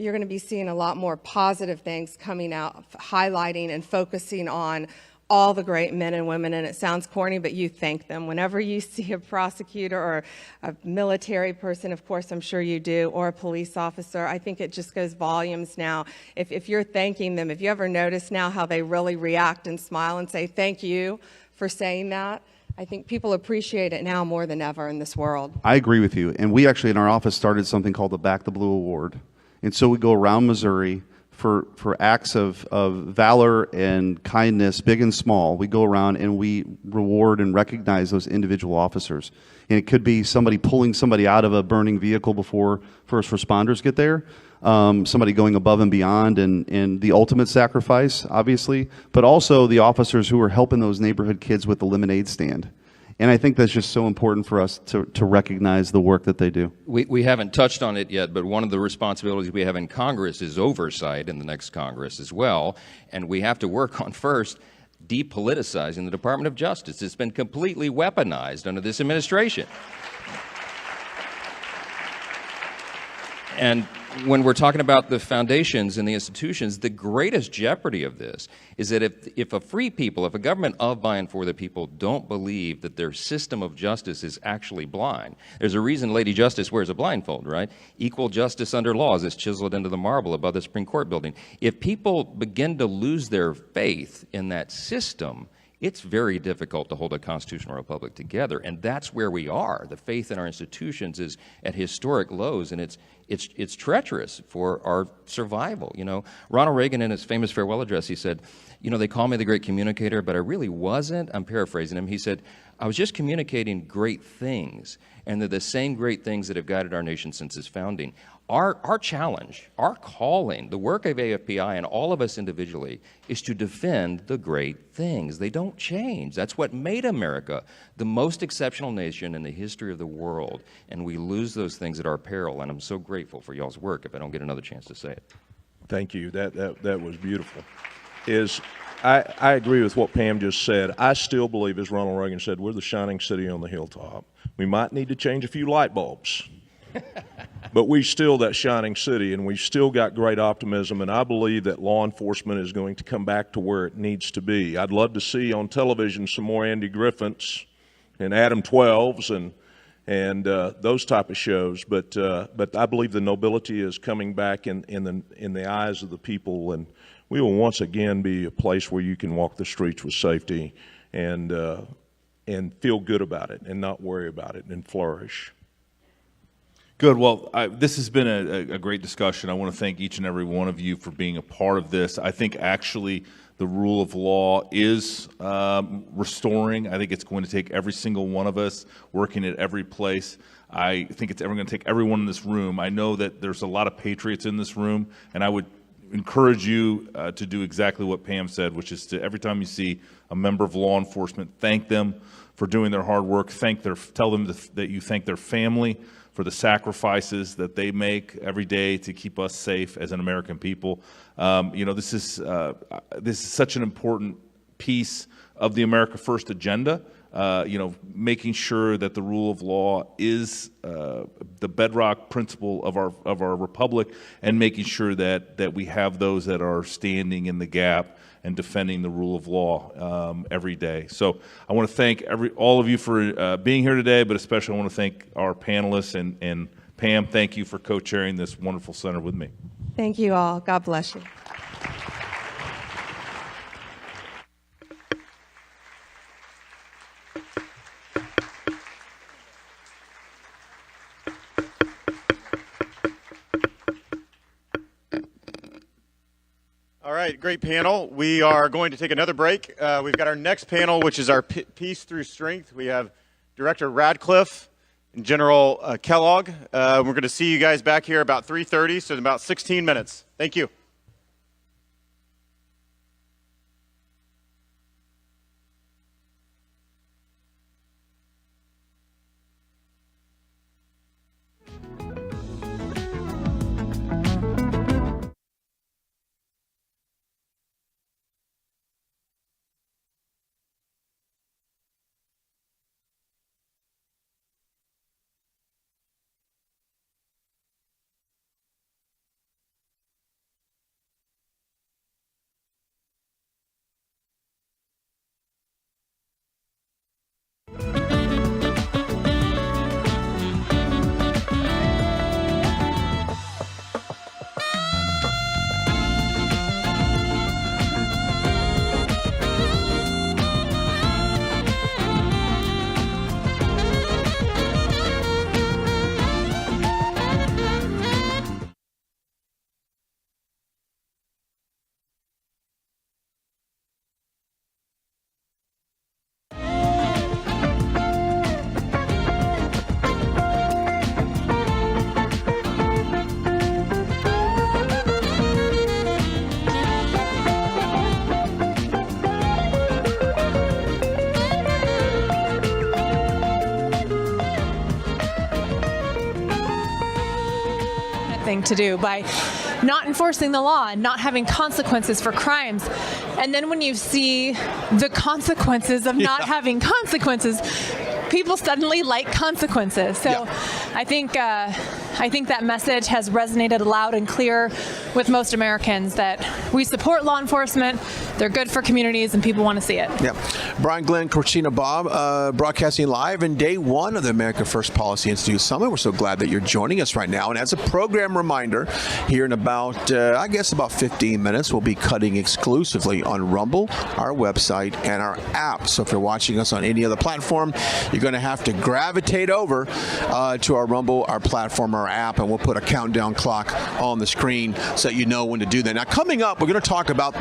you're going to be seeing a lot more positive things coming out, highlighting and focusing on all the great men and women, and it sounds corny, but you thank them. Whenever you see a prosecutor or a military person, of course I'm sure you do, or a police officer, I think it just goes volumes now. If you're thanking them, if you ever notice now how they really react and smile and say thank you for saying that, I think people appreciate it now more than ever in this world.
I agree with you. And we actually in our office started something called the Back the Blue Award. And so we go around Missouri for acts of valor and kindness, big and small. We go around and we reward and recognize those individual officers. And it could be somebody pulling somebody out of a burning vehicle before first responders get there, somebody going above and beyond and the ultimate sacrifice, obviously, but also the officers who are helping those neighborhood kids with the lemonade stand. And I think that's just so important for us to recognize the work that they do.
We haven't touched on it yet, but one of the responsibilities we have in Congress is oversight in the next Congress as well. And we have to work on, first, depoliticizing the Department of Justice. It's been completely weaponized under this administration. And when we're talking about the foundations and the institutions, the greatest jeopardy of this is that if a free people, if a government of, by, and for the people don't believe that their system of justice is actually blind, there's a reason Lady Justice wears a blindfold, right? Equal justice under laws is chiseled into the marble above the Supreme Court building. If people begin to lose their faith in that system, it's very difficult to hold a constitutional republic together, and that's where we are. The faith in our institutions is at historic lows, and it's treacherous for our survival. Ronald Reagan, in his famous farewell address, he said, they call me the great communicator, but I really wasn't. I'm paraphrasing him. He said, I was just communicating great things, and they're the same great things that have guided our nation since its founding. Our challenge, our calling, the work of AFPI and all of us individually is to defend the great things. They don't change. That's what made America the most exceptional nation in the history of the world, and we lose those things at our peril, and I'm so grateful for y'all's work if I don't get another chance to say it.
Thank you. That was beautiful. I agree with what Pam just said. I still believe, as Ronald Reagan said, we're the shining city on the hilltop. We might need to change a few light bulbs. But we still that shining city, and we've still got great optimism, and I believe that law enforcement is going to come back to where it needs to be. I'd love to see on television some more Andy Griffiths and Adam 12s and those type of shows, but I believe the nobility is coming back in the eyes of the people, and we will once again be a place where you can walk the streets with safety and feel good about it and not worry about it and flourish.
Good. Well, this has been a great discussion. I want to thank each and every one of you for being a part of this. I think actually the rule of law is restoring. I think it's going to take every single one of us working at every place. I think it's going to take everyone in this room. I know that there's a lot of patriots in this room, and I would encourage you to do exactly what Pam said, which is to every time you see a member of law enforcement, thank them for doing their hard work. Tell them that you thank their family for the sacrifices that they make every day to keep us safe as an American people. This is such an important piece of the America First agenda. Making sure that the rule of law is the bedrock principle of our republic, and making sure that we have those that are standing in the gap and defending the rule of law every day. So I want to thank all of you for being here today, but especially I want to thank our panelists, and Pam, thank you for co-chairing this wonderful center with me.
Thank you all. God bless you.
All right, great panel. We are going to take another break. We've got our next panel, which is our Peace Through Strength. We have Director Radcliffe and General Kellogg. We're going to see you guys back here about 3:30, so in about 16 minutes. Thank you.
To do by not enforcing the law and not having consequences for crimes. And then when you see the consequences of not having consequences, people suddenly like consequences. So I think that message has resonated loud and clear with most Americans, that we support law enforcement, they're good for communities, and people want to see it.
Yeah. Brian, Glenn, Christina, Bob, broadcasting live in day one of the America First Policy Institute Summit. We're so glad that you're joining us right now. And as a program reminder, here in about 15 minutes, we'll be cutting exclusively on Rumble, our website, and our app. So if you're watching us on any other platform, you're going to have to gravitate over to our Rumble, our platform, our app, and we'll put a countdown clock on the screen so that you know when to do that. Now, coming up, we're going to talk about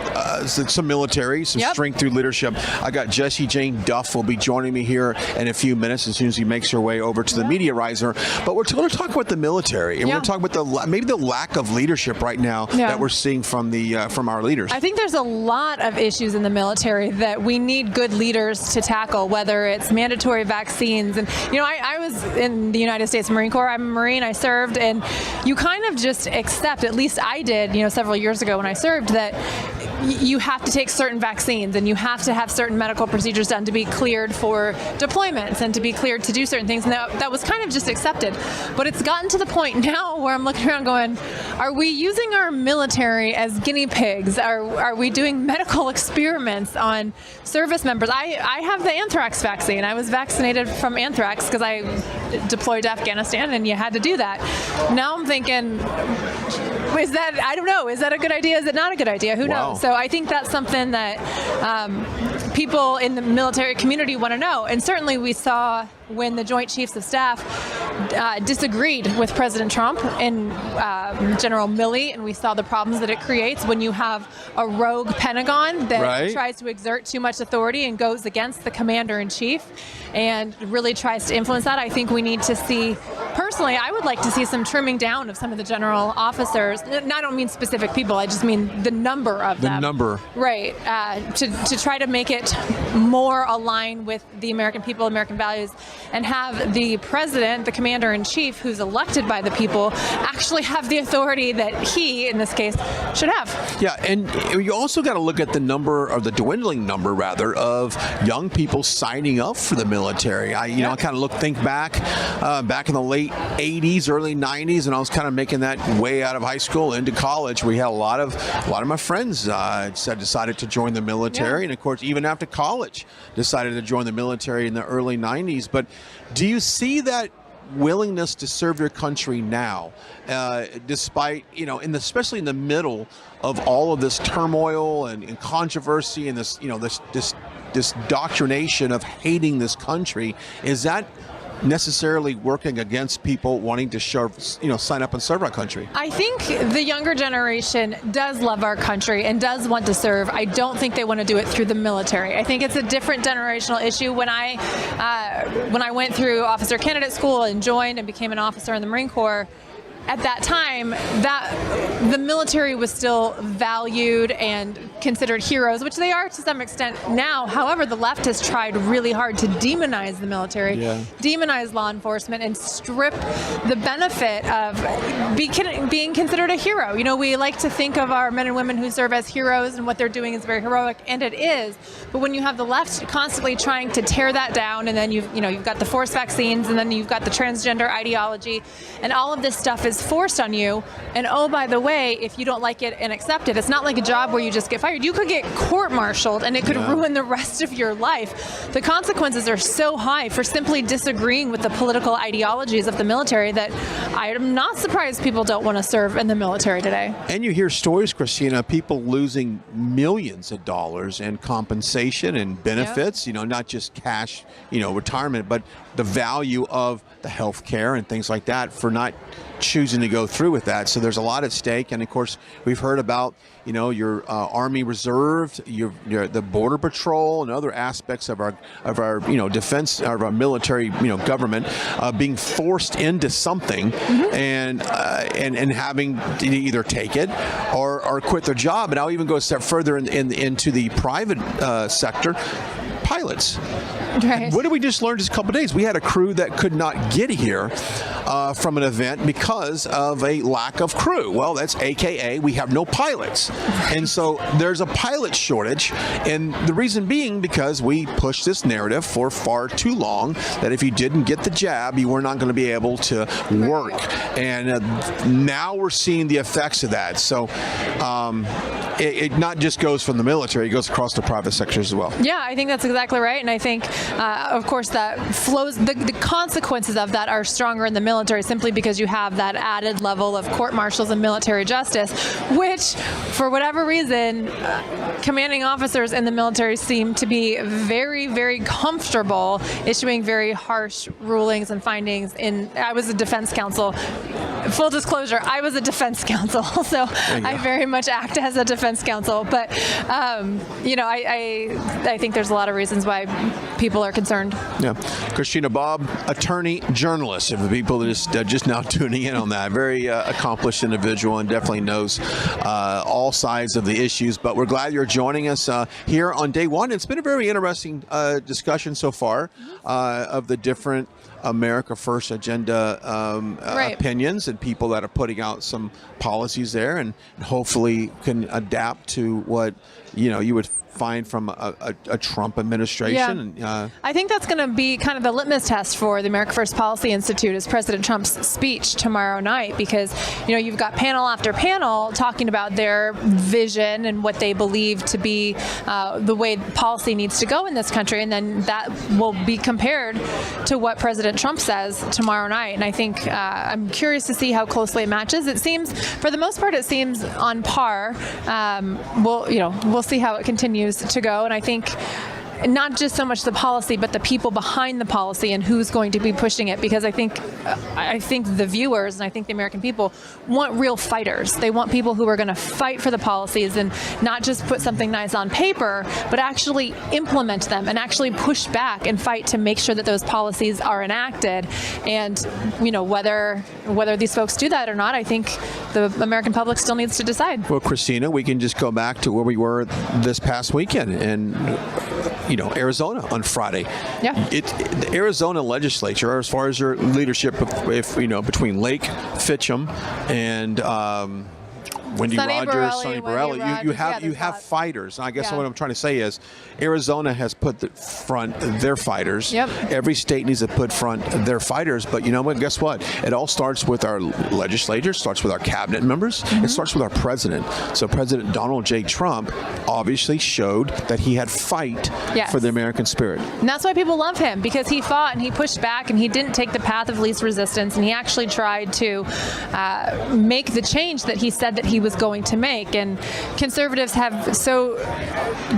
some military, some strength through leadership. I got Jessie Jane Duff will be joining me here in a few minutes as soon as he makes her way over to the Media Riser. But we're going to talk about the military, and we're going to talk about maybe the lack of leadership right now that we're seeing from our leaders.
I think there's a lot of issues in the military that we need good leaders to tackle, whether it's mandatory vaccines. And, I was in the United States Marine Corps. I'm a Marine. I served, and you kind of just accept, at least I did, several years ago when I served, that you have to take certain vaccines and you have to have certain medical procedures done to be cleared for deployments and to be cleared to do certain things. And that was kind of just accepted. But it's gotten to the point now where I'm looking around going, are we using our military as guinea pigs? Are we doing medical experiments on service members? I have the anthrax vaccine. I was vaccinated from anthrax because I deployed to Afghanistan, and you had to do that. Now I'm thinking, I don't know, is that a good idea? Is it not a good idea? Who knows? So I think that's something that people in the military community want to know. And certainly we saw when the Joint Chiefs of Staff disagreed with President Trump and General Milley, and we saw the problems that it creates when you have a rogue Pentagon that tries to exert too much authority and goes against the commander-in-chief and really tries to influence that. I think we need to see, personally, I would like to see some trimming down of some of the general officers. And I don't mean specific people, I just mean the number of them.
The number.
Right. To try to make it more aligned with the American people, American values, and have the president, the commander-in-chief, who's elected by the people, actually have the authority that he, in this case, should have.
Yeah, and you also got to look at the number, or the dwindling number, rather, of young people signing up for the military. I kind of think back in the late 80s, early 90s, and I was kind of making that way out of high school into college. We had a lot of my friends decided to join the military, and of course, even after college, decided to join the military in the early 90s. But do you see that willingness to serve your country now, despite, especially in the middle of all of this turmoil and controversy and this doctrination of hating this country? Is that necessarily working against people wanting to sign up and serve our country?
I think the younger generation does love our country and does want to serve. I don't think they want to do it through the military. I think it's a different generational issue. When I went through officer candidate school and joined and became an officer in the Marine Corps, at that time, that the military was still valued and considered heroes, which they are to some extent now. However, the left has tried really hard to demonize the military, demonize law enforcement, and strip the benefit of being considered a hero. We like to think of our men and women who serve as heroes, and what they're doing is very heroic, and it is. But when you have the left constantly trying to tear that down, and then you've got the forced vaccines, and then you've got the transgender ideology, and all of this stuff is forced on you. And oh, by the way, if you don't like it and accept it, it's not like a job where you just get fired. You could get court-martialed, and it could ruin the rest of your life. The consequences are so high for simply disagreeing with the political ideologies of the military that I'm not surprised people don't want to serve in the military today.
And you hear stories, Christina, people losing millions of dollars in compensation and benefits, not just cash, retirement, but the value of the health care and things like that for not choosing to go through with that. So there's a lot at stake. And of course, we've heard about, your Army Reserve, the Border Patrol, and other aspects of our defense, of our military, government being forced into something and having to either take it or quit their job. And I'll even go a step further into the private sector. Pilots.
Right.
What did we just learn just a couple of days? We had a crew that could not get here from an event because of a lack of crew. Well, that's AKA we have no pilots. And so there's a pilot shortage. And the reason being because we pushed this narrative for far too long that if you didn't get the jab, you were not going to be able to work. And now we're seeing the effects of that. So it not just goes from the military, it goes across the private sector as well.
Yeah, I think that's exactly right. And I think, of course, that flows, the consequences of that are stronger in the military simply because you have that added level of court-martials and military justice, which, for whatever reason, commanding officers in the military seem to be very, very comfortable issuing very harsh rulings and findings. I was a defense counsel. Full disclosure, I was a defense counsel, so I very much act as a defense counsel. But, I think there's a lot of reasons why people are concerned.
Yeah. Christina Bobb, attorney, journalist, if the people that just now tuning in on that. Very accomplished individual and definitely knows all sides of the issues. But we're glad you're joining us here on day one. It's been a very interesting discussion so far of the different America First agenda opinions and people that are putting out some policies there and hopefully can adapt to what you would find from a Trump administration.
Yeah. I think that's going to be kind of the litmus test for the America First Policy Institute is President Trump's speech tomorrow night, because you've got panel after panel talking about their vision and what they believe to be the way policy needs to go in this country, and then that will be compared to what President Trump says tomorrow night. And I think I'm curious to see how closely it matches. It seems, for the most part, it seems on par. We'll see how it continues to go, and I think not just so much the policy, but the people behind the policy and who's going to be pushing it. Because I think the viewers and I think the American people want real fighters. They want people who are going to fight for the policies and not just put something nice on paper, but actually implement them and actually push back and fight to make sure that those policies are enacted. And whether these folks do that or not, I think the American public still needs to decide.
Well, Christina, we can just go back to where we were this past weekend in, Arizona on Friday.
Yeah.
The Arizona legislature, as far as your leadership, between Lake Fitcham and Wendy Rogers, Sonny Borelli, you have fighters. And I guess what I'm trying to say is Arizona has put their fighters.
Yep.
Every state needs to put front their fighters. But you know what? Guess what? It all starts with our legislature, starts with our cabinet members. It starts with our president. So President Donald J. Trump obviously showed that he had fight for the American spirit.
And that's why people love him, because he fought and he pushed back and he didn't take the path of least resistance, and he actually tried to make the change that he said that he was going to make. And conservatives have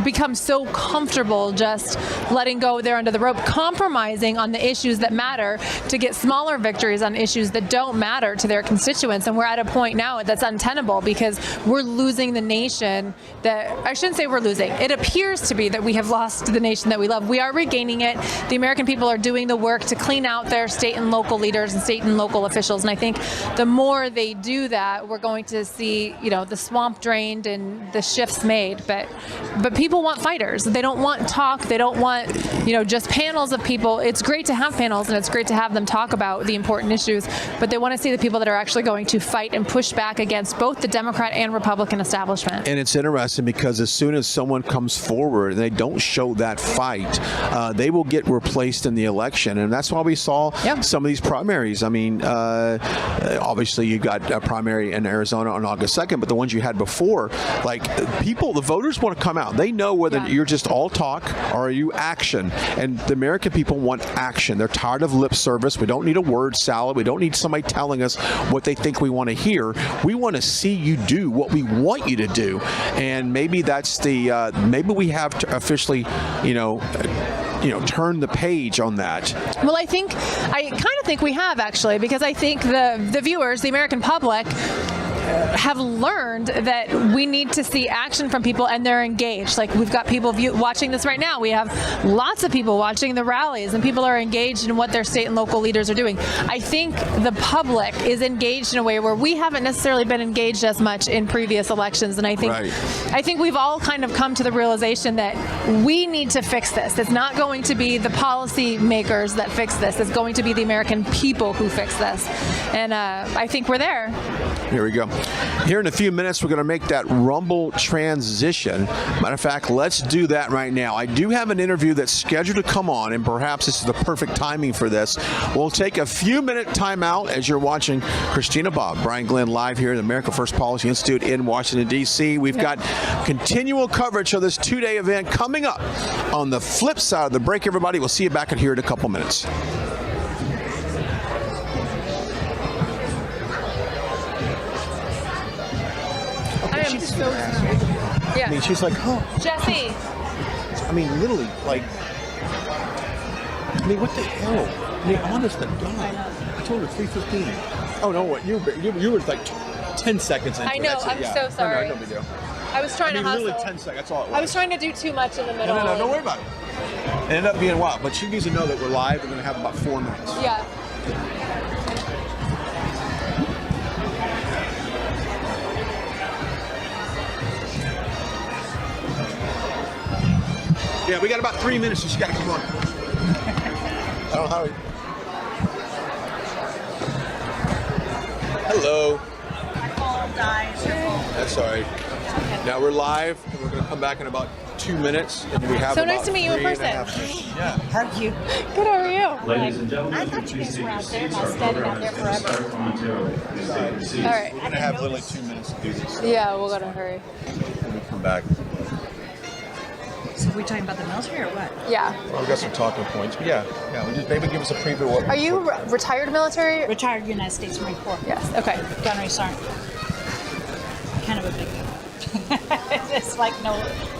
become so comfortable just letting go there under the rope, compromising on the issues that matter to get smaller victories on issues that don't matter to their constituents. And we're at a point now that's untenable, because we're losing the nation that, I shouldn't say we're losing, it appears to be that we have lost the nation that we love. We are regaining it. The American people are doing the work to clean out their state and local leaders and state and local officials. And I think the more they do that, we're going to see the swamp drained and the shifts made. But people want fighters. They don't want talk. They don't want, just panels of people. It's great to have panels and it's great to have them talk about the important issues, but they want to see the people that are actually going to fight and push back against both the Democrat and Republican establishment.
And it's interesting because as soon as someone comes forward and they don't show that fight, they will get replaced in the election. And that's why we saw some of these primaries. I mean, obviously you got a primary in Arizona on August 2nd, but the ones you had before, the voters want to come out. They know whether you're just all talk or are you action. And the American people want action. They're tired of lip service. We don't need a word salad. We don't need somebody telling us what they think we want to hear. We want to see you do what we want you to do. And maybe that's maybe we have to officially, turn the page on that.
Well, I kind of think we have, actually, because I think the viewers, the American public, have learned that we need to see action from people, and they're engaged. We've got people watching this right now. We have lots of people watching the rallies, and people are engaged in what their state and local leaders are doing. I think the public is engaged in a way where we haven't necessarily been engaged as much in previous elections. And I think we've all kind of come to the realization that we need to fix this. It's not going to be the policy makers that fix this. It's going to be the American people who fix this. And I think we're there.
Here we go. Here in a few minutes, we're going to make that Rumble transition. Matter of fact, let's do that right now. I do have an interview that's scheduled to come on, and perhaps this is the perfect timing for this. We'll take a few-minute time out as you're watching Christina Bobb, Brian Glenn live here at the America First Policy Institute in Washington, D.C. We've got continual coverage of this two-day event coming up on the flip side of the break, everybody. We'll see you back in here in a couple minutes.
She's so
I mean, she's like,
Jesse.
I mean, literally, what the hell? I mean, honest to God. I told her 3:15. Oh, no, what? You were 10 seconds into it.
I know, I'm so sorry.
No big deal.
I was trying to hustle.
Literally 10 seconds, that's all it was.
I was trying to do too much in the middle.
No, don't worry about it. It ended up being wild, but she needs to know that we're live. We're going to have about 4 minutes.
Yeah.
Yeah, we got about 3 minutes, so she's got to come on. I don't know how. Hello. That's all right. Now we're live, and we're going to come back in about 2 minutes, and we have
so nice to meet you in person.
Yeah.
How are you? Good, how are you?
Ladies and gentlemen,
I thought you guys were out there, not standing out there forever.
All
right.
We're going to have literally 2 minutes to do this. So
Yeah, we'll go to hurry.
When we come back.
So are we talking about the military or what?
Yeah.
Well, we got some talking points, but yeah, we just maybe give us a preview of what.
Are you retired military?
Retired United States Marine Corps.
Yes. Okay.
Gunnery sergeant. Kind of a big deal. it's like no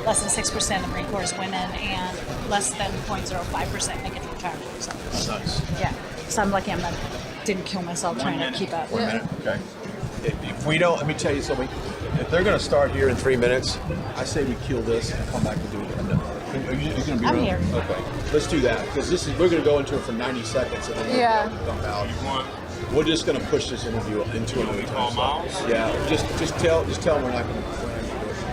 less than 6% of the Marine Corps is women, and less than 0.05% make it to retirement. So,
Nice.
yeah. So I'm lucky didn't kill myself trying to keep up.
1 minute. Okay. If we don't, let me tell you something. If they're going to start here in 3 minutes, I say we kill this and come back and do it. Are you going to be
I'm
around?
here.
Okay. Let's do that because we're going to go into it for 90 seconds and then
Yeah.
we'll dump out. We're just going to push this interview into another time. Yeah. Just tell them we're not going to.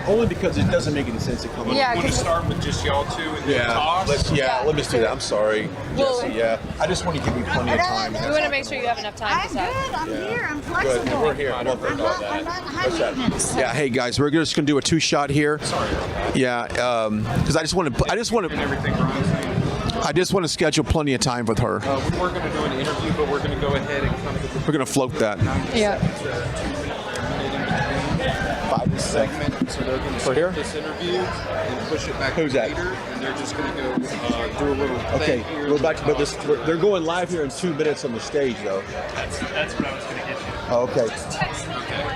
Only because it doesn't make any sense to come on.
Yeah,
Want to start with just y'all two and then toss?
Let me do that. I'm sorry, Jesse. Yeah, I just want to give you plenty of time.
We want to make sure you have enough time to talk.
I'm here. I'm
Good.
flexible.
We're here. I don't think all that.
I'm not high maintenance.
Yeah. Hey guys, we're just gonna do a 2-shot here. Sorry about that. Yeah. Because I just want to schedule plenty of time with her.
We were going to do an interview, but we're going to go ahead and kind of
We're gonna float that.
Yeah.
5
segment, so they're going to skip this interview and push it back
Who's that?
later, and they're just going to go do a little
Okay,
thing here.
we're back to, but they're going live here in 2 minutes on the stage though.
That's what I was going to get you.
Oh, okay.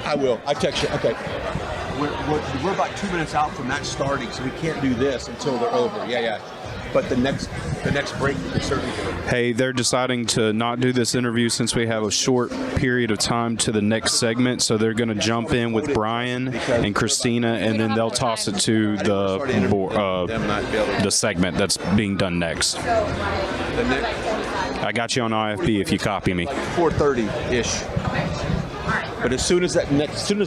I will. I text you. Okay. We're about 2 minutes out from that starting, so we can't do this until they're over. Yeah. But the next break we can certainly do it.
Hey, they're deciding to not do this interview since we have a short period of time to the next segment, so they're going to jump in with Brian and Christina, and then they'll toss it to the segment that's being done next. I got you on AFPI if you copy me.
4:30-ish. But as soon as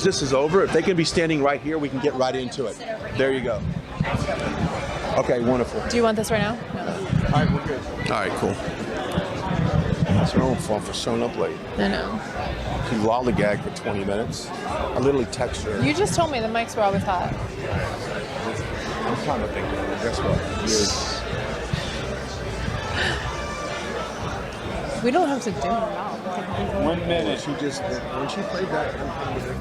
this is over, if they can be standing right here, we can get right into it. There you go. Okay, wonderful.
Do you want this right now? No.
All right, we're good. All right, cool. It's your own fault for showing up late.
I know.
You lollygag for 20 minutes. I literally text her.
You just told me the mics were always hot.
I'm kind of thinking, guess what?
We don't have to do it now.
1 minute. She just, when she played that, I'm kind of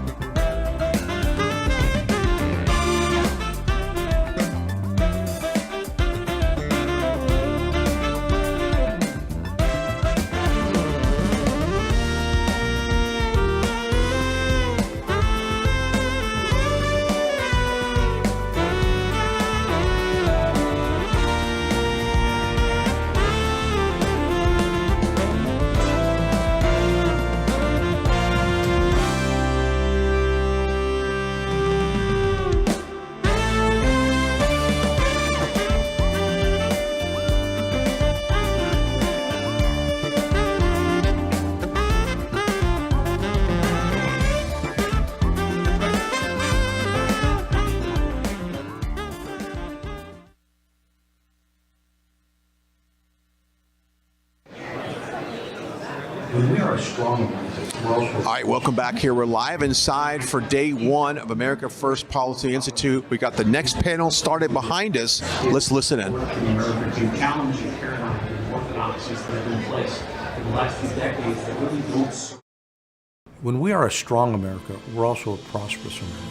All right, welcome back here. We're live inside for day one of America First Policy Institute. We got the next panel started behind us. Let's listen in.
Challenging paradigm and orthodoxies that have been in place in the last few decades that really don't.
When we are a strong America, we're also a prosperous America.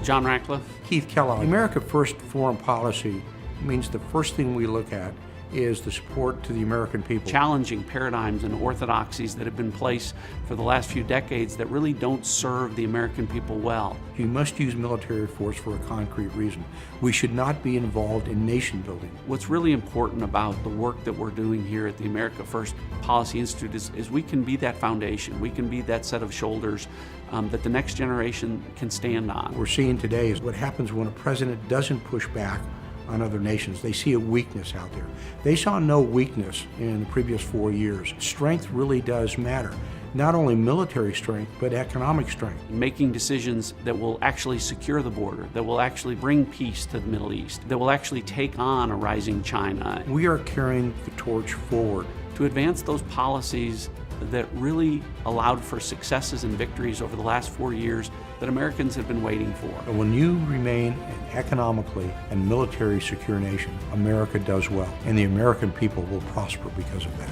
John Ratcliffe.
Keith Kellogg. America First foreign policy means the first thing we look at is the support to the American people.
Challenging paradigms and orthodoxies that have been in place for the last few decades that really don't serve the American people well.
You must use military force for a concrete reason. We should not be involved in nation building.
What's really important about the work that we're doing here at the America First Policy Institute is we can be that foundation. We can be that set of shoulders that the next generation can stand on.
What we're seeing today is what happens when a president doesn't push back on other nations. They see a weakness out there. They saw no weakness in the previous 4 years. Strength really does matter. Not only military strength, but economic strength.
Making decisions that will actually secure the border, that will actually bring peace to the Middle East, that will actually take on a rising China.
We are carrying the torch forward.
To advance those policies that really allowed for successes and victories over the last 4 years that Americans have been waiting for.
When you remain an economically and military secure nation, America does well, and the American people will prosper because of that.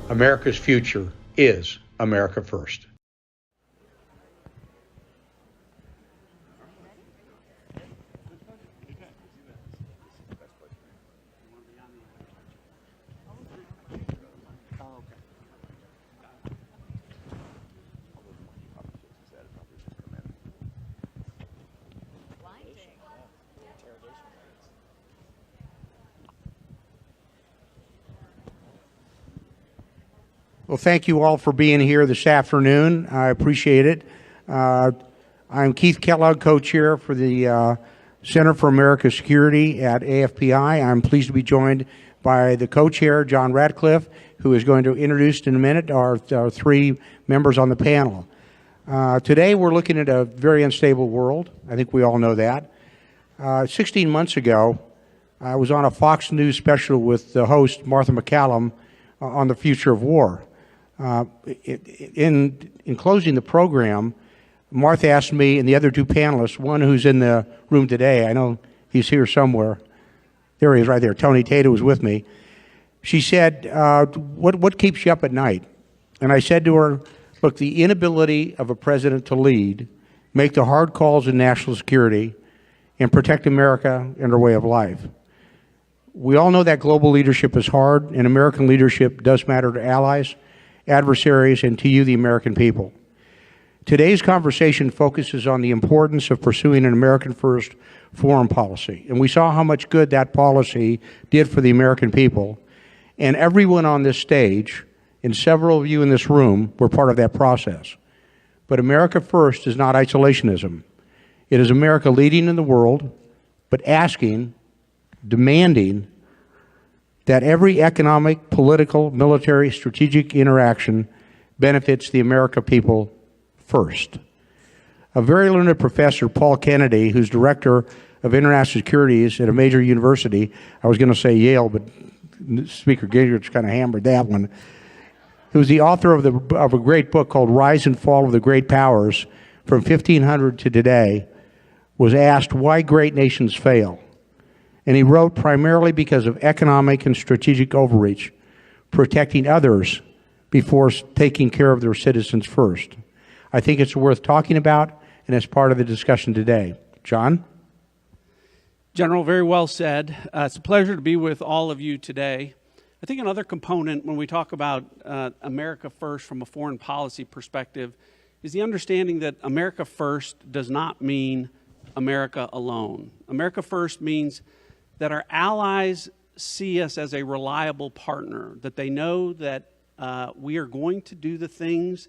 America's future is America First.
Well, thank you all for being here this afternoon. I appreciate it. I'm Keith Kellogg, co-chair for the Center for America's Security at AFPI. I'm pleased to be joined by the co-chair, John Ratcliffe, who is going to introduce in a minute our three members on the panel. Today we're looking at a very unstable world. I think we all know that. 16 months ago, I was on a Fox News special with the host, Martha McCallum, on the future of war. In closing the program, Martha asked me and the other two panelists, one who's in the room today, I know he's here somewhere. There he is right there. Tony Tato was with me. She said, what keeps you up at night? And I said to her, look, the inability of a president to lead, make the hard calls in national security, and protect America and our way of life. We all know that global leadership is hard, and American leadership does matter to allies, adversaries, and to you, the American people. Today's conversation focuses on the importance of pursuing an American-first foreign policy, and we saw how much good that policy did for the American people, and everyone on this stage, and several of you in this room, were part of that process. But America First is not isolationism. It is America leading in the world, but asking, demanding, that every economic, political, military, strategic interaction benefits the American people first. A very learned professor, Paul Kennedy, who's director of international securities at a major university, I was going to say Yale, but Speaker Gingrich kind of hammered that one, who's the author of a great book called Rise and Fall of the Great Powers from 1500 to today, was asked why great nations fail. And he wrote, primarily because of economic and strategic overreach, protecting others before taking care of their citizens first. I think it's worth talking about, and it's part of the discussion today. John?
General, very well said. It's a pleasure to be with all of you today. I think another component when we talk about America First from a foreign policy perspective is the understanding that America First does not mean America alone. America First means that our allies see us as a reliable partner, that they know that we are going to do the things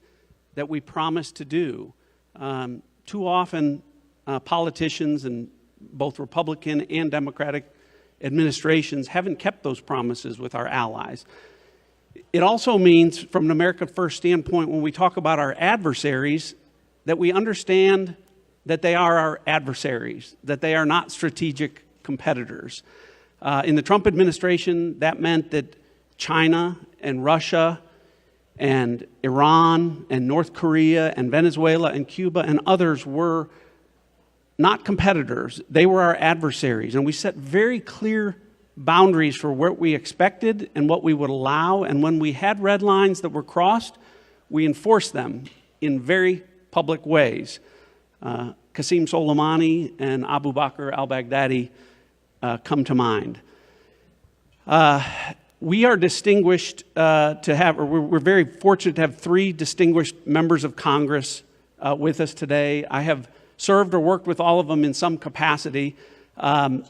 that we promise to do. Too often, politicians and both Republican and Democratic administrations haven't kept those promises with our allies. It also means, from an America First standpoint, when we talk about our adversaries, that we understand that they are our adversaries, that they are not strategic competitors. In the Trump administration, that meant that China and Russia and Iran and North Korea and Venezuela and Cuba and others were not competitors. They were our adversaries. And we set very clear boundaries for what we expected and what we would allow. And when we had red lines that were crossed, we enforced them in very public ways. Qasem Soleimani and Abu Bakr al-Baghdadi come to mind. We are distinguished we're very fortunate to have three distinguished members of Congress with us today. I have served or worked with all of them in some capacity. Bill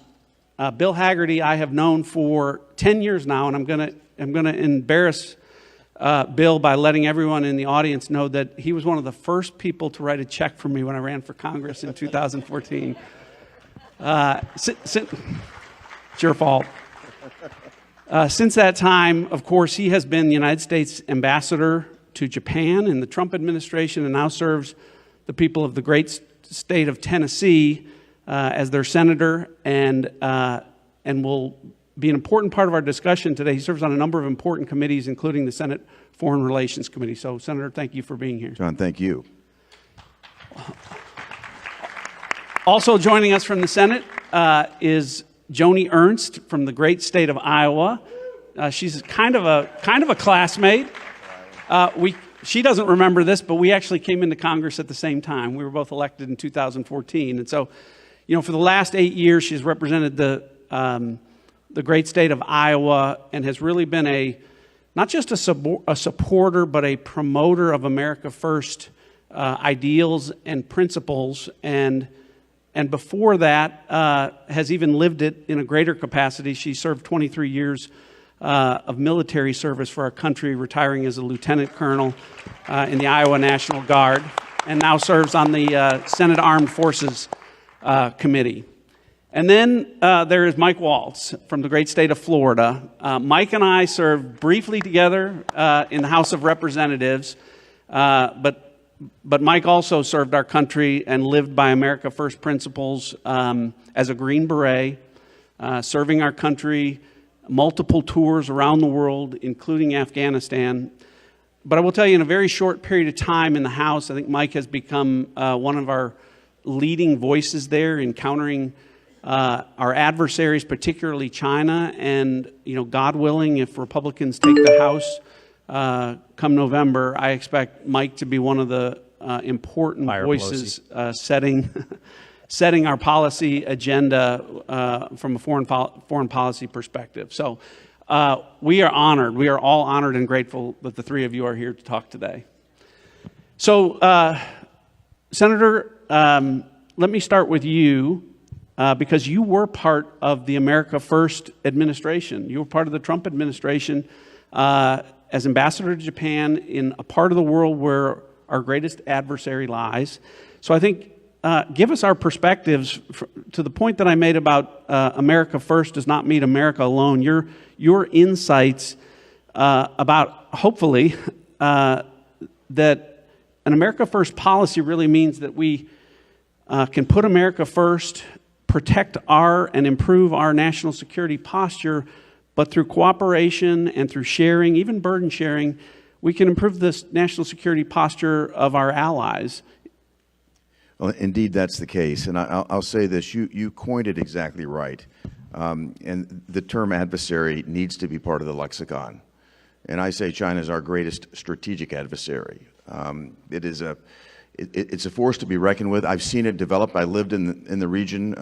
Hagerty I have known for 10 years now, and I'm going to embarrass Bill by letting everyone in the audience know that he was one of the first people to write a check for me when I ran for Congress in 2014. It's your fault. Since that time, of course, he has been the United States ambassador to Japan in the Trump administration and now serves the people of the great state of Tennessee as their senator and will be an important part of our discussion today. He serves on a number of important committees, including the Senate Foreign Relations Committee. So, Senator, thank you for being here.
John, thank you.
Also joining us from the Senate is Joni Ernst from the great state of Iowa. She's kind of a classmate. She doesn't remember this, but we actually came into Congress at the same time. We were both elected in 2014, and so, for the last 8 years, she's represented the great state of Iowa and has really been not just a supporter, but a promoter of America First ideals and principles, and before that has even lived it in a greater capacity. She served 23 years of military service for our country, retiring as a lieutenant colonel in the Iowa National Guard, and now serves on the Senate Armed Forces Committee. And then there is Mike Waltz from the great state of Florida. Mike and I served briefly together in the House of Representatives, but Mike also served our country and lived by America First principles as a Green Beret, serving our country, multiple tours around the world, including Afghanistan. But I will tell you, in a very short period of time in the House, I think Mike has become one of our leading voices there in countering our adversaries, particularly China. And, God willing, if Republicans take the House come November, I expect Mike to be one of the important voices setting our policy agenda from a foreign policy perspective. So we are honored. We are all honored and grateful that the three of you are here to talk today. So, Senator, let me start with you because you were part of the America First administration. You were part of the Trump administration as ambassador to Japan in a part of the world where our greatest adversary lies. So I think give us our perspectives to the point that I made about America First does not mean America alone. Your insights about, hopefully, that an America First policy really means that we can put America first, protect and improve our national security posture, but through cooperation and through sharing, even burden sharing, we can improve this national security posture of our allies.
Well, indeed, that's the case. And I'll say this, you coined it exactly right. And the term adversary needs to be part of the lexicon. And I say China is our greatest strategic adversary. It's a force to be reckoned with. I've seen it develop. I lived in the region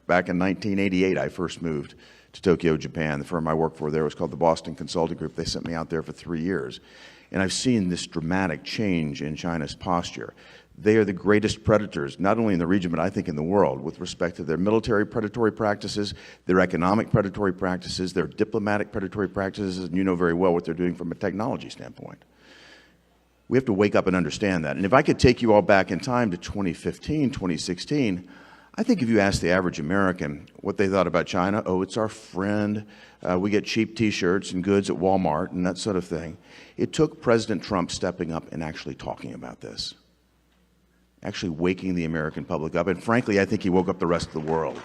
back in 1988. I first moved to Tokyo, Japan. The firm I worked for there was called the Boston Consulting Group. They sent me out there for 3 years. And I've seen this dramatic change in China's posture. They are the greatest predators, not only in the region, but I think in the world, with respect to their military predatory practices, their economic predatory practices, their diplomatic predatory practices, and you know very well what they're doing from a technology standpoint. We have to wake up and understand that. And if I could take you all back in time to 2015, 2016, I think if you asked the average American what they thought about China, oh, it's our friend, we get cheap T-shirts and goods at Walmart and that sort of thing. It took President Trump stepping up and actually talking about this, actually waking the American public up. And frankly, I think he woke up the rest of the world.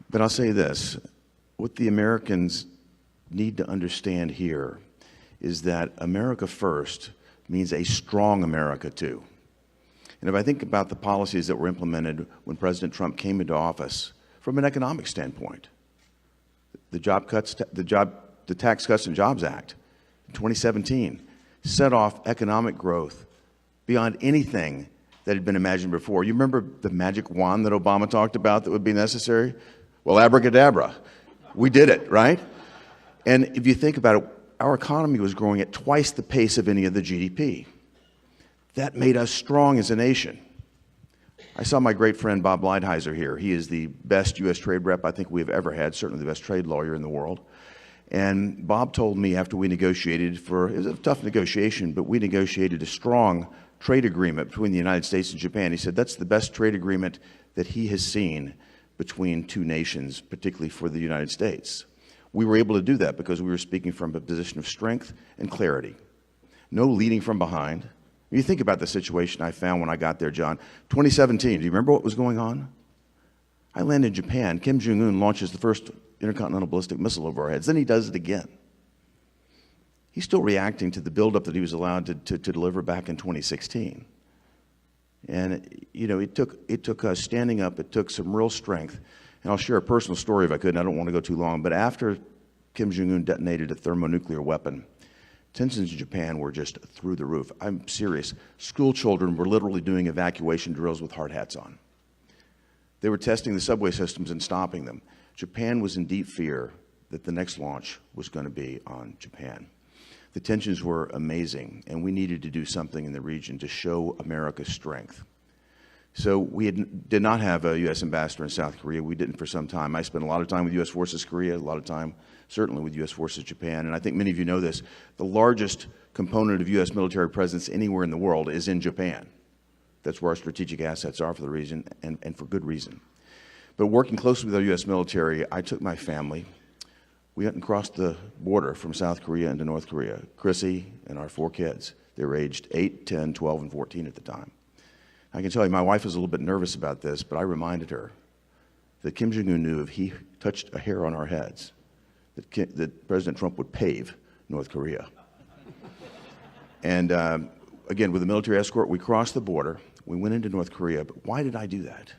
But I'll say this, what the Americans need to understand here is that America first means a strong America too. And if I think about the policies that were implemented when President Trump came into office from an economic standpoint, the Tax Cuts and Jobs Act in 2017 set off economic growth beyond anything that had been imagined before. You remember the magic wand that Obama talked about that would be necessary? Well, abracadabra. We did it, right? And if you think about it, our economy was growing at twice the pace of any of the GDP. That made us strong as a nation. I saw my great friend Bob Lighthizer here. He is the best U.S. trade rep I think we've ever had, certainly the best trade lawyer in the world. And Bob told me after we negotiated it was a tough negotiation, but we negotiated a strong trade agreement between the United States and Japan. He said that's the best trade agreement that he has seen between two nations, particularly for the United States. We were able to do that because we were speaking from a position of strength and clarity. No leading from behind. When you think about the situation I found when I got there, John, 2017, do you remember what was going on? I landed in Japan. Kim Jong-un launches the first intercontinental ballistic missile over our heads. Then he does it again. He's still reacting to the buildup that he was allowed to deliver back in 2016. And, you know, it took us standing up. It took some real strength. And I'll share a personal story if I could, and I don't want to go too long. But after Kim Jong-un detonated a thermonuclear weapon, tensions in Japan were just through the roof. I'm serious. School children were literally doing evacuation drills with hard hats on. They were testing the subway systems and stopping them. Japan was in deep fear that the next launch was going to be on Japan. The tensions were amazing, and we needed to do something in the region to show America's strength. So we did not have a U.S. ambassador in South Korea. We didn't for some time. I spent a lot of time with U.S. Forces Korea, a lot of time certainly with U.S. Forces Japan. And I think many of you know this. The largest component of U.S. military presence anywhere in the world is in Japan. That's where our strategic assets are for the reason, and for good reason. But working closely with our U.S. military, I took my family. We went and crossed the border from South Korea into North Korea. Chrissy and our 4 kids. They were aged 8, 10, 12, and 14 at the time. I can tell you, my wife was a little bit nervous about this, but I reminded her that Kim Jong-un knew if he touched a hair on our heads, that President Trump would pave North Korea. And again, with the military escort, we crossed the border. We went into North Korea. But why did I do that?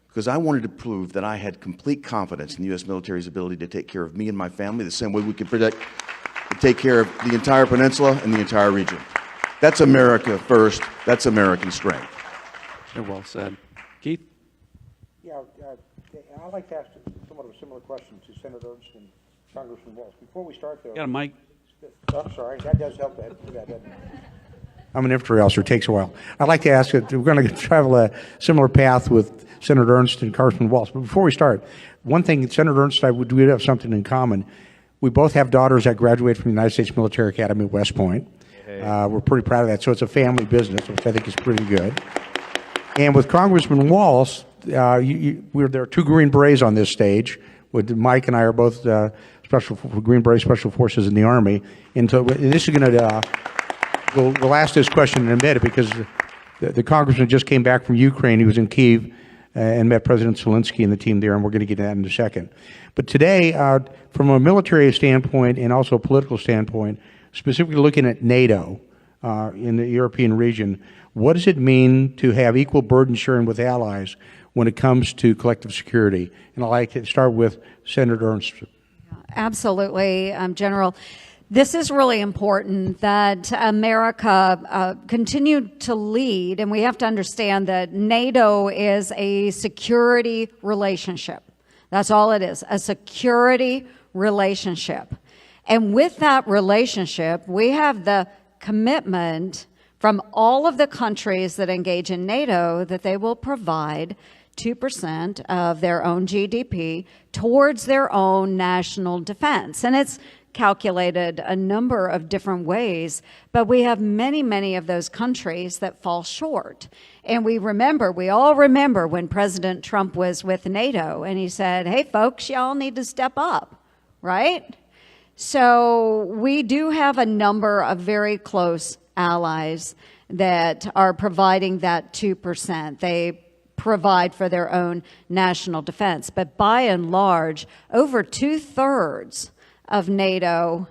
Because I wanted to prove that I had complete confidence in the U.S. military's ability to take care of me and my family the same way we could take care of the entire peninsula and the entire region. That's America first. That's American strength.
Very well said. Keith?
Yeah, I'd like to ask somewhat of a similar question to Senator Ernst and Congressman Walz. Before we start, though...
Got a mic?
I'm sorry, that does help. I'm an infantry officer. It takes a while. I'd like to ask, we're going to travel a similar path with Senator Ernst and Congressman Walz. But before we start, one thing, Senator Ernst and I, we have something in common. We both have daughters that graduated from the United States Military Academy at West Point. We're pretty proud of that. So it's a family business, which I think is pretty good. And with Congressman Walz, there are 2 Green Berets on this stage. Mike and I are both Green Beret Special Forces in the Army. And so this is going to, we'll ask this question in a minute because the congressman just came back from Ukraine. He was in Kyiv and met President Zelensky and the team there, and we're going to get to that in a second. But today, from a military standpoint and also a political standpoint, specifically looking at NATO in the European region, what does it mean to have equal burden sharing with allies when it comes to collective security? And I'd like to start with Senator Ernst.
Absolutely, General. This is really important that America continue to lead, and we have to understand that NATO is a security relationship. That's all it is, a security relationship. And with that relationship, we have the commitment from all of the countries that engage in NATO that they will provide 2% of their own GDP towards their own national defense. And it's calculated a number of different ways, but we have many, many of those countries that fall short. And we all remember when President Trump was with NATO and he said, hey folks, y'all need to step up, right? So we do have a number of very close allies that are providing that 2%. They provide for their own national defense. But by and large, over 2/3 of NATO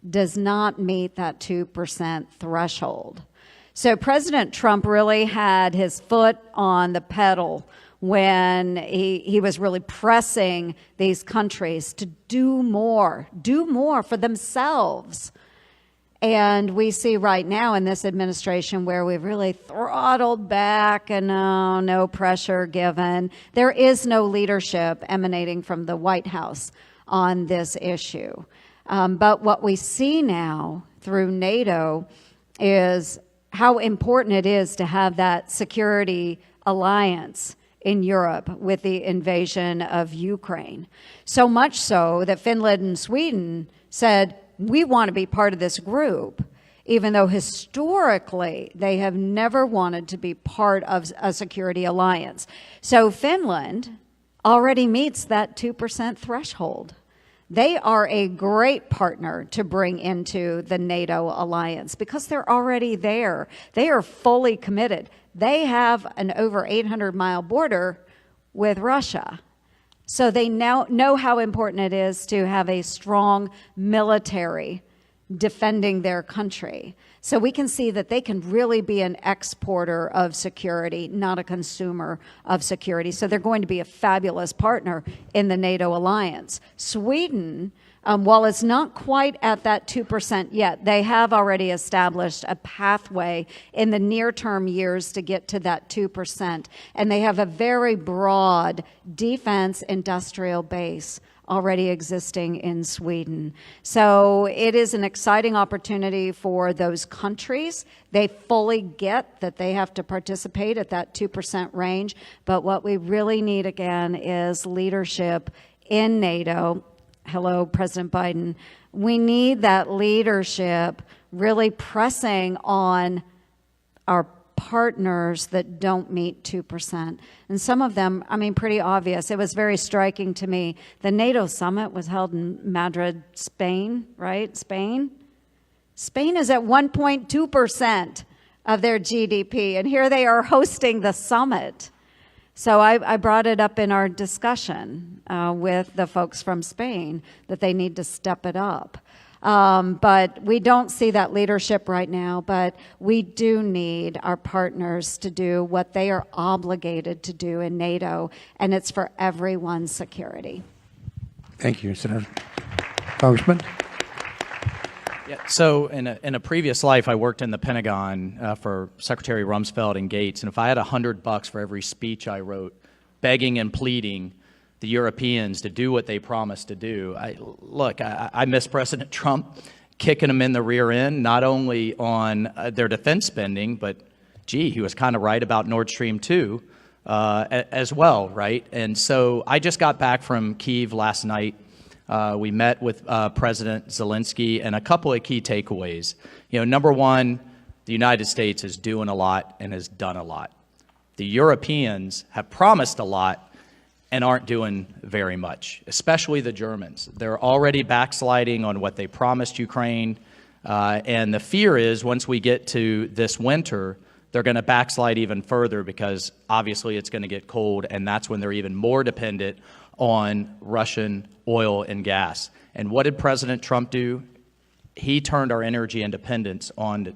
does not meet that 2% threshold. So President Trump really had his foot on the pedal when he was really pressing these countries to do more for themselves. And we see right now in this administration where we've really throttled back and no pressure given. There is no leadership emanating from the White House on this issue. But what we see now through NATO is how important it is to have that security alliance in Europe with the invasion of Ukraine. So much so that Finland and Sweden said, we want to be part of this group, even though historically they have never wanted to be part of a security alliance. So Finland already meets that 2% threshold. They are a great partner to bring into the NATO alliance because they're already there. They are fully committed. They have an over 800-mile border with Russia. So they now know how important it is to have a strong military defending their country. So we can see that they can really be an exporter of security, not a consumer of security. So they're going to be a fabulous partner in the NATO alliance. Sweden, while it's not quite at that 2% yet, they have already established a pathway in the near-term years to get to that 2%. And they have a very broad defense industrial base already existing in Sweden. So it is an exciting opportunity for those countries. They fully get that they have to participate at that 2% range, but what we really need again is leadership in NATO. Hello, President Biden. We need that leadership really pressing on our partners that don't meet 2%. And some of them, I mean, pretty obvious. It was very striking to me. The NATO summit was held in Madrid, Spain, right? Spain is at 1.2% of their GDP, and here they are hosting the summit. So I brought it up in our discussion with the folks from Spain that they need to step it up. But we don't see that leadership right now, but we do need our partners to do what they are obligated to do in NATO, and it's for everyone's security.
Thank you, Senator. Congressman?
Yeah, so in a previous life, I worked in the Pentagon for Secretary Rumsfeld and Gates, and if I had $100 for every speech I wrote, begging and pleading the Europeans to do what they promised to do. I miss President Trump kicking them in the rear end, not only on their defense spending, but gee, he was kind of right about Nord Stream 2 as well, right? And so I just got back from Kyiv last night. We met with President Zelensky, and a couple of key takeaways. You know, number one, the United States is doing a lot and has done a lot. The Europeans have promised a lot and aren't doing very much, especially the Germans. They're already backsliding on what they promised Ukraine, and the fear is once we get to this winter, they're going to backslide even further because obviously it's going to get cold, and that's when they're even more dependent on Russian oil and gas. And what did President Trump do? He turned our energy independence on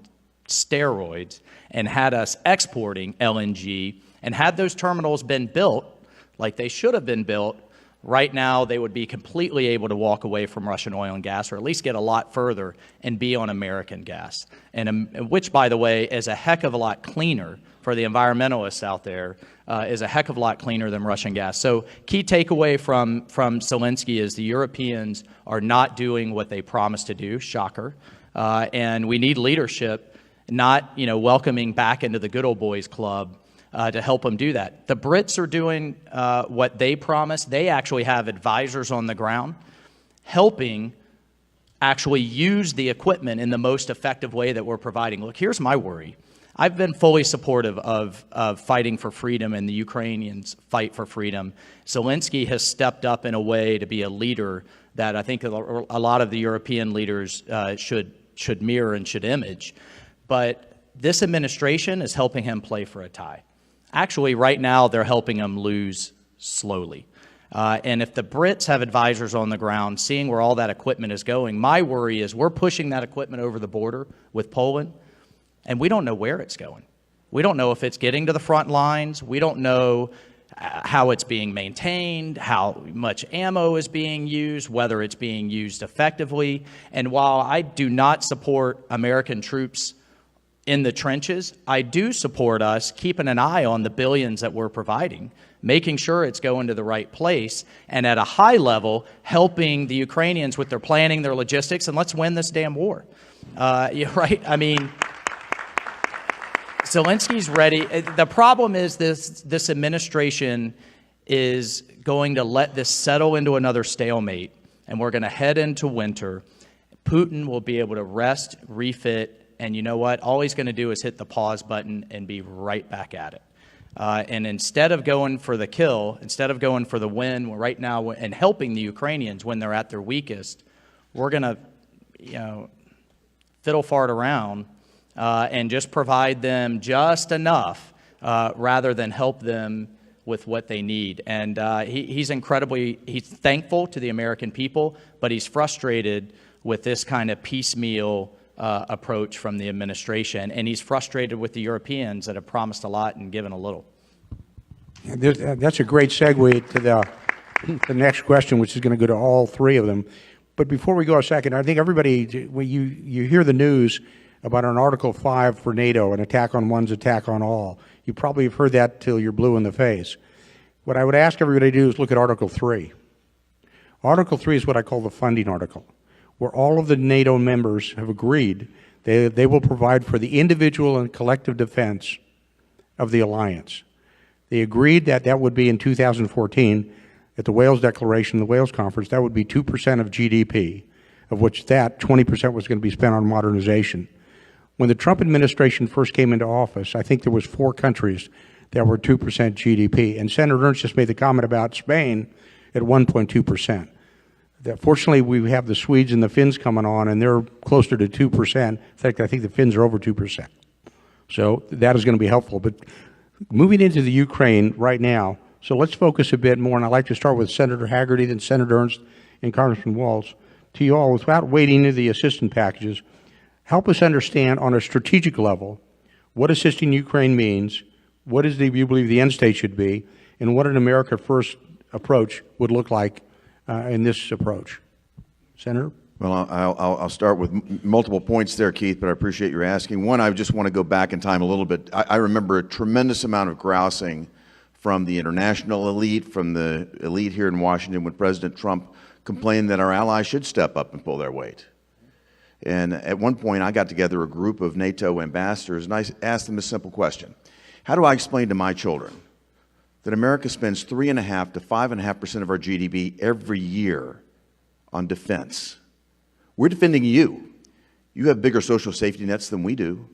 steroids and had us exporting LNG, and had those terminals been built like they should have been built, right now they would be completely able to walk away from Russian oil and gas, or at least get a lot further and be on American gas, and which, by the way, is a heck of a lot cleaner for the environmentalists out there, is a heck of a lot cleaner than Russian gas. So key takeaway from Zelensky is the Europeans are not doing what they promised to do, shocker, and we need leadership, not welcoming back into the good old boys club to help them do that. The Brits are doing what they promised. They actually have advisors on the ground helping actually use the equipment in the most effective way that we're providing. Look, here's my worry. I've been fully supportive of fighting for freedom and the Ukrainians fight for freedom. Zelensky has stepped up in a way to be a leader that I think a lot of the European leaders should mirror and should image. But this administration is helping him play for a tie. Actually, right now, they're helping them lose slowly. And if the Brits have advisors on the ground, seeing where all that equipment is going, my worry is we're pushing that equipment over the border with Poland, and we don't know where it's going. We don't know if it's getting to the front lines. We don't know how it's being maintained, how much ammo is being used, whether it's being used effectively. And while I do not support American troops in the trenches, I do support us keeping an eye on the billions that we're providing, making sure it's going to the right place, and at a high level, helping the Ukrainians with their planning, their logistics, and let's win this damn war. Right? I mean, Zelensky's ready. The problem is this administration is going to let this settle into another stalemate, and we're going to head into winter. Putin will be able to rest, refit, and you know what? All he's going to do is hit the pause button and be right back at it. And instead of going for the kill, instead of going for the win right now and helping the Ukrainians when they're at their weakest, we're going to, fiddle fart around and just provide them just enough rather than help them with what they need. And he's thankful to the American people, but he's frustrated with this kind of piecemeal approach from the administration, and he's frustrated with the Europeans that have promised a lot and given a little.
That's a great segue to the next question, which is going to go to all three of them. But before we go a second, I think everybody, when you hear the news about an Article 5 for NATO, an attack on one's attack on all, you probably have heard that till you're blue in the face. What I would ask everybody to do is look at Article 3. Article 3 is what I call the funding article, where all of the NATO members have agreed they will provide for the individual and collective defense of the alliance. They agreed that that would be in 2014 at the Wales Declaration, the Wales Conference, that would be 2% of GDP, of which that 20% was going to be spent on modernization. When the Trump administration first came into office, I think there was 4 countries that were 2% GDP, and Senator Ernst just made the comment about Spain at 1.2%. Fortunately, we have the Swedes and the Finns coming on, and they're closer to 2%. In fact, I think the Finns are over 2%. So that is going to be helpful. But moving into the Ukraine right now, so let's focus a bit more, and I'd like to start with Senator Haggerty, then Senator Ernst, and Congressman Walz. To you all, without wading into the assistance packages, help us understand on a strategic level what assisting Ukraine means, what is you believe the end state should be, and what an America First approach would look like in this approach. Senator?
Well, I'll start with multiple points there, Keith, but I appreciate your asking. One, I just want to go back in time a little bit. I remember a tremendous amount of grousing from the international elite, from the elite here in Washington when President Trump complained that our allies should step up and pull their weight. And at one point, I got together a group of NATO ambassadors, and I asked them a simple question. How do I explain to my children that America spends 3.5% to 5.5% of our GDP every year on defense? We're defending you. You have bigger social safety nets than we do.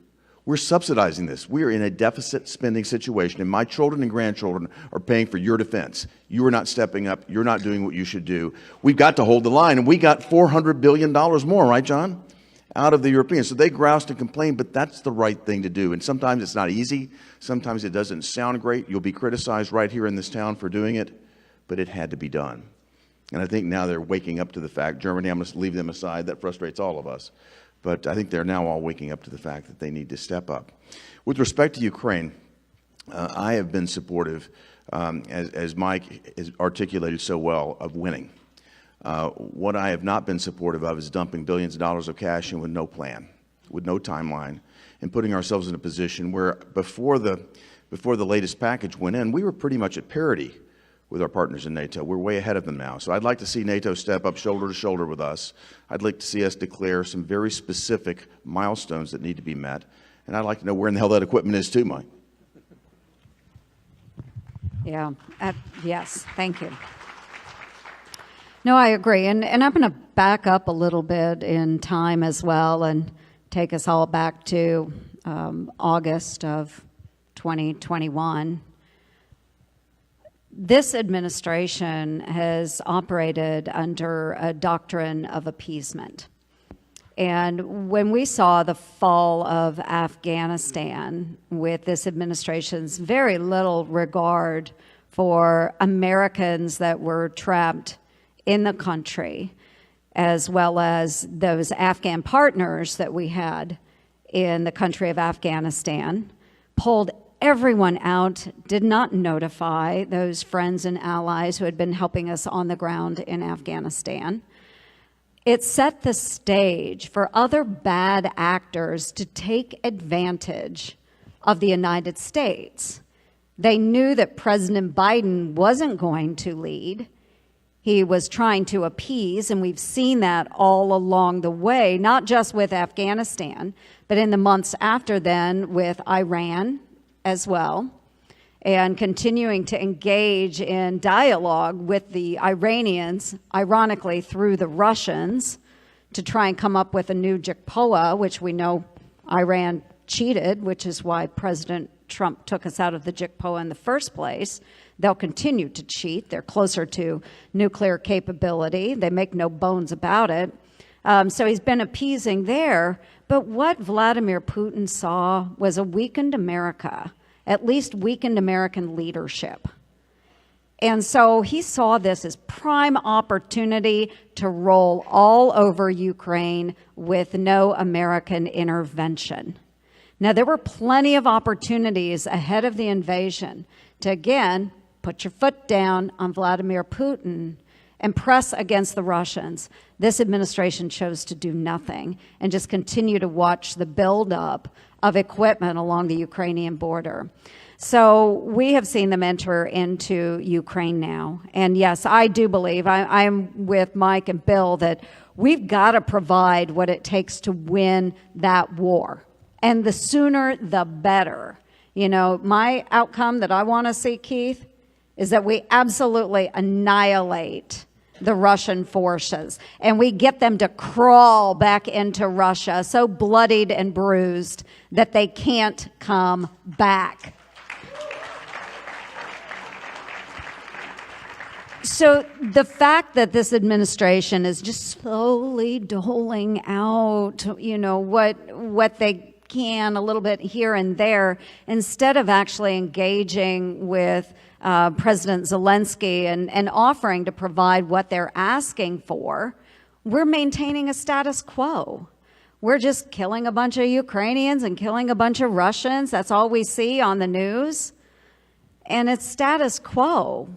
We're subsidizing this. We're in a deficit spending situation, and my children and grandchildren are paying for your defense. You are not stepping up. You're not doing what you should do. We've got to hold the line, and we got $400 billion more, right, John, out of the Europeans. So they groused and complained, but that's the right thing to do. And sometimes it's not easy. Sometimes it doesn't sound great. You'll be criticized right here in this town for doing it, but it had to be done. And I think now they're waking up to the fact, Germany, I'm going to leave them aside, that frustrates all of us. But I think they're now all waking up to the fact that they need to step up. With respect to Ukraine, I have been supportive, as Mike has articulated so well, of winning. What I have not been supportive of is dumping billions of dollars of cash in with no plan, with no timeline, and putting ourselves in a position where before the latest package went in, we were pretty much at parity with our partners in NATO. We're way ahead of them now. So I'd like to see NATO step up shoulder to shoulder with us. I'd like to see us declare some very specific milestones that need to be met. And I'd like to know where in the hell that equipment is too, Mike.
Yeah, yes, thank you. No, I agree. And I'm going to back up a little bit in time as well and take us all back to August of 2021. This administration has operated under a doctrine of appeasement. And when we saw the fall of Afghanistan with this administration's very little regard for Americans that were trapped in the country, as well as those Afghan partners that we had in the country of Afghanistan, pulled everyone out, did not notify those friends and allies who had been helping us on the ground in Afghanistan. It set the stage for other bad actors to take advantage of the United States. They knew that President Biden wasn't going to lead. He was trying to appease, and we've seen that all along the way, not just with Afghanistan, but in the months after then with Iran as well, and continuing to engage in dialogue with the Iranians, ironically through the Russians, to try and come up with a new JCPOA, which we know Iran cheated, which is why President Trump took us out of the JCPOA in the first place. They'll continue to cheat. They're closer to nuclear capability. They make no bones about it. So he's been appeasing there. But what Vladimir Putin saw was a weakened America, at least weakened American leadership. And so he saw this as prime opportunity to roll all over Ukraine with no American intervention. Now, there were plenty of opportunities ahead of the invasion to, again, put your foot down on Vladimir Putin and press against the Russians. This administration chose to do nothing and just continue to watch the buildup of equipment along the Ukrainian border. So we have seen them enter into Ukraine now. And yes, I do believe, I'm with Mike and Bill, that we've got to provide what it takes to win that war. And the sooner, the better. You know, my outcome that I want to see, Keith, is that we absolutely annihilate the Russian forces and we get them to crawl back into Russia so bloodied and bruised that they can't come back. So the fact that this administration is just slowly doling out, you know, what they can, a little bit here and there, instead of actually engaging with President Zelensky and offering to provide what they're asking for, we're maintaining a status quo. We're just killing a bunch of Ukrainians and killing a bunch of Russians. That's all we see on the news. And it's status quo.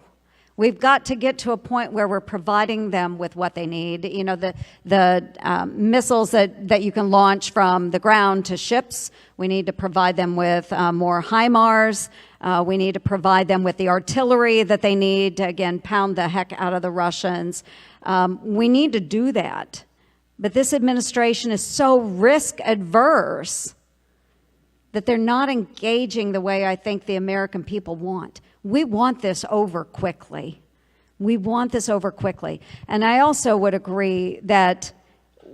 We've got to get to a point where we're providing them with what they need. You know, the missiles that you can launch from the ground to ships, we need to provide them with more HIMARS. We need to provide them with the artillery that they need to, again, pound the heck out of the Russians. We need to do that. But this administration is so risk adverse that they're not engaging the way I think the American people want. We want this over quickly. We want this over quickly. And I also would agree that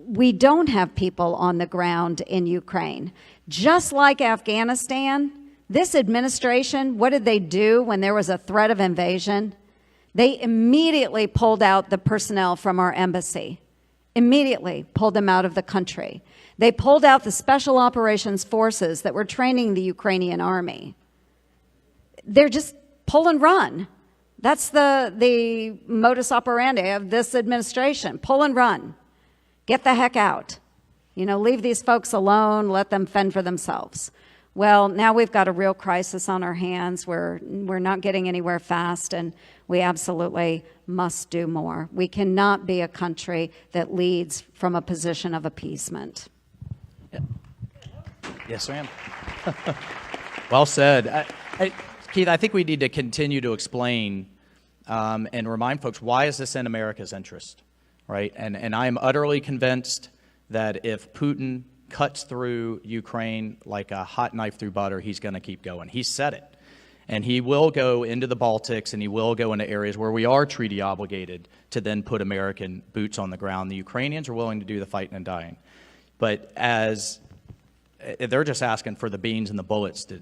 we don't have people on the ground in Ukraine. Just like Afghanistan, this administration, what did they do when there was a threat of invasion? They immediately pulled out the personnel from our embassy. Immediately pulled them out of the country. They pulled out the special operations forces that were training the Ukrainian army. They're just pull and run. That's the modus operandi of this administration. Pull and run. Get the heck out. You know, leave these folks alone, let them fend for themselves. Well, now we've got a real crisis on our hands. We're not getting anywhere fast, and we absolutely must do more. We cannot be a country that leads from a position of appeasement.
Yes, ma'am. Well said. Keith, I think we need to continue to explain and remind folks, why is this in America's interest, right? And I am utterly convinced that if Putin cuts through Ukraine like a hot knife through butter, he's going to keep going. He said it. And he will go into the Baltics and he will go into areas where we are treaty obligated to then put American boots on the ground. The Ukrainians are willing to do the fighting and dying. But as they're just asking for the beans and the bullets to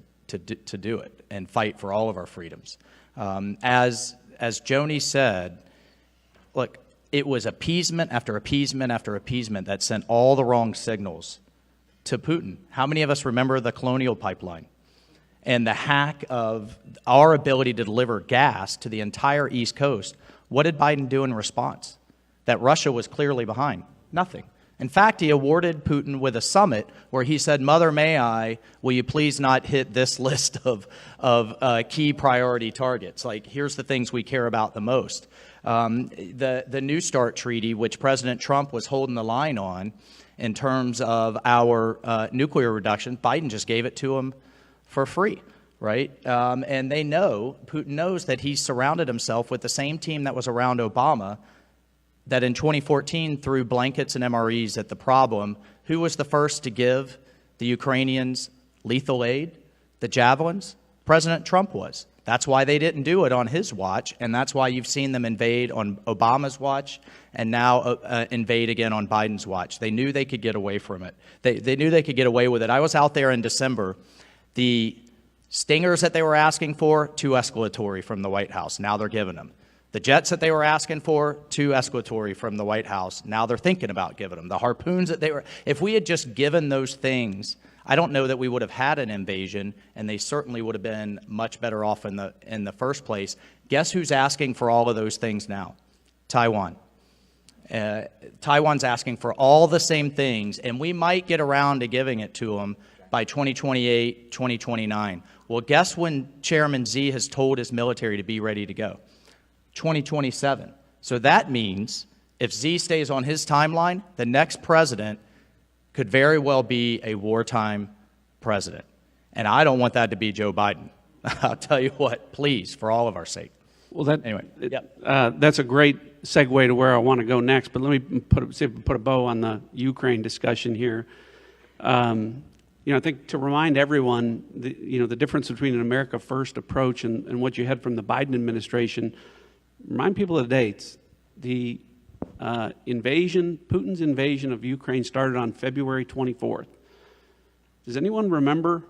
do it and fight for all of our freedoms. As Joni said, look, it was appeasement after appeasement after appeasement that sent all the wrong signals to Putin. How many of us remember the Colonial Pipeline and the hack of our ability to deliver gas to the entire East Coast? What did Biden do in response? That Russia was clearly behind? Nothing. In fact, he awarded Putin with a summit where he said, "Mother, may I, will you please not hit this list of key priority targets? Like, here's the things we care about the most." The New START treaty, which President Trump was holding the line on in terms of our nuclear reduction, Biden just gave it to him for free, right? And they know, Putin knows that he surrounded himself with the same team that was around Obama, that in 2014 threw blankets and MREs at the problem. Who was the first to give the Ukrainians lethal aid? The Javelins? President Trump was. That's why they didn't do it on his watch, and that's why you've seen them invade on Obama's watch and now invade again on Biden's watch. They knew they could get away from it. They knew they could get away with it. I was out there in December. The Stingers that they were asking for, too escalatory from the White House. Now they're giving them. The jets that they were asking for, too escalatory from the White House. Now they're thinking about giving them. The harpoons that they were, if we had just given those things, I don't know that we would have had an invasion, and they certainly would have been much better off in the first place. Guess who's asking for all of those things now? Taiwan. Taiwan's asking for all the same things, and we might get around to giving it to them by 2028, 2029. Well, guess when Chairman Xi has told his military to be ready to go? 2027. So that means if Xi stays on his timeline, the next president could very well be a wartime president. And I don't want that to be Joe Biden. I'll tell you what, please, for all of our sake.
Well, that
Anyway,
that's a great segue to where I want to go next. But let me see if we put a bow on the Ukraine discussion here. I think to remind everyone, the difference between an America First approach and what you had from the Biden administration. Remind people of the dates. The Putin's invasion of Ukraine started on February 24th. Does anyone remember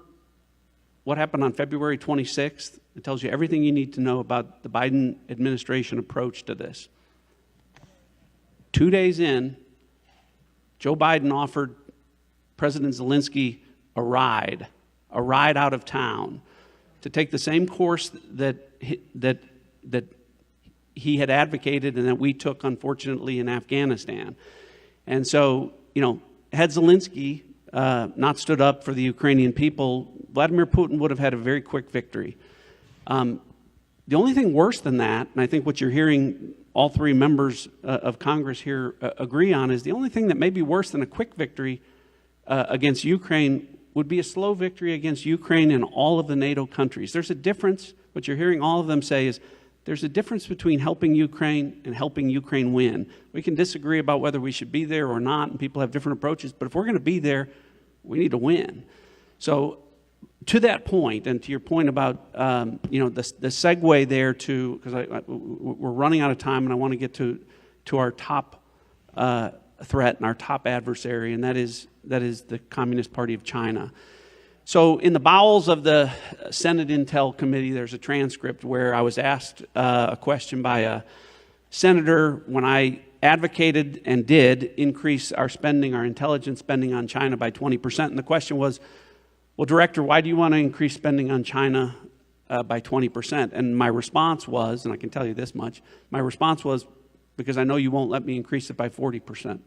what happened on February 26th? It tells you everything you need to know about the Biden administration approach to this. 2 days in, Joe Biden offered President Zelensky a ride out of town to take the same course that he had advocated and that we took, unfortunately, in Afghanistan. And so, had Zelensky not stood up for the Ukrainian people, Vladimir Putin would have had a very quick victory. The only thing worse than that, and I think what you're hearing all three members of Congress here agree on, is the only thing that may be worse than a quick victory against Ukraine would be a slow victory against Ukraine and all of the NATO countries. There's a difference. What you're hearing all of them say is there's a difference between helping Ukraine and helping Ukraine win. We can disagree about whether we should be there or not, and people have different approaches, but if we're going to be there, we need to win. So to that point, and to your point about the segue there to, because we're running out of time, and I want to get to our top threat and our top adversary, and that is the Communist Party of China. So in the bowels of the Senate Intel Committee, there's a transcript where I was asked a question by a senator when I advocated and did increase our spending, our intelligence spending on China by 20%. And the question was, well, Director, why do you want to increase spending on China by 20%? And my response was, and I can tell you this much, my response was, because I know you won't let me increase it by 40%.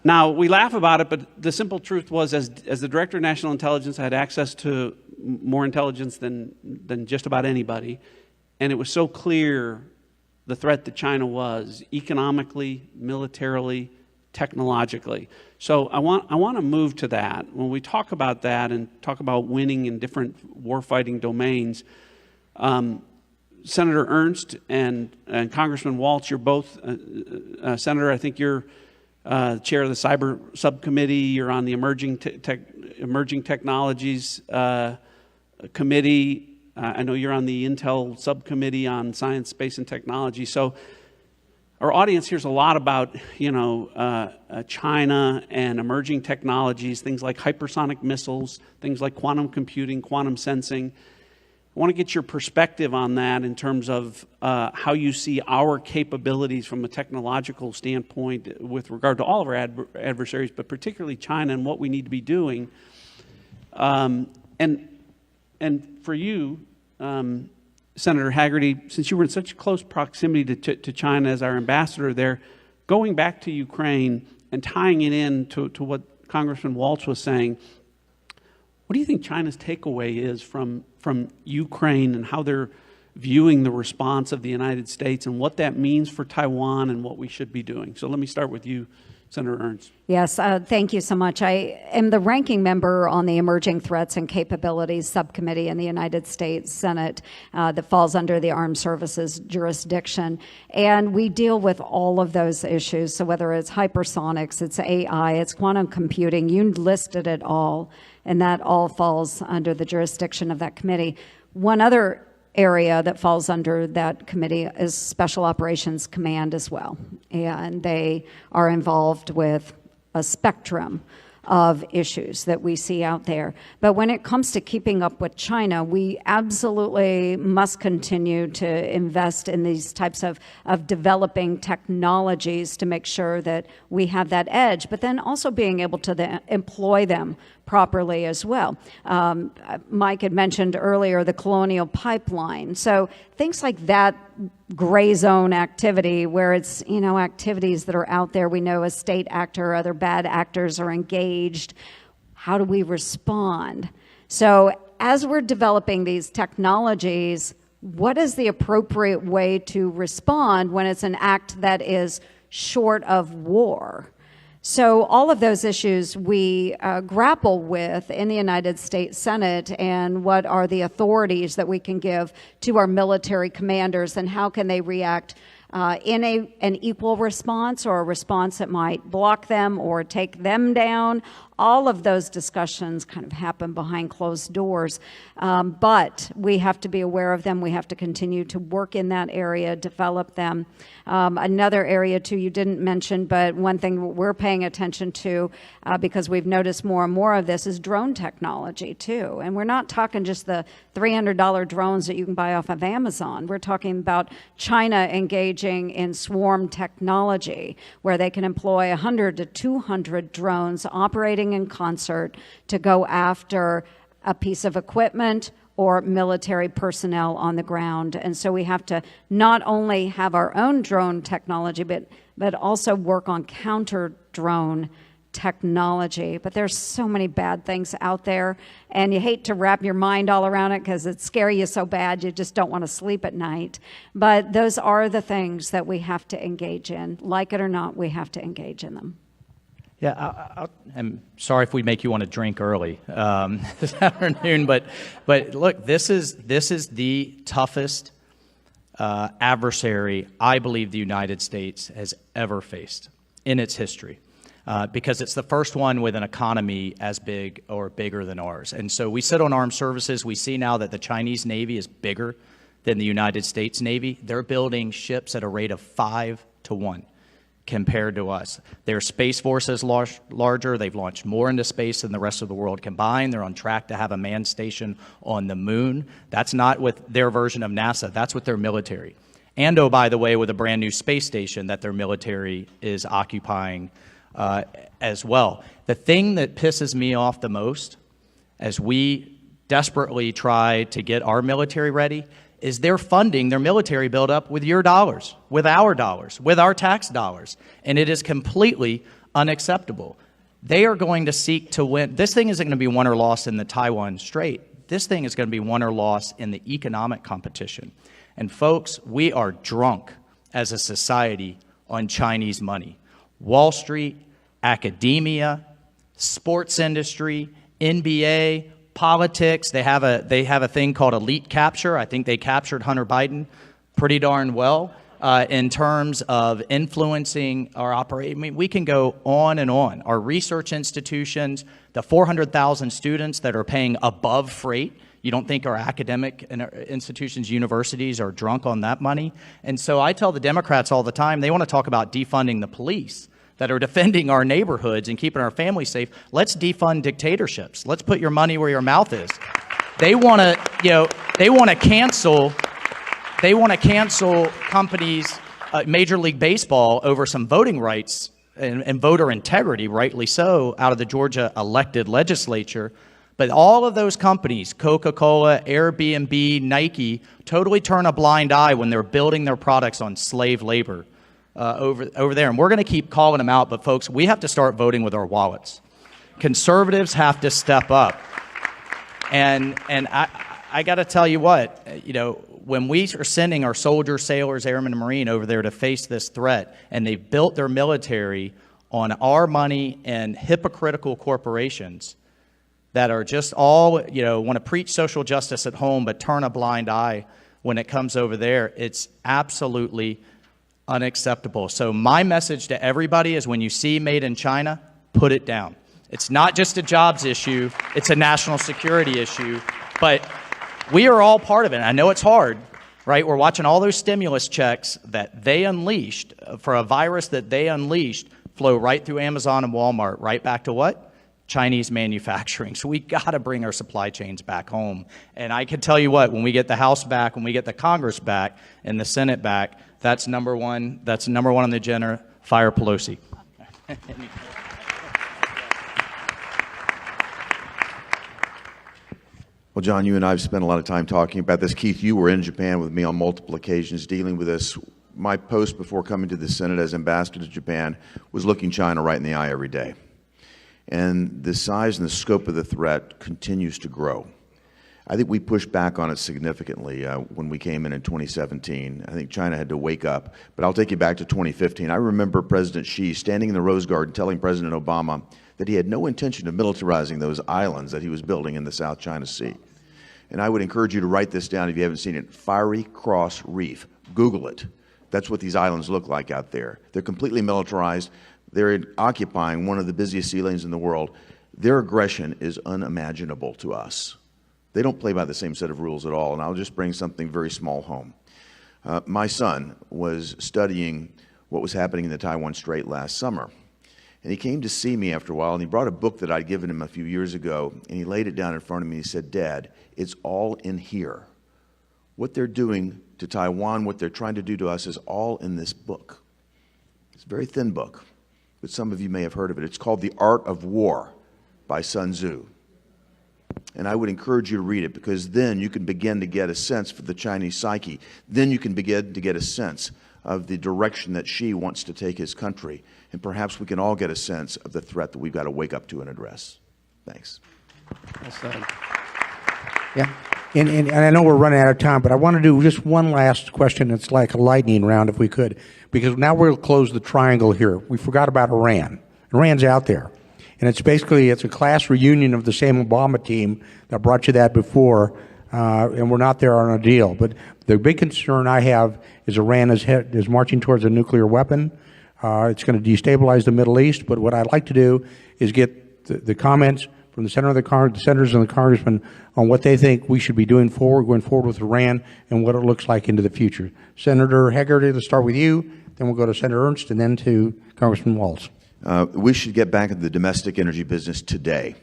Now, we laugh about it, but the simple truth was, as the Director of National Intelligence, I had access to more intelligence than just about anybody, and it was so clear the threat that China was, economically, militarily, technologically. So I want to move to that. When we talk about that and talk about winning in different warfighting domains, Senator Ernst and Congressman Waltz, you're both, Senator, I think you're chair of the cyber subcommittee. You're on the emerging technologies committee. I know you're on the Intel subcommittee on science, space, and technology. So our audience hears a lot about, China and emerging technologies, things like hypersonic missiles, things like quantum computing, quantum sensing. I want to get your perspective on that in terms of how you see our capabilities from a technological standpoint with regard to all of our adversaries, but particularly China and what we need to be doing. And for you, Senator Haggerty, since you were in such close proximity to China as our ambassador there, going back to Ukraine and tying it in to what Congressman Waltz was saying, what do you think China's takeaway is from Ukraine and how they're viewing the response of the United States and what that means for Taiwan and what we should be doing? So let me start with you, Senator Ernst.
Yes, thank you so much. I am the ranking member on the Emerging Threats and Capabilities Subcommittee in the United States Senate that falls under the Armed Services jurisdiction. And we deal with all of those issues. So whether it's hypersonics, it's AI, it's quantum computing, you listed it all. And that all falls under the jurisdiction of that committee. One other area that falls under that committee is Special Operations Command as well. And they are involved with a spectrum of issues that we see out there. But when it comes to keeping up with China, we absolutely must continue to invest in these types of developing technologies to make sure that we have that edge, but then also being able to employ them properly as well. Mike had mentioned earlier the colonial pipeline. So things like that gray zone activity where it's, activities that are out there. We know a state actor or other bad actors are engaged. How do we respond? So as we're developing these technologies, what is the appropriate way to respond when it's an act that is short of war? So all of those issues we grapple with in the United States Senate, and what are the authorities that we can give to our military commanders, and how can they react in an equal response, or a response that might block them or take them down. All of those discussions kind of happen behind closed doors, but we have to be aware of them. We have to continue to work in that area, develop them. Another area, too, you didn't mention, but one thing we're paying attention to, because we've noticed more and more of this, is drone technology, too. And we're not talking just the $300 drones that you can buy off of Amazon. We're talking about China engaging in swarm technology, where they can employ 100 to 200 drones operating in concert to go after a piece of equipment or military personnel on the ground. And so we have to not only have our own drone technology, but also work on counter-drone technology. But there's so many bad things out there, and you hate to wrap your mind all around it because it's scary you so bad you just don't want to sleep at night. But those are the things that we have to engage in. Like it or not, we have to engage in them.
Yeah, I'm sorry if we make you want to drink early this afternoon, but look, this is the toughest adversary I believe the United States has ever faced in its history, because it's the first one with an economy as big or bigger than ours. And so we sit on armed services. We see now that the Chinese Navy is bigger than the United States Navy. They're building ships at a rate of 5 to 1. Compared to us. Their Space Force is larger. They've launched more into space than the rest of the world combined. They're on track to have a manned station on the moon. That's not with their version of NASA. That's with their military. And, oh, by the way, with a brand new space station that their military is occupying as well. The thing that pisses me off the most, as we desperately try to get our military ready, is they're funding their military buildup with your dollars, with our tax dollars. And it is completely unacceptable. They are going to seek to win. This thing isn't going to be won or lost in the Taiwan Strait. This thing is going to be won or lost in the economic competition. And folks, we are drunk as a society on Chinese money. Wall Street, academia, sports industry, NBA, politics. They have a thing called elite capture. I think they captured Hunter Biden pretty darn well in terms of influencing our operation. I mean, we can go on and on. Our research institutions, the 400,000 students that are paying above freight. You don't think our academic institutions, universities are drunk on that money? And so I tell the Democrats all the time, they want to talk about defunding the police that are defending our neighborhoods and keeping our families safe. Let's defund dictatorships. Let's put your money where your mouth is. They want to, they want to cancel companies, Major League Baseball, over some voting rights and voter integrity, rightly so, out of the Georgia elected legislature. But all of those companies, Coca-Cola, Airbnb, Nike, totally turn a blind eye when they're building their products on slave labor. Over there. And we're going to keep calling them out, but folks, we have to start voting with our wallets. Conservatives have to step up. And I got to tell you what, when we are sending our soldiers, sailors, airmen, and Marine over there to face this threat, and they've built their military on our money and hypocritical corporations that are just all, want to preach social justice at home but turn a blind eye when it comes over there, it's absolutely unacceptable. So my message to everybody is, when you see made in China, put it down. It's not just a jobs issue, it's a national security issue, but we are all part of it. I know it's hard, right? We're watching all those stimulus checks that they unleashed for a virus that they unleashed flow right through Amazon and Walmart, right back to what? Chinese manufacturing. So we got to bring our supply chains back home. And I can tell you what, when we get the House back, when we get the Congress back and the Senate back, that's number one on the agenda. Fire Pelosi.
Well, John, you and I have spent a lot of time talking about this. Keith, you were in Japan with me on multiple occasions dealing with this. My post before coming to the Senate as ambassador to Japan was looking China right in the eye every day. And the size and the scope of the threat continues to grow. I think we pushed back on it significantly when we came in 2017. I think China had to wake up. But I'll take you back to 2015. I remember President Xi standing in the Rose Garden telling President Obama that he had no intention of militarizing those islands that he was building in the South China Sea. And I would encourage you to write this down if you haven't seen it. Fiery Cross Reef. Google it. That's what these islands look like out there. They're completely militarized. They're occupying one of the busiest sea lanes in the world. Their aggression is unimaginable to us. They don't play by the same set of rules at all, and I'll just bring something very small home. My son was studying what was happening in the Taiwan Strait last summer, and he came to see me after a while, and he brought a book that I'd given him a few years ago, and he laid it down in front of me, and he said, "Dad, it's all in here. What they're doing to Taiwan, what they're trying to do to us is all in this book." It's a very thin book, but some of you may have heard of it. It's called The Art of War by Sun Tzu. And I would encourage you to read it, because then you can begin to get a sense for the Chinese psyche. Then you can begin to get a sense of the direction that Xi wants to take his country. And perhaps we can all get a sense of the threat that we've got to wake up to and address. Thanks.
Yeah. And I know we're running out of time, but I want to do just one last question. It's like a lightning round, if we could, because now we'll close the triangle here. We forgot about Iran. Iran's out there. And it's a class reunion of the same Obama team that brought you that before, and we're not there on a deal. But the big concern I have is Iran is marching towards a nuclear weapon. It's going to destabilize the Middle East. But what I'd like to do is get the comments from the senators and the congressmen on what they think we should be doing going forward with Iran and what it looks like into the future. Senator Hegarty, let's start with you. Then we'll go to Senator Ernst and then to Congressman Walz.
We should get back into the domestic energy business today.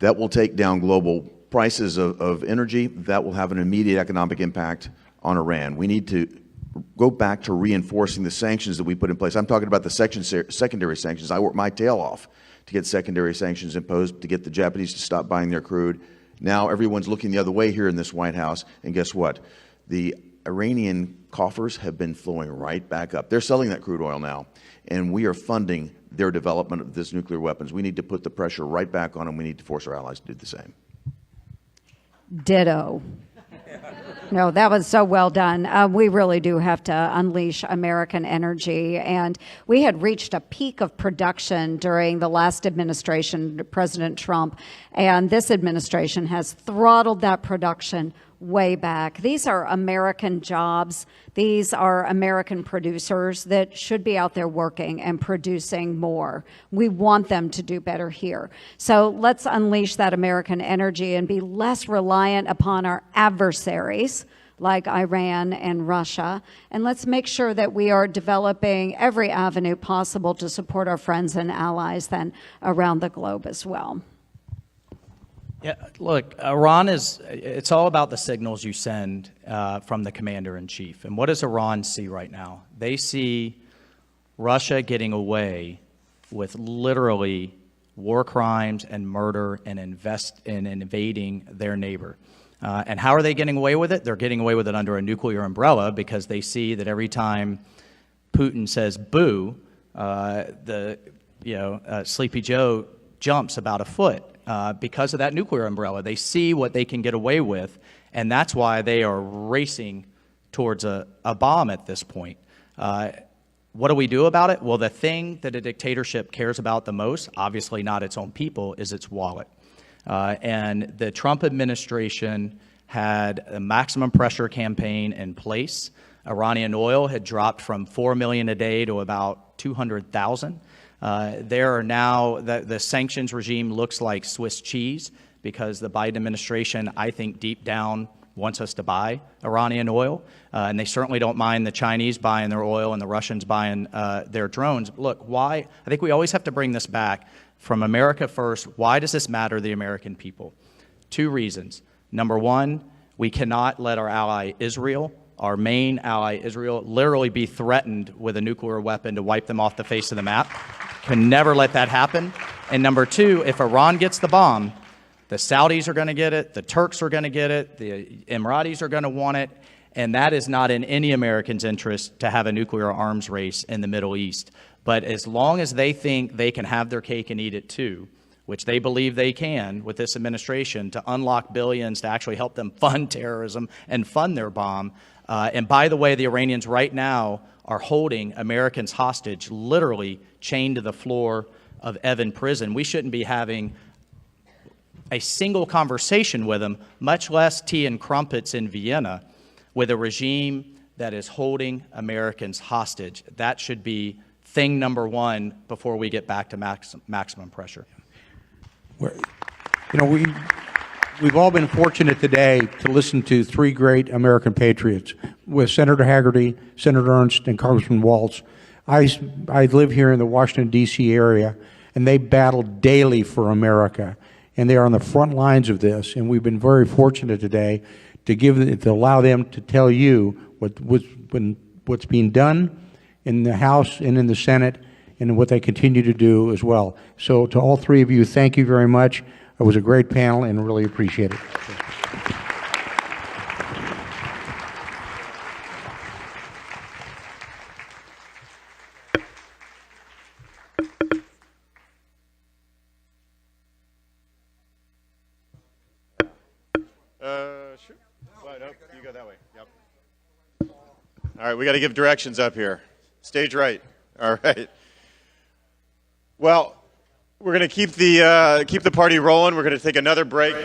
That will take down global prices of energy. That will have an immediate economic impact on Iran. We need to go back to reinforcing the sanctions that we put in place. I'm talking about the secondary sanctions. I worked my tail off to get secondary sanctions imposed, to get the Japanese to stop buying their crude. Now everyone's looking the other way here in this White House, and guess what? The Iranian coffers have been flowing right back up. They're selling that crude oil now, and we are funding their development of this nuclear weapons. We need to put the pressure right back on them. We need to force our allies to do the same.
Ditto. No, that was so well done. We really do have to unleash American energy. And we had reached a peak of production during the last administration, President Trump. And this administration has throttled that production way back. These are American jobs. These are American producers that should be out there working and producing more. We want them to do better here. So let's unleash that American energy and be less reliant upon our adversaries like Iran and Russia. And let's make sure that we are developing every avenue possible to support our friends and allies then around the globe as well.
Yeah, look, Iran it's all about the signals you send from the commander-in-chief. And what does Iran see right now? They see Russia getting away with literally war crimes and murder and invading their neighbor. And how are they getting away with it? They're getting away with it under a nuclear umbrella, because they see that every time Putin says boo, Sleepy Joe jumps about a foot. Because of that nuclear umbrella. They see what they can get away with, and that's why they are racing towards a bomb at this point. What do we do about it? Well, the thing that a dictatorship cares about the most, obviously not its own people, is its wallet. And the Trump administration had a maximum pressure campaign in place. Iranian oil had dropped from 4 million a day to about 200,000. There are now, the sanctions regime looks like Swiss cheese, because the Biden administration, I think deep down, wants us to buy Iranian oil. And they certainly don't mind the Chinese buying their oil and the Russians buying their drones. Look, why? I think we always have to bring this back from America first. Why does this matter to the American people? 2 reasons. Number one, we cannot let our ally Israel, our main ally Israel, literally be threatened with a nuclear weapon to wipe them off the face of the map. Can never let that happen. And number 2, if Iran gets the bomb, the Saudis are going to get it, the Turks are going to get it, the Emiratis are going to want it, and that is not in any American's interest to have a nuclear arms race in the Middle East. But as long as they think they can have their cake and eat it too, which they believe they can with this administration, to unlock billions to actually help them fund terrorism and fund their bomb. And by the way, the Iranians right now are holding Americans hostage, literally chained to the floor of Evin prison. We shouldn't be having a single conversation with them, much less tea and crumpets in Vienna, with a regime that is holding Americans hostage. That should be thing number one before we get back to maximum pressure.
We've all been fortunate today to listen to three great American patriots, with Senator Hagerty, Senator Ernst, and Congressman Waltz. I live here in the Washington, D.C. area, and they battle daily for America, and they are on the front lines of this. And we've been very fortunate today to allow them to tell you what's being done in the House and in the Senate, and what they continue to do as well. So to all three of you, thank you very much. It was a great panel, and really appreciate it.
Sure. Well, no, you go that way. Yep. All right, we got to give directions up here. Stage right. All right. Well, we're going to keep the party rolling. We're going to take another break.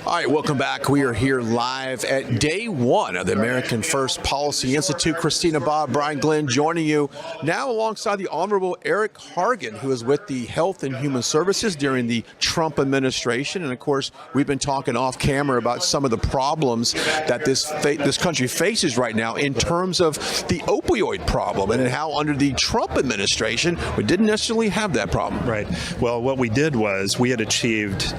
All right, welcome back. We are here live at day one of the American First Policy Institute. Christina, Bob, Brian, Glenn joining you now alongside the Honorable Eric Hargan, who is with the Health and Human Services during the Trump administration. And of course, we've been talking off camera about some of the problems that this country faces right now in terms of the opioid problem, and how under the Trump administration, we didn't necessarily have that problem.
Right. Well, what we did was we had achieved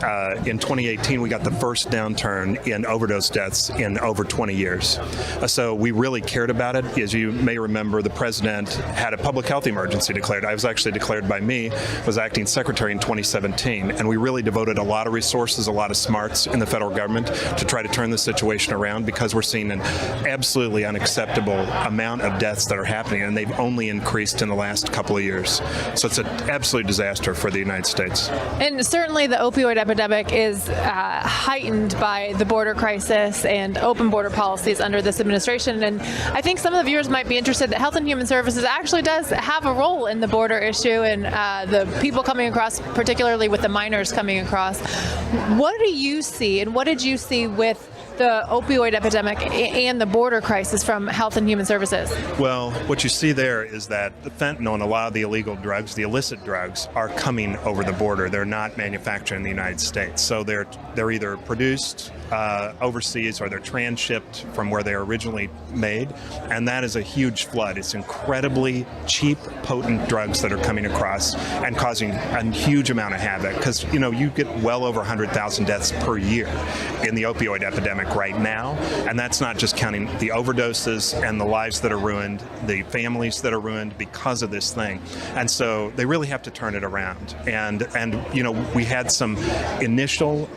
in 2018, we got the first downturn in overdose deaths in over 20 years. So we really cared about it. As you may remember, the president had a public health emergency declared. I was actually declared by me, was acting secretary in 2017, and we really devoted a lot of resources, a lot of smarts in the federal government to try to turn the situation around, because we're seeing an absolutely unacceptable amount of deaths that are happening, and they've only increased in the last couple of years. So it's an absolute disaster for the United States.
And certainly the opioid epidemic is heightened by the border crisis and open border policies under this administration. And I think some of the viewers might be interested that Health and Human Services actually does have a role in the border issue and the people coming across, particularly with the minors coming across. What do you see, and what did you see with the opioid epidemic and the border crisis from Health and Human Services?
Well, what you see there is that the fentanyl and a lot of the illegal drugs, the illicit drugs, are coming over the border. They're not manufactured in the United States. So they're either produced overseas, or they're transshipped from where they were originally made, and that is a huge flood. It's incredibly cheap, potent drugs that are coming across and causing a huge amount of havoc, because you get well over 100,000 deaths per year in the opioid epidemic right now, and that's not just counting the overdoses and the lives that are ruined, the families that are ruined because of this thing. And so they really have to turn it around, and we had some initial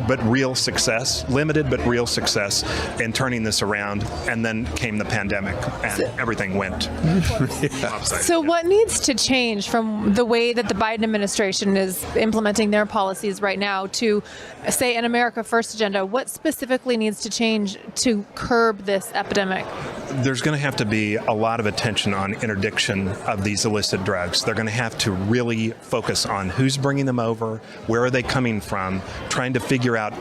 but real success, limited but real success in turning this around, and then came the pandemic and everything went upside.
So what needs to change from the way that the Biden administration is implementing their policies right now to, say, an America First agenda? What specifically needs to change to curb this epidemic?
There's going to have to be a lot of attention on interdiction of these illicit drugs. They're going to have to really focus on who's bringing them over, where are they coming from, trying to figure out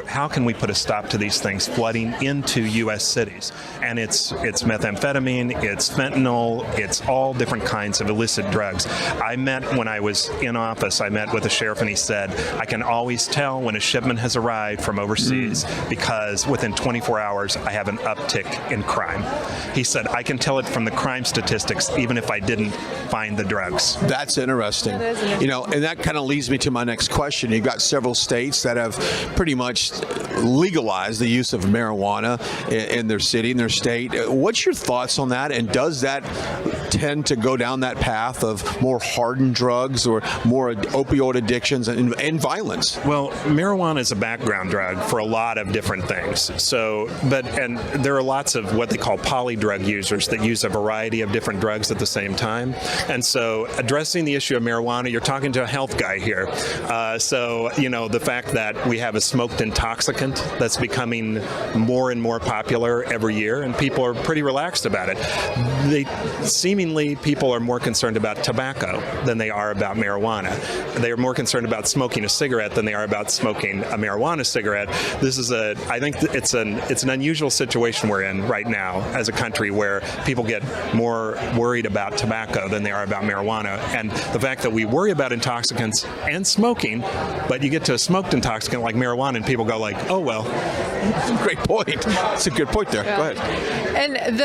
how can we put a stop to these things flooding into U.S. cities. And it's methamphetamine, it's fentanyl, it's all different kinds of illicit drugs. When I was in office, I met with a sheriff, and he said, I can always tell when a shipment has arrived from overseas because within 24 hours I have an uptick in crime. He said, I can tell it from the crime statistics even if I didn't find the drugs.
That's interesting. And that kind of leads me to my next question. You've got several states that have pretty much legalized the use of marijuana in their city, in their state. What's your thoughts on that? And does that tend to go down that path of more hardened drugs or more opioid addictions and violence?
Well, marijuana is a background drug for a lot of different things. And there are lots of what they call called polydrug users that use a variety of different drugs at the same time. And so addressing the issue of marijuana, you're talking to a health guy here. So, you know, the fact that we have a smoked intoxicant that's becoming more and more popular every year, and people are pretty relaxed about it. Seemingly, people are more concerned about tobacco than they are about marijuana. They are more concerned about smoking a cigarette than they are about smoking a marijuana cigarette. This is I think it's an unusual situation we're in right now as a country, where people get more worried about tobacco than they are about marijuana. And the fact that we worry about intoxicants and smoking, but you get to a smoked intoxicant like marijuana and people go like, oh, well.
Great point. That's a good point there.
Yeah.
Go ahead.
And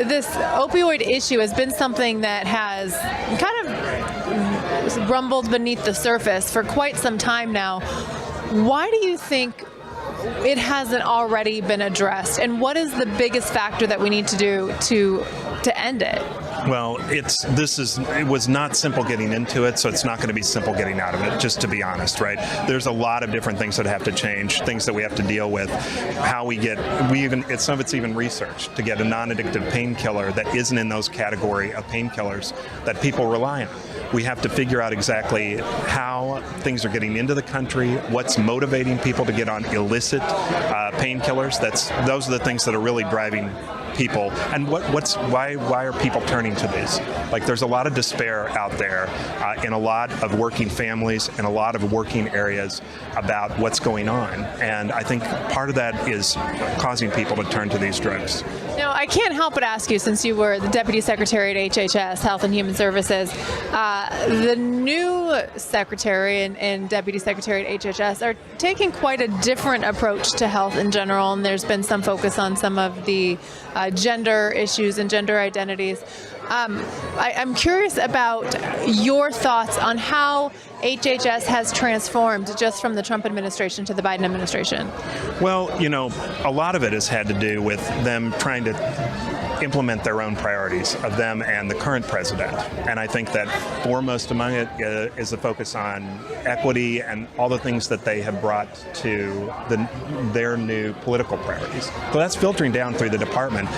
this opioid issue has been something that has kind of rumbled beneath the surface for quite some time now. Why do you think it hasn't already been addressed? And what is the biggest factor that we need to do to end it?
Well, it was not simple getting into it, so it's not going to be simple getting out of it, just to be honest, right? There's a lot of different things that have to change, things that we have to deal with, some of it's even research to get a non-addictive painkiller that isn't in those category of painkillers that people rely on. We have to figure out exactly how things are getting into the country, what's motivating people to get on illicit painkillers. Those are the things that are really driving people, and why are people turning to these? Like, there's a lot of despair out there in a lot of working families and a lot of working areas about what's going on, and I think part of that is causing people to turn to these drugs.
Now, I can't help but ask you, since you were the Deputy Secretary at HHS, Health and Human Services, the new Secretary and Deputy Secretary at HHS are taking quite a different approach to health in general, and there's been some focus on some of the gender issues and gender identities. I'm curious about your thoughts on how HHS has transformed just from the Trump administration to the Biden administration.
Well, you know, a lot of it has had to do with them trying to implement their own priorities of them and the current president. And I think that foremost among it is a focus on equity and all the things that they have brought to their new political priorities. So that's filtering down through the department,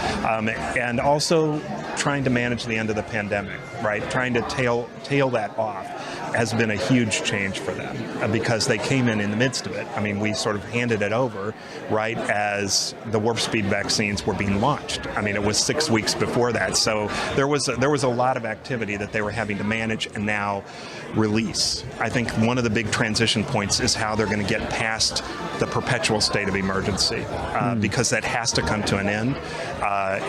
and also trying to manage the end of the pandemic, right? Trying to tail that off has been a huge change for them, because they came in the midst of it. I mean, we sort of handed it over right as the warp speed vaccines were being launched. I mean, it was 6 weeks before that. So there was a lot of activity that they were having to manage and now release. I think one of the big transition points is how they're going to get past the perpetual state of emergency, because that has to come to an end,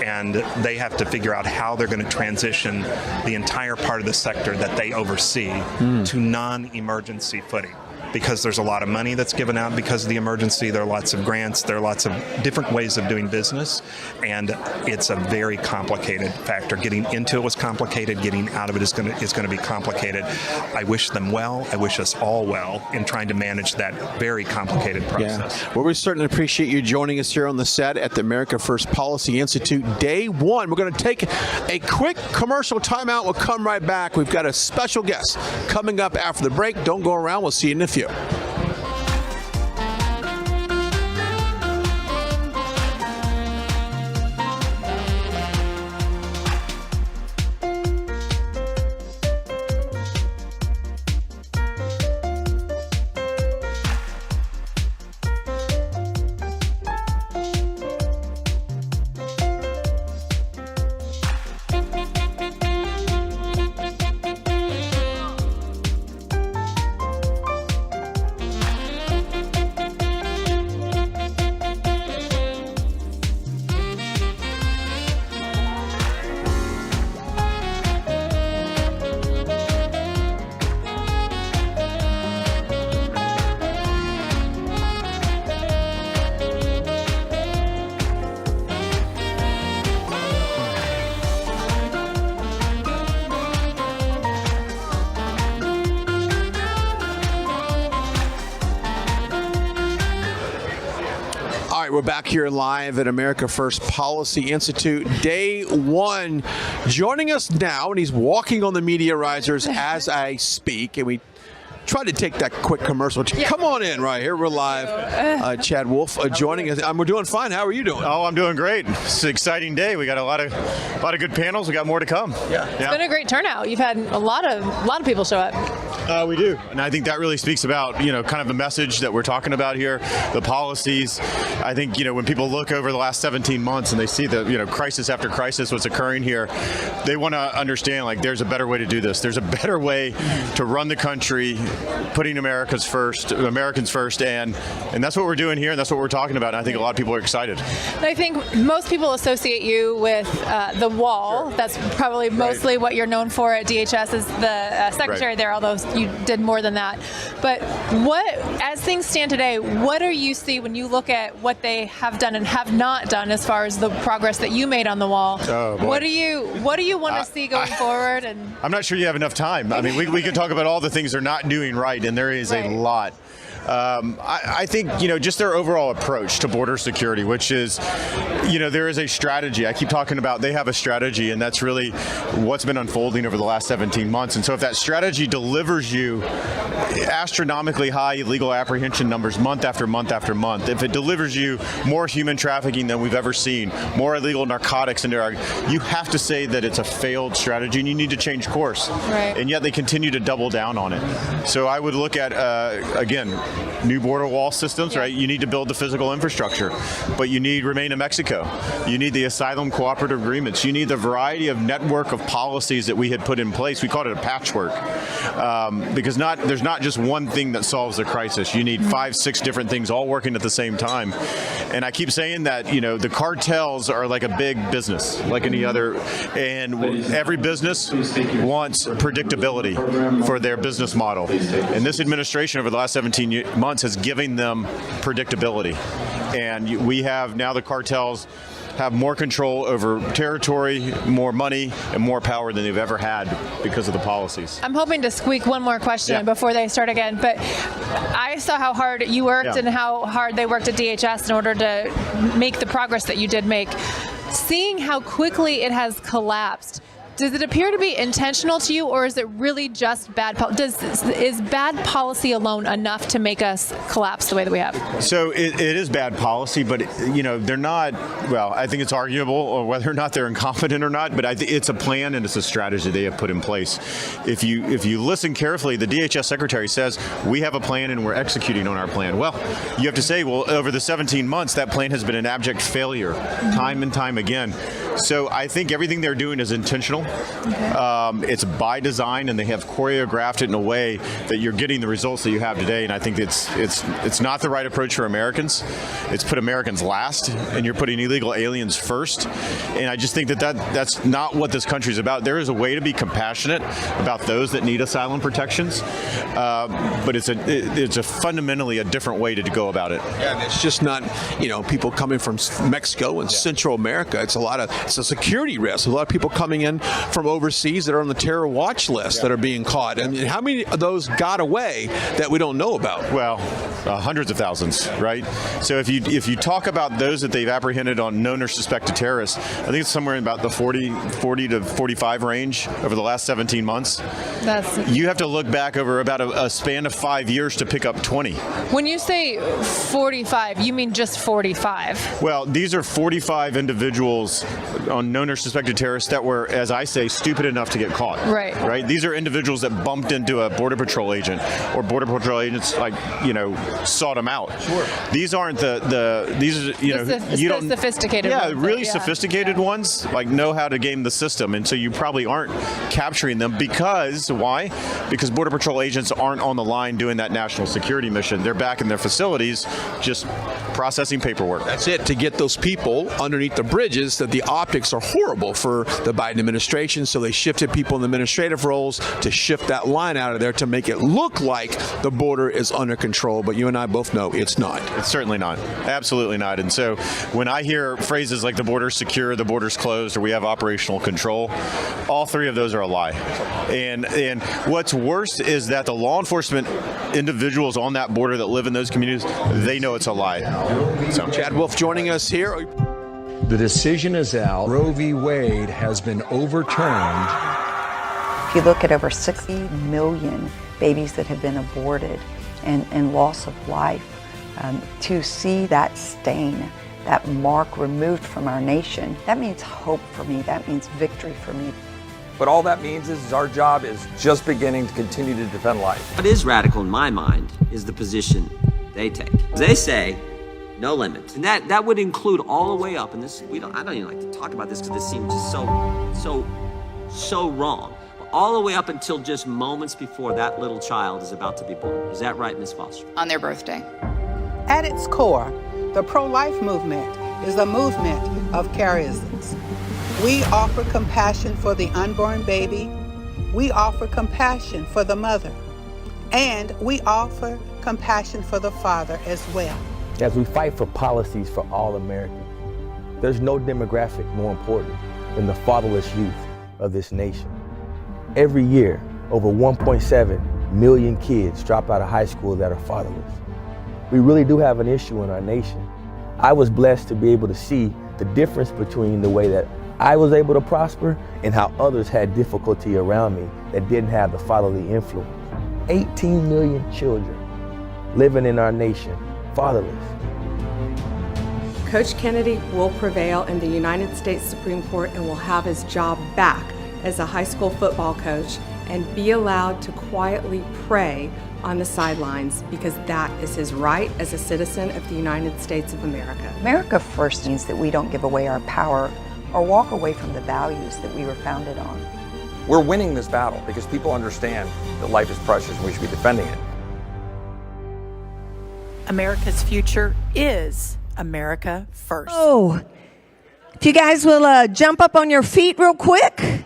and they have to figure out how they're going to transition the entire part of the sector that they oversee to non-emergency footing. Because there's a lot of money that's given out because of the emergency. There are lots of grants. There are lots of different ways of doing business. And it's a very complicated factor. Getting into it was complicated. Getting out of it is going to be complicated. I wish them well. I wish us all well in trying to manage that very complicated process.
Yeah. Well, we certainly appreciate you joining us here on the set at the America First Policy Institute, Day 1. We're going to take a quick commercial timeout. We'll come right back. We've got a special guest coming up after the break. Don't go around. We'll see you in a few. We're back here live at America First Policy Institute, Day 1. Joining us now, and he's walking on the media risers as I speak, and we tried to take that quick commercial. Come on in right here. We're live. Chad Wolf joining us. We're doing fine. How are you doing?
Oh, I'm doing great. It's an exciting day. We got a lot of good panels. We got more to come.
It's been a great turnout. You've had a lot of people show up.
We do, and I think that really speaks about kind of the message that we're talking about here, the policies. I think when people look over the last 17 months and they see the crisis after crisis what's occurring here, they want to understand like there's a better way to do this. There's a better way to run the country, putting Americans first, and that's what we're doing here, and that's what we're talking about. And I think a lot of people are excited.
I think most people associate you with the wall. Sure. That's probably mostly what you're known for at DHS as the secretary there, although you did more than that. But as things stand today, what do you see when you look at what they have done and have not done as far as the progress that you made on the wall?
Oh, boy.
What do you want to see going forward? And
I'm not sure you have enough time. I mean, we can talk about all the things they're not doing right, and there is a lot. I think, just their overall approach to border security, which is, there is a strategy. I keep talking about they have a strategy, and that's really what's been unfolding over the last 17 months. And so if that strategy delivers you astronomically high illegal apprehension numbers month after month after month, if it delivers you more human trafficking than we've ever seen, more illegal narcotics into our, you have to say that it's a failed strategy and you need to change course.
Right.
And yet they continue to double down on it. So I would look at, again, new border wall systems, right? You need to build the physical infrastructure, but you need Remain in Mexico. You need the asylum cooperative agreements. You need the variety of network of policies that we had put in place. We called it a patchwork because there's not just one thing that solves the crisis. You need 5, 6 different things all working at the same time. And I keep saying that, the cartels are like a big business, like any other, and every business wants predictability for their business model. And this administration over the last 17 months has given them predictability. And we have now the cartels have more control over territory, more money, and more power than they've ever had because of the policies.
I'm hoping to squeak one more question before they start again, but I saw how hard you worked and how hard they worked at DHS in order to make the progress that you did make. Seeing how quickly it has collapsed, does it appear to be intentional to you, or is it really just bad policy? Is bad policy alone enough to make us collapse the way that we have?
So it is bad policy, but they're not. Well, I think it's arguable or whether or not they're incompetent or not. But I think it's a plan and it's a strategy they have put in place. If you listen carefully, the DHS secretary says we have a plan and we're executing on our plan. Well, you have to say, over the 17 months, that plan has been an abject failure, time and time again. So I think everything they're doing is intentional. Okay. It's by design, and they have choreographed it in a way that you're getting the results that you have today. And I think it's not the right approach for Americans. It's put Americans last, and you're putting illegal aliens first. And I just think that's not what this country is about. There is a way to be compassionate about those that need asylum protections, but it's a fundamentally a different way to go about it.
Yeah, and it's just not people coming from Mexico and Central America. It's a security risk. A lot of people coming in from overseas that are on the terror watch list that are being caught. And how many of those got away that we don't know about?
Well, hundreds of thousands, right? So if you talk about those that they've apprehended on known or suspected terrorists, I think it's somewhere in about the 40 to 45 range over the last 17 months. You have to look back over about a span of 5 years to pick up 20.
When you say 45, you mean just 45?
Well, these are 45 individuals on known or suspected terrorists that were, as I say, stupid enough to get caught. Right. These are individuals that bumped into a Border Patrol agent, or Border Patrol agents sought them out. Sure. These aren't
sophisticated ones.
Really sophisticated ones know how to game the system, and so you probably aren't capturing them because why? Because Border Patrol agents aren't on the line doing that national security mission. They're back in their facilities just processing paperwork.
That's it, to get those people underneath the bridges. That the optics are horrible for the Biden administration, so they shifted people in the administrative roles to shift that line out of there to make it look like the border is under control. But you and I both know it's not.
It's certainly not. Absolutely not. And so when I hear phrases like the border's secure, the border's closed, or we have operational control, all three of those are a lie. And what's worse is that the law enforcement individuals on that border that live in those communities, they know it's a lie. So
Chad Wolf joining us here.
The decision is out. Roe v. Wade has been overturned.
If you look at over 60 million
babies that have been aborted and loss of life, to see that stain, that mark removed from our nation, that means hope for me, that means victory for me.
But all that means is our job is just beginning to continue to defend life.
What is radical in my mind is the position they take. They say no limits, and that would include all the way up. And this I don't even like to talk about this because this seems just so wrong. All the way up until just moments before that little child is about to be born. Is that right, Ms. Foster?
On their birthday.
At its core, the pro-life movement is a movement of charisms. We offer compassion for the unborn baby. We offer compassion for the mother. And we offer compassion for the father as well.
As we fight for policies for all Americans, there's no demographic more important than the fatherless youth of this nation. Every year, over 1.7 million kids drop out of high school that are fatherless. We really do have an issue in our nation. I was blessed to be able to see the difference between the way that I was able to prosper and how others had difficulty around me that didn't have the fatherly influence. 18 million children living in our nation, fatherless.
Coach Kennedy will prevail in the United States Supreme Court and will have his job back as a high school football coach and be allowed to quietly pray on the sidelines because that is his right as a citizen of the United States of America.
America first means that we don't give away our power or walk away from the values that we were founded on.
We're winning this battle because people understand that life is precious and we should be defending it.
America's future is America first.
Oh, if you guys will jump up on your feet real quick,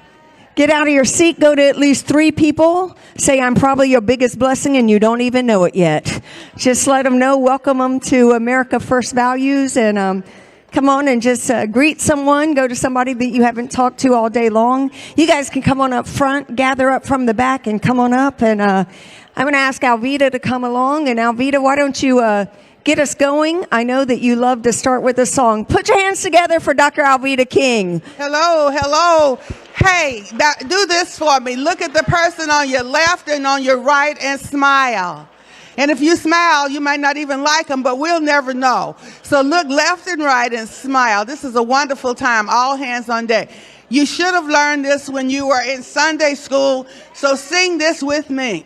get out of your seat, go to at least 3 people, say I'm probably your biggest blessing and you don't even know it yet. Just let them know, welcome them to America First Values, and come on and just greet someone, go to somebody that you haven't talked to all day long. You guys can come on up front, gather up from the back and come on up, and I'm going to ask Alvita to come along. And Alvita, why don't you get us going? I know that you love to start with a song. Put your hands together for Dr. Alvita King.
Hello. Hey, do this for me. Look at the person on your left and on your right and smile. And if you smile, you might not even like them, but we'll never know. So look left and right and smile. This is a wonderful time. All hands on deck. You should have learned this when you were in Sunday school, so sing this with me.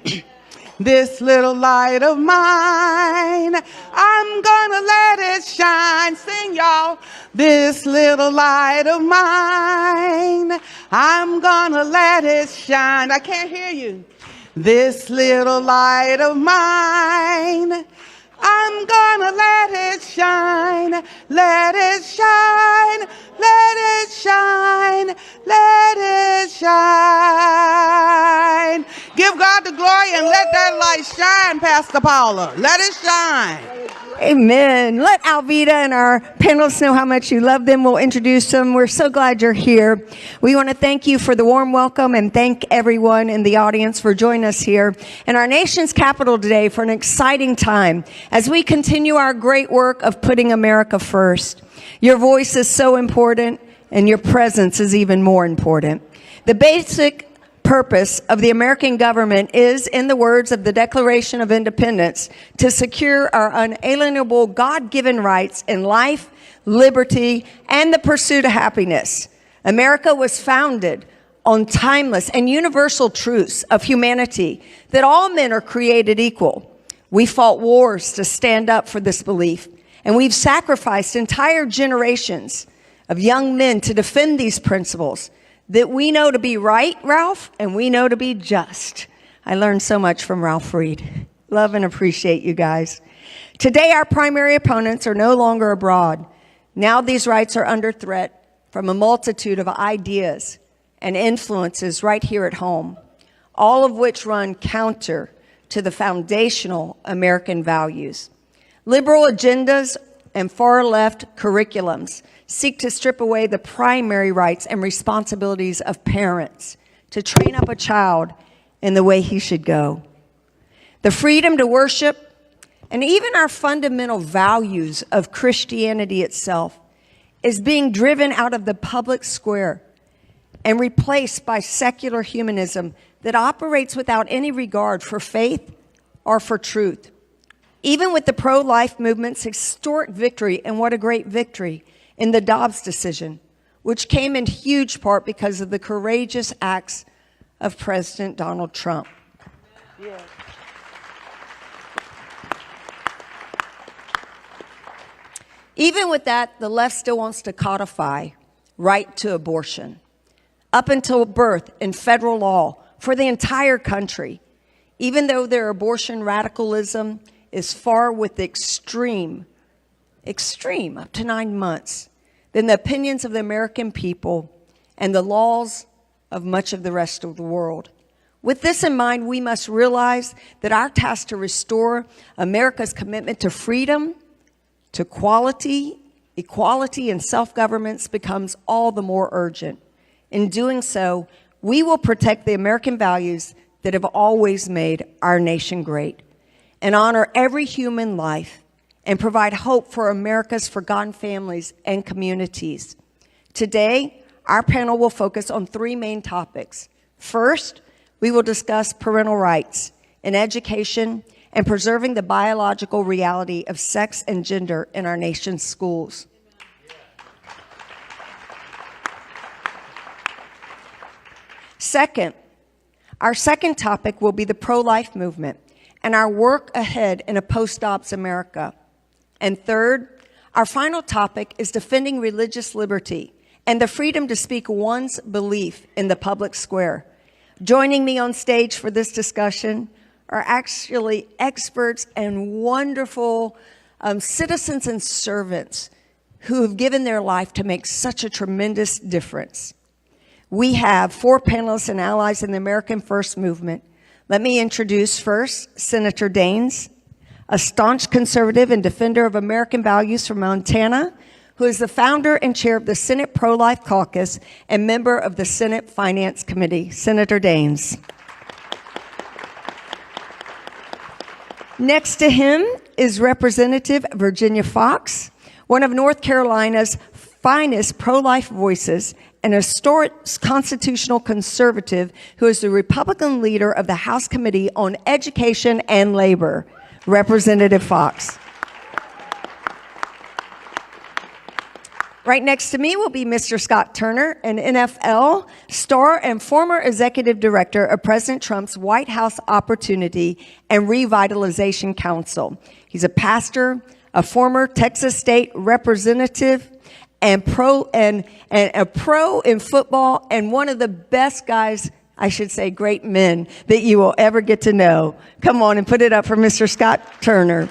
This little light of mine, I'm gonna let it shine. Sing, y'all. This little light of mine, I'm gonna let it shine. I can't hear you. This little light of mine, I'm gonna let it shine, let it shine, let it shine, let it shine. Give God the glory and let that light shine, Pastor Paula. Let it shine.
Amen. Let Alvita and our panelists know how much you love them. We'll introduce them. We're so glad you're here. We want to thank you for the warm welcome and thank everyone in the audience for joining us here in our nation's capital today for an exciting time as we continue our great work of putting America first. Your voice is so important and your presence is even more important. The basic purpose of the American government is, in the words of the Declaration of Independence, to secure our unalienable God-given rights in life, liberty, and the pursuit of happiness. America was founded on timeless and universal truths of humanity, that all men are created equal. We fought wars to stand up for this belief, and we've sacrificed entire generations of young men to defend these principles that we know to be right, Ralph, and we know to be just. I learned so much from Ralph Reed. Love and appreciate you guys. Today, our primary opponents are no longer abroad. Now these rights are under threat from a multitude of ideas and influences right here at home, all of which run counter to the foundational American values. Liberal agendas and far-left curriculums seek to strip away the primary rights and responsibilities of parents to train up a child in the way he should go. The freedom to worship and even our fundamental values of Christianity itself is being driven out of the public square and replaced by secular humanism that operates without any regard for faith or for truth. Even with the pro-life movement's historic victory, and what a great victory, in the Dobbs decision, which came in huge part because of the courageous acts of President Donald Trump. Yeah. Even with that, the left still wants to codify right to abortion up until birth in federal law for the entire country, even though their abortion radicalism is far with the extreme, up to 9 months, than the opinions of the American people and the laws of much of the rest of the world. With this in mind, we must realize that our task to restore America's commitment to freedom, to equality, and self-governance becomes all the more urgent. In doing so, we will protect the American values that have always made our nation great, and honor every human life, and provide hope for America's forgotten families and communities. Today, our panel will focus on 3 main topics. First, we will discuss parental rights in education and preserving the biological reality of sex and gender in our nation's schools. Second, our second topic will be the pro-life movement and our work ahead in a post-Dobbs America. And third, our final topic is defending religious liberty and the freedom to speak one's belief in the public square. Joining me on stage for this discussion are actually experts and wonderful citizens and servants who have given their life to make such a tremendous difference. We have 4 panelists and allies in the American First Movement. Let me introduce first Senator Daines, a staunch conservative and defender of American values from Montana, who is the founder and chair of the Senate Pro-Life Caucus and member of the Senate Finance Committee. Senator Daines. Next to him is Representative Virginia Foxx, one of North Carolina's finest pro-life voices, and a historic constitutional conservative who is the Republican leader of the House Committee on Education and Labor. Representative Foxx. Right next to me will be Mr. Scott Turner, an NFL star and former executive director of President Trump's White House Opportunity and Revitalization Council. He's a pastor, a former Texas state representative, and a pro in football, and one of the best guys, I should say great men, that you will ever get to know. Come on and put it up for Mr. Scott Turner.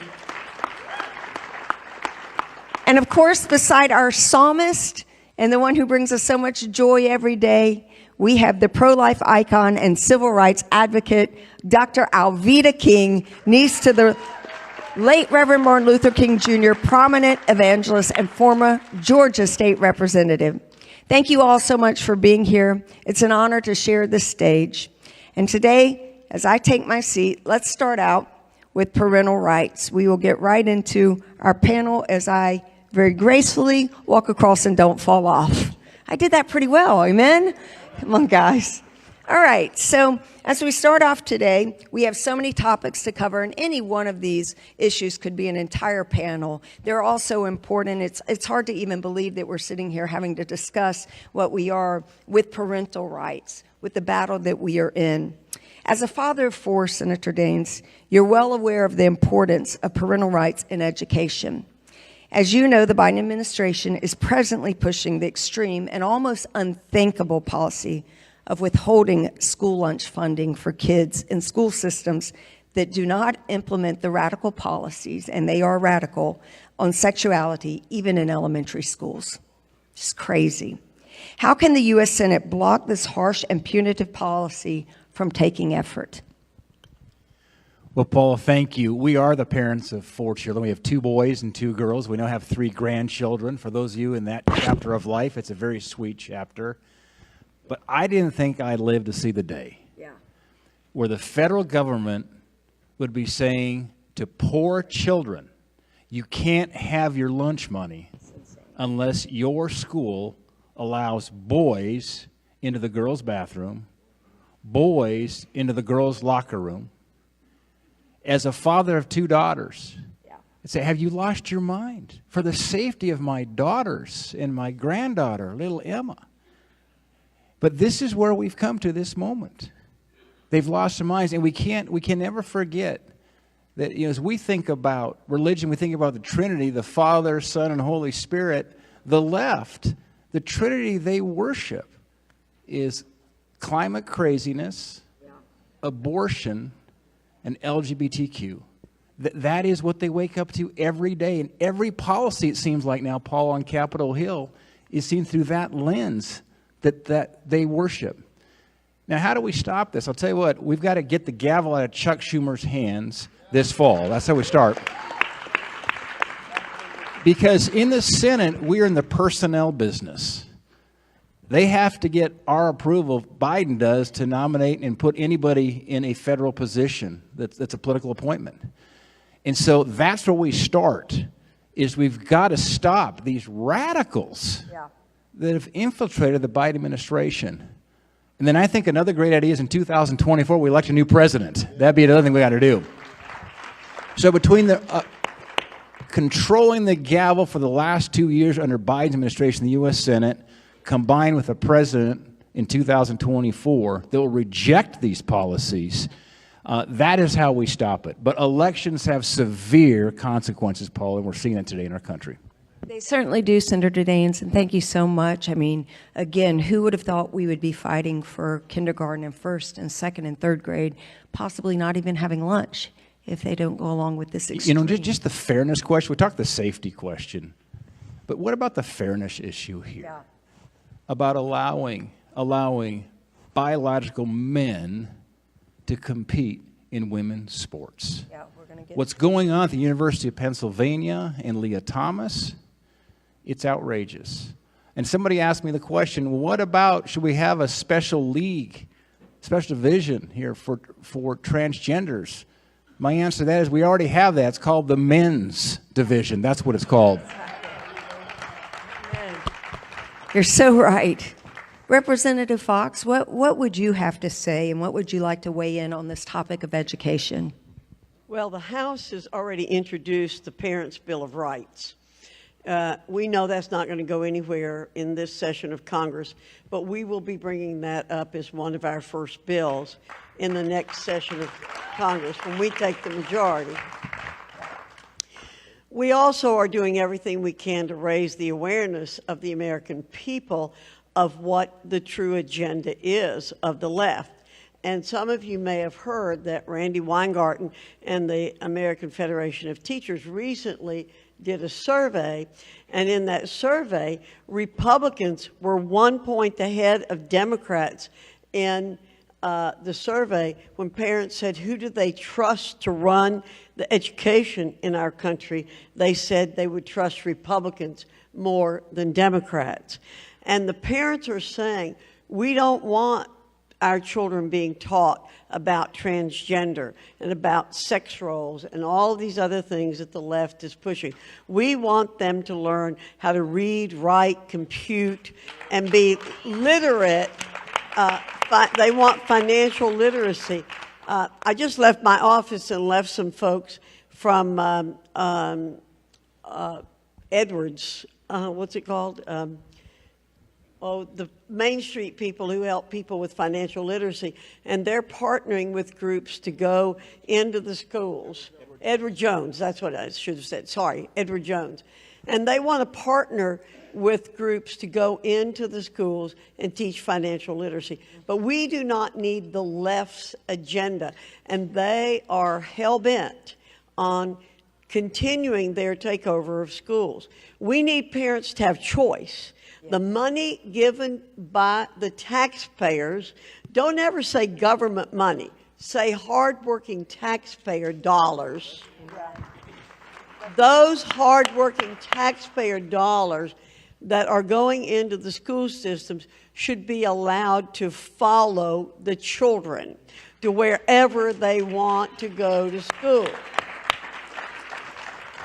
And of course, beside our psalmist and the one who brings us so much joy every day, we have the pro-life icon and civil rights advocate, Dr. Alveda King, niece to the late Reverend Martin Luther King Jr., prominent evangelist and former Georgia State Representative. Thank you all so much for being here. It's an honor to share this stage. And today, as I take my seat, let's start out with parental rights. We will get right into our panel as I very gracefully walk across and don't fall off. I did that pretty well, amen? Come on, guys. All right, so as we start off today, we have so many topics to cover, and any one of these issues could be an entire panel. They're all so important. It's hard to even believe that we're sitting here having to discuss what we are with parental rights, with the battle that we are in. As a father of 4, Senator Daines, you're well aware of the importance of parental rights in education. As you know, the Biden administration is presently pushing the extreme and almost unthinkable policy of withholding school lunch funding for kids in school systems that do not implement the radical policies, and they are radical, on sexuality, even in elementary schools. It's crazy. How can the U.S. Senate block this harsh and punitive policy from taking effort?
Well, Paul, thank you. We are the parents of 4 children. We have 2 boys and 2 girls. We now have 3 grandchildren. For those of you in that chapter of life, it's a very sweet chapter. But I didn't think I'd live to see the day where the federal government would be saying to poor children, you can't have your lunch money unless your school allows boys into the girls' bathroom, boys into the girls' locker room. As a father of 2 daughters, I'd say, have you lost your mind? For the safety of my daughters and my granddaughter, little Emma. But this is where we've come to this moment. They've lost their minds, and we can never forget that, as we think about religion, we think about the Trinity, the Father, Son, and Holy Spirit. The left, the Trinity they worship is climate craziness, abortion, and LGBTQ. That is what they wake up to every day. And every policy, it seems like now, Paul, on Capitol Hill, is seen through that lens that they worship. Now, how do we stop this? I'll tell you what, we've got to get the gavel out of Chuck Schumer's hands this fall. That's how we start. Because in the Senate, we're in the personnel business. They have to get our approval, Biden does, to nominate and put anybody in a federal position that's a political appointment. And so that's where we start, is we've got to stop these radicals that have infiltrated the Biden administration. And then I think another great idea is in 2024, we elect a new president. That'd be another thing we got to do. So between the controlling the gavel for the last 2 years under Biden's administration in the U.S. Senate, combined with a president in 2024 that will reject these policies, that is how we stop it. But elections have severe consequences, Paul, and we're seeing that today in our country.
They certainly do, Senator Daines, and thank you so much. I mean, again, who would have thought we would be fighting for kindergarten and first and second and third grade, possibly not even having lunch if they don't go along with this extreme.
Just the fairness question. We talked the safety question. But what about the fairness issue here?
Yeah.
About allowing biological men to compete in women's sports.
Yeah, we're gonna get
What's going on at the University of Pennsylvania and Leah Thomas, it's outrageous. And somebody asked me the question, what about, should we have a special league, special division here for transgenders? My answer to that is we already have that. It's called the men's division. That's what it's called.
You're so right. Representative Fox, what would you have to say, and what would you like to weigh in on this topic of education?
Well, the House has already introduced the Parents' Bill of Rights. We know that's not going to go anywhere in this session of Congress, but we will be bringing that up as one of our first bills in the next session of Congress when we take the majority. We also are doing everything we can to raise the awareness of the American people of what the true agenda is of the left. And some of you may have heard that Randy Weingarten and the American Federation of Teachers recently did a survey, and in that survey, Republicans were 1 point ahead of Democrats in the survey when parents said, who do they trust to run the education in our country? They said they would trust Republicans more than Democrats. And the parents are saying, we don't want our children being taught about transgender and about sex roles and all these other things that the left is pushing. We want them to learn how to read, write, compute, and be literate. They want financial literacy. I just left my office and left some folks from Edwards, what's it called? The Main Street people who help people with financial literacy, and they're partnering with groups to go into the schools. Edward Jones, that's what I should have said, sorry, Edward Jones. And they want to partner with groups to go into the schools and teach financial literacy. But we do not need the left's agenda, and they are hell-bent on continuing their takeover of schools. We need parents to have choice. The money given by the taxpayers, don't ever say government money, say hardworking taxpayer dollars. Those hardworking taxpayer dollars that are going into the school systems should be allowed to follow the children to wherever they want to go to school.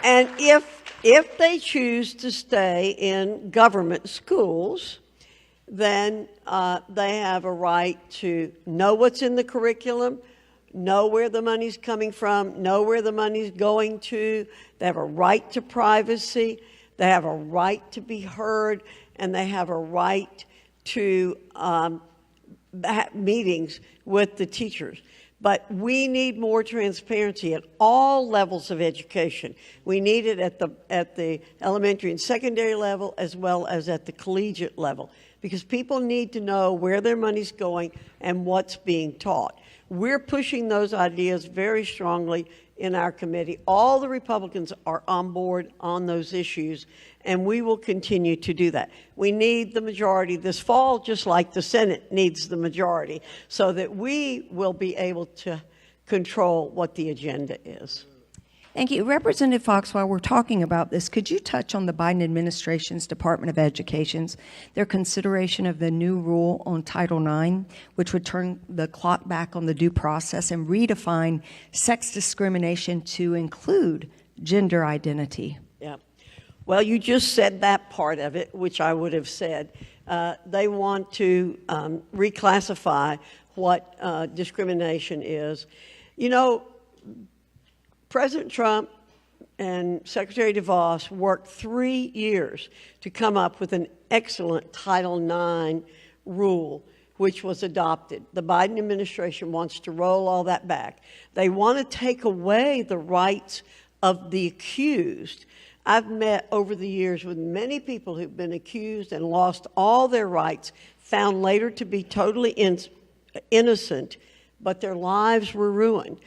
And if they choose to stay in government schools, then they have a right to know what's in the curriculum, know where the money's coming from, know where the money's going to. They have a right to privacy. They have a right to be heard, and they have a right to meetings with the teachers. But we need more transparency at all levels of education. We need it at the elementary and secondary level as well as at the collegiate level, because people need to know where their money's going and what's being taught. We're pushing those ideas very strongly in our committee. All the Republicans are on board on those issues, and we will continue to do that. We need the majority this fall, just like the Senate needs the majority, so that we will be able to control what the agenda is.
Thank you. Representative Fox, while we're talking about this, could you touch on the Biden administration's Department of Education's, their consideration of the new rule on Title IX, which would turn the clock back on the due process and redefine sex discrimination to include gender identity?
Yeah. Well, you just said that part of it, which I would have said. They want to reclassify what discrimination is. You know, President Trump and Secretary DeVos worked 3 years to come up with an excellent Title IX rule, which was adopted. The Biden administration wants to roll all that back. They want to take away the rights of the accused. I've met over the years with many people who've been accused and lost all their rights, found later to be totally innocent, but their lives were ruined.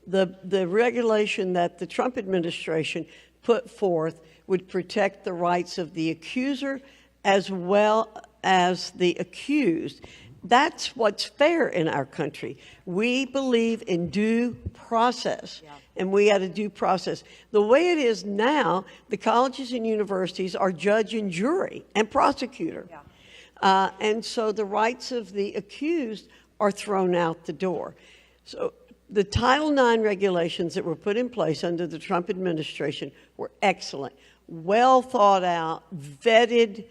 The regulation that the Trump administration put forth would protect the rights of the accuser as well as the accused. That's what's fair in our country. We believe in due process, and we had a due process. The way it is now, the colleges and universities are judge and jury and prosecutor. And so the rights of the accused are thrown out the door. So the Title IX regulations that were put in place under the Trump administration were excellent, well thought out, vetted,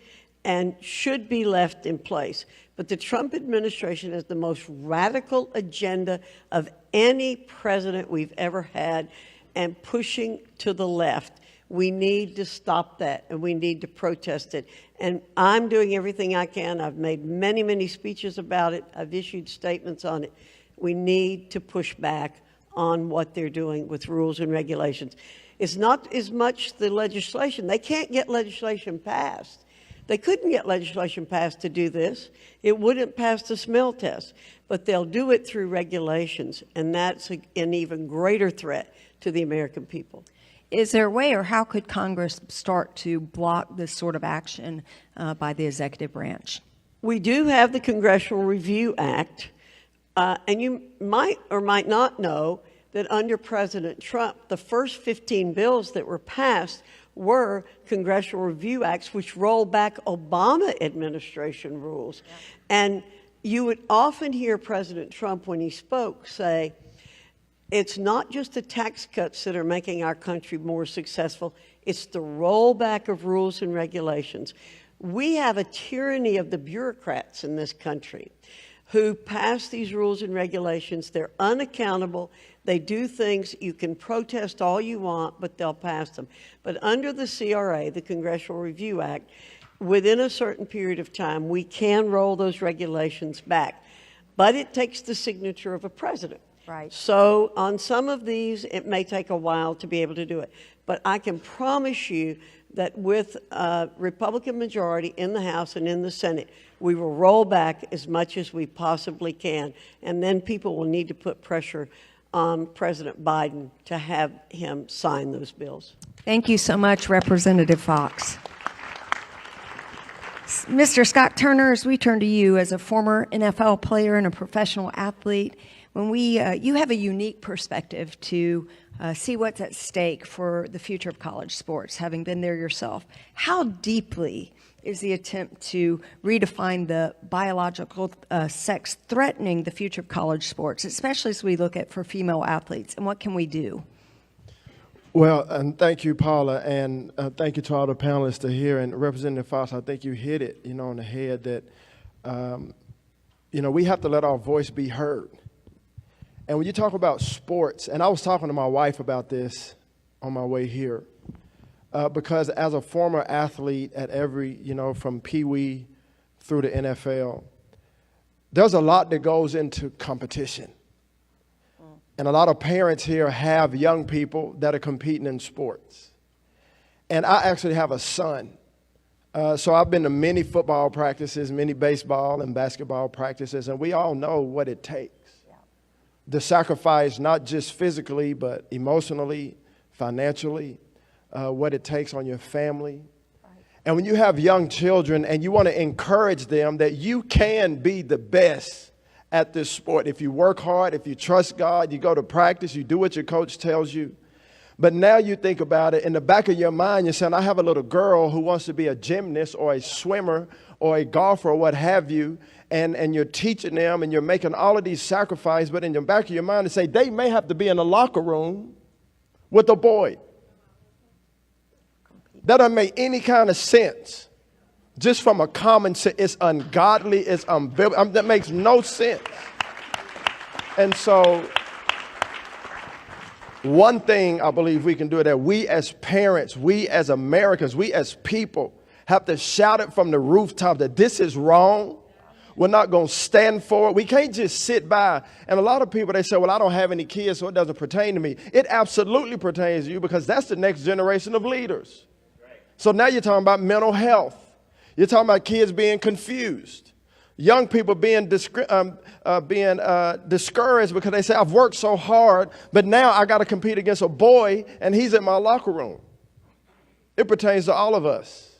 and should be left in place. But the Trump administration has the most radical agenda of any president we've ever had, and pushing to the left. We need to stop that, and we need to protest it. And I'm doing everything I can. I've made many, many speeches about it. I've issued statements on it. We need to push back on what they're doing with rules and regulations. It's not as much the legislation. They can't get legislation passed. They couldn't get legislation passed to do this. It wouldn't pass the smell test. But they'll do it through regulations, and that's an even greater threat to the American people.
Is there a way, or how could Congress start to block this sort of action by the executive branch?
We do have the Congressional Review Act. And you might or might not know that under President Trump, the first 15 bills that were passed were Congressional Review Acts, which roll back Obama administration rules. And you would often hear President Trump, when he spoke, say, it's not just the tax cuts that are making our country more successful, it's the rollback of rules and regulations. We have a tyranny of the bureaucrats in this country who pass these rules and regulations. They're unaccountable. They do things, you can protest all you want, but they'll pass them. But under the CRA, the Congressional Review Act, within a certain period of time, we can roll those regulations back. But it takes the signature of a president.
Right.
So on some of these, it may take a while to be able to do it. But I can promise you that with a Republican majority in the House and in the Senate, we will roll back as much as we possibly can. And then people will need to put pressure on President Biden to have him sign those bills.
Thank you so much, Representative Fox. Mr. Scott Turner, as we turn to you as a former NFL player and a professional athlete, when you have a unique perspective to see what's at stake for the future of college sports, having been there yourself. How deeply is the attempt to redefine the biological sex threatening the future of college sports, especially as we look at for female athletes, and what can we do?
Well, and thank you, Paula, and thank you to all the panelists here. And Representative Fox, I think you hit it, on the head that we have to let our voice be heard. And when you talk about sports, and I was talking to my wife about this on my way here, because as a former athlete at every, from Pee Wee through the NFL, there's a lot that goes into competition. And a lot of parents here have young people that are competing in sports. And I actually have a son. So I've been to many football practices, many baseball and basketball practices, and we all know what it takes. The sacrifice, not just physically, but emotionally, financially, what it takes on your family. And when you have young children and you want to encourage them that you can be the best at this sport. If you work hard, if you trust God, you go to practice, you do what your coach tells you. But now you think about it, in the back of your mind, you're saying, I have a little girl who wants to be a gymnast or a swimmer or a golfer or what have you, and you're teaching them and you're making all of these sacrifices, but in the back of your mind, you say, they may have to be in a locker room with a boy. That doesn't make any kind of sense. Just from a common sense, it's ungodly, it's unbiblical. That makes no sense. And so, one thing I believe we can do is that we as parents, we as Americans, we as people have to shout it from the rooftop that this is wrong. We're not going to stand for it. We can't just sit by. And a lot of people, they say, well, I don't have any kids, so it doesn't pertain to me. It absolutely pertains to you because that's the next generation of leaders. So now you're talking about mental health. You're talking about kids being confused. Young people being discouraged because they say, I've worked so hard, but now I got to compete against a boy and he's in my locker room. It pertains to all of us.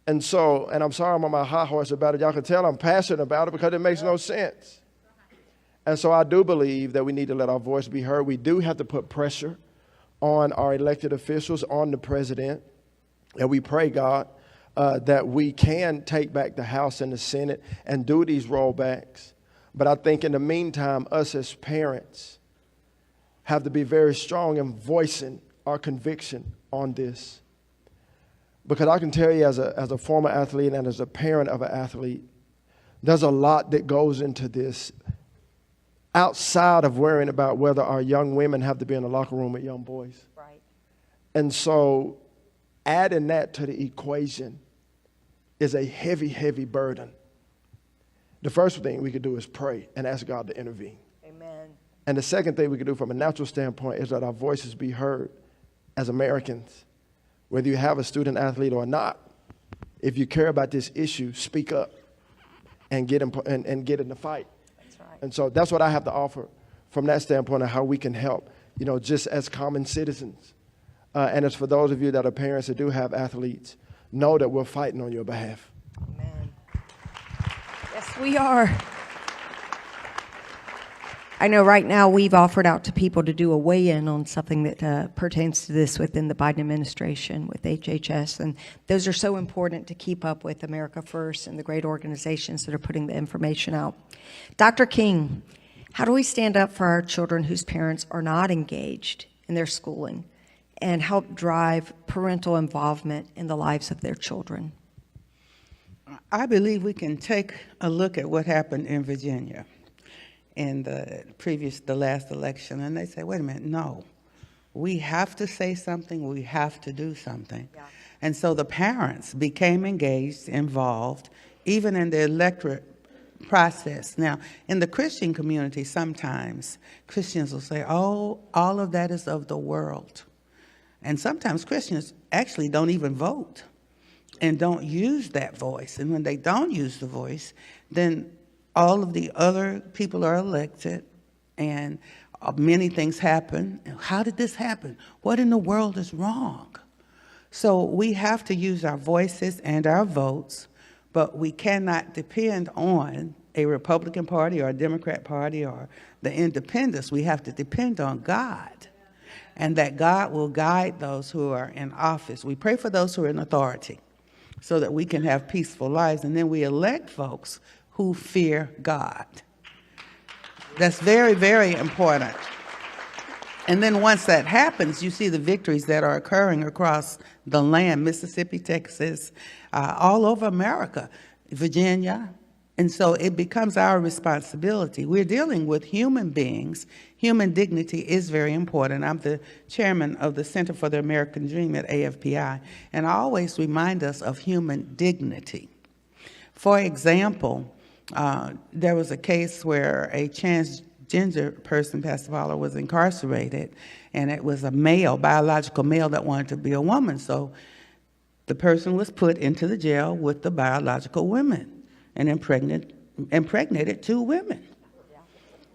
And so, and I'm sorry I'm on my high horse about it. Y'all can tell I'm passionate about it because it makes no sense. And so I do believe that we need to let our voice be heard. We do have to put pressure on our elected officials, on the president. And we pray, God, that we can take back the House and the Senate and do these rollbacks. But I think in the meantime, us as parents have to be very strong in voicing our conviction on this. Because I can tell you as a former athlete and as a parent of an athlete, there's a lot that goes into this outside of worrying about whether our young women have to be in the locker room with young boys.
Right.
And so adding that to the equation is a heavy, heavy burden. The first thing we could do is pray and ask God to intervene.
Amen.
And the second thing we could do from a natural standpoint is that our voices be heard as Americans. Whether you have a student athlete or not, if you care about this issue, speak up and get in the fight.
That's right.
And so that's what I have to offer from that standpoint of how we can help, just as common citizens. And as for those of you that are parents that do have athletes, know that we're fighting on your behalf.
Amen. Yes, we are. I know right now we've offered out to people to do a weigh-in on something that pertains to this within the Biden administration with HHS, and those are so important to keep up with America First and the great organizations that are putting the information out. Dr. King, how do we stand up for our children whose parents are not engaged in their schooling and help drive parental involvement in the lives of their children?
I believe we can take a look at what happened in Virginia in the last election, and they say, wait a minute, no, we have to say something, we have to do something. Yeah. And so the parents became engaged, involved, even in the electorate process. Now, in the Christian community, sometimes Christians will say, oh, all of that is of the world. And sometimes Christians actually don't even vote and don't use that voice. And when they don't use the voice, then all of the other people are elected, and many things happen. How did this happen? What in the world is wrong? So we have to use our voices and our votes, but we cannot depend on a Republican Party or a Democrat Party or the independents. We have to depend on God, and that God will guide those who are in office. We pray for those who are in authority so that we can have peaceful lives, and then we elect folks who fear God. That's very, very important. And then once that happens, you see the victories that are occurring across the land, Mississippi, Texas, all over America. Virginia. And so it becomes our responsibility. We're dealing with human beings. Human dignity is very important. I'm the chairman of the Center for the American Dream at AFPI, and I always remind us of human dignity. For example, there was a case where a transgender person, Pastor Paula, was incarcerated, and it was a male, biological male, that wanted to be a woman. So the person was put into the jail with the biological women and impregnated 2 women.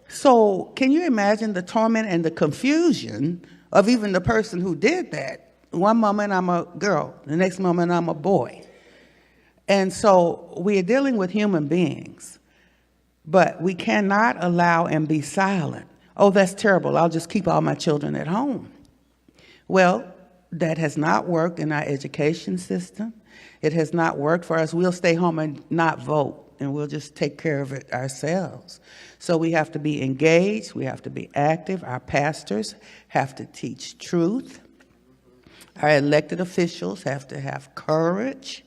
So can you imagine the torment and the confusion of even the person who did that? One moment I'm a girl, the next moment I'm a boy. And so we are dealing with human beings, but we cannot allow and be silent. Oh, that's terrible. I'll just keep all my children at home. Well, that has not worked in our education system. It has not worked for us. We'll stay home and not vote, and we'll just take care of it ourselves. So we have to be engaged. We have to be active. Our pastors have to teach truth. Our elected officials have to have courage.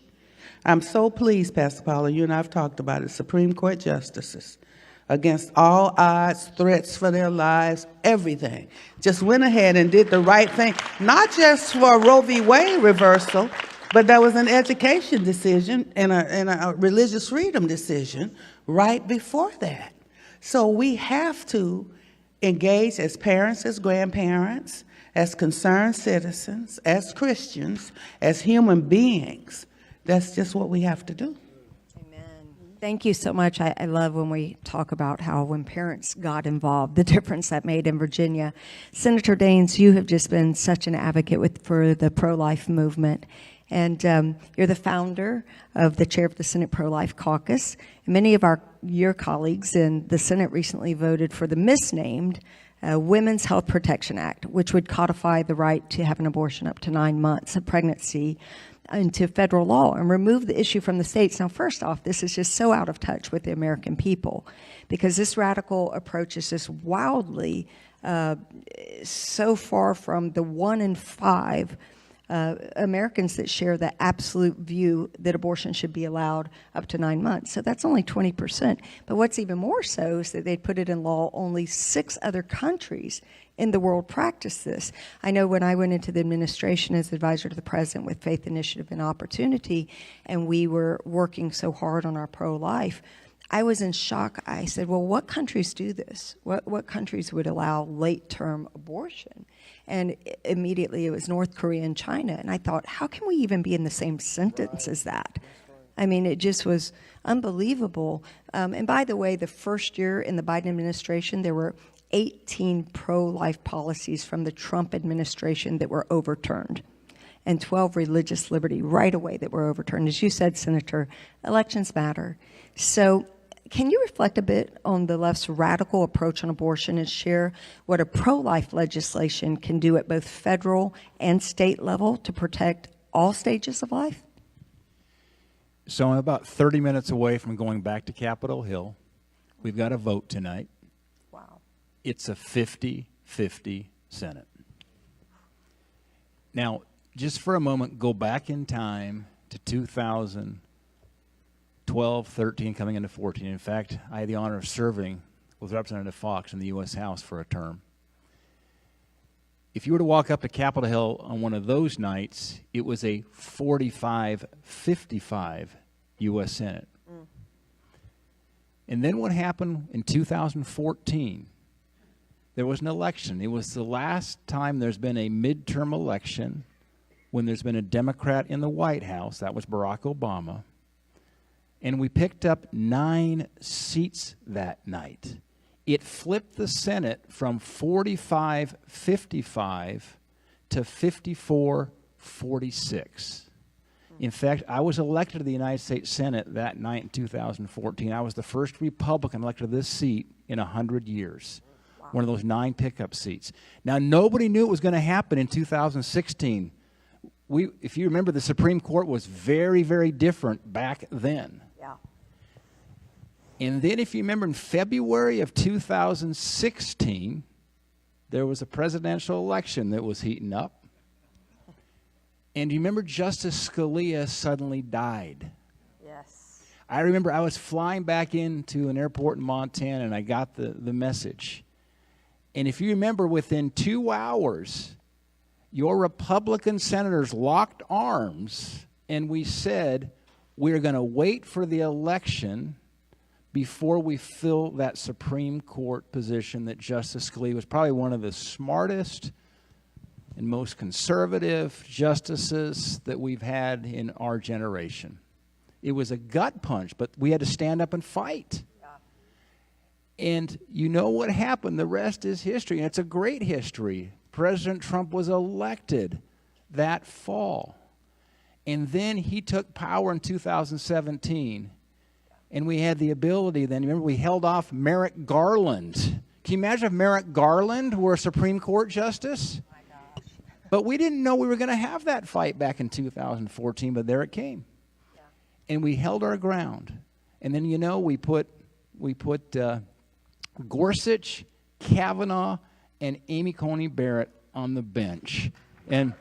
I'm so pleased, Pastor Paula, you and I have talked about it, Supreme Court justices, against all odds, threats for their lives, everything, just went ahead and did the right thing, not just for a Roe v. Wade reversal, but there was an education decision and a religious freedom decision right before that. So we have to engage as parents, as grandparents, as concerned citizens, as Christians, as human beings. That's just what we have to do.
Thank you so much. I love when we talk about how when parents got involved, the difference that made in Virginia. Senator Daines, you have just been such an advocate for the pro-life movement. And you're the founder of the chair of the Senate Pro-Life Caucus. And many of your colleagues in the Senate recently voted for the misnamed Women's Health Protection Act, which would codify the right to have an abortion up to 9 months of pregnancy into federal law and remove the issue from the states. Now, first off, this is just so out of touch with the American people, because this radical approach is just wildly so far from the 1 in 5 Americans that share the absolute view that abortion should be allowed up to 9 months. So that's only 20%. But what's even more so is that they put it in law. Only 6 other countries in the world practice this. I know when I went into the administration as advisor to the president with Faith Initiative and Opportunity, and we were working so hard on our pro-life, I was in shock. I said, well, what countries do this? What countries would allow late-term abortion? And immediately it was North Korea and China. And I thought, how can we even be in the same sentence as that? I mean, it just was unbelievable. And by the way, the first year in the Biden administration, there were 18 pro-life policies from the Trump administration that were overturned, and 12 religious liberty right away that were overturned. As you said, Senator, elections matter. So can you reflect a bit on the left's radical approach on abortion and share what a pro-life legislation can do at both federal and state level to protect all stages of life?
So I'm about 30 minutes away from going back to Capitol Hill. We've got a vote tonight.
Wow.
It's a 50-50 Senate. Now, just for a moment, go back in time to 2012, 13, coming into 14. In fact, I had the honor of serving with Representative Fox in the U.S. House for a term. If you were to walk up to Capitol Hill on one of those nights, it was a 45-55 U.S. Senate. And then what happened in 2014? There was an election. It was the last time there's been a midterm election when there's been a Democrat in the White House. That was Barack Obama. And we picked up 9 seats that night. It flipped the Senate from 45-55 to 54-46. In fact, I was elected to the United States Senate that night in 2014. I was the first Republican elected to this seat in 100 years. Wow. One of those 9 pickup seats. Now, nobody knew it was going to happen in 2016. If you remember, the Supreme Court was very, very different back then.
Yeah.
And then if you remember, in February of 2016, there was a presidential election that was heating up. And you remember Justice Scalia suddenly died.
Yes.
I remember I was flying back into an airport in Montana, and I got the message. And if you remember, within 2 hours, your Republican senators locked arms, and we said, we're going to wait for the election before we fill that Supreme Court position that Justice Scalia was probably one of the smartest and most conservative justices that we've had in our generation. It was a gut punch, but we had to stand up and fight. And you know what happened. The rest is history, and it's a great history. President Trump was elected that fall. And then he took power in 2017. And we had the ability then, remember, we held off Merrick Garland. Can you imagine if Merrick Garland were a Supreme Court justice? Oh my gosh. But we didn't know we were going to have that fight back in 2014, but there it came. Yeah. And we held our ground. And then, you know, we put Gorsuch, Kavanaugh, and Amy Coney Barrett on the bench. And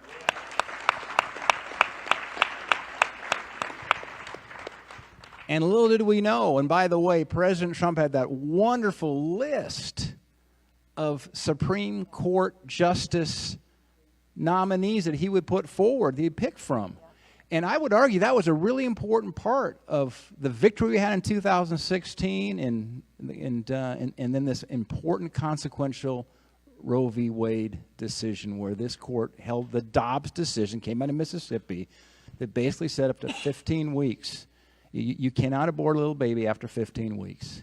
little did we know, and by the way, President Trump had that wonderful list of Supreme Court justice nominees that he would put forward, that he'd pick from. And I would argue that was a really important part of the victory we had in 2016 and then this important consequential Roe v. Wade decision where this court held the Dobbs decision, came out of Mississippi, that basically said up to 15 weeks. You cannot abort a little baby after 15 weeks.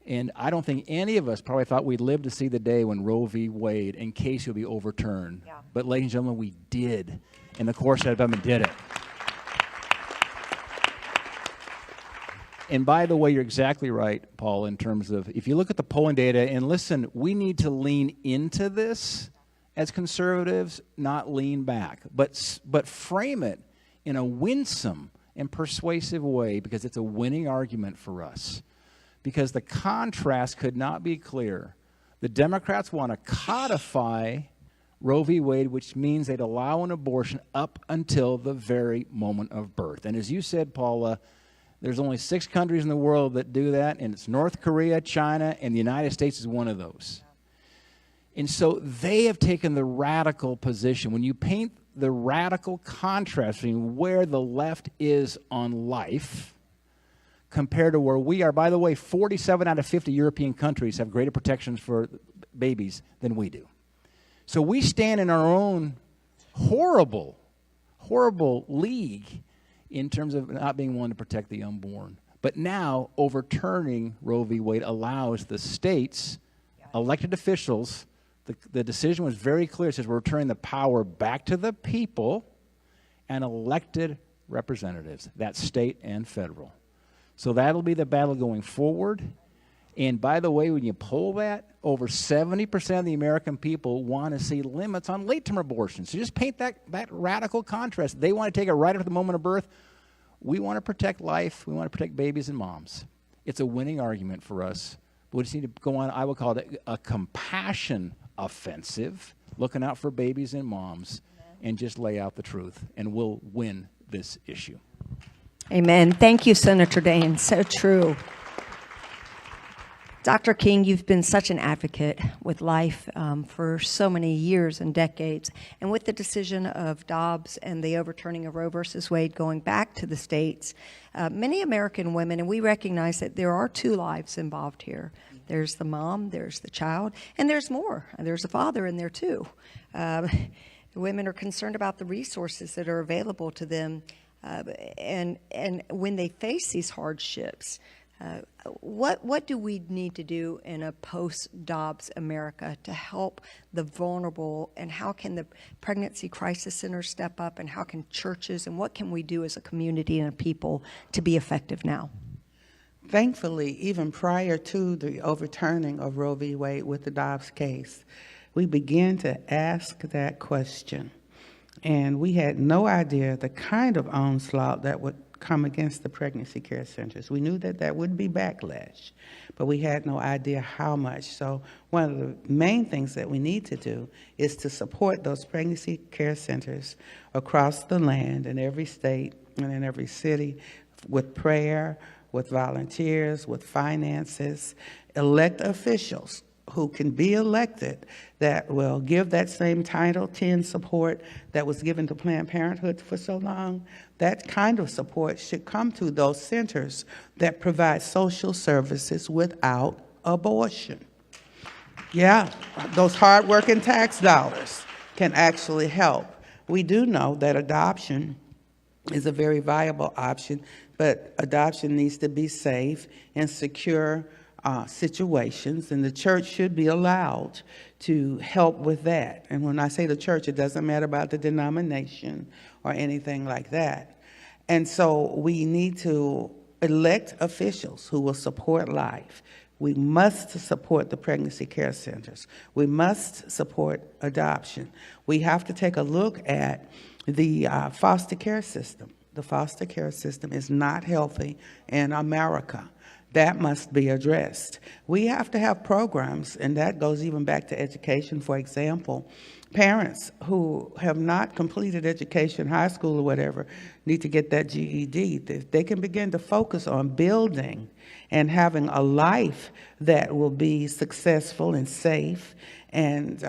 And I don't think any of us probably thought we'd live to see the day when Roe v. Wade and Casey would be overturned. Yeah. But ladies and gentlemen, we did. And the court said and did it. And by the way, you're exactly right, Paul, in terms of, if you look at the polling data, and listen, we need to lean into this as conservatives, not lean back, but frame it in a winsome and persuasive way, because it's a winning argument for us. Because the contrast could not be clearer. The Democrats want to codify Roe v. Wade, which means they'd allow an abortion up until the very moment of birth. And as you said, Paula, there's only 6 countries in the world that do that, and it's North Korea, China, and the United States is one of those. And so they have taken the radical position. When you paint the radical contrast between where the left is on life compared to where we are. By the way, 47 out of 50 European countries have greater protections for babies than we do. So we stand in our own horrible, horrible league in terms of not being willing to protect the unborn. But now overturning Roe v. Wade allows the states, elected officials, the decision was very clear. It says we're returning the power back to the people and elected representatives, that's state and federal. So that'll be the battle going forward. And by the way, when you poll that, over 70% of the American people want to see limits on late-term abortion. So just paint that radical contrast. They want to take it right after the moment of birth. We want to protect life. We want to protect babies and moms. It's a winning argument for us. We just need to go on, I would call it a compassion offensive, looking out for babies and moms, and just lay out the truth, and we'll win this issue.
Amen. Thank you, Senator Dane. So true. Dr. King, you've been such an advocate with life for so many years and decades. And with the decision of Dobbs and the overturning of Roe versus Wade going back to the states, many American women, and we recognize that there are 2 lives involved here. There's the mom, there's the child, and there's more. There's a father in there too. Women are concerned about the resources that are available to them. And when they face these hardships, what do we need to do in a post-Dobbs America to help the vulnerable, and how can the pregnancy crisis centers step up, and how can churches, and what can we do as a community and a people to be effective now?
Thankfully, even prior to the overturning of Roe v. Wade with the Dobbs case, we began to ask that question. And we had no idea the kind of onslaught that would come against the pregnancy care centers. We knew that would be backlash, but we had no idea how much. So one of the main things that we need to do is to support those pregnancy care centers across the land in every state and in every city with prayer, with volunteers, with finances. Elect officials who can be elected that will give that same Title X support that was given to Planned Parenthood for so long. That kind of support should come to those centers that provide social services without abortion. Yeah, those hard-working tax dollars can actually help. We do know that adoption is a very viable option, but adoption needs to be safe and secure situations, and the church should be allowed to help with that. And when I say the church, it doesn't matter about the denomination or anything like that. And so we need to elect officials who will support life. We must support the pregnancy care centers. We must support adoption. We have to take a look at the foster care system. The foster care system is not healthy in America. That must be addressed. We have to have programs, and that goes even back to education. For example, parents who have not completed education, high school or whatever, need to get that GED. They can begin to focus on building and having a life that will be successful and safe, and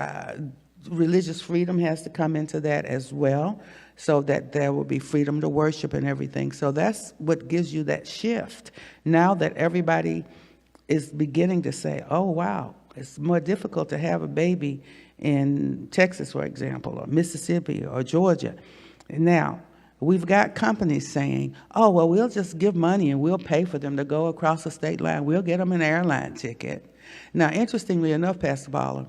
religious freedom has to come into that as well, so that there will be freedom to worship and everything. So that's what gives you that shift. Now that everybody is beginning to say, oh, wow, it's more difficult to have a baby in Texas, for example, or Mississippi or Georgia. Now, we've got companies saying, oh, well, we'll just give money and we'll pay for them to go across the state line. We'll get them an airline ticket. Now, interestingly enough, Pastor Baller,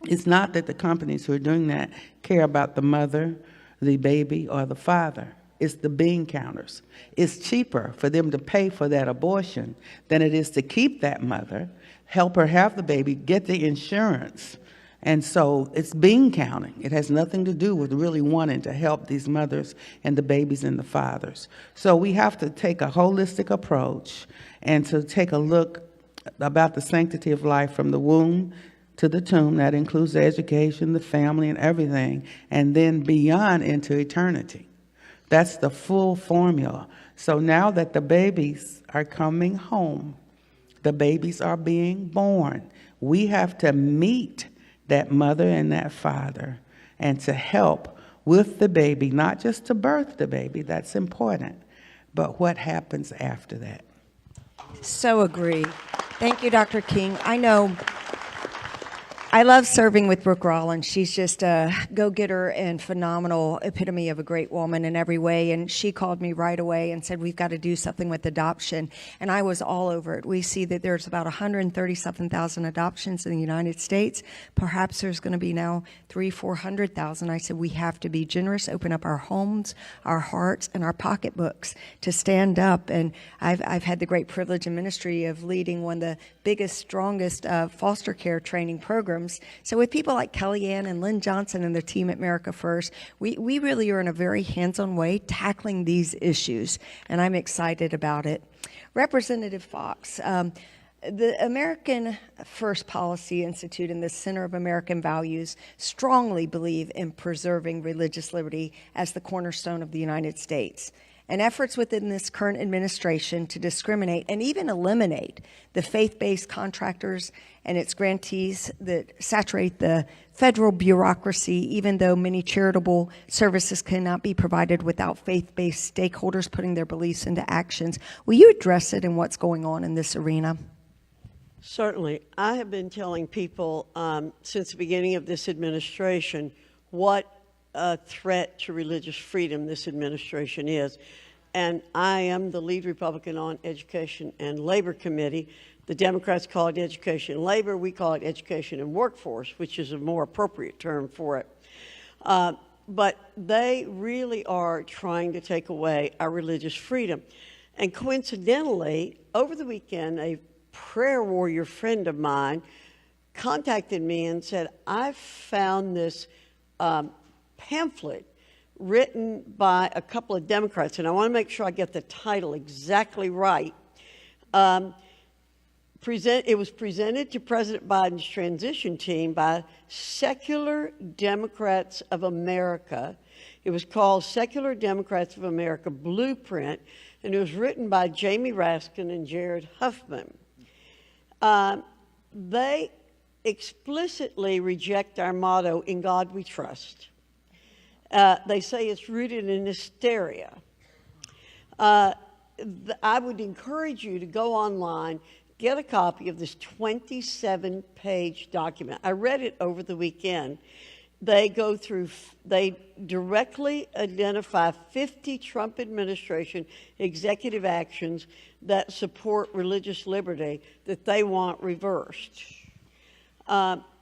it's not that the companies who are doing that care about the mother, the baby, or the father. It's the bean counters. It's cheaper for them to pay for that abortion than it is to keep that mother, help her have the baby, get the insurance. And so it's bean counting. It has nothing to do with really wanting to help these mothers and the babies and the fathers. So we have to take a holistic approach and to take a look about the sanctity of life from the womb to the tomb. That includes the education, the family, and everything, and then beyond into eternity. That's the full formula. So now that the babies are coming home, the babies are being born, we have to meet that mother and that father and to help with the baby, not just to birth the baby, that's important, but what happens after that.
So agree. Thank you, Dr. King. I love serving with Brooke Rollins. She's just a go-getter and phenomenal epitome of a great woman in every way. And she called me right away and said, we've got to do something with adoption. And I was all over it. We see that there's about 137,000 adoptions in the United States. Perhaps there's going to be now 300,000-400,000. I said, we have to be generous, open up our homes, our hearts, and our pocketbooks to stand up. And I've had the great privilege and ministry of leading one of the biggest, strongest foster care training programs. So with people like Kellyanne and Lynn Johnson and their team at America First, we really are in a very hands-on way tackling these issues, and I'm excited about it. Representative Fox, the American First Policy Institute and the Center of American Values strongly believe in preserving religious liberty as the cornerstone of the United States. And efforts within this current administration to discriminate and even eliminate the faith-based contractors and its grantees that saturate the federal bureaucracy, even though many charitable services cannot be provided without faith-based stakeholders putting their beliefs into actions. Will you address it and what's going on in this arena?
Certainly. I have been telling people since the beginning of this administration what a threat to religious freedom this administration is. And I am the lead Republican on Education and Labor Committee. The Democrats call it Education and Labor. We call it Education and Workforce, which is a more appropriate term for it. But they really are trying to take away our religious freedom. And coincidentally, over the weekend, a prayer warrior friend of mine contacted me and said, I found this pamphlet written by a couple of Democrats, and I want to make sure I get the title exactly right. It was presented to President Biden's transition team by Secular Democrats of America. It was called Secular Democrats of America Blueprint, and it was written by Jamie Raskin and Jared Huffman. They explicitly reject our motto, "In God We Trust." They say it's rooted in hysteria. I would encourage you to go online, get a copy of this 27-page document. I read it over the weekend. They go through, they directly identify 50 Trump administration executive actions that support religious liberty that they want reversed.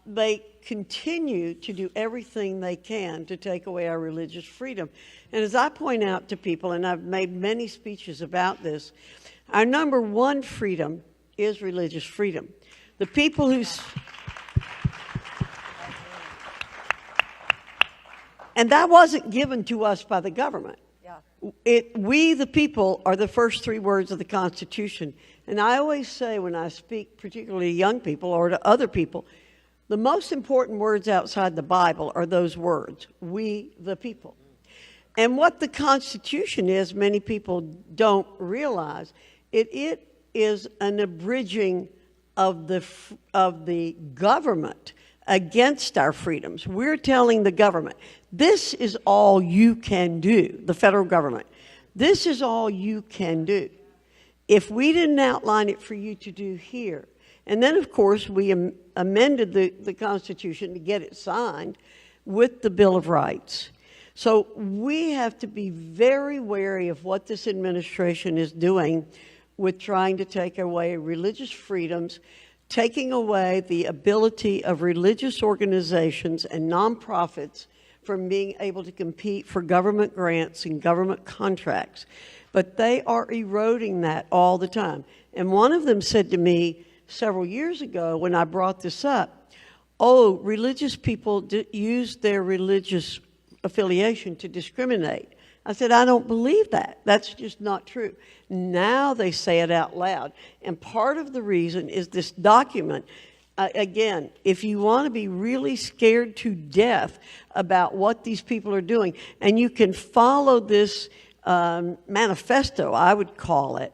They continue to do everything they can to take away our religious freedom. And as I point out to people, and I've made many speeches about this, our number one freedom is religious freedom. The people who... And that wasn't given to us by the government. We, the people, are the first three words of the Constitution. And I always say when I speak, particularly to young people or to other people, the most important words outside the Bible are those words, we, the people. And what the Constitution is, many people don't realize, it is an abridging of the government against our freedoms. We're telling the government, this is all you can do, the federal government. This is all you can do. If we didn't outline it for you to do here, and then of course we amended the Constitution to get it signed with the Bill of Rights. So we have to be very wary of what this administration is doing with trying to take away religious freedoms, taking away the ability of religious organizations and nonprofits from being able to compete for government grants and government contracts. But they are eroding that all the time. And one of them said to me several years ago when I brought this up, oh, religious people use their religious affiliation to discriminate. I said, I don't believe that. That's just not true. Now they say it out loud. And part of the reason is this document. Again, if you want to be really scared to death about what these people are doing, and you can follow this manifesto, I would call it,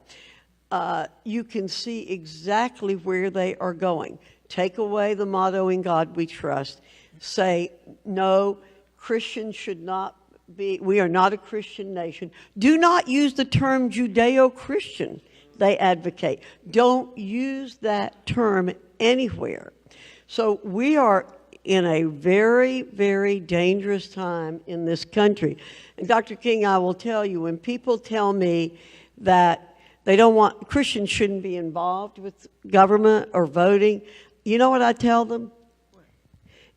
you can see exactly where they are going. Take away the motto, "In God We Trust." Say, no, Christians should not be, we are not a Christian nation. Do not use the term Judeo-Christian, they advocate. Don't use that term anywhere. So we are in a very, very dangerous time in this country. And Dr. King, I will tell you, when people tell me that they don't want, Christians shouldn't be involved with government or voting, you know what I tell them?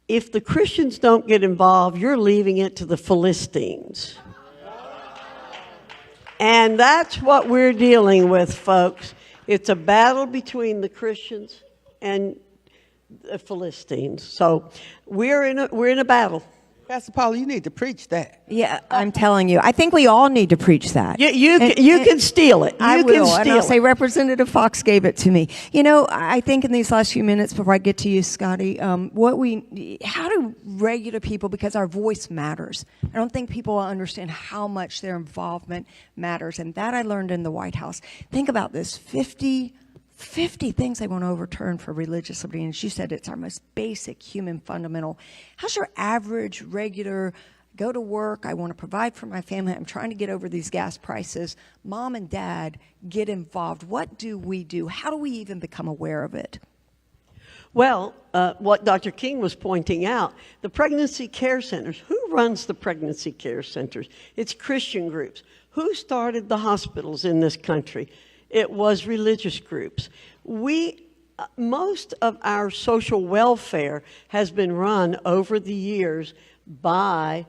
If the Christians don't get involved, you're leaving it to the Philistines. And that's what we're dealing with, folks. It's a battle between the Christians and the Philistines. So we're in a battle.
Pastor Paula, you need to preach that.
Yeah, I'm telling you. I think we all need to preach that.
You can steal it.
I will, and I'll say Representative Fox gave it to me. You know, I think in these last few minutes before I get to you, Scotty, how do regular people, because our voice matters. I don't think people understand how much their involvement matters, and that I learned in the White House. Think about this, 50 things they want to overturn for religious liberty, and she said it's our most basic human fundamental. How's your average, regular, go to work, I want to provide for my family, I'm trying to get over these gas prices, mom and dad get involved? What do we do? How do we even become aware of it?
Well, what Dr. King was pointing out, the pregnancy care centers. Who runs the pregnancy care centers? It's Christian groups. Who started the hospitals in this country? It was religious groups. Most of our social welfare has been run over the years by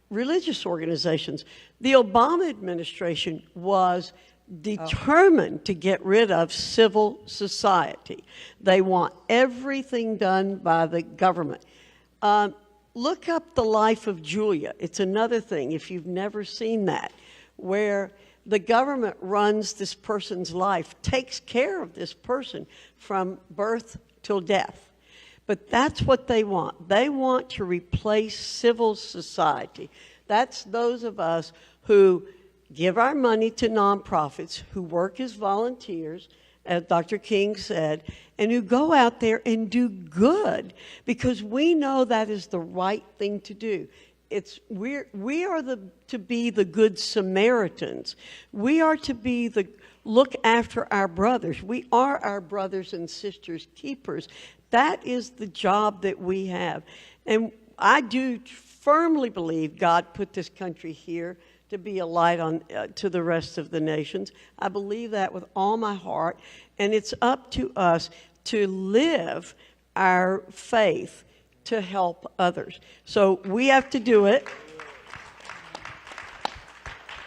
religious organizations. The Obama administration was determined to get rid of civil society. They want everything done by the government. Look up The Life of Julia. It's another thing, if you've never seen that, where the government runs this person's life, takes care of this person from birth till death. But that's what they want. They want to replace civil society. That's those of us who give our money to nonprofits, who work as volunteers, as Dr. King said, and who go out there and do good, because we know that is the right thing to do. We are to be the good Samaritans. We are to be look after our brothers. We are our brothers and sisters' keepers. That is the job that we have. And I do firmly believe God put this country here to be a light to the rest of the nations. I believe that with all my heart. And it's up to us to live our faith to help others. So we have to do it.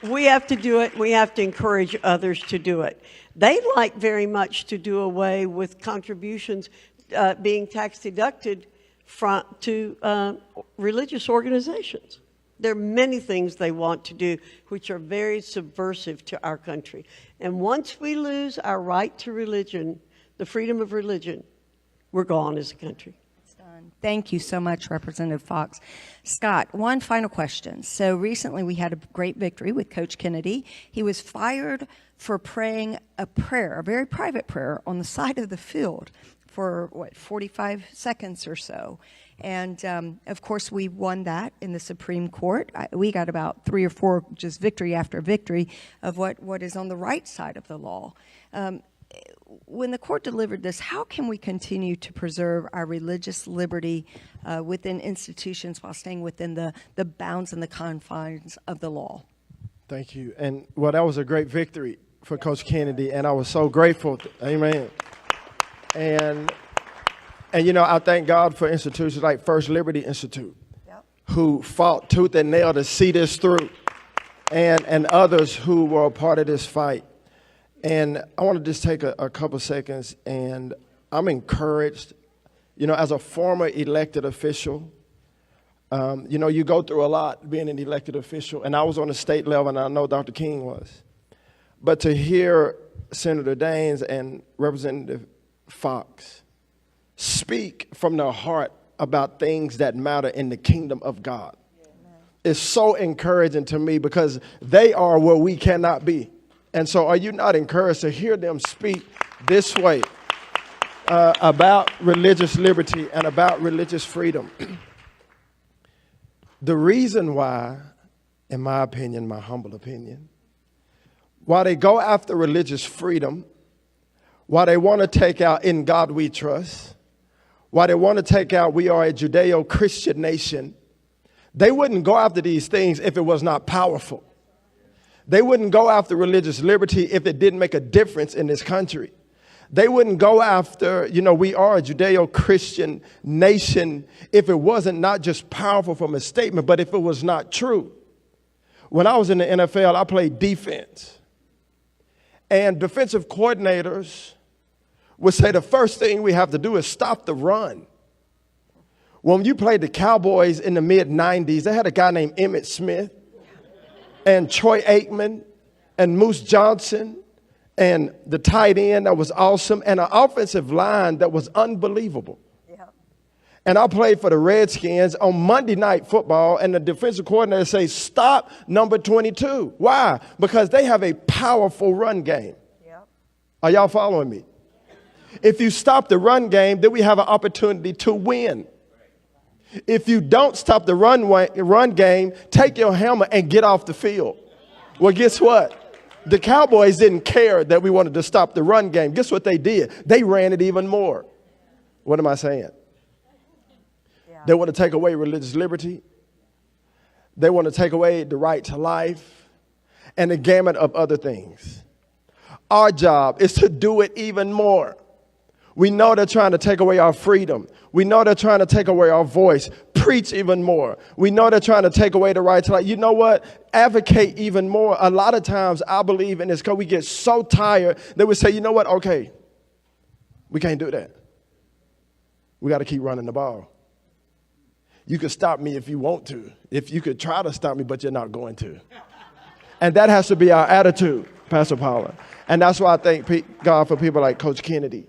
We have to do it. We have to encourage others to do it. They'd like very much to do away with contributions being tax deducted to religious organizations. There are many things they want to do which are very subversive to our country. And once we lose our right to religion, the freedom of religion, we're gone as a country.
Thank you so much, Representative Fox. Scott, one final question. So recently we had a great victory with Coach Kennedy. He was fired for praying a very private prayer on the side of the field for, 45 seconds or so. And, of course, we won that in the Supreme Court. We got about 3 or 4 just victory after victory of what is on the right side of the law. When the court delivered this, how can we continue to preserve our religious liberty within institutions while staying within the bounds and the confines of the law?
Thank you. And, well, that was a great victory for Coach Kennedy, and I was so grateful. Amen. And you know, I thank God for institutions like First Liberty Institute, who fought tooth and nail to see this through, and others who were a part of this fight. And I want to just take a couple seconds, and I'm encouraged, you know, as a former elected official, you know, you go through a lot being an elected official, and I was on the state level, and I know Dr. King was. But to hear Senator Daines and Representative Fox speak from their heart about things that matter in the kingdom of God is so encouraging to me, because they are where we cannot be. And so are you not encouraged to hear them speak this way about religious liberty and about religious freedom? The reason why, in my opinion, my humble opinion, why they go after religious freedom, why they want to take out "In God We Trust," why they want to take out "We are a Judeo-Christian nation," they wouldn't go after these things if it was not powerful. They wouldn't go after religious liberty if it didn't make a difference in this country. They wouldn't go after, you know, "We are a Judeo-Christian nation" if it wasn't not just powerful from a statement, but if it was not true. When I was in the NFL, I played defense. And defensive coordinators would say the first thing we have to do is stop the run. When you played the Cowboys in the mid-'90s, they had a guy named Emmitt Smith and Troy Aikman and Moose Johnson and the tight end that was awesome and an offensive line that was unbelievable. And I played for the Redskins on Monday Night Football, and the defensive coordinator says, "Stop number 22. Why? Because they have a powerful run game. Are y'all following me? If you stop the run game, then we have an opportunity to win. If you don't stop the run game, take your helmet and get off the field." Well, guess what? The Cowboys didn't care that we wanted to stop the run game. Guess what they did? They ran it even more. What am I saying? They want to take away religious liberty. They want to take away the right to life and the gamut of other things. Our job is to do it even more. We know they're trying to take away our freedom. We know they're trying to take away our voice. Preach even more. We know they're trying to take away the right to life. You know what? Advocate even more. A lot of times I believe in this because we get so tired that we say, you know what? Okay, we can't do that. We got to keep running the ball. You could stop me if you want to. If you could try to stop me, but you're not going to. And that has to be our attitude, Pastor Paula. And that's why I thank God for people like Coach Kennedy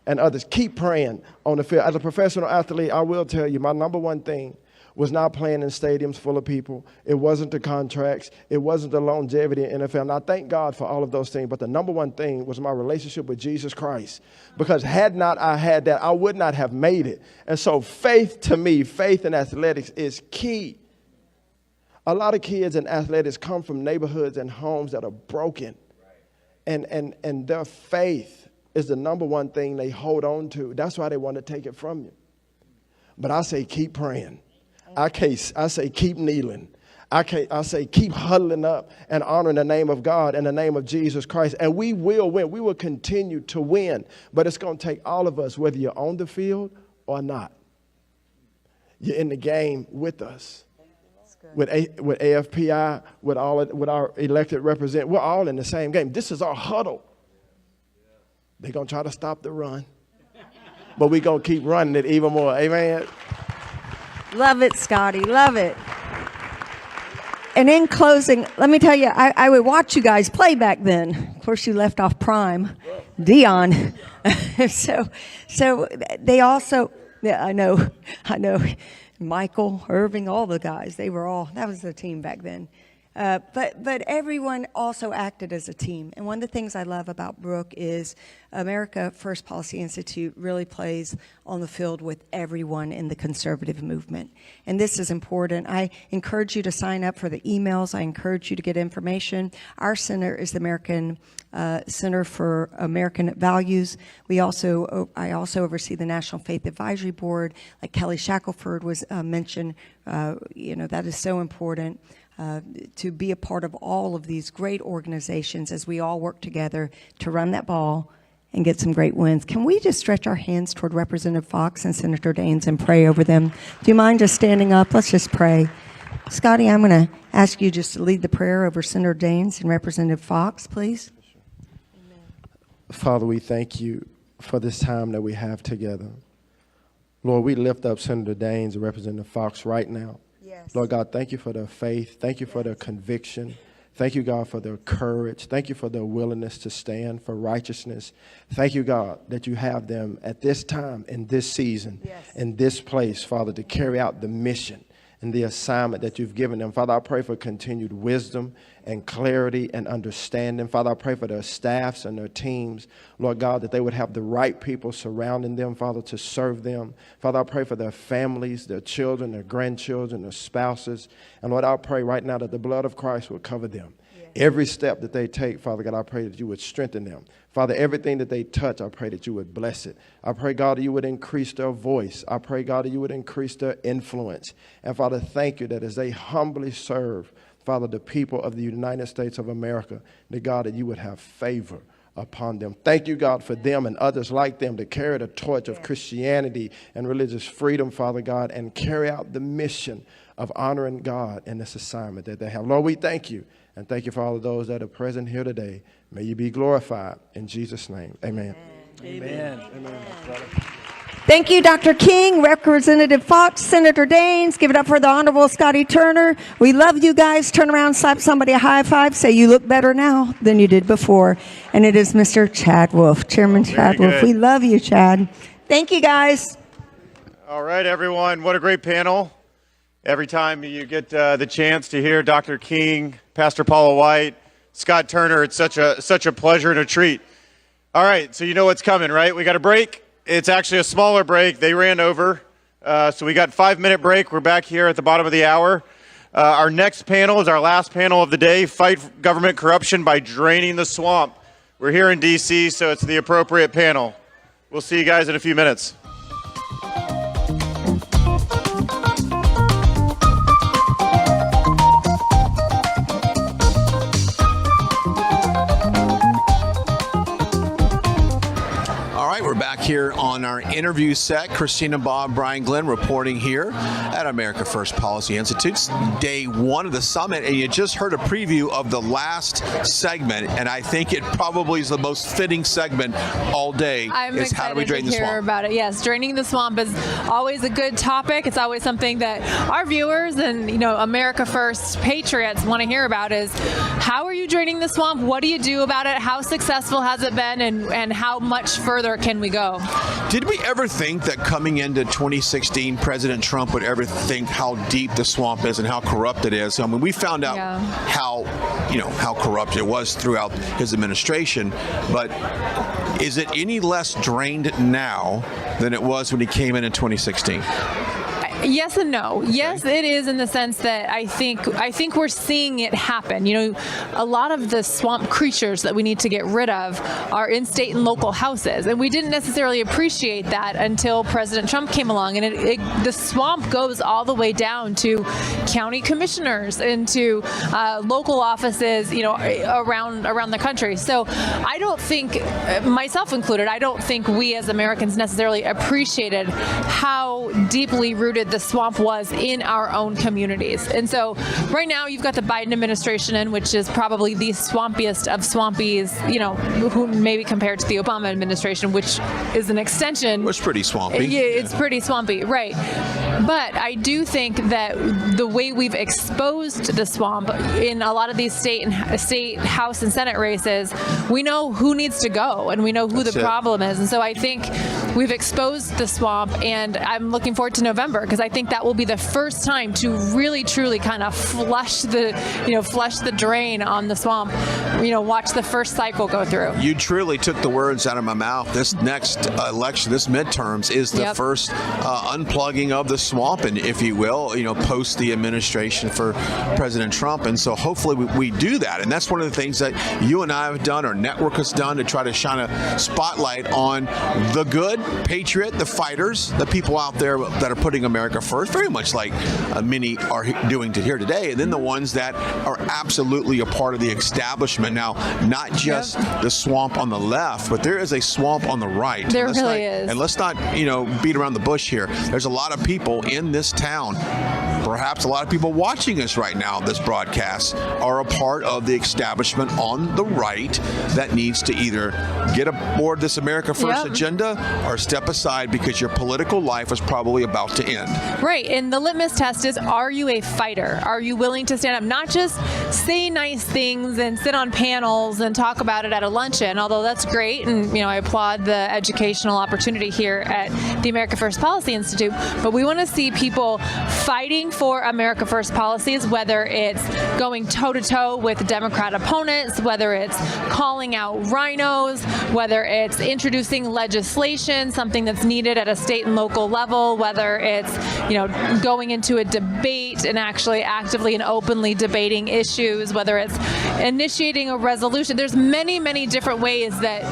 and others. Keep praying on the field. As a professional athlete, I will tell you, my number one thing was not playing in stadiums full of people. It wasn't the contracts. It wasn't the longevity in NFL. And I thank God for all of those things. But the number one thing was my relationship with Jesus Christ. Because had not I had that, I would not have made it. And so faith to me, faith in athletics is key. A lot of kids in athletics come from neighborhoods and homes that are broken. And their faith is the number one thing they hold on to. That's why they want to take it from you. But I say keep praying. I say keep kneeling. I say keep huddling up and honoring the name of God and the name of Jesus Christ. And we will win. We will continue to win. But it's going to take all of us, whether you're on the field or not. You're in the game with us. With AFPI, with our elected representatives, we're all in the same game. This is our huddle. They're going to try to stop the run. But we're going to keep running it even more. Amen.
Love it, Scotty. Love it. And in closing, let me tell you, I would watch you guys play back then. Of course, you left off prime. Dion. So they also, yeah, I know. Michael, Irving, all the guys, that was the team back then. But everyone also acted as a team. And one of the things I love about Brooke is America First Policy Institute really plays on the field with everyone in the conservative movement. And this is important. I encourage you to sign up for the emails. I encourage you to get information. Our center is the American Center for American Values. I also oversee the National Faith Advisory Board. Like Kelly Shackelford was mentioned, that is so important. To be a part of all of these great organizations as we all work together to run that ball and get some great wins. Can we just stretch our hands toward Representative Fox and Senator Daines and pray over them? Do you mind just standing up? Let's just pray. Scotty, I'm going to ask you just to lead the prayer over Senator Daines and Representative Fox, please.
Father, we thank you for this time that we have together. Lord, we lift up Senator Daines and Representative Fox right now. Yes. Lord God, thank you for their faith. Thank you for their conviction. Thank you, God, for their courage. Thank you for their willingness to stand for righteousness. Thank you, God, that you have them at this time, in this season, in this place, Father, to carry out the mission and the assignment that you've given them. Father, I pray for continued wisdom and clarity and understanding. Father, I pray for their staffs and their teams, Lord God, that they would have the right people surrounding them, Father, to serve them. Father, I pray for their families, their children, their grandchildren, their spouses. And Lord, I pray right now that the blood of Christ will cover them. Every step that they take, Father God, I pray that you would strengthen them. Father, everything that they touch, I pray that you would bless it. I pray, God, that you would increase their voice. I pray, God, that you would increase their influence. And Father, thank you that as they humbly serve, Father, the people of the United States of America, that God, that you would have favor upon them. Thank you, God, for them and others like them to carry the torch of Christianity and religious freedom, Father God, and carry out the mission of honoring God in this assignment that they have. Lord, we thank you. And thank you for all of those that are present here today. May you be glorified in Jesus' name. Amen.
Amen. Thank you, Dr. King, Representative Fox, Senator Daines. Give it up for the Honorable Scotty Turner. We love you guys. Turn around, slap somebody a high five. Say you look better now than you did before. And it is Mr. Chad Wolf, Chairman Chad Wolf. We love you, Chad. Thank you, guys.
All right, everyone. What a great panel. Every time you get the chance to hear Dr. King, Pastor Paula White, Scott Turner, it's such a pleasure and a treat. All right, so you know what's coming, right? We got a break. It's actually a smaller break. They ran over, so we got 5-minute break. We're back here at the bottom of the hour. Our next panel is our last panel of the day, Fight Government Corruption by Draining the Swamp. We're here in D.C., so it's the appropriate panel. We'll see you guys in a few minutes.
We're back here on our interview set. Christina, Bob, Brian, Glenn reporting here at America First Policy Institute's day one of the summit. And you just heard a preview of the last segment, and I think it probably is the most fitting segment all day.
I'm
is how do we drain the
excited to hear
swamp?
about it. Yes, draining the swamp is always a good topic. It's always something that our viewers and America First patriots want to hear about. Is how are you draining the swamp? What do you do about it? How successful has it been, and how much further can we go? So,
did we ever think that coming into 2016, President Trump would ever think how deep the swamp is and how corrupt it is? I mean, we found out how corrupt it was throughout his administration, but is it any less drained now than it was when he came in 2016?
Yes and no. Yes, it is, in the sense that I think we're seeing it happen. You know, a lot of the swamp creatures that we need to get rid of are in state and local houses, and we didn't necessarily appreciate that until President Trump came along. And the swamp goes all the way down to county commissioners and to local offices, you know, around the country. So I don't think, myself included, I don't think we as Americans necessarily appreciated how deeply rooted the swamp was in our own communities. And so right now you've got the Biden administration in, which is probably the swampiest of swampies, you know, who maybe compared to the Obama administration, which is an extension.
It was pretty swampy.
Yeah, it's pretty swampy, right. But I do think that the way we've exposed the swamp in a lot of these state House and Senate races, we know who needs to go and we know who the problem is. And so I think we've exposed the swamp, and I'm looking forward to November, because I think that will be the first time to really truly kind of flush the drain on the swamp, you know, watch the first cycle go through.
You truly took the words out of my mouth. This next election, this midterms, is the first unplugging of the swamp, and if you will, you know, post the administration for President Trump. And so hopefully we do that. And that's one of the things that you and I have done, our network has done, to try to shine a spotlight on the good patriot, the fighters, the people out there that are putting America first, very much like many are doing here today, and then the ones that are absolutely a part of the establishment. Now, not just the swamp on the left, but there is a swamp on the right.
There really is.
And let's not, you know, beat around the bush here. There's a lot of people in this town, perhaps a lot of people watching us right now, this broadcast, are a part of the establishment on the right that needs to either get aboard this America First agenda or step aside, because your political life is probably about to end.
Right, and the litmus test is, are you a fighter? Are you willing to stand up, not just say nice things and sit on panels and talk about it at a luncheon, although that's great, and you know, I applaud the educational opportunity here at the America First Policy Institute, but we want to see people fighting for America First policies, whether it's going toe-to-toe with Democrat opponents, whether it's calling out rhinos, whether it's introducing legislation, something that's needed at a state and local level, whether it's, you know, going into a debate and actually actively and openly debating issues, whether it's initiating a resolution. There's many, many different ways that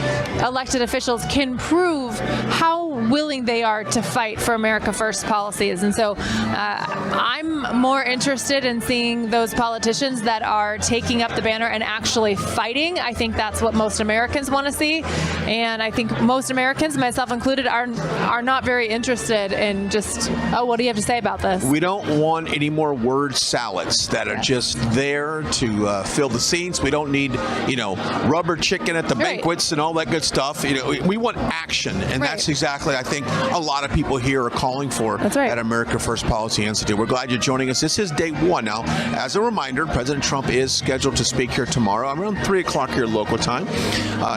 elected officials can prove how willing they are to fight for America First policies. And so I'm more interested in seeing those politicians that are taking up the banner and actually fighting. I think that's what most Americans want to see. And I think most Americans, myself included, are not very interested in just, oh, what do you have to say about this?
We don't want any more word salads that are just there to fill the seats. We don't need, you know, rubber chicken at the banquets and all that good stuff. You know, we want action, and that's exactly, I think, a lot of people here are calling for at America First Policy Institute. We're glad you're joining us. This is day one. Now, as a reminder, President Trump is scheduled to speak here tomorrow around 3 o'clock here local time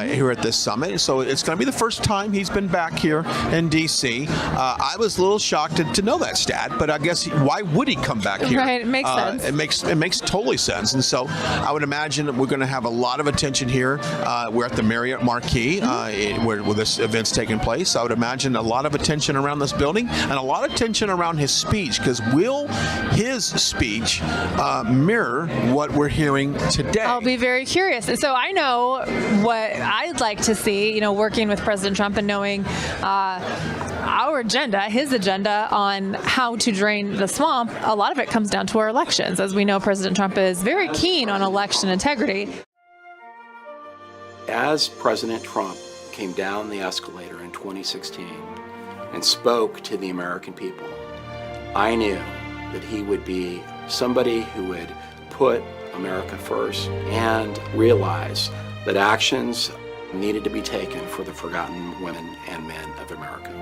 here at this summit. So it's going to be the first time he's been back here in D.C. I was a little shocked to know that stat, but I guess why would he come back here?
Right, it makes sense.
It makes totally sense. And so I would imagine that we're going to have a lot of attention here. We're at the Marriott Marquis where this event's taking place. I would imagine a lot of attention around this building and a lot of attention around his speech, because will his speech mirror what we're hearing today?
I'll be very curious. So I know what I'd like to see, you know, working with President Trump and knowing our agenda, his agenda on how to drain the swamp. A lot of it comes down to our elections. As we know, President Trump is very keen on election integrity.
As President Trump came down the escalator in 2016 and spoke to the American people, I knew that he would be somebody who would put America first and realize that actions needed to be taken for the forgotten women and men of America.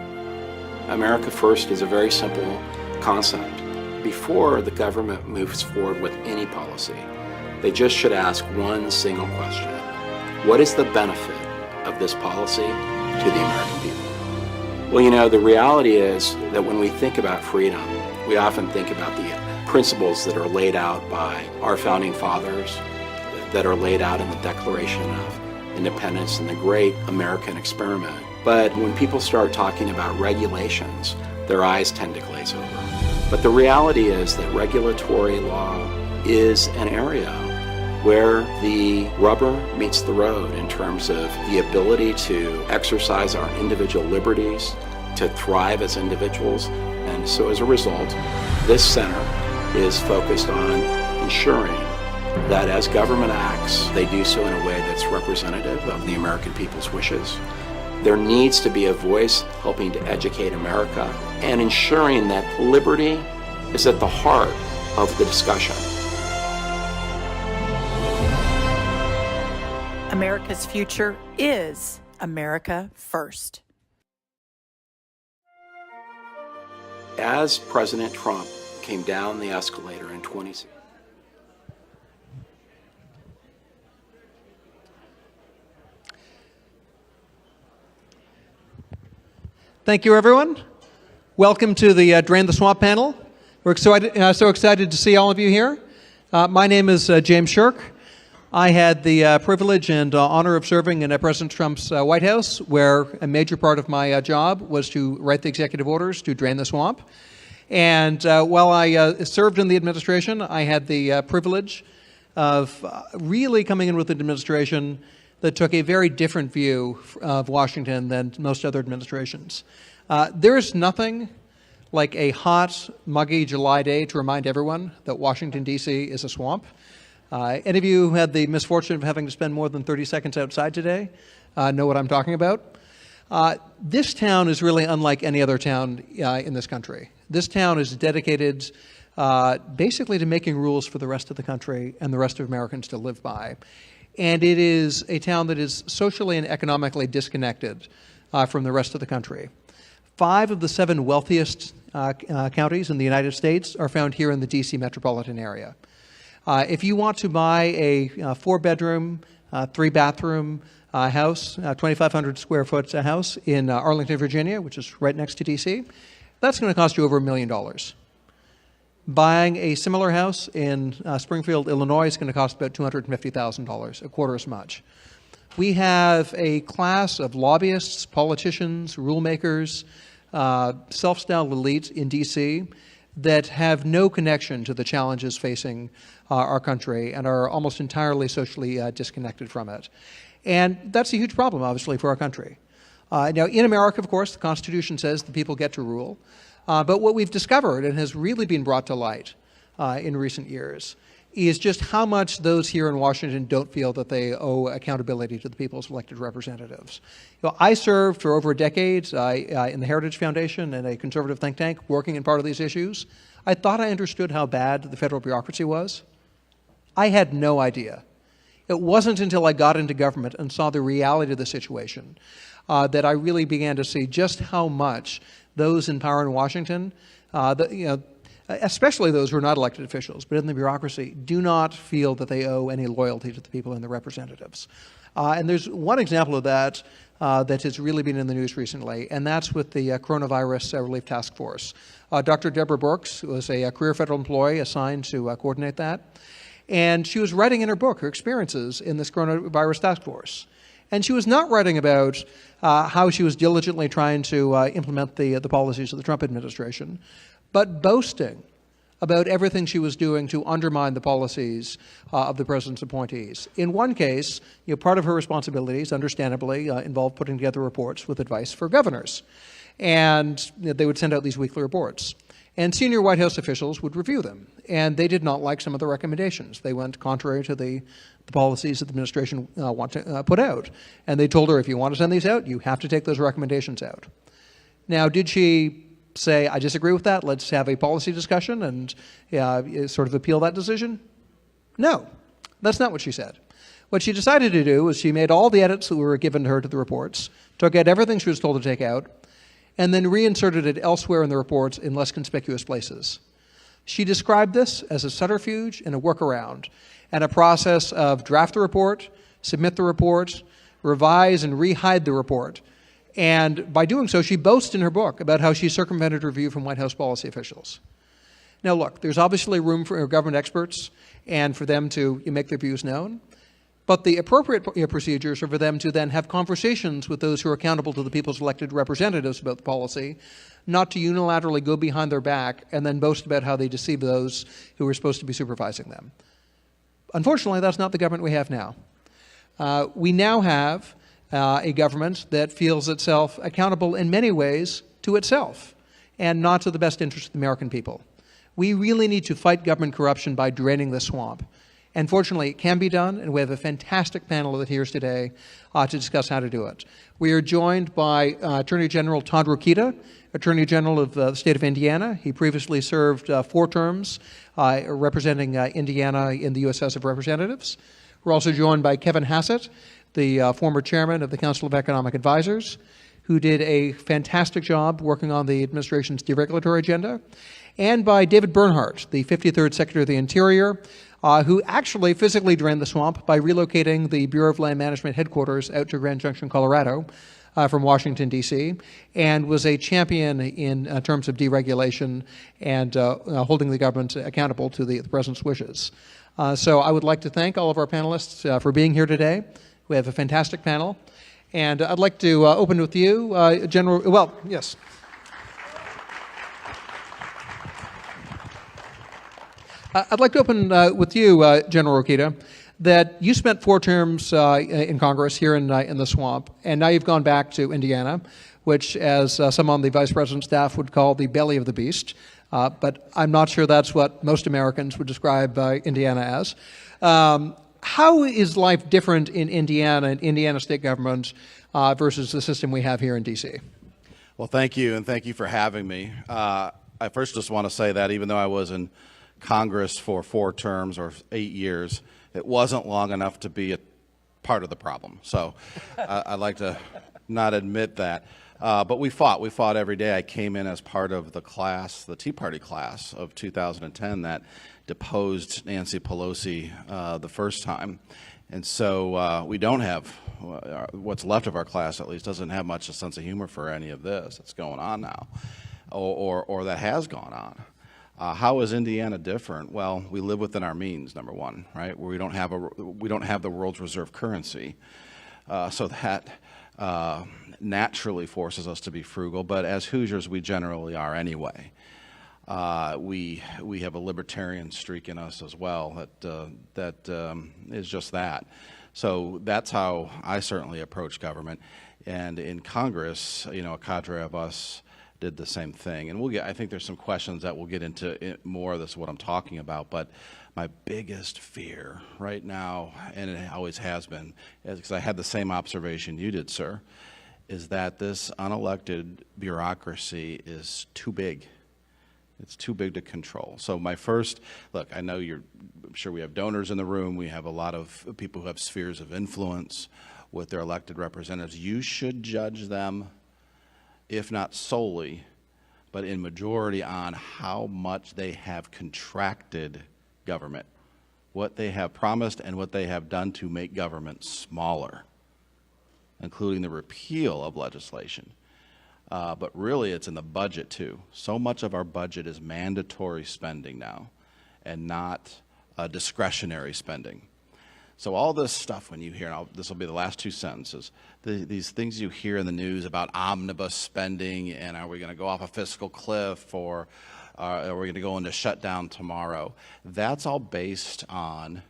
America first is a very simple concept. Before the government moves forward with any policy, they just should ask one single question. What is the benefit of this policy to the American people? Well, you know, the reality is that when we think about freedom, we often think about the principles that are laid out by our founding fathers, that are laid out in the Declaration of Independence and the great American experiment. But when people start talking about regulations, their eyes tend to glaze over. But the reality is that regulatory law is an area where the rubber meets the road in terms of the ability to exercise our individual liberties, to thrive as individuals. And so as a result, this center is focused on ensuring that as government acts, they do so in a way that's representative of the American people's wishes. There needs to be a voice helping to educate America and ensuring that liberty is at the heart of the discussion.
America's future is America first.
As President Trump came down the escalator in 2016,
Thank you, everyone. Welcome to the Drain the Swamp panel. We're so excited to see all of you here. My name is James Shirk. I had the privilege and honor of serving in President Trump's White House, where a major part of my job was to write the executive orders to drain the swamp. And while I served in the administration, I had the privilege of really coming in with an administration that took a very different view of Washington than most other administrations. There's nothing like a hot, muggy July day to remind everyone that Washington, D.C. is a swamp. Any of you who had the misfortune of having to spend more than 30 seconds outside today know what I'm talking about. This town is really unlike any other town in this country. This town is dedicated basically to making rules for the rest of the country and the rest of Americans to live by. And it is a town that is socially and economically disconnected from the rest of the country. 5 of the 7 wealthiest counties in the United States are found here in the D.C. metropolitan area. If you want to buy a 4-bedroom, 3-bathroom house, 2,500 square foot house in Arlington, Virginia, which is right next to D.C., that's going to cost you over $1 million. Buying a similar house in Springfield, Illinois is going to cost about $250,000, a quarter as much. We have a class of lobbyists, politicians, rulemakers, self-styled elites in D.C. that have no connection to the challenges facing our country and are almost entirely socially disconnected from it. And that's a huge problem, obviously, for our country. Now, in America, of course, the Constitution says the people get to rule. But what we've discovered, and has really been brought to light in recent years, is just how much those here in Washington don't feel that they owe accountability to the people's elected representatives. You know, I served for over a decade in the Heritage Foundation and a conservative think tank working in part of these issues. I thought I understood how bad the federal bureaucracy was. I had no idea. It wasn't until I got into government and saw the reality of the situation that I really began to see just how much those in power in Washington, especially those who are not elected officials, but in the bureaucracy, do not feel that they owe any loyalty to the people in the representatives. And there's one example of that that has really been in the news recently, and that's with the Coronavirus Relief Task Force. Dr. Deborah Birx was a career federal employee assigned to coordinate that, and she was writing in her book her experiences in this Coronavirus Task Force. And she was not writing about how she was diligently trying to implement the policies of the Trump administration, but boasting about everything she was doing to undermine the policies of the president's appointees. In one case, part of her responsibilities, understandably, involved putting together reports with advice for governors. And they would send out these weekly reports. And senior White House officials would review them. And they did not like some of the recommendations. They went contrary to the policies that the administration want to put out. And they told her, if you want to send these out, you have to take those recommendations out. Now, did she say, I disagree with that, let's have a policy discussion and sort of appeal that decision? No, that's not what she said. What she decided to do was she made all the edits that were given to her to the reports, took out everything she was told to take out, and then reinserted it elsewhere in the reports in less conspicuous places. She described this as a subterfuge and a workaround, and a process of draft the report, submit the report, revise and re-hide the report, And by doing so, she boasts in her book about how she circumvented review from White House policy officials. Now, look, there's obviously room for government experts and for them to make their views known. But the appropriate procedures are for them to then have conversations with those who are accountable to the people's elected representatives about the policy, not to unilaterally go behind their back and then boast about how they deceive those who are supposed to be supervising them. Unfortunately, that's not the government we have now. We now have a government that feels itself accountable in many ways to itself and not to the best interest of the American people. We really need to fight government corruption by draining the swamp. And fortunately, it can be done, and we have a fantastic panel that hears today to discuss how to do it. We are joined by Attorney General Todd Rokita, Attorney General of the state of Indiana. He previously served 4 terms representing Indiana in the U.S. House of Representatives. We're also joined by Kevin Hassett, the former chairman of the Council of Economic Advisors, who did a fantastic job working on the administration's deregulatory agenda, and by David Bernhardt, the 53rd Secretary of the Interior, who actually physically drained the swamp by relocating the Bureau of Land Management headquarters out to Grand Junction, Colorado, from Washington, D.C., and was a champion in terms of deregulation and holding the government accountable to the president's wishes. So I would like to thank all of our panelists for being here today. We have a fantastic panel. And I'd like to open with you, General, well, yes. I'd like to open with you, General Rokita, that you spent 4 terms in Congress here in the swamp, and now you've gone back to Indiana, which, as some on the Vice President's staff would call the belly of the beast, but I'm not sure that's what most Americans would describe Indiana as. How is life different in Indiana and Indiana state government versus the system we have here in D.C.?
Well, thank you, and thank you for having me. I first just want to say that even though I was in Congress for 4 terms or 8 years, it wasn't long enough to be a part of the problem. So I'd like to not admit that. But we fought every day. I came in as part of the class, the Tea Party class of 2010 that deposed Nancy Pelosi the first time. And so we don't have, what's left of our class at least, doesn't have much a sense of humor for any of this that's going on now, or that has gone on. How is Indiana different? Well, we live within our means, number one, right? We don't have the world's reserve currency, so that naturally forces us to be frugal. But as Hoosiers, we generally are anyway. We have a libertarian streak in us as well that is just that. So that's how I certainly approach government. And in Congress, you know, a cadre of us did the same thing. And I think there's some questions that we'll get into more of this, what I'm talking about. But my biggest fear right now, and it always has been, because I had the same observation you did, sir, is that this unelected bureaucracy is too big. It's too big to control. So my first, look, I know I'm sure we have donors in the room. We have a lot of people who have spheres of influence with their elected representatives. You should judge them, if not solely, but in majority on how much they have contracted government, what they have promised and what they have done to make government smaller, including the repeal of legislation. But really, it's in the budget, too. So much of our budget is mandatory spending now and not discretionary spending. So all this stuff, when you hear, and this will be the last 2 sentences, these things you hear in the news about omnibus spending and are we going to go off a fiscal cliff or are we going to go into shutdown tomorrow, that's all based on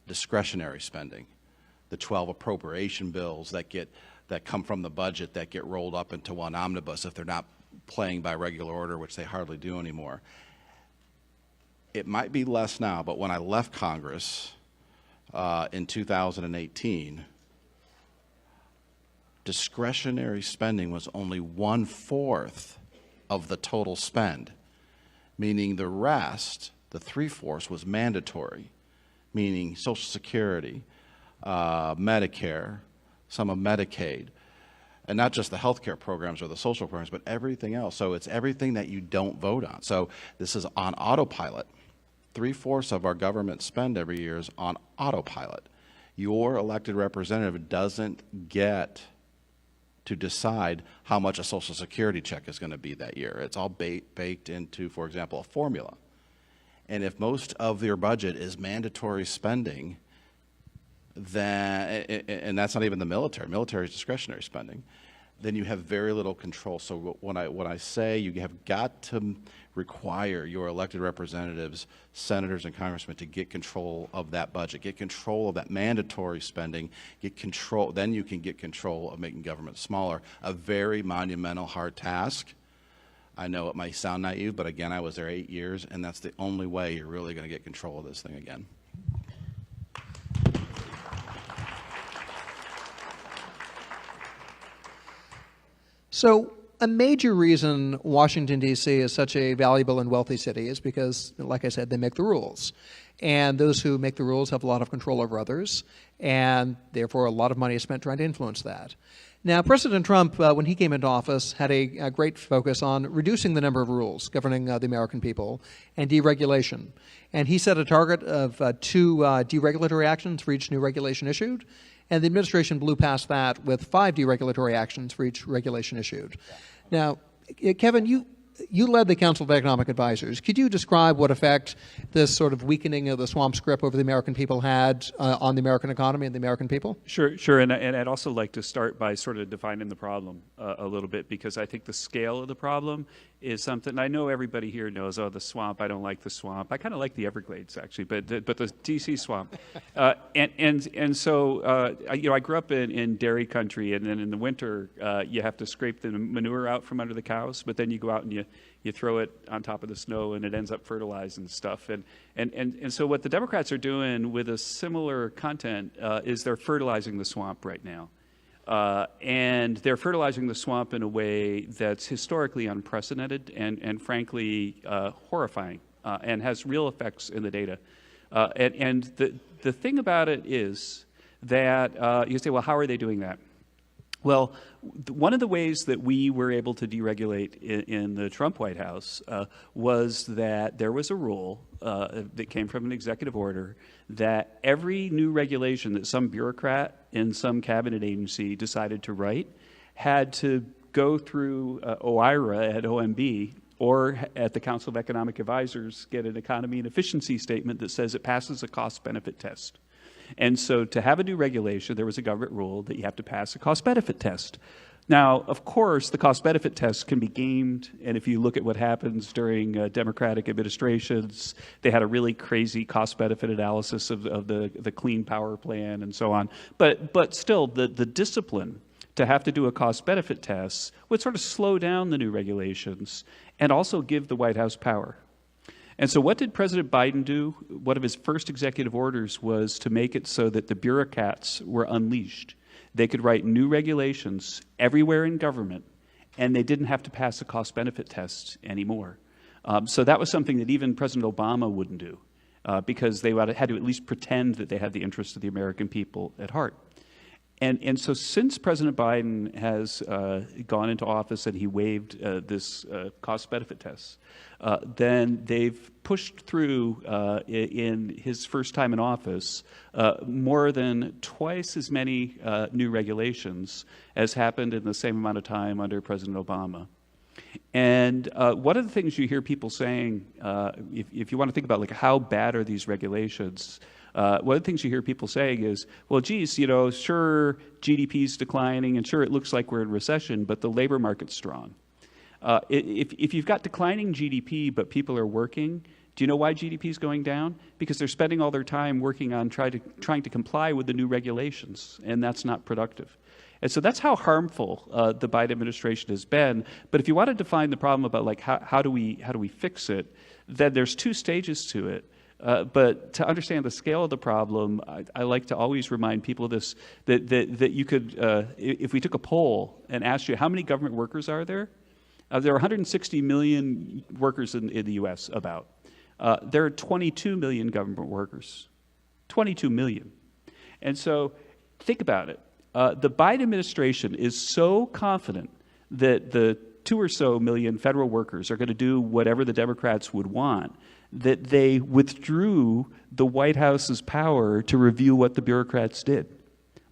discretionary spending. The 12 appropriation bills that come from the budget that get rolled up into one omnibus if they're not playing by regular order, which they hardly do anymore. It might be less now, but when I left Congress in 2018, discretionary spending was only 1/4 of the total spend, meaning the rest, the 3/4, was mandatory, meaning Social Security, Medicare, some of Medicaid, and not just the health care programs or the social programs, but everything else. So it's everything that you don't vote on. So this is on autopilot. 3/4 of our government spend every year is on autopilot. Your elected representative doesn't get to decide how much a Social Security check is going to be that year. It's all baked into, for example, a formula. And if most of your budget is mandatory spending, then, and that's not even the military. Military is discretionary spending. Then you have very little control. So when I say you have got to require your elected representatives, senators and congressmen to get control of that budget, get control of that mandatory spending, get control, then you can get control of making government smaller. A very monumental, hard task. I know it might sound naive, but again, I was there 8 years, and that's the only way you're really going to get control of this thing again.
So a major reason Washington, D.C. is such a valuable and wealthy city is because, like I said, they make the rules. And those who make the rules have a lot of control over others, and therefore a lot of money is spent trying to influence that. Now, President Trump, when he came into office, had a great focus on reducing the number of rules governing the American people and deregulation. And he set a target of 2 deregulatory actions for each new regulation issued. And the administration blew past that with 5 deregulatory actions for each regulation issued. Now, Kevin, you led the Council of Economic Advisors. Could you describe what effect this sort of weakening of the swamp script over the American people had on the American economy and the American people?
Sure. And I'd also like to start by sort of defining the problem a little bit, because I think the scale of the problem is something, I know everybody here knows, oh, the swamp, I don't like the swamp. I kind of like the Everglades, actually, but the D.C. swamp. So I grew up in dairy country, and then in the winter, you have to scrape the manure out from under the cows, but then you go out and you throw it on top of the snow, and it ends up fertilized and stuff. And so what the Democrats are doing with a similar content is they're fertilizing the swamp right now. And they're fertilizing the swamp in a way that's historically unprecedented and frankly horrifying, and has real effects in the data. And the thing about it is that you say, well, how are they doing that? Well, one of the ways that we were able to deregulate in the Trump White House was that there was a rule that came from an executive order that every new regulation that some bureaucrat in some cabinet agency decided to write had to go through OIRA at OMB or at the Council of Economic Advisors, get an economy and efficiency statement that says it passes a cost-benefit test. And so to have a new regulation, there was a government rule that you have to pass a cost-benefit test. Now, of course, the cost-benefit test can be gamed, and if you look at what happens during Democratic administrations, they had a really crazy cost-benefit analysis of the Clean Power Plan and so on. But still, the discipline to have to do a cost-benefit test would sort of slow down the new regulations and also give the White House power. And so what did President Biden do? One of his first executive orders was to make it so that the bureaucrats were unleashed. They could write new regulations everywhere in government, and they didn't have to pass a cost-benefit test anymore. So that was something that even President Obama wouldn't do, because they had to at least pretend that they had the interests of the American people at heart. And so since President Biden has gone into office and he waived this cost-benefit test, then they've pushed through in his first time in office more than twice as many new regulations as happened in the same amount of time under President Obama. And one of the things you hear people saying, if you want to think about like how bad are these regulations, one of the things you hear people saying is, well, geez, sure, GDP's declining, and sure, it looks like we're in recession, but the labor market's strong. If you've got declining GDP, but people are working, do you know why GDP is going down? Because they're spending all their time working on trying to comply with the new regulations, and that's not productive. And so that's how harmful the Biden administration has been. But if you want to define the problem about like how do we fix it, then there's 2 stages to it. But to understand the scale of the problem, I like to always remind people of this, that you could, if we took a poll and asked you how many government workers are there are 160 million workers in the U.S. about. There are 22 million government workers, 22 million. And so think about it. The Biden administration is so confident that the 2 or so million federal workers are going to do whatever the Democrats would want, that they withdrew the White House's power to review what the bureaucrats did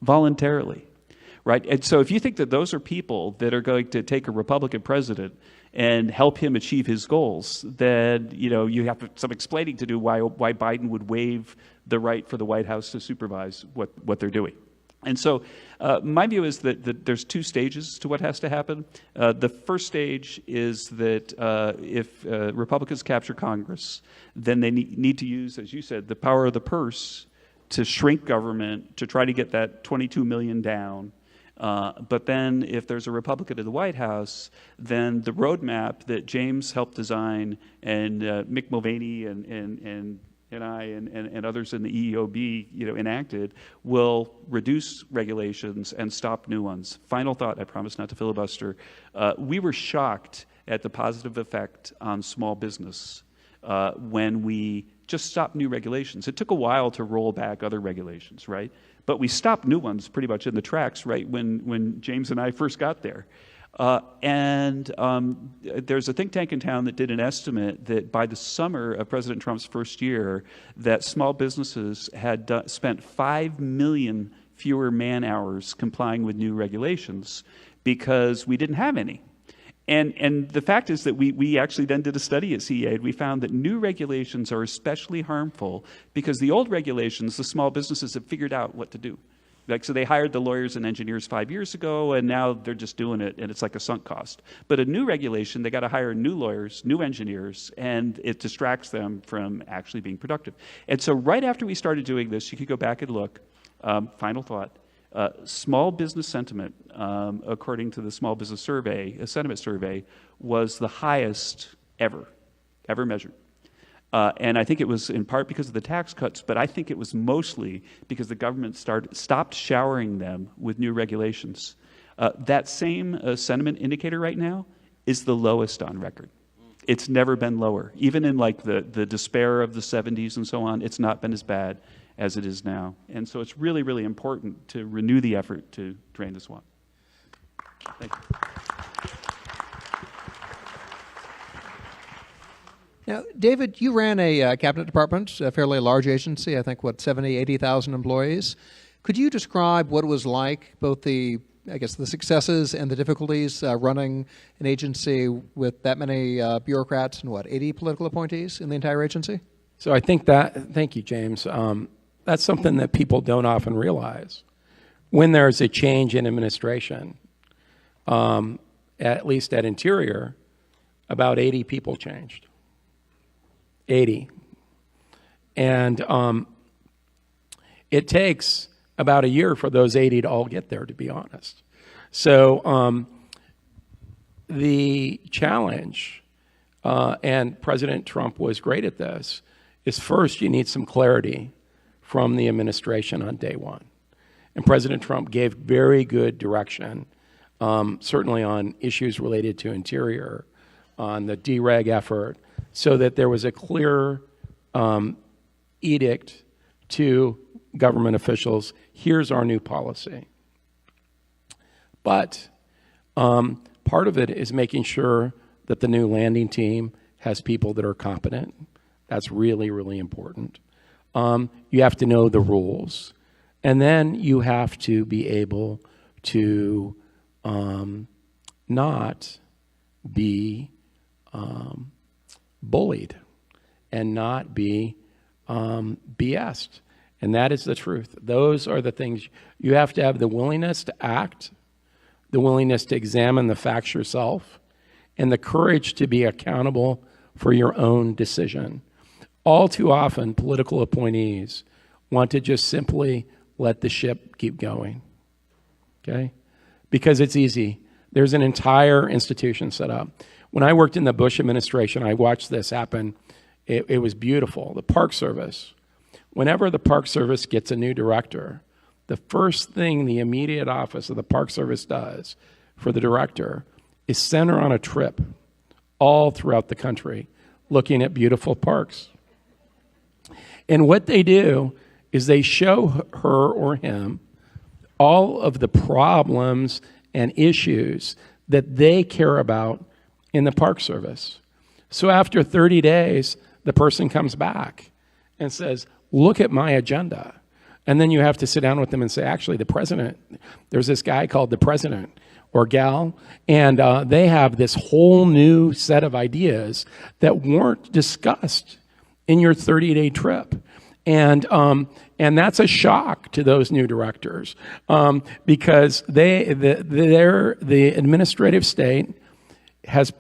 voluntarily. right? And so if you think that those are people that are going to take a Republican president and help him achieve his goals, then you have some explaining to do why Biden would waive the right for the White House to supervise what they're doing. And so my view is that there's two stages to what has to happen. The first stage is that if Republicans capture Congress, then they need to use, as you said, the power of the purse to shrink government, to try to get that 22 million down. But then if there's a Republican in the White House, then the roadmap that James helped design and Mick Mulvaney and I and others in the EEOB enacted will reduce regulations and stop new ones. Final thought, I promise not to filibuster. We were shocked at the positive effect on small business when we just stopped new regulations. It took a while to roll back other regulations, right? But we stopped new ones pretty much in the tracks, right, when James and I first got there. There's a think tank in town that did an estimate that by the summer of President Trump's first year, that small businesses had spent 5 million fewer man-hours complying with new regulations because we didn't have any. And the fact is that we actually then did a study at CEA, and we found that new regulations are especially harmful because the old regulations, the small businesses have figured out what to do. So they hired the lawyers and engineers 5 years ago, and now they're just doing it, and it's like a sunk cost. But a new regulation, they got to hire new lawyers, new engineers, and it distracts them from actually being productive. And so right after we started doing this, you could go back and look, final thought, small business sentiment, according to the Small Business Survey, a sentiment survey, was the highest ever measured. And I think it was in part because of the tax cuts, but I think it was mostly because the government stopped showering them with new regulations. That same sentiment indicator right now is the lowest on record. It's never been lower. Even in like the despair of the 70s and so on, it's not been as bad as it is now. And so it's really, really important to renew the effort to drain the swamp. Thank you.
Now, David, you ran a cabinet department, a fairly large agency, I think, 70, 80,000 employees. Could you describe what it was like, both the successes and the difficulties running an agency with that many bureaucrats and 80 political appointees in the entire agency?
So I think thank you, James. That's something that people don't often realize. When there's a change in administration, at least at Interior, about 80 people changed. 80. And it takes about a year for those 80 to all get there, to be honest. So the challenge, and President Trump was great at this, is first you need some clarity from the administration on day one. And President Trump gave very good direction, certainly on issues related to Interior, on the dereg effort, so that there was a clear edict to government officials, here's our new policy. But part of it is making sure that the new landing team has people that are competent. That's really, really important. You have to know the rules. And then you have to be able to not be bullied and not be BS'd. And that is the truth. Those are the things. You have to have the willingness to act, the willingness to examine the facts yourself, and the courage to be accountable for your own decision. All too often, political appointees want to just simply let the ship keep going, okay? Because it's easy. There's an entire institution set up. When I worked in the Bush administration, I watched this happen. It was beautiful. The Park Service. Whenever the Park Service gets a new director, the first thing the immediate office of the Park Service does for the director is send her on a trip all throughout the country looking at beautiful parks. And what they do is they show her or him all of the problems and issues that they care about in the Park Service. So after 30 days, the person comes back and says, look at my agenda. And then you have to sit down with them and say, actually, the president, there's this guy called the president or gal, and they have this whole new set of ideas that weren't discussed in your 30-day trip. And that's a shock to those new directors because the administrative state has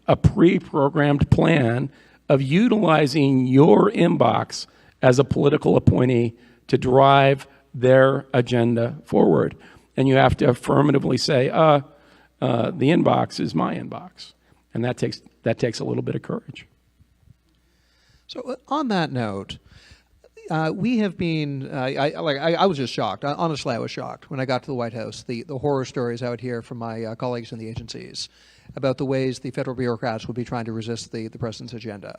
a pre-programmed plan of utilizing your inbox as a political appointee to drive their agenda forward. And you have to affirmatively say, the inbox is my inbox. And that takes a little bit of courage.
So on that note, we have been, I was just shocked. Honestly, I was shocked when I got to the White House, the horror stories I would hear from my colleagues in the agencies about the ways the federal bureaucrats would be trying to resist the president's agenda.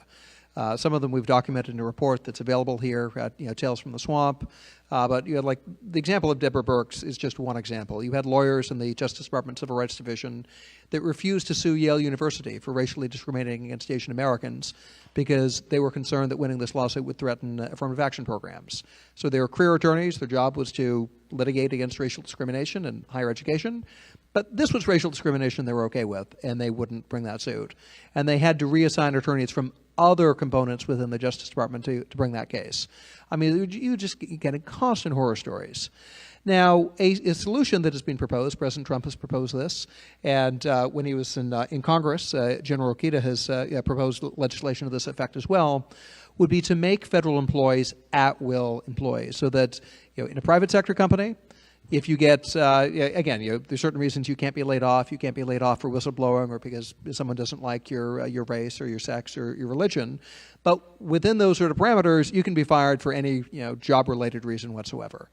Some of them we've documented in a report that's available here at Tales from the Swamp. But you had like the example of Deborah Birx is just one example. You had lawyers in the Justice Department Civil Rights Division that refused to sue Yale University for racially discriminating against Asian Americans because they were concerned that winning this lawsuit would threaten affirmative action programs. So they were career attorneys. Their job was to litigate against racial discrimination in higher education. But this was racial discrimination they were okay with, and they wouldn't bring that suit. And they had to reassign attorneys from other components within the Justice Department to bring that case. I mean, you just get constant horror stories. Now, a solution that has been proposed, President Trump has proposed this, and when he was in Congress, General Okita has proposed legislation to this effect as well, would be to make federal employees at-will employees, so that in a private sector company, if you get, again, there's certain reasons you can't be laid off. You can't be laid off for whistleblowing or because someone doesn't like your race or your sex or your religion. But within those sort of parameters, you can be fired for any job-related reason whatsoever.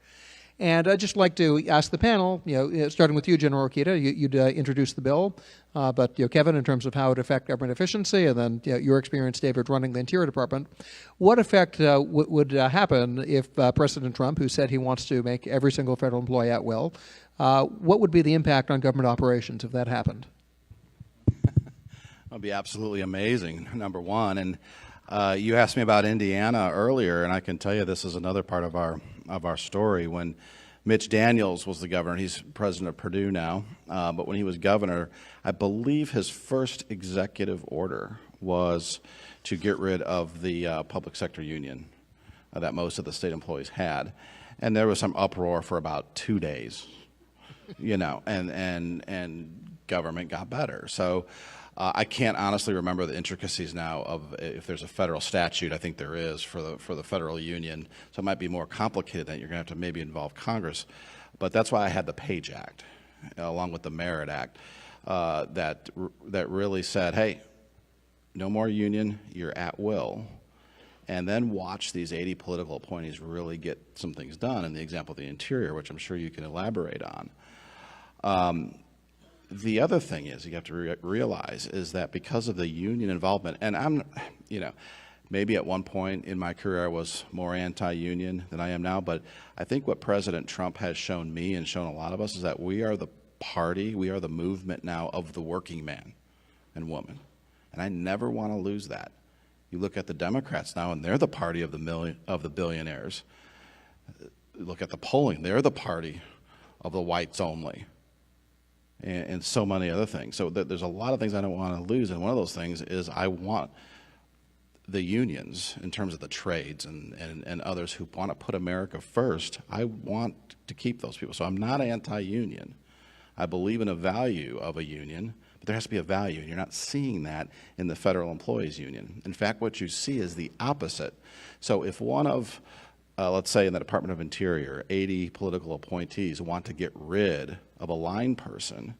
And I'd just like to ask the panel, starting with you, General Okita, you'd introduce the bill, but Kevin, in terms of how it affects government efficiency, and then your experience, David, running the Interior Department, what effect would happen if President Trump, who said he wants to make every single federal employee at will, what would be the impact on government operations if that happened?
It'd be absolutely amazing, number one. And you asked me about Indiana earlier, and I can tell you this is another part of our story. When Mitch Daniels was the governor, he's president of Purdue now, but when he was governor, I believe his first executive order was to get rid of the public sector union that most of the state employees had. And there was some uproar for about 2 days, and government got better. So I can't honestly remember the intricacies now of if there's a federal statute. I think there is for the federal union, so it might be more complicated than you're going to have to maybe involve Congress. But that's why I had the Page Act, along with the Merit Act, that really said, hey, no more union, you're at will. And then watch these 80 political appointees really get some things done. In the example of the Interior, which I'm sure you can elaborate on. The other thing is you have to realize is that because of the union involvement, and I'm, maybe at one point in my career I was more anti-union than I am now, but I think what President Trump has shown me and shown a lot of us is that we are the party, we are the movement now of the working man and woman. And I never want to lose that. You look at the Democrats now, and they're the party of the billionaires. Look at the polling; they're the party of the whites only, and so many other things. So there's a lot of things I don't want to lose, and one of those things is I want the unions, in terms of the trades and others who want to put America first. I want to keep those people. So I'm not anti-union. I believe in a value of a union. There has to be a value, and you're not seeing that in the federal employees union. In fact, what you see is the opposite. So if one of, let's say in the Department of Interior, 80 political appointees want to get rid of a line person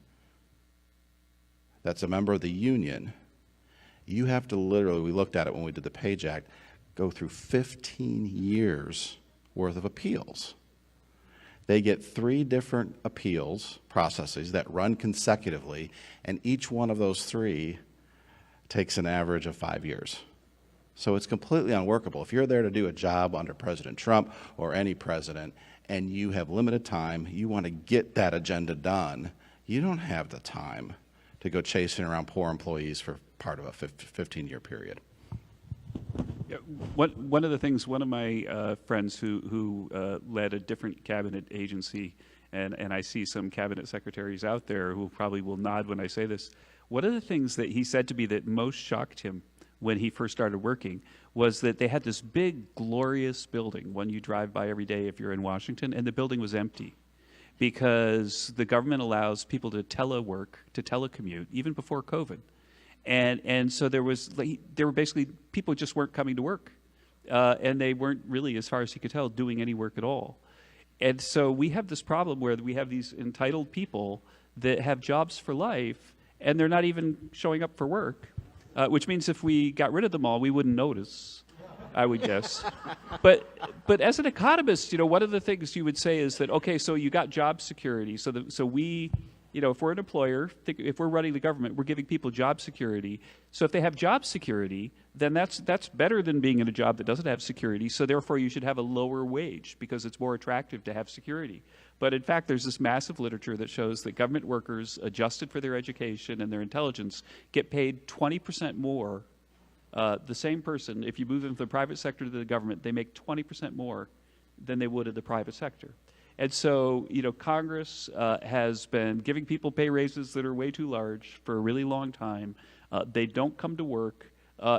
that's a member of the union, you have to literally, we looked at it when we did the Page Act, go through 15 years worth of appeals. They get 3 different appeals processes that run consecutively, and each one of those 3 takes an average of 5 years. So it's completely unworkable. If you're there to do a job under President Trump or any president, and you have limited time, you want to get that agenda done, you don't have the time to go chasing around poor employees for part of a 15-year period.
One of the things, one of my friends who led a different cabinet agency, and I see some cabinet secretaries out there who probably will nod when I say this, one of the things that he said to me that most shocked him when he first started working was that they had this big, glorious building, one you drive by every day if you're in Washington, and the building was empty because the government allows people to telework, to telecommute, even before COVID. And so there were basically, people just weren't coming to work. And they weren't really, as far as he could tell, doing any work at all. And so we have this problem where we have these entitled people that have jobs for life, and they're not even showing up for work, which means if we got rid of them all, we wouldn't notice, I would guess. But as an economist, you know, one of the things you would say is that, okay, so you got job security. So we, you know, if we're an employer, if we're running the government, we're giving people job security. So if they have job security, then that's better than being in a job that doesn't have security. So therefore, you should have a lower wage because it's more attractive to have security. But in fact, there's this massive literature that shows that government workers, adjusted for their education and their intelligence, get paid 20% more. The same person, if you move them from the private sector to the government, they make 20% more than they would in the private sector. And so, you know, Congress has been giving people pay raises that are way too large for a really long time. They don't come to work.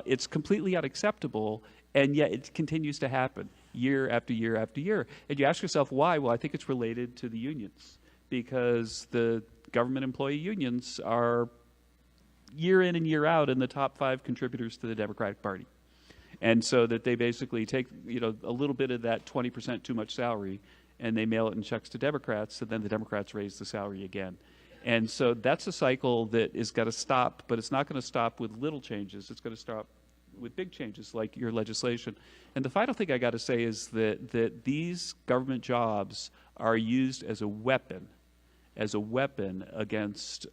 It's completely unacceptable, and yet it continues to happen year after year after year. And you ask yourself why? Well, I think it's related to the unions, because the government employee unions are year in and year out in the top 5 contributors to the Democratic Party. And so that they basically take, you know, a little bit of that 20% too much salary and they mail it in checks to Democrats, and then the Democrats raise the salary again. And so that's a cycle that is going to stop, but it's not going to stop with little changes. It's going to stop with big changes like your legislation. And the final thing I got to say is that these government jobs are used as a weapon against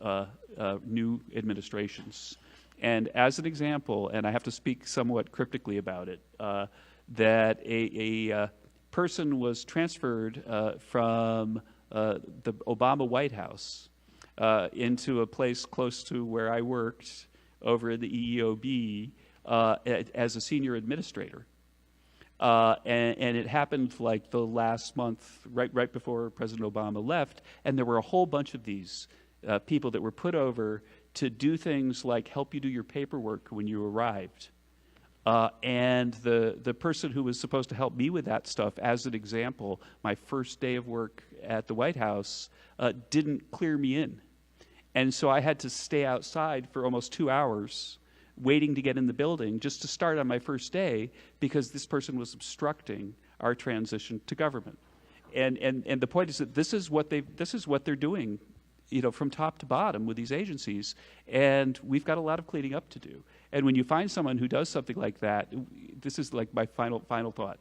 new administrations. And as an example, and I have to speak somewhat cryptically about it, that a person was transferred from the Obama White House into a place close to where I worked over in the EEOB as a senior administrator. And it happened like the last month, right before President Obama left, and there were a whole bunch of these people that were put over to do things like help you do your paperwork when you arrived. And the person who was supposed to help me with that stuff, as an example, my first day of work at the White House, didn't clear me in. And so I had to stay outside for almost 2 hours waiting to get in the building just to start on my first day because this person was obstructing our transition to government. And the point is that this is what they're doing, you know, from top to bottom with these agencies, and we've got a lot of cleaning up to do. And when you find someone who does something like that, this is like my final thought,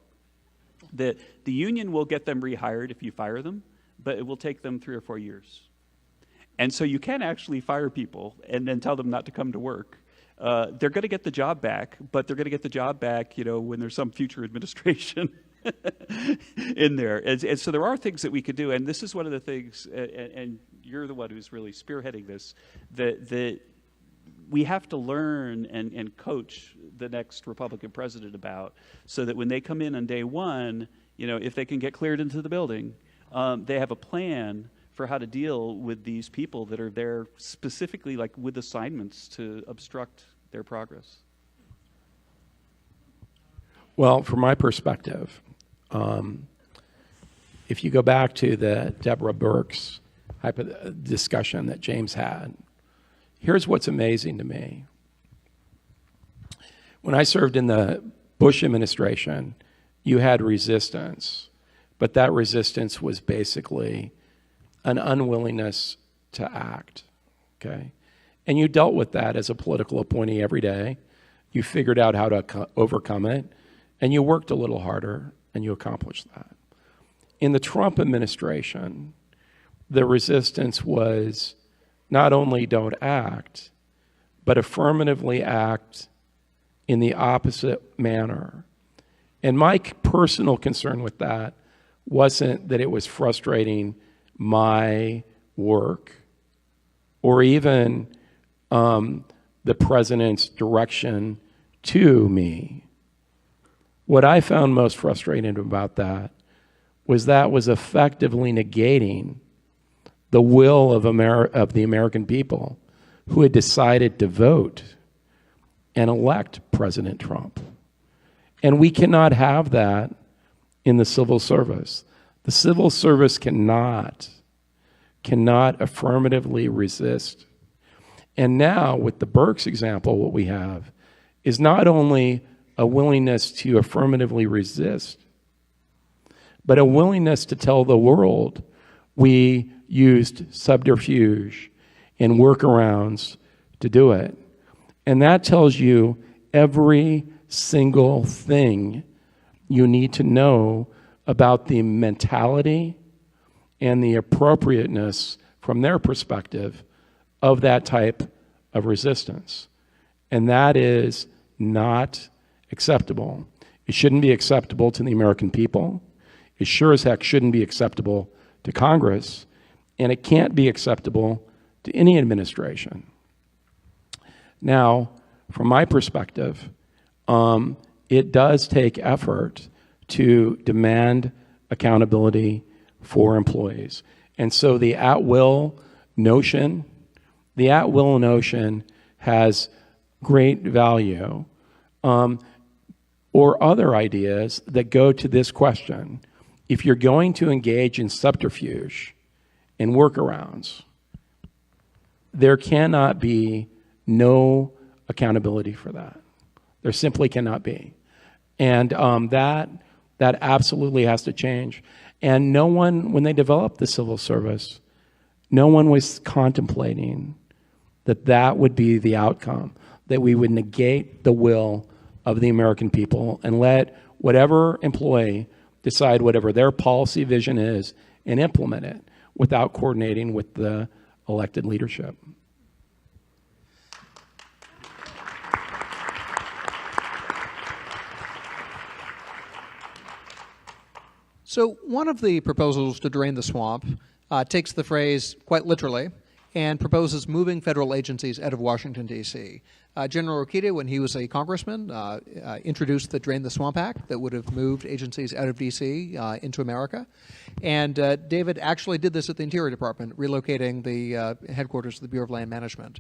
that the union will get them rehired if you fire them, but it will take them 3 or 4 years. And so you can actually fire people and then tell them not to come to work. They're going to get the job back, but they're going to get the job back, you know, when there's some future administration in there. And so there are things that we could do, and this is one of the things, and you're the one who's really spearheading this, that we have to learn and coach the next Republican president about, so that when they come in on day one, you know, if they can get cleared into the building, they have a plan for how to deal with these people that are there specifically, like with assignments to obstruct their progress.
Well, from my perspective, if you go back to the Deborah Birx discussion that James had, here's what's amazing to me. When I served in the Bush administration, you had resistance, but that resistance was basically an unwillingness to act, okay? And you dealt with that as a political appointee every day. You figured out how to overcome it, and you worked a little harder, and you accomplished that. In the Trump administration, the resistance was not only don't act, but affirmatively act in the opposite manner. And my personal concern with that wasn't that it was frustrating my work or even the president's direction to me. What I found most frustrating about that was effectively negating the will of the American people who had decided to vote and elect President Trump. And we cannot have that in the civil service. The civil service cannot affirmatively resist. And now, with the Burks example, what we have is not only a willingness to affirmatively resist, but a willingness to tell the world we used subterfuge and workarounds to do it. And that tells you every single thing you need to know about the mentality and the appropriateness from their perspective of that type of resistance. And that is not acceptable. It shouldn't be acceptable to the American people. It sure as heck shouldn't be acceptable to Congress. And it can't be acceptable to any administration. Now, from my perspective, it does take effort to demand accountability for employees. And so the at-will notion has great value, or other ideas that go to this question. If you're going to engage in subterfuge and workarounds, there cannot be no accountability for that. There simply cannot be. And that absolutely has to change. And no one, when they developed the civil service, no one was contemplating that would be the outcome, that we would negate the will of the American people and let whatever employee decide whatever their policy vision is and implement it without coordinating with the elected leadership.
So one of the proposals to drain the swamp takes the phrase quite literally and proposes moving federal agencies out of Washington, D.C. General Rokita, when he was a congressman, introduced the Drain the Swamp Act that would have moved agencies out of D.C. Into America. And David actually did this at the Interior Department, relocating the headquarters of the Bureau of Land Management.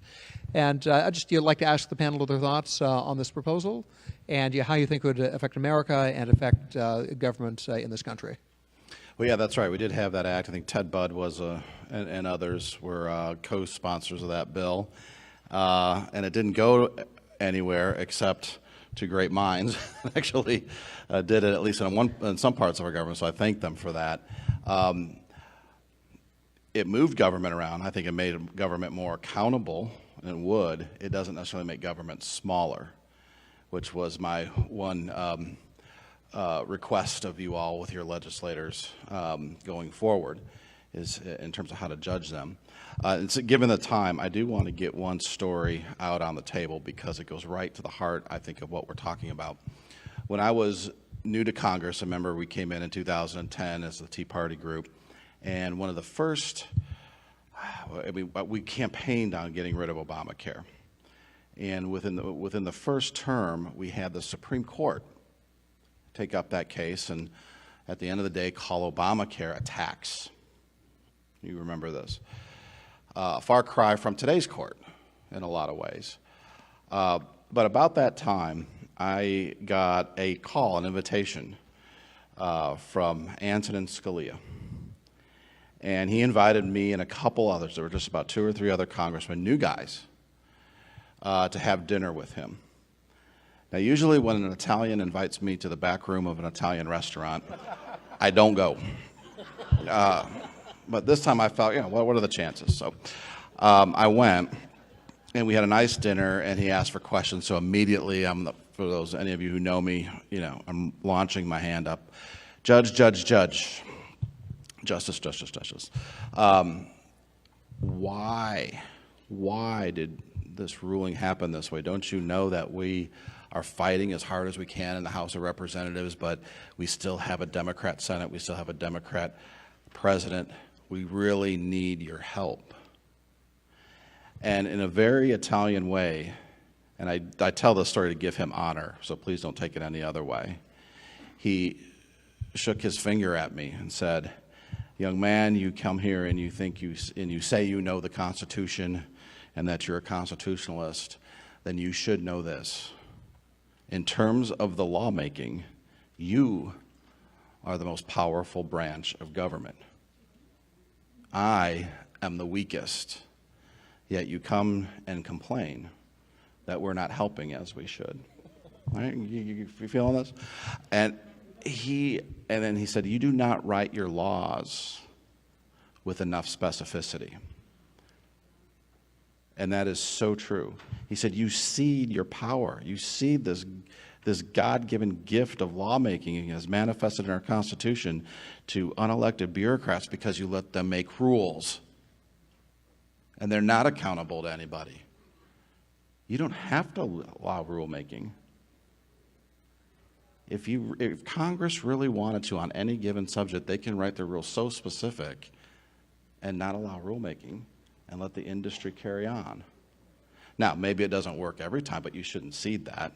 And I'd like to ask the panel their thoughts on this proposal and how you think it would affect America and affect government in this country.
Well, yeah, that's right. We did have that act. I think Ted Budd was, and others were co-sponsors of that bill. And it didn't go anywhere except to great minds. Actually did it, at least in some parts of our government, so I thank them for that. It moved government around. I think it made government more accountable, and it would. It doesn't necessarily make government smaller, which was my one request of you all with your legislators going forward, is in terms of how to judge them. And so given the time, I do want to get one story out on the table because it goes right to the heart, I think, of what we're talking about. When I was new to Congress, I remember we came in 2010 as the Tea Party group, and one of the first, we campaigned on getting rid of Obamacare. And within the first term, we had the Supreme Court take up that case and at the end of the day call Obamacare a tax. You remember this. Far cry from today's court in a lot of ways. But about that time, I got a call, an invitation from Antonin Scalia. And he invited me and a couple others, there were just about 2 or 3 other congressmen, new guys, to have dinner with him. Now, usually when an Italian invites me to the back room of an Italian restaurant, I don't go. But this time I felt, what are the chances? So I went, and we had a nice dinner, and he asked for questions. So immediately, for those, any of you who know me, I'm launching my hand up. Judge, judge, judge. Justice, justice, justice. Why did this ruling happen this way? Don't you know that we are fighting as hard as we can in the House of Representatives, but we still have a Democrat Senate, we still have a Democrat President. We really need your help. And in a very Italian way, and I tell this story to give him honor, so please don't take it any other way, he shook his finger at me and said, "Young man, you come here and you say you know the Constitution and that you're a constitutionalist, then you should know this. In terms of the lawmaking, you are the most powerful branch of government. I am the weakest, yet you come and complain that we're not helping as we should." Right? You feeling this? And then he said, "You do not write your laws with enough specificity." And that is so true. He said, "You cede your power. You cede this God-given gift of lawmaking as manifested in our Constitution to unelected bureaucrats because you let them make rules. And they're not accountable to anybody. You don't have to allow rulemaking. If Congress really wanted to on any given subject, they can write their rules so specific and not allow rulemaking and let the industry carry on. Now, maybe it doesn't work every time, but you shouldn't cede that.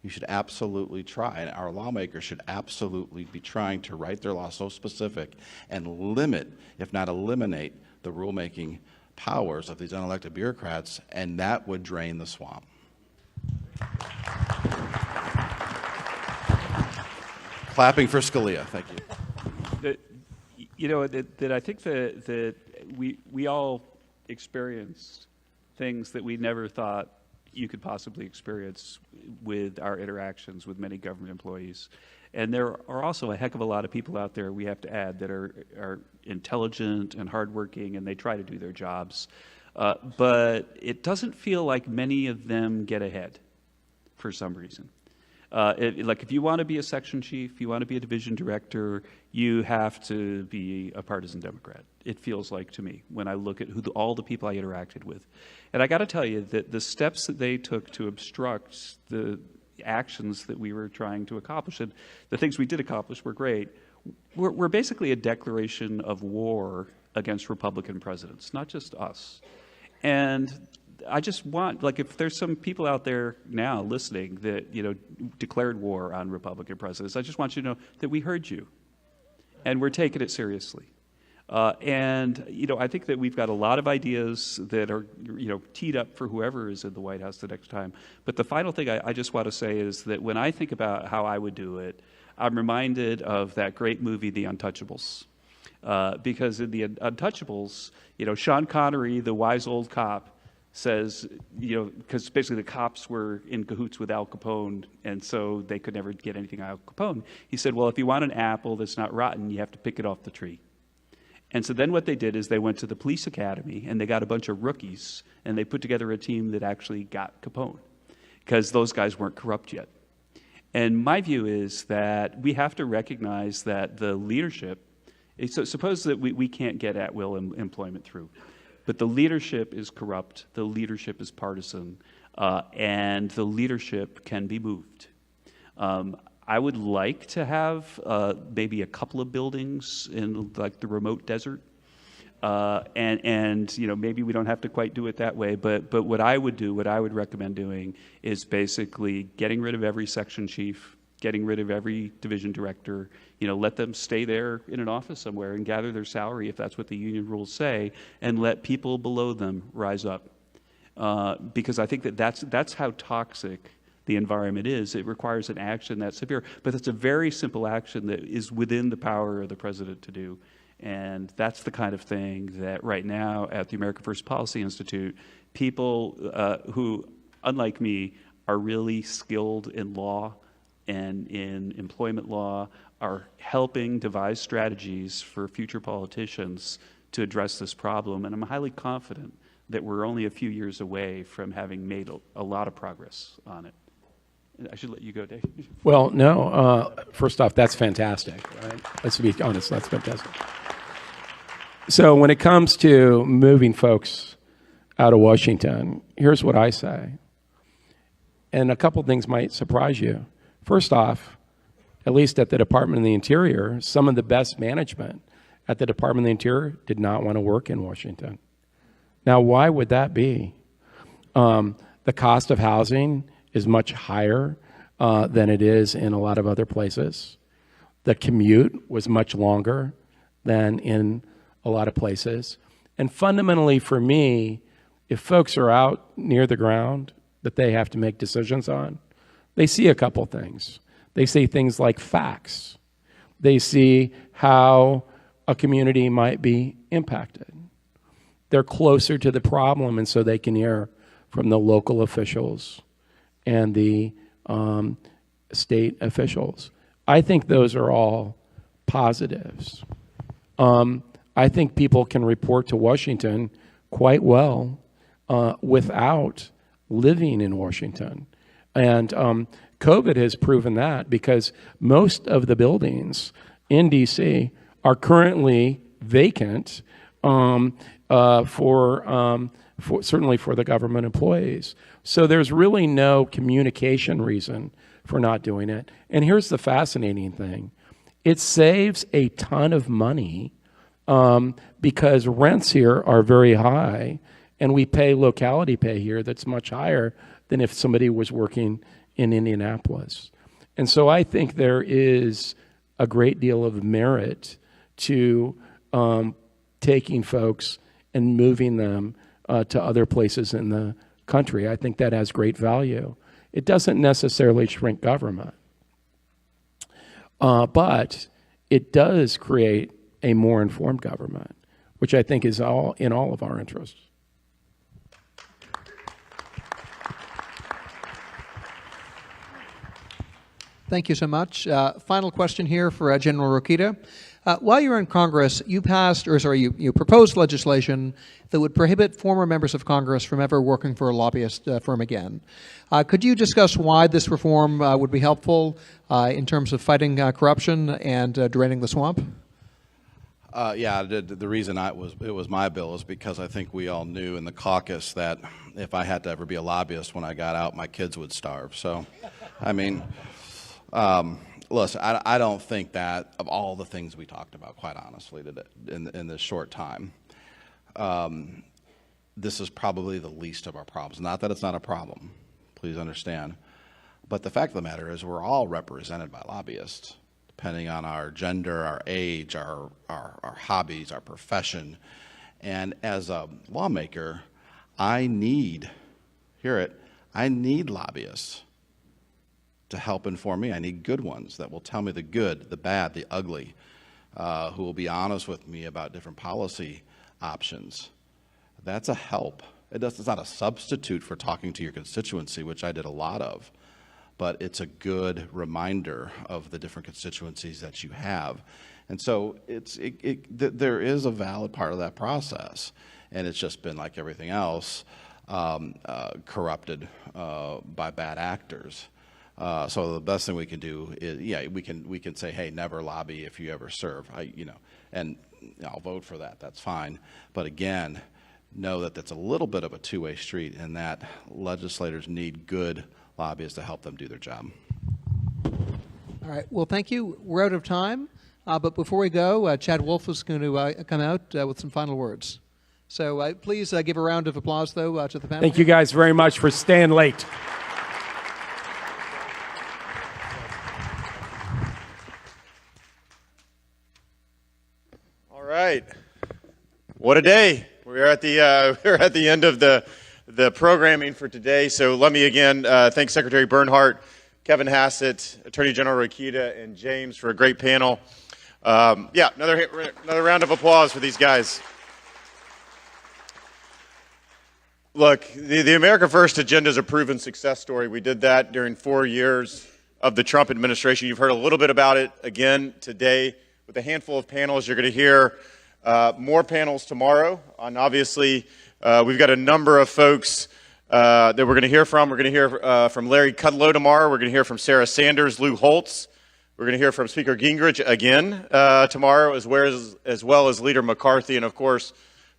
You should absolutely try, and our lawmakers should absolutely be trying to write their law so specific and limit, if not eliminate, the rulemaking powers of these unelected bureaucrats, and that would drain the swamp. Clapping for Scalia. Thank you.
I think that we all experienced things that we never thought you could possibly experience with our interactions with many government employees. And there are also a heck of a lot of people out there, we have to add, that are intelligent and hardworking, and they try to do their jobs. But it doesn't feel like many of them get ahead for some reason. Like if you want to be a section chief, you want to be a division director, you have to be a partisan Democrat. It feels like to me when I look at all the people I interacted with. And I got to tell you that the steps that they took to obstruct the actions that we were trying to accomplish, and the things we did accomplish were great, were basically a declaration of war against Republican presidents, not just us. And I just want, like, if there's some people out there now listening that, declared war on Republican presidents, I just want you to know that we heard you, and we're taking it seriously. I think that we've got a lot of ideas that are, teed up for whoever is in the White House the next time. But the final thing I just want to say is that when I think about how I would do it, I'm reminded of that great movie, The Untouchables. Because in The Untouchables, Sean Connery, the wise old cop, says, because basically the cops were in cahoots with Al Capone, and so they could never get anything out of Al Capone. He said, well, if you want an apple that's not rotten, you have to pick it off the tree. And so then what they did is they went to the police academy, and they got a bunch of rookies, and they put together a team that actually got Capone, because those guys weren't corrupt yet. And my view is that we have to recognize that the leadership, so suppose that we can't get at-will employment through, but the leadership is corrupt, the leadership is partisan, and the leadership can be moved. I would like to have maybe a couple of buildings in like the remote desert, and maybe we don't have to quite do it that way. But what I would do, what I would recommend doing, is basically getting rid of every section chief, getting rid of every division director. Let them stay there in an office somewhere and gather their salary if that's what the union rules say, and let people below them rise up. Because I think that's how toxic the environment is. It requires an action that's severe, but it's a very simple action that is within the power of the president to do. And that's the kind of thing that right now at the America First Policy Institute, people who, unlike me, are really skilled in law and in employment law, are helping devise strategies for future politicians to address this problem. And I'm highly confident that we're only a few years away from having made a lot of progress on it. I should let you go, Dave.
Well, no. First off, that's fantastic. Right? Let's be honest. That's fantastic. So when it comes to moving folks out of Washington, here's what I say. And a couple things might surprise you. First off, at least at the Department of the Interior, some of the best management at the Department of the Interior did not want to work in Washington. Now, why would that be? The cost of housing is much higher than it is in a lot of other places. The commute was much longer than in a lot of places. And fundamentally for me, if folks are out near the ground that they have to make decisions on, they see a couple things. They see things like facts. They see how a community might be impacted. They're closer to the problem, and so they can hear from the local officials and the state officials. I think those are all positives. I think people can report to Washington quite well without living in Washington. And COVID has proven that, because most of the buildings in DC are currently vacant certainly for the government employees. So there's really no communication reason for not doing it. And here's the fascinating thing. It saves a ton of money because rents here are very high, and we pay locality pay here that's much higher than if somebody was working in Indianapolis. And so I think there is a great deal of merit to taking folks and moving them to other places in the country. I think that has great value. It doesn't necessarily shrink government, but it does create a more informed government, which I think is in all of our interests.
Thank you so much. Final question here for General Rokita. While you were in Congress, you proposed legislation that would prohibit former members of Congress from ever working for a lobbyist firm again. Could you discuss why this reform would be helpful in terms of fighting corruption and draining the swamp?
The reason it was my bill is because I think we all knew in the caucus that if I had to ever be a lobbyist when I got out, my kids would starve. So, I mean, listen, I don't think that of all the things we talked about, quite honestly, in this short time, this is probably the least of our problems. Not that it's not a problem, please understand. But the fact of the matter is we're all represented by lobbyists, depending on our gender, our age, our hobbies, our profession. And as a lawmaker, I need lobbyists to help inform me. I need good ones that will tell me the good, the bad, the ugly, who will be honest with me about different policy options. That's a help. It's not a substitute for talking to your constituency, which I did a lot of, but it's a good reminder of the different constituencies that you have. And so there is a valid part of that process, and it's just been like everything else, corrupted by bad actors. So the best thing we can do is, we can say, hey, never lobby if you ever serve. And I'll vote for that. That's fine. But again, know that that's a little bit of a two-way street, and that legislators need good lobbyists to help them do their job.
All right. Well, thank you. We're out of time. But before we go, Chad Wolf is going to come out with some final words. So please give a round of applause, though, to the panel.
Thank you guys very much for staying late.
All right. What a day. We're at the end of the programming for today. So let me again thank Secretary Bernhardt, Kevin Hassett, Attorney General Rokita, and James for a great panel. Another round of applause for these guys. Look, the America First agenda is a proven success story. We did that during 4 years of the Trump administration. You've heard a little bit about it again today with a handful of panels. You're going to hear more panels tomorrow. And obviously, we've got a number of folks that we're going to hear from. We're going to hear from Larry Kudlow tomorrow. We're going to hear from Sarah Sanders, Lou Holtz. We're going to hear from Speaker Gingrich again tomorrow, as well as Leader McCarthy. And, of course,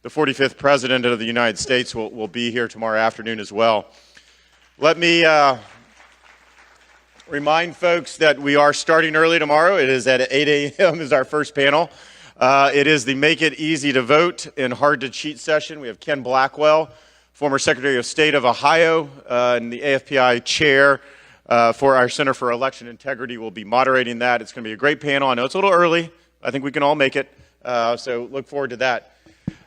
the 45th President of the United States will be here tomorrow afternoon as well. Let me remind folks that we are starting early tomorrow. It is at 8 a.m. is our first panel. It is the Make It Easy to Vote and Hard to Cheat session. We have Ken Blackwell, former Secretary of State of Ohio, and the AFPI chair, for our Center for Election Integrity will be moderating that. It's going to be a great panel. I know it's a little early. I think we can all make it. So look forward to that.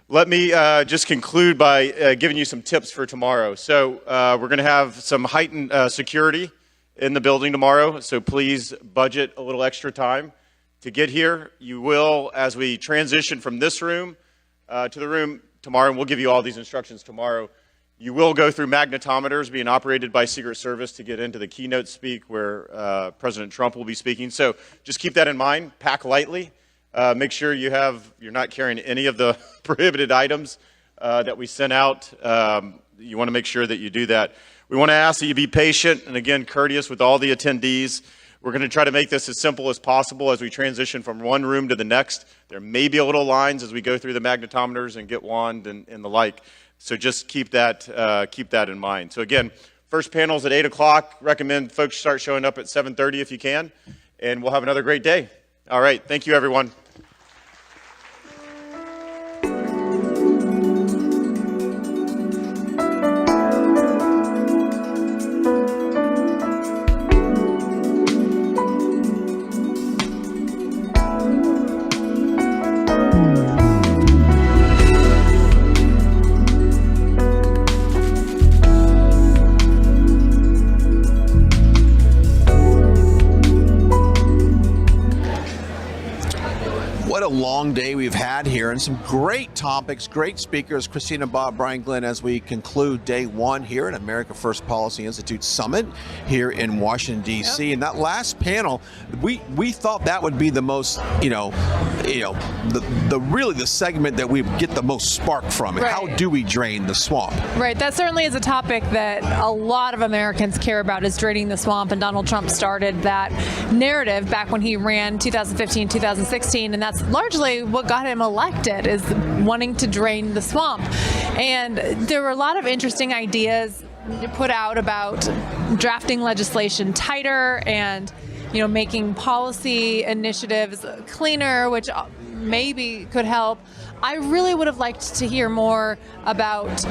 Let me just conclude by giving you some tips for tomorrow. So we're going to have some heightened security in the building tomorrow. So please budget a little extra time to get here. You will, as we transition from this room to the room tomorrow, and we'll give you all these instructions tomorrow, you will go through magnetometers being operated by Secret Service to get into the keynote speak where President Trump will be speaking. So just keep that in mind. Pack lightly. Make sure you're not carrying any of the prohibited items that we sent out. You want to make sure that you do that. We want to ask that you be patient and, again, courteous with all the attendees. We're going to try to make this as simple as possible as we transition from one room to the next. There may be a little lines as we go through the magnetometers and get wand and the like. So just keep that in mind. So again, first panel's at 8 o'clock. Recommend folks start showing up at 7:30 if you can. And we'll have another great day. All right. Thank you, everyone.
Long day we've had here and some great topics, great speakers, Christina, Bob, Brian, Glenn, as we conclude day one here at America First Policy Institute Summit here in Washington, D.C. And that last panel, we thought that would be the most, really the segment that we get the most spark from.
Right.
How do we drain the swamp?
Right. That certainly is a topic that a lot of Americans care about, is draining the swamp. And Donald Trump started that narrative back when he ran 2015, 2016. And that's largely what got him elected, is wanting to drain the swamp. And there were a lot of interesting ideas put out about drafting legislation tighter and, making policy initiatives cleaner, which maybe could help. I really would have liked to hear more about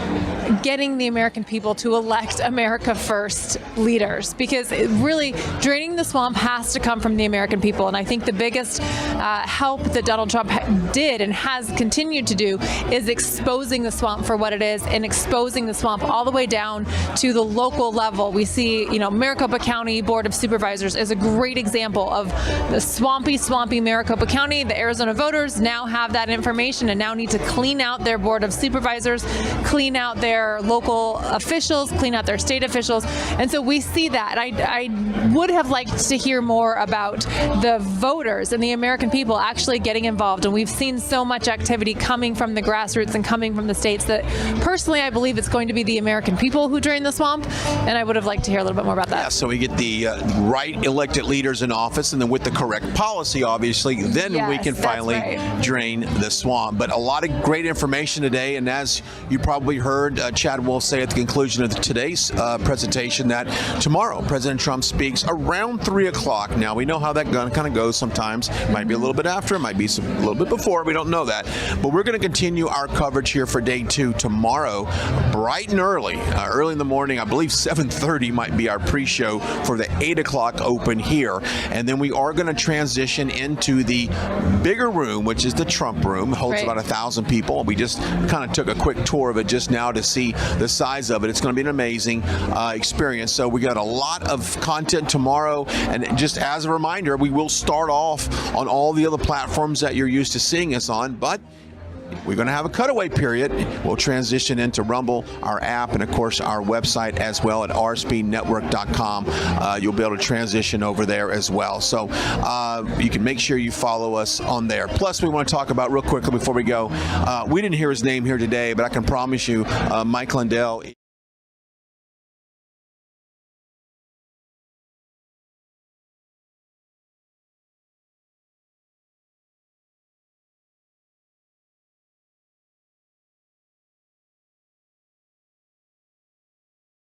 getting the American people to elect America First leaders, because really draining the swamp has to come from the American people. And I think the biggest help that Donald Trump did and has continued to do is exposing the swamp for what it is, and exposing the swamp all the way down to the local level. We see, Maricopa County Board of Supervisors is a great example of the swampy Maricopa County. The Arizona voters now have that information and now need to clean out their Board of Supervisors, clean out their local officials, clean out their state officials. And so we see that. I would have liked to hear more about the voters and the American people actually getting involved. And we've seen so much activity coming from the grassroots and coming from the states that personally I believe it's going to be the American people who drain the swamp. And I would have liked to hear a little bit more about that.
Yeah, so we get the right elected leaders in office, and then with the correct policy, obviously, then we can finally drain the swamp. But a lot of great information today, and as you probably heard Chad Wolf say at the conclusion of today's presentation, that tomorrow President Trump speaks around 3 o'clock. Now, we know how that kind of goes sometimes. Might be a little bit after, might be a little bit before. We don't know that. But we're going to continue our coverage here for day two tomorrow, bright and early in the morning. I believe 7:30 might be our pre-show for the 8 o'clock open here. And then we are going to transition into the bigger room, which is the Trump room. It holds about 1,000 people. We just kind of took a quick tour of it just now to see the size of it. It's going to be an amazing experience. So we got a lot of content tomorrow. And just as a reminder, we will start off on all the other platforms that you're used to seeing us on, but we're going to have a cutaway period. We'll transition into Rumble, our app, and of course our website as well at rspeednetwork.com. You'll be able to transition over there as well. So you can make sure you follow us on there. Plus, we want to talk about real quickly before we go. We didn't hear his name here today, but I can promise you Mike Lindell